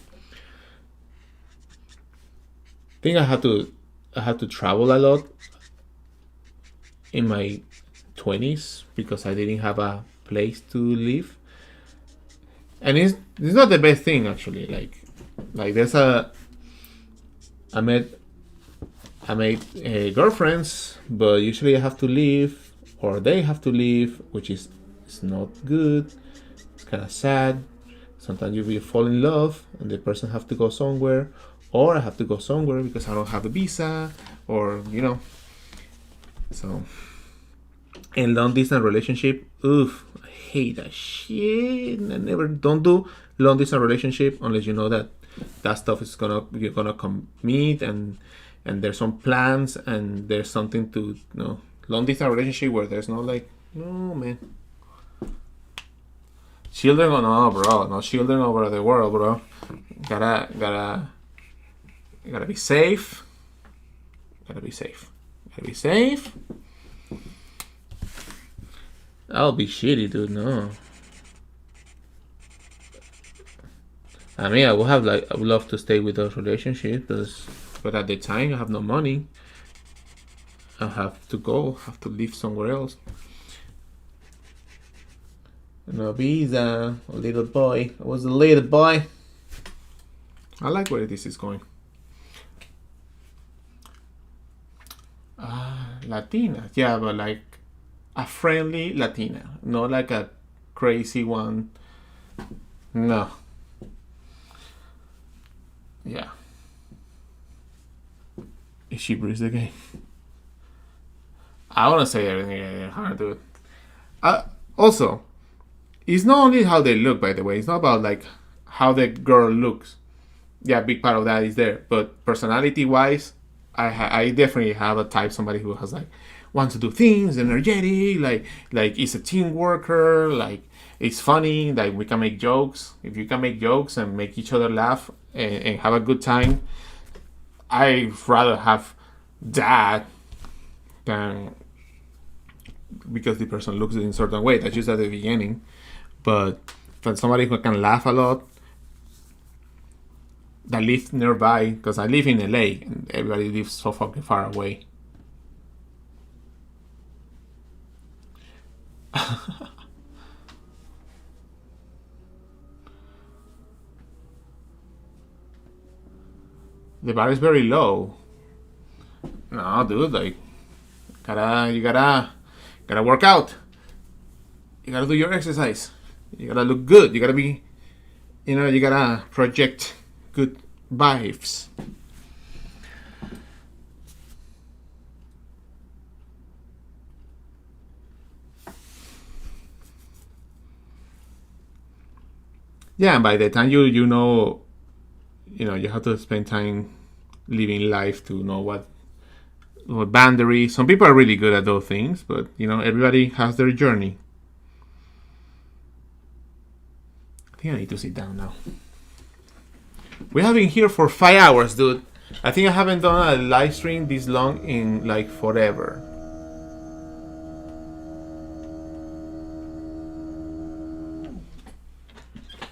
think I had to travel a lot in my 20s because I didn't have a place to live. And it's not the best thing, actually. Like there's I made girlfriends, but usually I have to leave or they have to leave, which is not good. It's kind of sad. Sometimes you fall in love and the person have to go somewhere, or I have to go somewhere because I don't have a visa, or So, in long distance relationship, oof, I hate that shit. Don't do long distance relationship unless you know that that stuff is you're gonna commit, and there's some plans, and there's something to, long distance relationship where there's no like, no man, children, no bro, no children over the world, bro. Gotta be safe. Gotta be safe. That'll be shitty, dude. No. I mean, I would love to stay with those relationships, but at the time I have no money. I have to live somewhere else. No visa, a little boy. I was a little boy. I like where this is going. Latina, yeah, but like a friendly Latina, not like a crazy one. No. Yeah. Is she Bruce the game? I want to say everything. Hard to do it. Also, it's not only how they look, by the way. It's not about like how the girl looks. Yeah, a big part of that is there. But personality-wise, I definitely have a type, somebody who has like wants to do things, energetic, like is a team worker, like it's funny, like we can make jokes. If you can make jokes and make each other laugh and have a good time, I'd rather have that than because the person looks in a certain way. That's just at the beginning. But for somebody who can laugh a lot, that live nearby, because I live in LA and everybody lives so fucking far away. The bar is very low. No, dude, like you gotta work out. You gotta do your exercise. You gotta look good. You gotta be, you gotta project good vibes. Yeah, and by the time you have to spend time living life to know what boundaries. Some people are really good at those things, but everybody has their journey. I think I need to sit down now. We have been here for 5 hours, dude. I think I haven't done a live stream this long in like forever.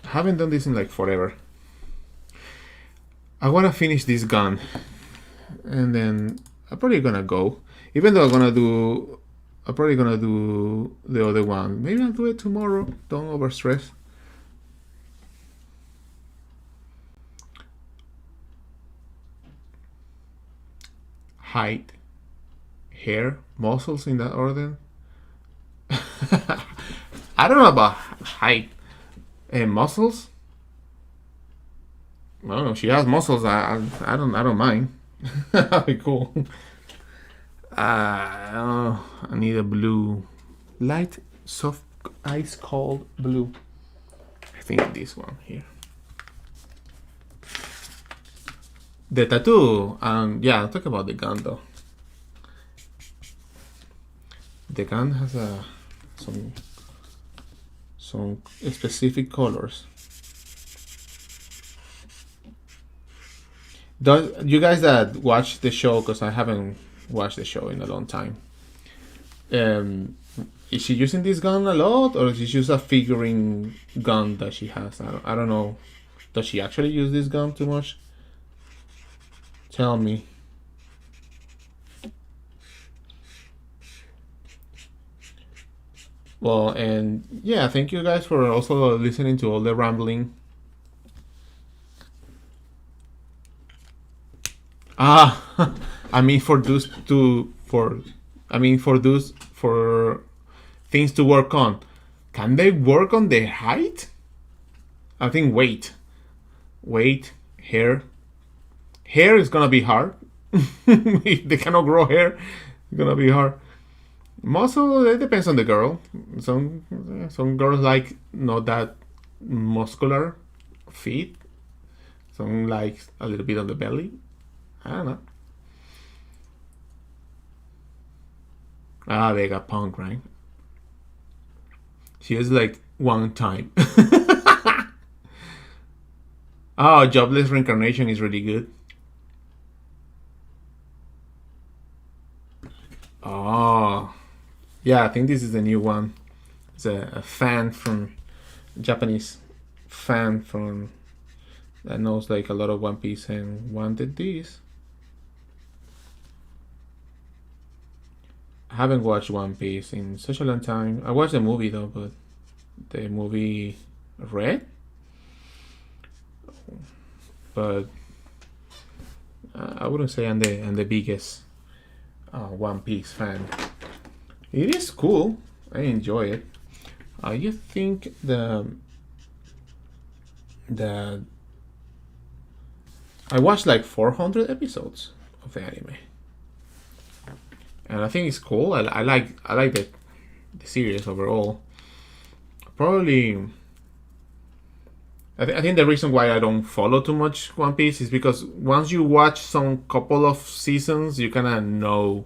I haven't done this in like forever. I want to finish this gun, and then I'm probably gonna go. Even though I'm probably gonna do the other one. Maybe I'll do it tomorrow. Don't overstress. Height, hair, muscles in that order. I don't know about height and muscles. I don't know. She has muscles. I don't mind. That'd be cool. I need a blue, light, soft, ice cold blue. I think this one here. The tattoo. Yeah, I'll talk about the gun though. The gun has some specific colors. You guys that watch the show, because I haven't watched the show in a long time, is she using this gun a lot, or is she just a figurine gun that she has? I don't know. Does she actually use this gun too much? Tell me. Well, and yeah, thank you guys for also listening to all the rambling. I mean for things to work on. Can they work on their height? I think weight, hair. Hair is gonna be hard. If they cannot grow hair, it's gonna be hard. Muscle, it depends on the girl. Some girls like not that muscular feet. Some like a little bit on the belly. I don't know. Vegapunk, right? She was like one time. Oh, Jobless Reincarnation is really good. Oh, yeah, I think this is the new one. It's a fan from Japanese fan from that knows like a lot of One Piece and wanted this. I haven't watched One Piece in such a long time. I watched the movie though, but the movie Red. But I wouldn't say I'm the biggest One Piece fan. It is cool. I enjoy it. You think the I watched like 400 episodes of the anime, and I think it's cool. I like the series overall. Probably, I think the reason why I don't follow too much One Piece is because once you watch some couple of seasons, you kind of know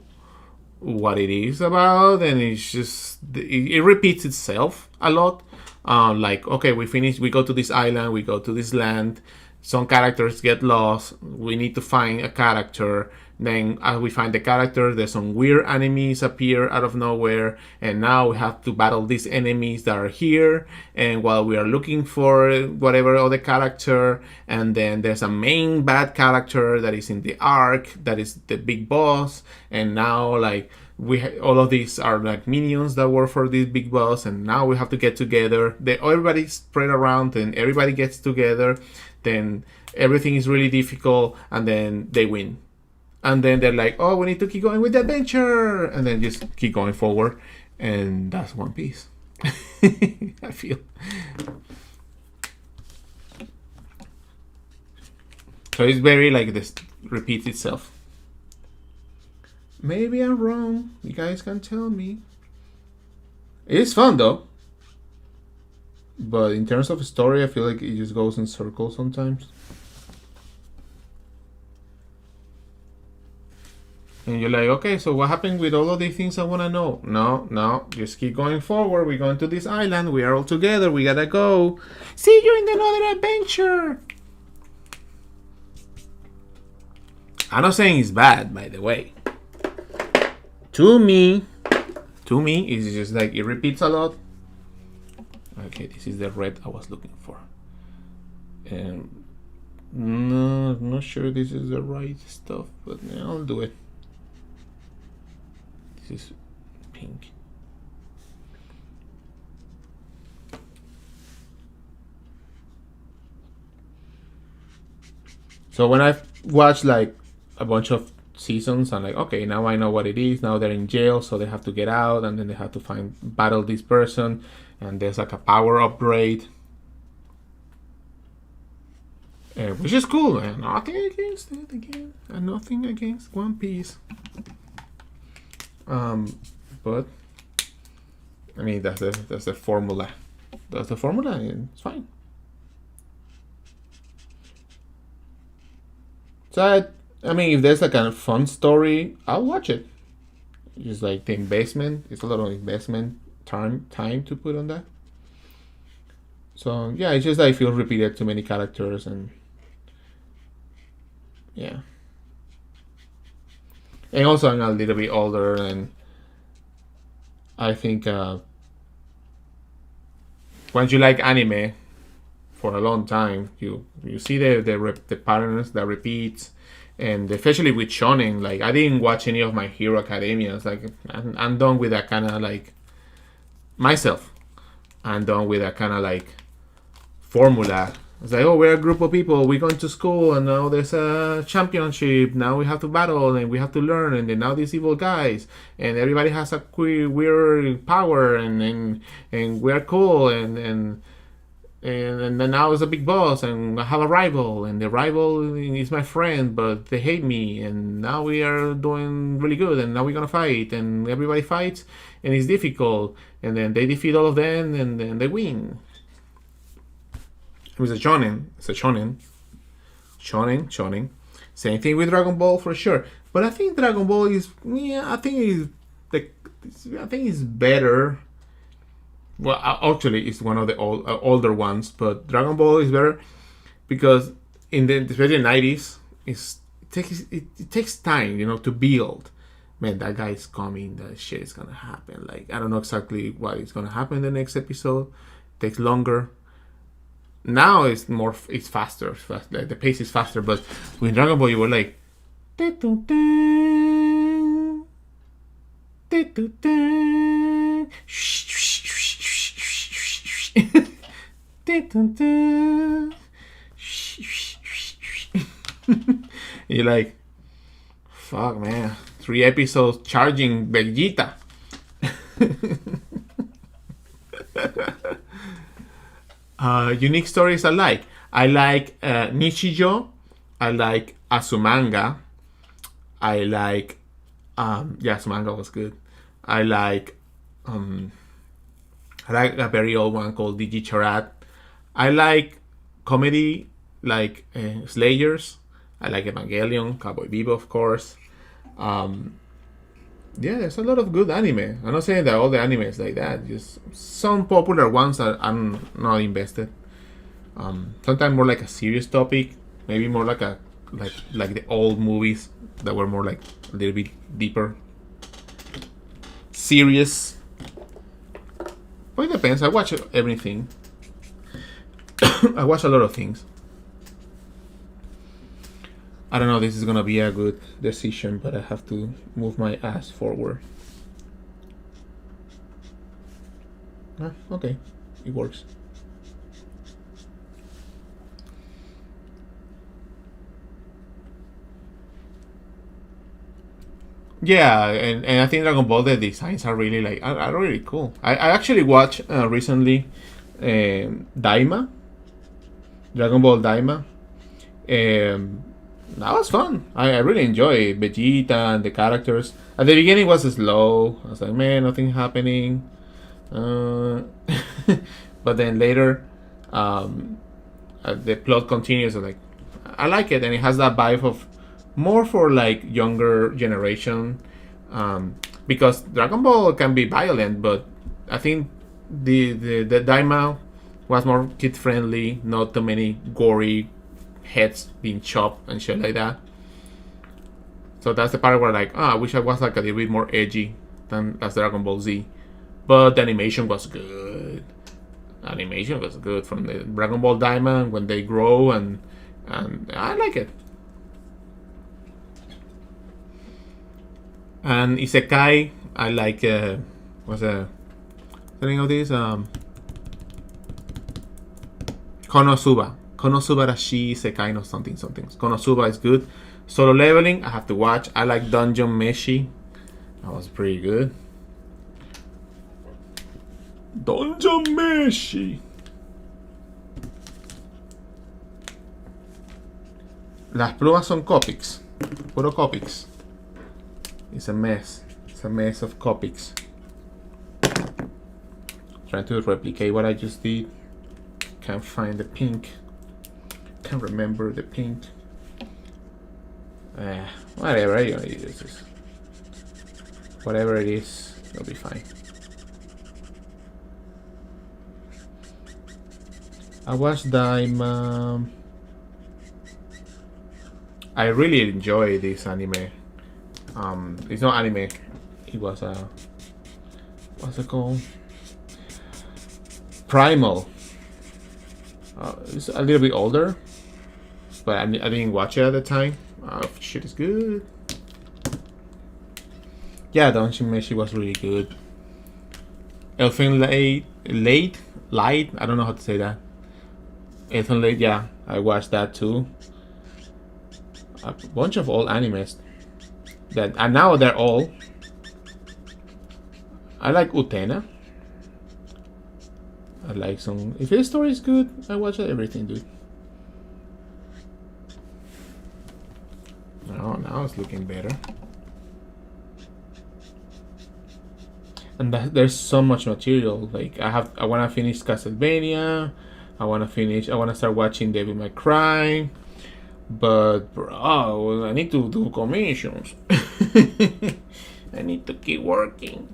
what it is about, and it's just it repeats itself a lot. Like, okay, we go to this island, we go to this land, some characters get lost, we need to find a character, then as we find the character, there's some weird enemies appear out of nowhere, and now we have to battle these enemies that are here, and while we are looking for whatever other character, and then there's a main bad character that is in the arc, that is the big boss, and now like all of these are like minions that work for this big boss, and now we have to get together. Everybody spread around, and everybody gets together. Then everything is really difficult, and then they win. And then they're like, "Oh, we need to keep going with the adventure," and then just keep going forward, and that's One Piece. I feel. So it's very like this repeats itself. Maybe I'm wrong. You guys can tell me. It's fun though. But in terms of story, I feel like it just goes in circles sometimes. And you're like, okay, so what happened with all of these things I want to know? No, just keep going forward. We're going to this island. We are all together. We gotta go. See you in another adventure. I'm not saying it's bad, by the way. To me, it's just like it repeats a lot. Okay, this is the red I was looking for. And no, I'm not sure this is the right stuff, but yeah, I'll do it. This is pink. So when I've watched like a bunch of seasons, I'm like, okay, now I know what it is. Now they're in jail, so they have to get out, and then they have to battle this person, and there's like a power upgrade, which is cool. And nothing against it again, and nothing against One Piece. But I mean that's the formula. That's the formula, and it's fine. So I mean, if there's like a fun story, I'll watch it. Just like the investment, it's a lot of investment time to put on that. So yeah, it's just I feel repeated too many characters, and yeah. And also I'm a little bit older, and I think once you like anime for a long time, you see the patterns that repeats. And especially with shonen, like I didn't watch any of My Hero Academias. Like I'm done with that kind of like myself. I'm done with that kind of like formula. It's like, oh, we're a group of people. We're going to school, and now there's a championship. Now we have to battle, and we have to learn. And then now these evil guys, and everybody has a weird power, and we're cool, and then now it's a big boss, and I have a rival, and the rival is my friend, but they hate me, and now we are doing really good, and now we're gonna fight, and everybody fights, and it's difficult, and then they defeat all of them, and then they win. It was a shonen. It's a shonen. shonen. Same thing with Dragon Ball for sure. But I think Dragon Ball is, I think it's better. Well, actually, it's one of the older ones, but Dragon Ball is better because especially in the 90s, it takes time, to build. Man, that guy is coming. That shit is gonna happen. Like, I don't know exactly what is gonna happen in the next episode. It takes longer. Now it's faster. Like, the pace is faster. But with Dragon Ball, you were like, you're like, fuck, man. 3 episodes charging Vegeta. Unique stories I like. I like Nichijou. I like Azumanga. I like Azumanga was good. I like a very old one called Digicharat. I like comedy like Slayers. I like Evangelion, Cowboy Bebop, of course. There's a lot of good anime. I'm not saying that all the anime is like that. Just some popular ones that I'm not invested. Sometimes more like a serious topic. Maybe more like like the old movies that were more like a little bit deeper. Serious. But it depends. I watch everything. I watch a lot of things. I don't know if this is gonna be a good decision, but I have to move my ass forward. Okay, it works. Yeah, and I think Dragon Ball, the designs are really are really cool. I actually watched recently Daima, Dragon Ball Daima. That was fun. I really enjoyed Vegeta and the characters. At the beginning, it was slow. I was like, man, nothing happening. But then later, the plot continues. Like, I like it, and it has that vibe of more for like younger generation. Because Dragon Ball can be violent, but I think the Daima was more kid friendly. Not too many gory heads being chopped and shit like that. So that's the part where I wish I was like a little bit more edgy than as Dragon Ball Z. But the animation was good. Animation was good from the Dragon Ball Diamond when they grow, and I like it. And Isekai, I like what's the name of this? Konosuba. Konosuba Rashi Isekai no something. Konosuba is good. Solo Leveling, I have to watch. I like Dungeon Meshi. That was pretty good. Dungeon Meshi. Las plumas son Copics. Puro Copics. It's a mess. It's a mess of Copics. Trying to replicate what I just did. Can't find the pink. Can't remember the pink. Whatever, I don't use this. Whatever it is, it'll be fine. I watched Daima. I really enjoy this anime. It's not anime. It was a what's it called? Primal. It's a little bit older, but I didn't watch it at the time. Shit is good. Yeah, Dungeon Meshi was really good. Elfen Lied. I don't know how to say that. Elfen Lied, yeah, I watched that too. A bunch of old animes and now they're all. I like Utena. I like some. If his story is good, I watch everything, dude. Now it's looking better. And there's so much material. Like I want to finish Castlevania. I want to start watching Devil May Cry. But bro, I need to do commissions. I need to keep working.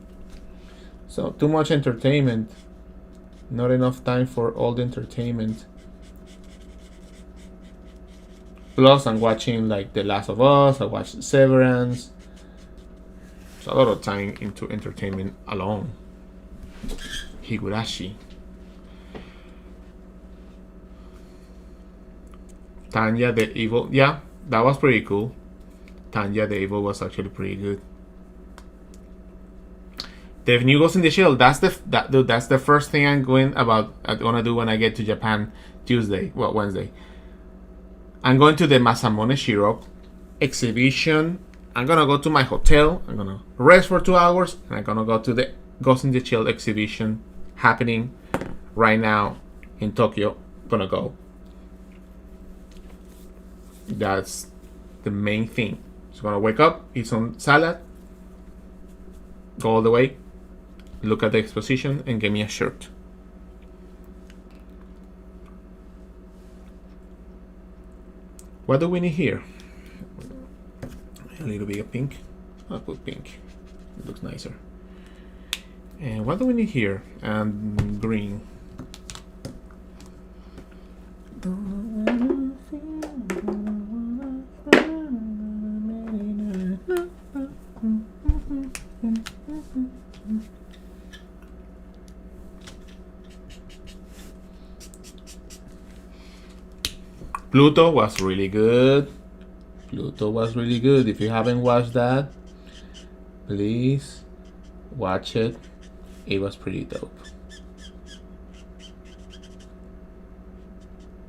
So too much entertainment. Not enough time for all the entertainment. Plus, I'm watching like The Last of Us. I watched Severance. It's a lot of time into entertainment alone. Higurashi. Tanya the Evil. Yeah, that was pretty cool. Tanya the Evil was actually pretty good. The new Ghost in the Shell. That's the first thing I'm gonna do when I get to Japan Wednesday. I'm going to the Masamune Shiro exhibition. I'm gonna go to my hotel. I'm gonna rest for 2 hours, and I'm gonna go to the Ghost in the Shell exhibition happening right now in Tokyo. Gonna go. That's the main thing. So gonna wake up, eat some salad, go all the way, look at the exposition, and get me a shirt. What do we need here? A little bit of pink. I'll put pink. It looks nicer. And what do we need here? And green. Pluto was really good. Pluto was really good. If you haven't watched that, please watch it. It was pretty dope.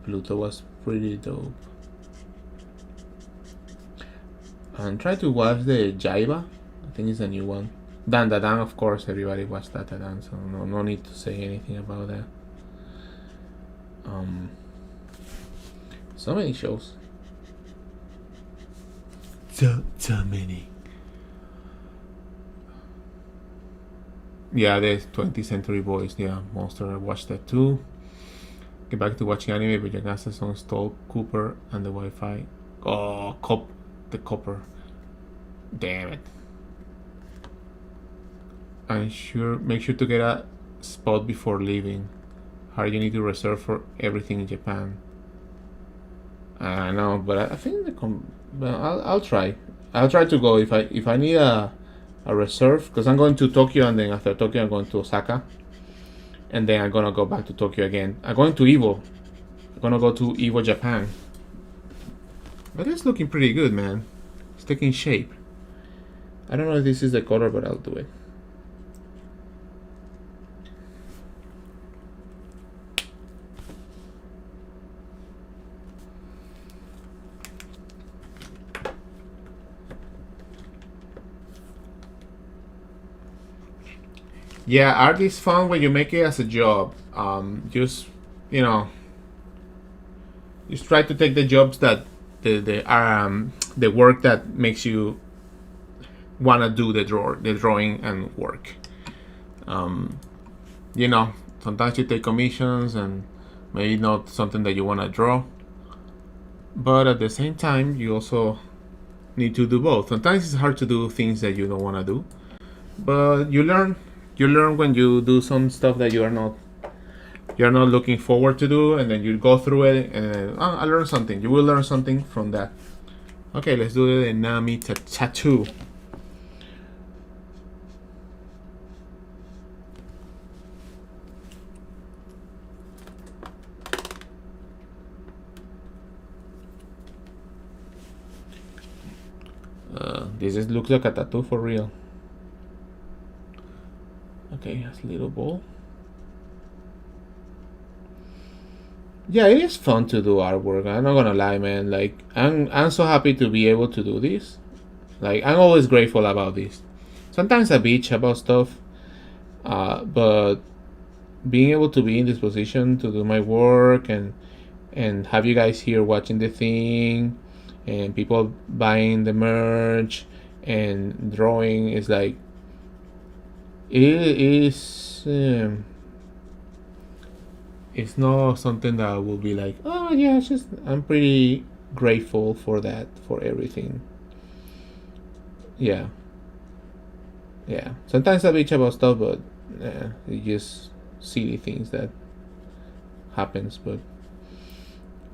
Pluto was pretty dope. And try to watch the Jaiba. I think it's a new one. Dan, of course, everybody watched that, so no need to say anything about that. So many shows. So many. Yeah, the 20th Century Boys. Yeah, Monster. I watched that too. Get back to watching anime, but your access on Stole Cooper and the Wi-Fi. Oh, the copper. Damn it. And make sure to get a spot before leaving. How you need to reserve for everything in Japan. I know, but I think I'll try. I'll try to go if I need a reserve, because I'm going to Tokyo, and then after Tokyo I'm going to Osaka, and then I'm gonna go back to Tokyo again. I'm going to Evo. I'm gonna go to Evo Japan. But it's looking pretty good, man. It's taking shape. I don't know if this is the color, but I'll do it. Yeah, art is fun when you make it as a job. Just try to take the jobs that the work that makes you wanna do the drawing and work. Sometimes you take commissions and maybe not something that you wanna draw, but at the same time you also need to do both. Sometimes it's hard to do things that you don't wanna do, but you learn. You learn when you do some stuff that you're not looking forward to do, and then you go through it, and I learned something. You will learn something from that. Okay, let's do the Nami tattoo. Looks like a tattoo for real. Okay, that's a little ball. Yeah, it is fun to do artwork. I'm not gonna lie, man. Like, I'm so happy to be able to do this. Like, I'm always grateful about this. Sometimes I bitch about stuff, but being able to be in this position to do my work and have you guys here watching the thing, and people buying the merch and drawing is like, it is. It's not something that will be like, oh yeah, I'm pretty grateful for that, for everything. Yeah. Yeah. Sometimes I bitch about stuff, but it's just silly things that happens. But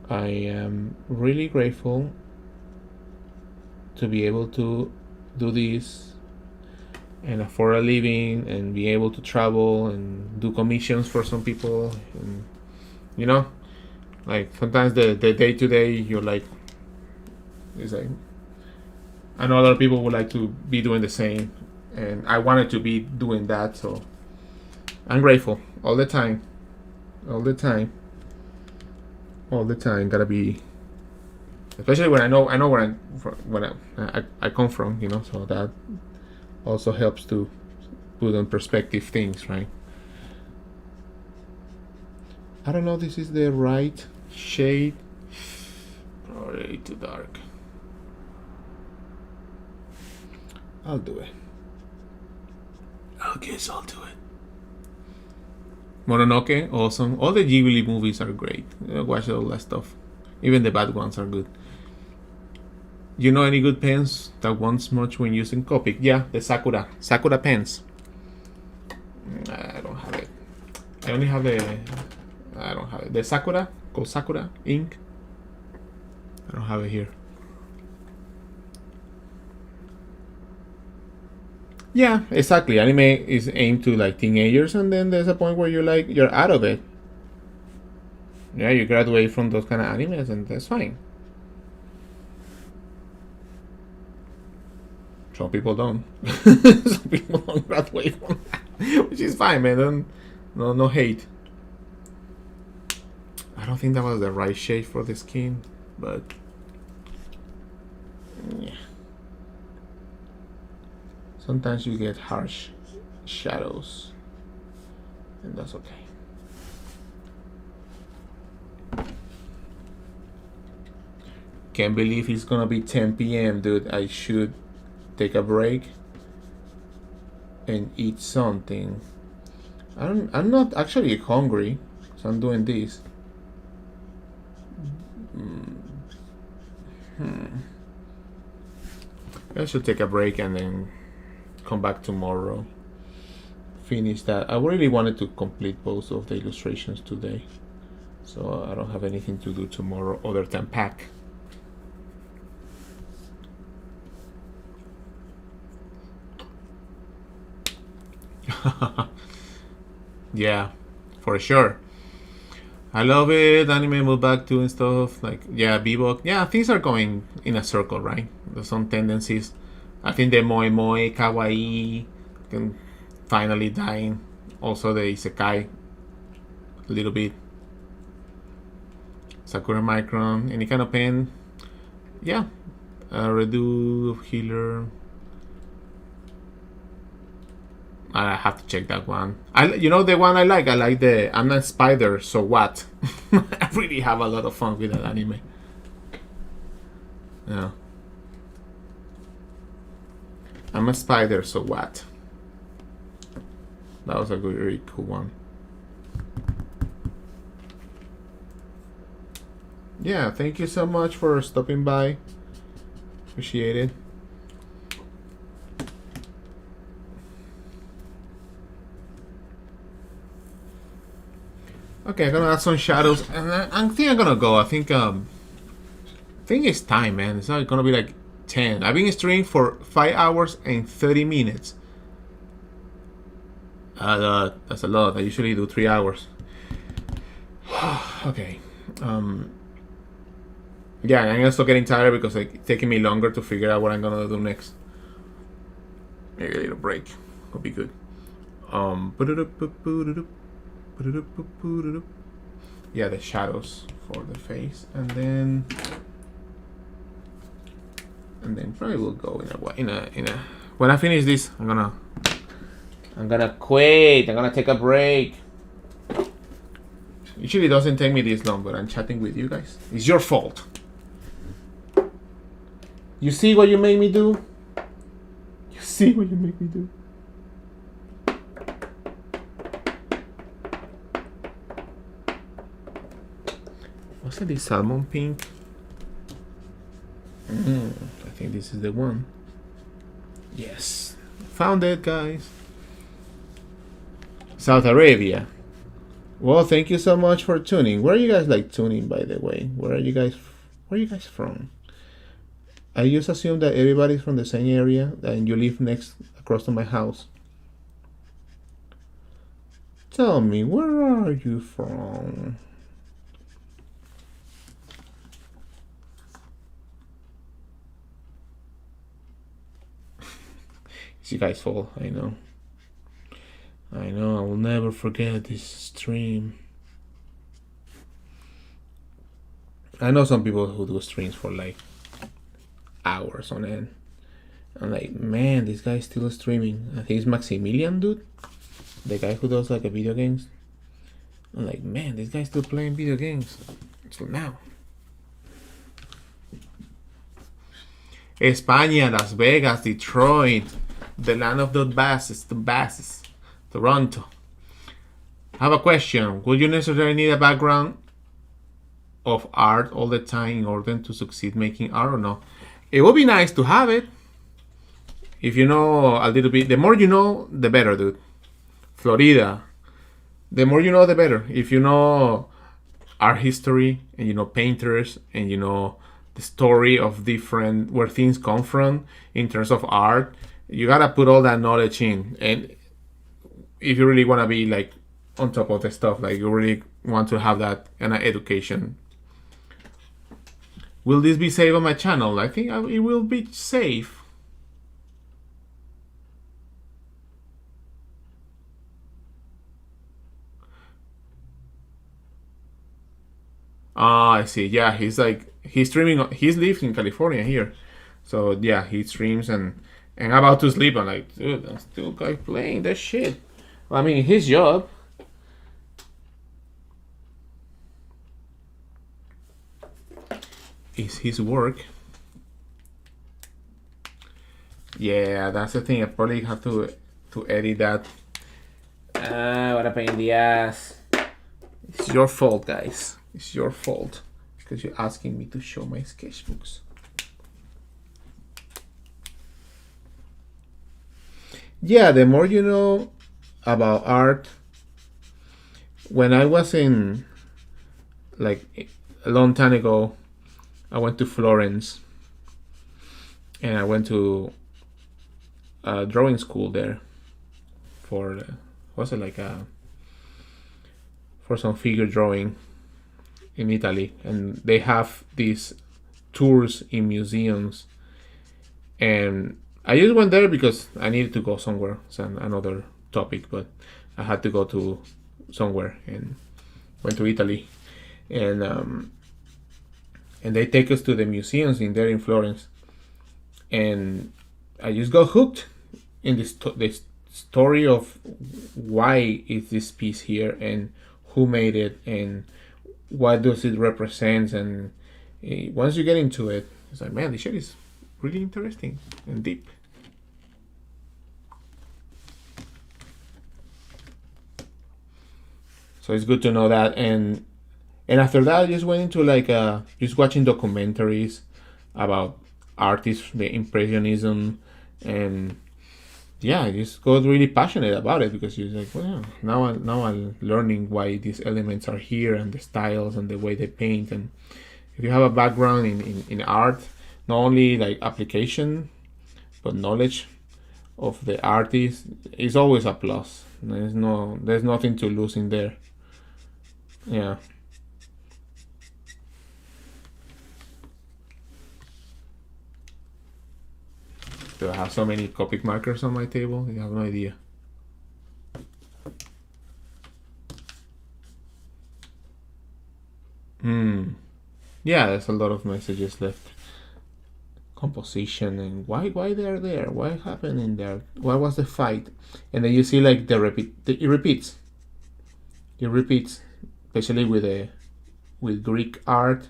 I am really grateful to be able to do this and afford a living and be able to travel and do commissions for some people. And, you know, like sometimes the day to day, you're like, it's like, I know other people would like to be doing the same, and I wanted to be doing that, so I'm grateful all the time, all the time, all the time. Gotta be, especially when I know where I come from, you know. So that also helps to put in perspective things, right? I don't know if this is the right shade. Probably too dark. I'll do it. I guess I'll do it. Mononoke, awesome. All the Ghibli movies are great. Watch all that stuff. Even the bad ones are good. You know any good pens that won't smudge when using Copic? Yeah, the Sakura pens. I don't have it. I only have I don't have it. The Sakura, called Sakura ink. I don't have it here. Yeah, exactly. Anime is aimed to like teenagers, and then there's a point where you're out of it. Yeah, you graduate from those kind of animes, and that's fine. Some people don't. Some people don't graduate from that, which is fine, man. No hate. I don't think that was the right shade for the skin, but yeah. Sometimes you get harsh shadows, and that's okay. Can't believe it's gonna be 10 p.m., dude. I should take a break and eat something. I'm not actually hungry, so I'm doing this. I should take a break and then come back tomorrow. Finish that. I really wanted to complete both of the illustrations today, so I don't have anything to do tomorrow other than pack. Yeah, for sure. I love it. Anime move back to and stuff like Bebop. Yeah, things are going in a circle, right? There's some tendencies. I think the moe moe kawaii can finally dying. Also the isekai a little bit. Sakura Micron, any kind of pen. Yeah, Redo Healer. I have to check that one. The one I like the I'm not Spider, so what? I really have a lot of fun with that anime. Yeah. I'm a spider, so what? That was a good, really cool one. Yeah, thank you so much for stopping by. Appreciate it. Okay, I'm gonna add some shadows, and I think I'm gonna go. I think it's time, man. It's not gonna be like 10. I've been streaming for 5 hours and 30 minutes. That's a lot. I usually do 3 hours. Okay. Yeah, I'm also getting tired because it's taking me longer to figure out what I'm gonna do next. Maybe a little break would be good. Yeah, the shadows for the face, and then probably we'll go in a. When I finish this, I'm gonna quit. I'm gonna take a break. Usually it doesn't take me this long, but I'm chatting with you guys. It's your fault. You see what you made me do? You see what you make me do? What's this salmon pink? I think this is the one. Yes. Found it, guys. Saudi Arabia. Well, thank you so much for tuning. Where are you guys like tuning, by the way? Where are you guys from? I just assume that everybody's from the same area and you live next across to my house. Tell me, where are you from? It's you guys' fault, I know. I will never forget this stream. I know some people who do streams for like hours on end. I'm like, man, this guy's still streaming. I think it's Maximilian, dude. The guy who does like a video games. I'm like, man, this guy's still playing video games. Until now. España, Las Vegas, Detroit, the land of the basses, Toronto. I have a question. Would you necessarily need a background of art all the time in order to succeed making art or no? It would be nice to have it. If you know a little bit, the more you know, the better, dude. Florida, the more you know, the better. If you know art history and you know painters and you know the story of different where things come from in terms of art, you gotta put all that knowledge in. And if you really want to be like on top of the stuff, like you really want to have that kind of education. Will this be safe on my channel? I think it will be safe. Ah, I see. Yeah, he's streaming. He's lives in California here, so yeah, he streams and about to sleep. I'm like, dude, I'm still guy playing that shit. Well, I mean, his job. Is his work. Yeah, that's the thing. I probably have to edit that. What a pain in the ass. It's your fault, guys. It's your fault because you're asking me to show my sketchbooks. Yeah, the more you know about art. When I was in, like, a long time ago, I went to Florence and I went to a drawing school there for, was it like for some figure drawing in Italy, and they have these tours in museums, and I just went there because I needed to go somewhere. It's another topic, but I had to go to somewhere and went to Italy, and they take us to the museums in there in Florence, and I just got hooked in this story of why is this piece here and who made it and what does it represent. And once you get into it, it's like, man, this shit is really interesting and deep. So it's good to know that. And after that, I just went into like just watching documentaries about artists, the Impressionism, and yeah, I just got really passionate about it because you're like, well, now I'm learning why these elements are here and the styles and the way they paint. And if you have a background in art, not only like application, but knowledge of the artist is always a plus. There's nothing to lose in there. Yeah. Do I have so many Copic markers on my table? You have no idea. Yeah, there's a lot of messages left. Composition and why they're there, what happened in there, what was the fight, and then you see like it repeats, especially with Greek art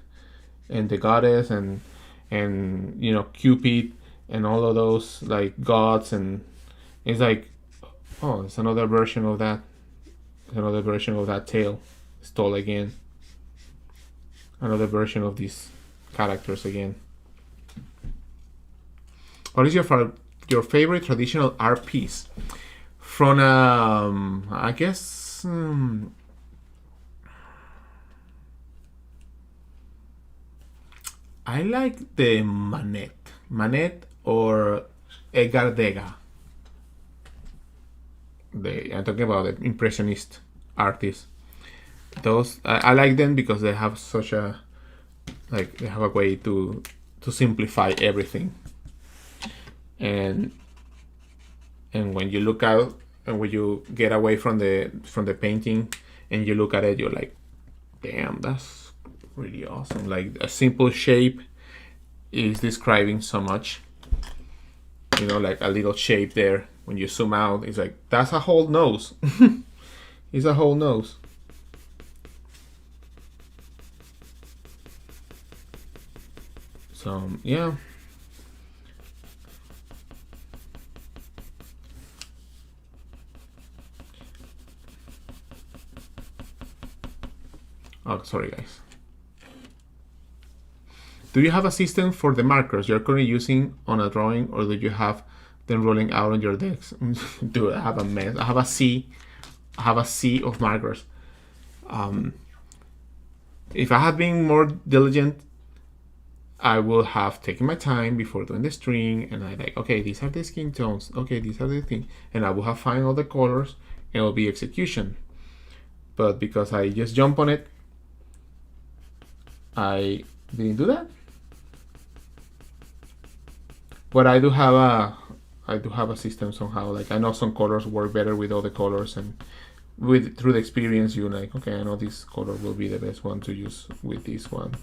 and the goddess and you know Cupid and all of those like gods, and it's like, oh, it's another version of that. It's another version of that tale. It's told again. Another version of these characters again. What is your favorite traditional art piece? From I guess I like the Manet or Edgar Degas. I'm talking about the impressionist artists. Those I like them because they have such a they have a way to simplify everything. And when you look out and when you get away from the painting and you look at it, you're like, damn, that's really awesome. Like a simple shape is describing so much. You know, like a little shape there. When you zoom out, it's like, that's a whole nose. It's a whole nose. So, yeah. Oh, sorry, guys. Do you have a system for the markers you're currently using on a drawing, or do you have them rolling out on your decks? Dude, I have a mess. I have a sea of markers. If I had been more diligent, I would have taken my time before doing the string, and I like, okay, these are the skin tones. Okay, these are the things, and I would have find all the colors, and it will be execution. But because I just jump on it, I didn't do that. But I do have a system somehow. Like I know some colors work better with other colors, and through the experience, you're like, okay, I know this color will be the best one to use with this one.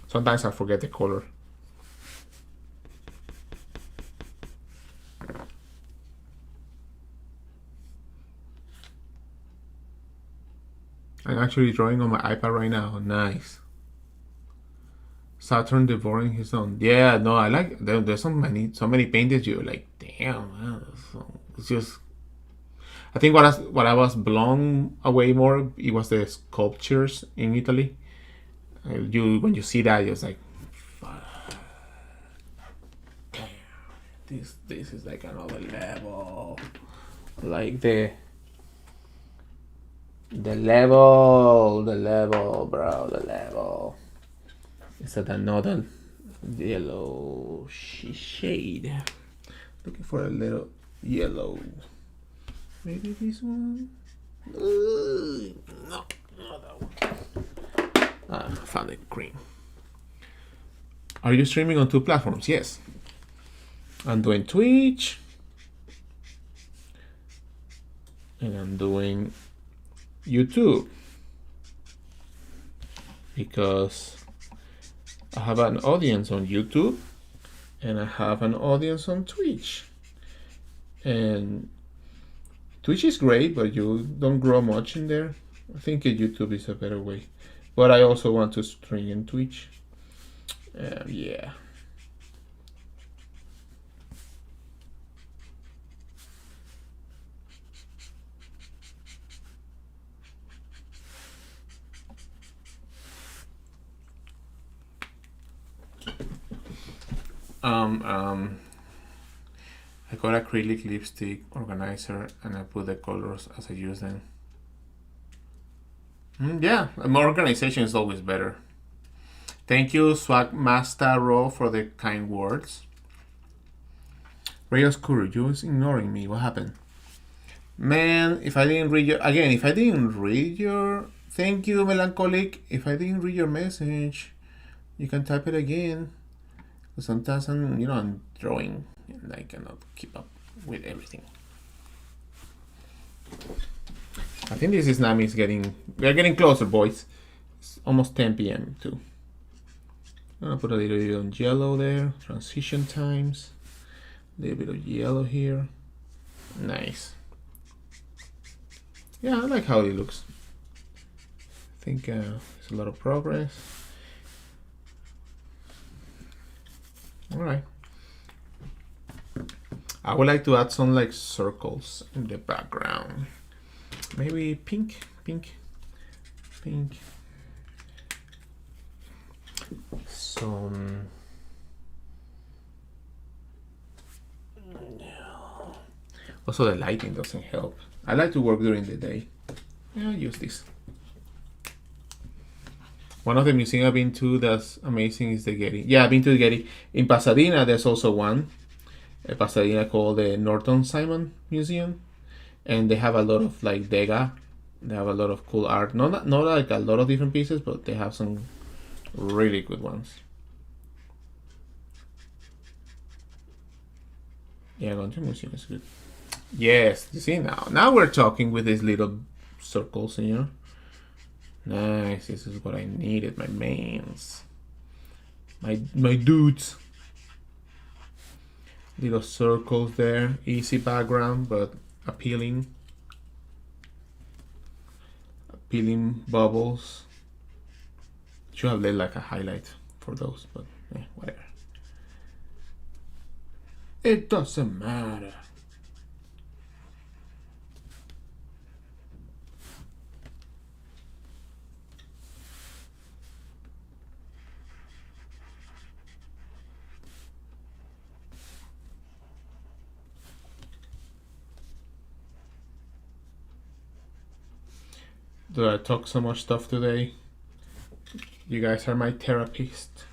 Sometimes I forget the color. I'm actually drawing on my iPad right now. Nice. Saturn devouring his own. Yeah, no, I like. There's so many paintings. You're like, damn, man, it's just. I think what I was blown away more, it was the sculptures in Italy. When you see that, you're like, damn, this is like another level. Like the level, bro, the level. It's at another yellow shade. Looking for a little yellow. Maybe this one? No, not that one. I found it green. Are you streaming on 2 platforms? Yes. I'm doing Twitch. And I'm doing YouTube. Because I have an audience on YouTube and I have an audience on Twitch. And Twitch is great, but you don't grow much in there. I think YouTube is a better way. But I also want to stream in Twitch. Yeah. I got acrylic lipstick organizer and I put the colors as I use them. Yeah, more organization is always better. Thank you, Swag Master Raw, for the kind words. Ray Oscuro, you was ignoring me. What happened? Man, if I didn't read your thank you, Melancholic. If I didn't read your message, you can type it again. Sometimes I'm drawing and I cannot keep up with everything. I think this is Nami's we're getting closer, boys. It's almost 10 p.m. too. I'm gonna put a little bit on yellow there. Transition times. A little bit of yellow here. Nice. Yeah, I like how it looks. I think it's a lot of progress. All right. I would like to add some like circles in the background. Maybe pink. Some Also, the lighting doesn't help. I like to work during the day. Yeah, I'll use this. One of the museums I've been to that's amazing is the Getty. Yeah, I've been to the Getty. In Pasadena, there's also one. In Pasadena called the Norton Simon Museum. And they have a lot of like Degas. They have a lot of cool art. Not like a lot of different pieces, but they have some really good ones. Yeah, going to museum is good. Yes, you see now. Now we're talking with these little circles here. Nice. This is what I needed. My mains. My dudes. Little circles there. Easy background, but appealing. Appealing bubbles. Should have laid like a highlight for those, but whatever. It doesn't matter. Do I talk so much stuff today? You guys are my therapist.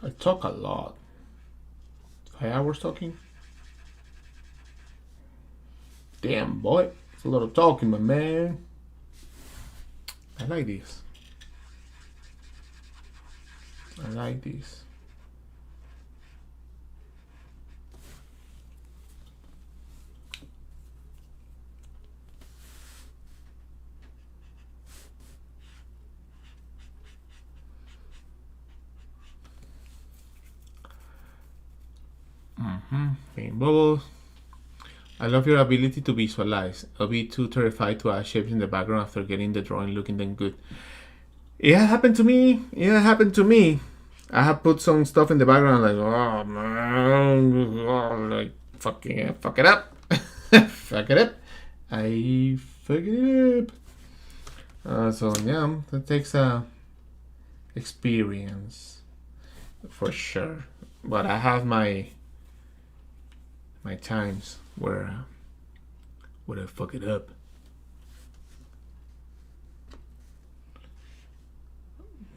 I talk a lot. 5 hours talking? Damn, boy. It's a lot of talking, my man. I like this. I like this. Paint bubbles. I love your ability to visualize. I'll be too terrified to add shapes in the background after getting the drawing looking then good. It happened to me. It happened to me. I have put some stuff in the background like, oh man, like fuck it up. Fuck it up. I fuck it up. So yeah, that takes experience for sure. But I have my times where I fuck it up.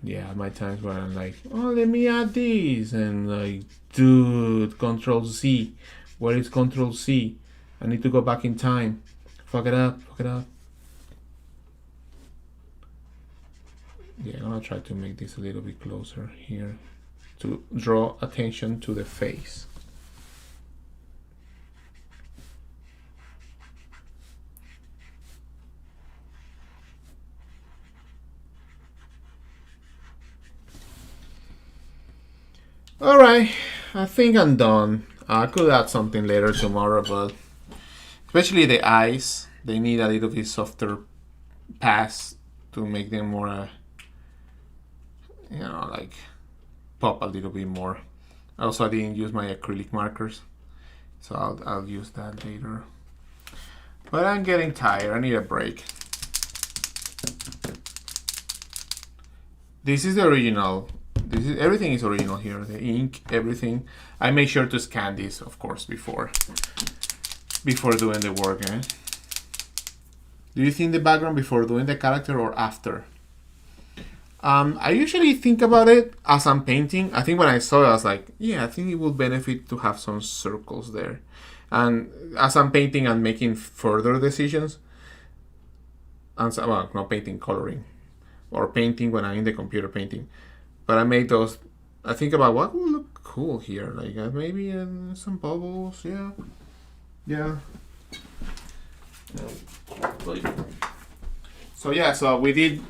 Yeah, my times where I'm like, oh, let me add these, and like, dude, Control Z. Where is Control C? I need to go back in time. Fuck it up. Yeah, I'm gonna try to make this a little bit closer here to draw attention to the face. Alright, I think I'm done. I could add something later tomorrow, but especially the eyes, they need a little bit softer pass to make them more, like pop a little bit more. Also, I didn't use my acrylic markers, so I'll use that later. But I'm getting tired. I need a break. This is the original. Everything is original here. The ink, everything. I make sure to scan this, of course, before doing the work. Do you think the background before doing the character or after? I usually think about it as I'm painting. I think when I saw it, I was like, yeah, I think it would benefit to have some circles there. And as I'm painting and making further decisions, and so, well, not painting, coloring, or painting when I'm in the computer painting. But I made those. I think about what will look cool here, like maybe some bubbles. Yeah. So yeah, so we did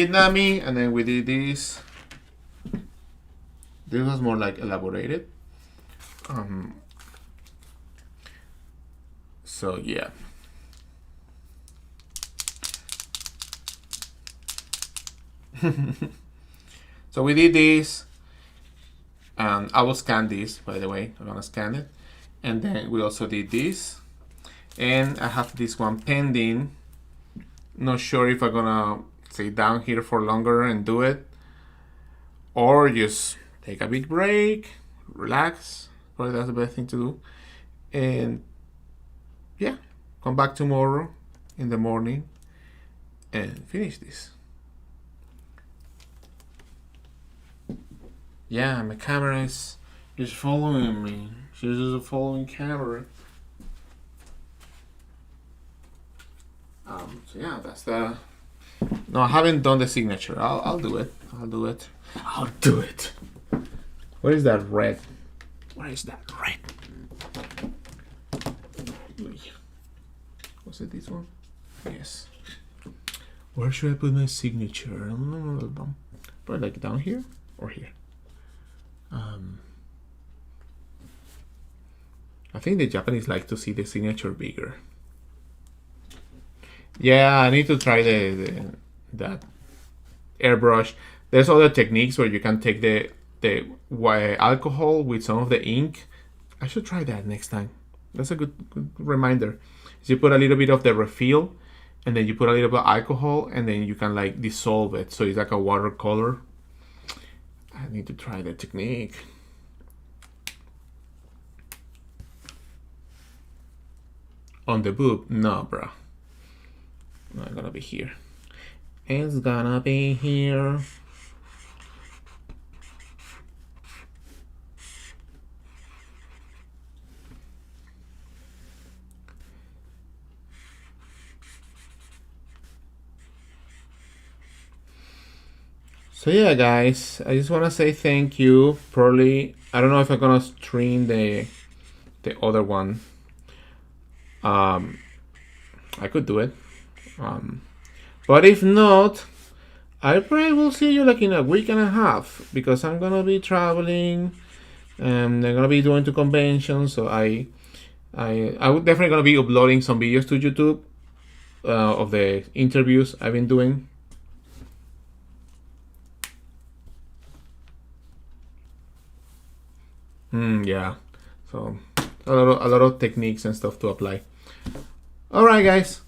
Nami, and then we did this. This was more like elaborated. So yeah. So we did this, and I will scan this, by the way. I'm gonna scan it, and then we also did this, and I have this one pending. Not sure if I'm gonna stay down here for longer and do it, or just take a big break, relax. Probably that's the best thing to do. And yeah, come back tomorrow in the morning and finish this. Yeah, my camera is just following me. She's just a following camera. So yeah, that's the. No, I haven't done the signature. I'll do it. I'll do it. I'll do it. What is that red? What is that red? Was it this one? Yes. Where should I put my signature? Probably like down here or here. I think the Japanese like to see the signature bigger. Yeah, I need to try that airbrush. There's other techniques where you can take the alcohol with some of the ink. I should try that next time. That's a good reminder. So you put a little bit of the refill, and then you put a little bit of alcohol, and then you can like dissolve it, so it's like a watercolor. I need to try the technique. On the boob? No, bro. Not gonna be here. It's gonna be here. So yeah, guys, I just want to say thank you. Probably, I don't know if I'm gonna stream the other one. I could do it. But if not, I probably will see you like in a week and a half, because I'm gonna be traveling and I'm gonna be going to conventions. So I would definitely gonna be uploading some videos to YouTube of the interviews I've been doing. Yeah, so a lot of techniques and stuff to apply. All right, guys.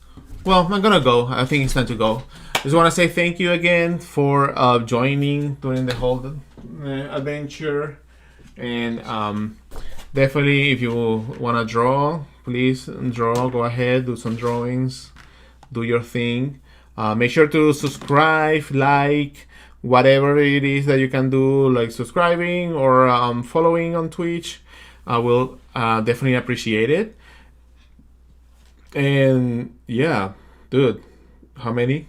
Well, I'm gonna go. I think it's time to go. Just want to say thank you again for joining during the whole adventure, and definitely if you want to draw, please draw. Go ahead, do some drawings, do your thing. Make sure to subscribe, like, whatever it is that you can do, like subscribing or following on Twitch. I will definitely appreciate it. And yeah, dude, how many?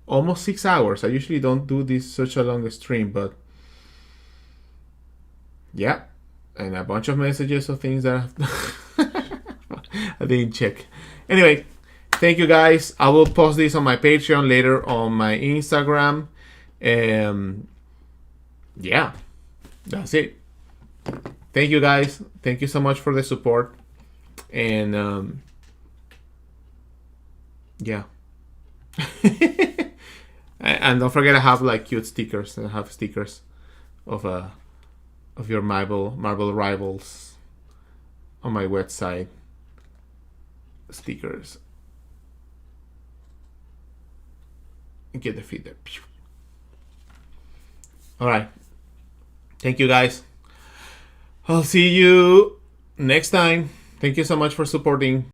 Almost 6 hours. I usually don't do this such a long stream, but yeah, and a bunch of messages of things that I didn't check. Anyway, thank you guys. I will post this on my Patreon later, on my Instagram. Yeah, that's it. Thank you guys. Thank you so much for the support. And yeah. And don't forget, I have like cute stickers. I have stickers of your Marvel Rivals on my website. Stickers. Get the feed there. All right. Thank you, guys. I'll see you next time. Thank you so much for supporting.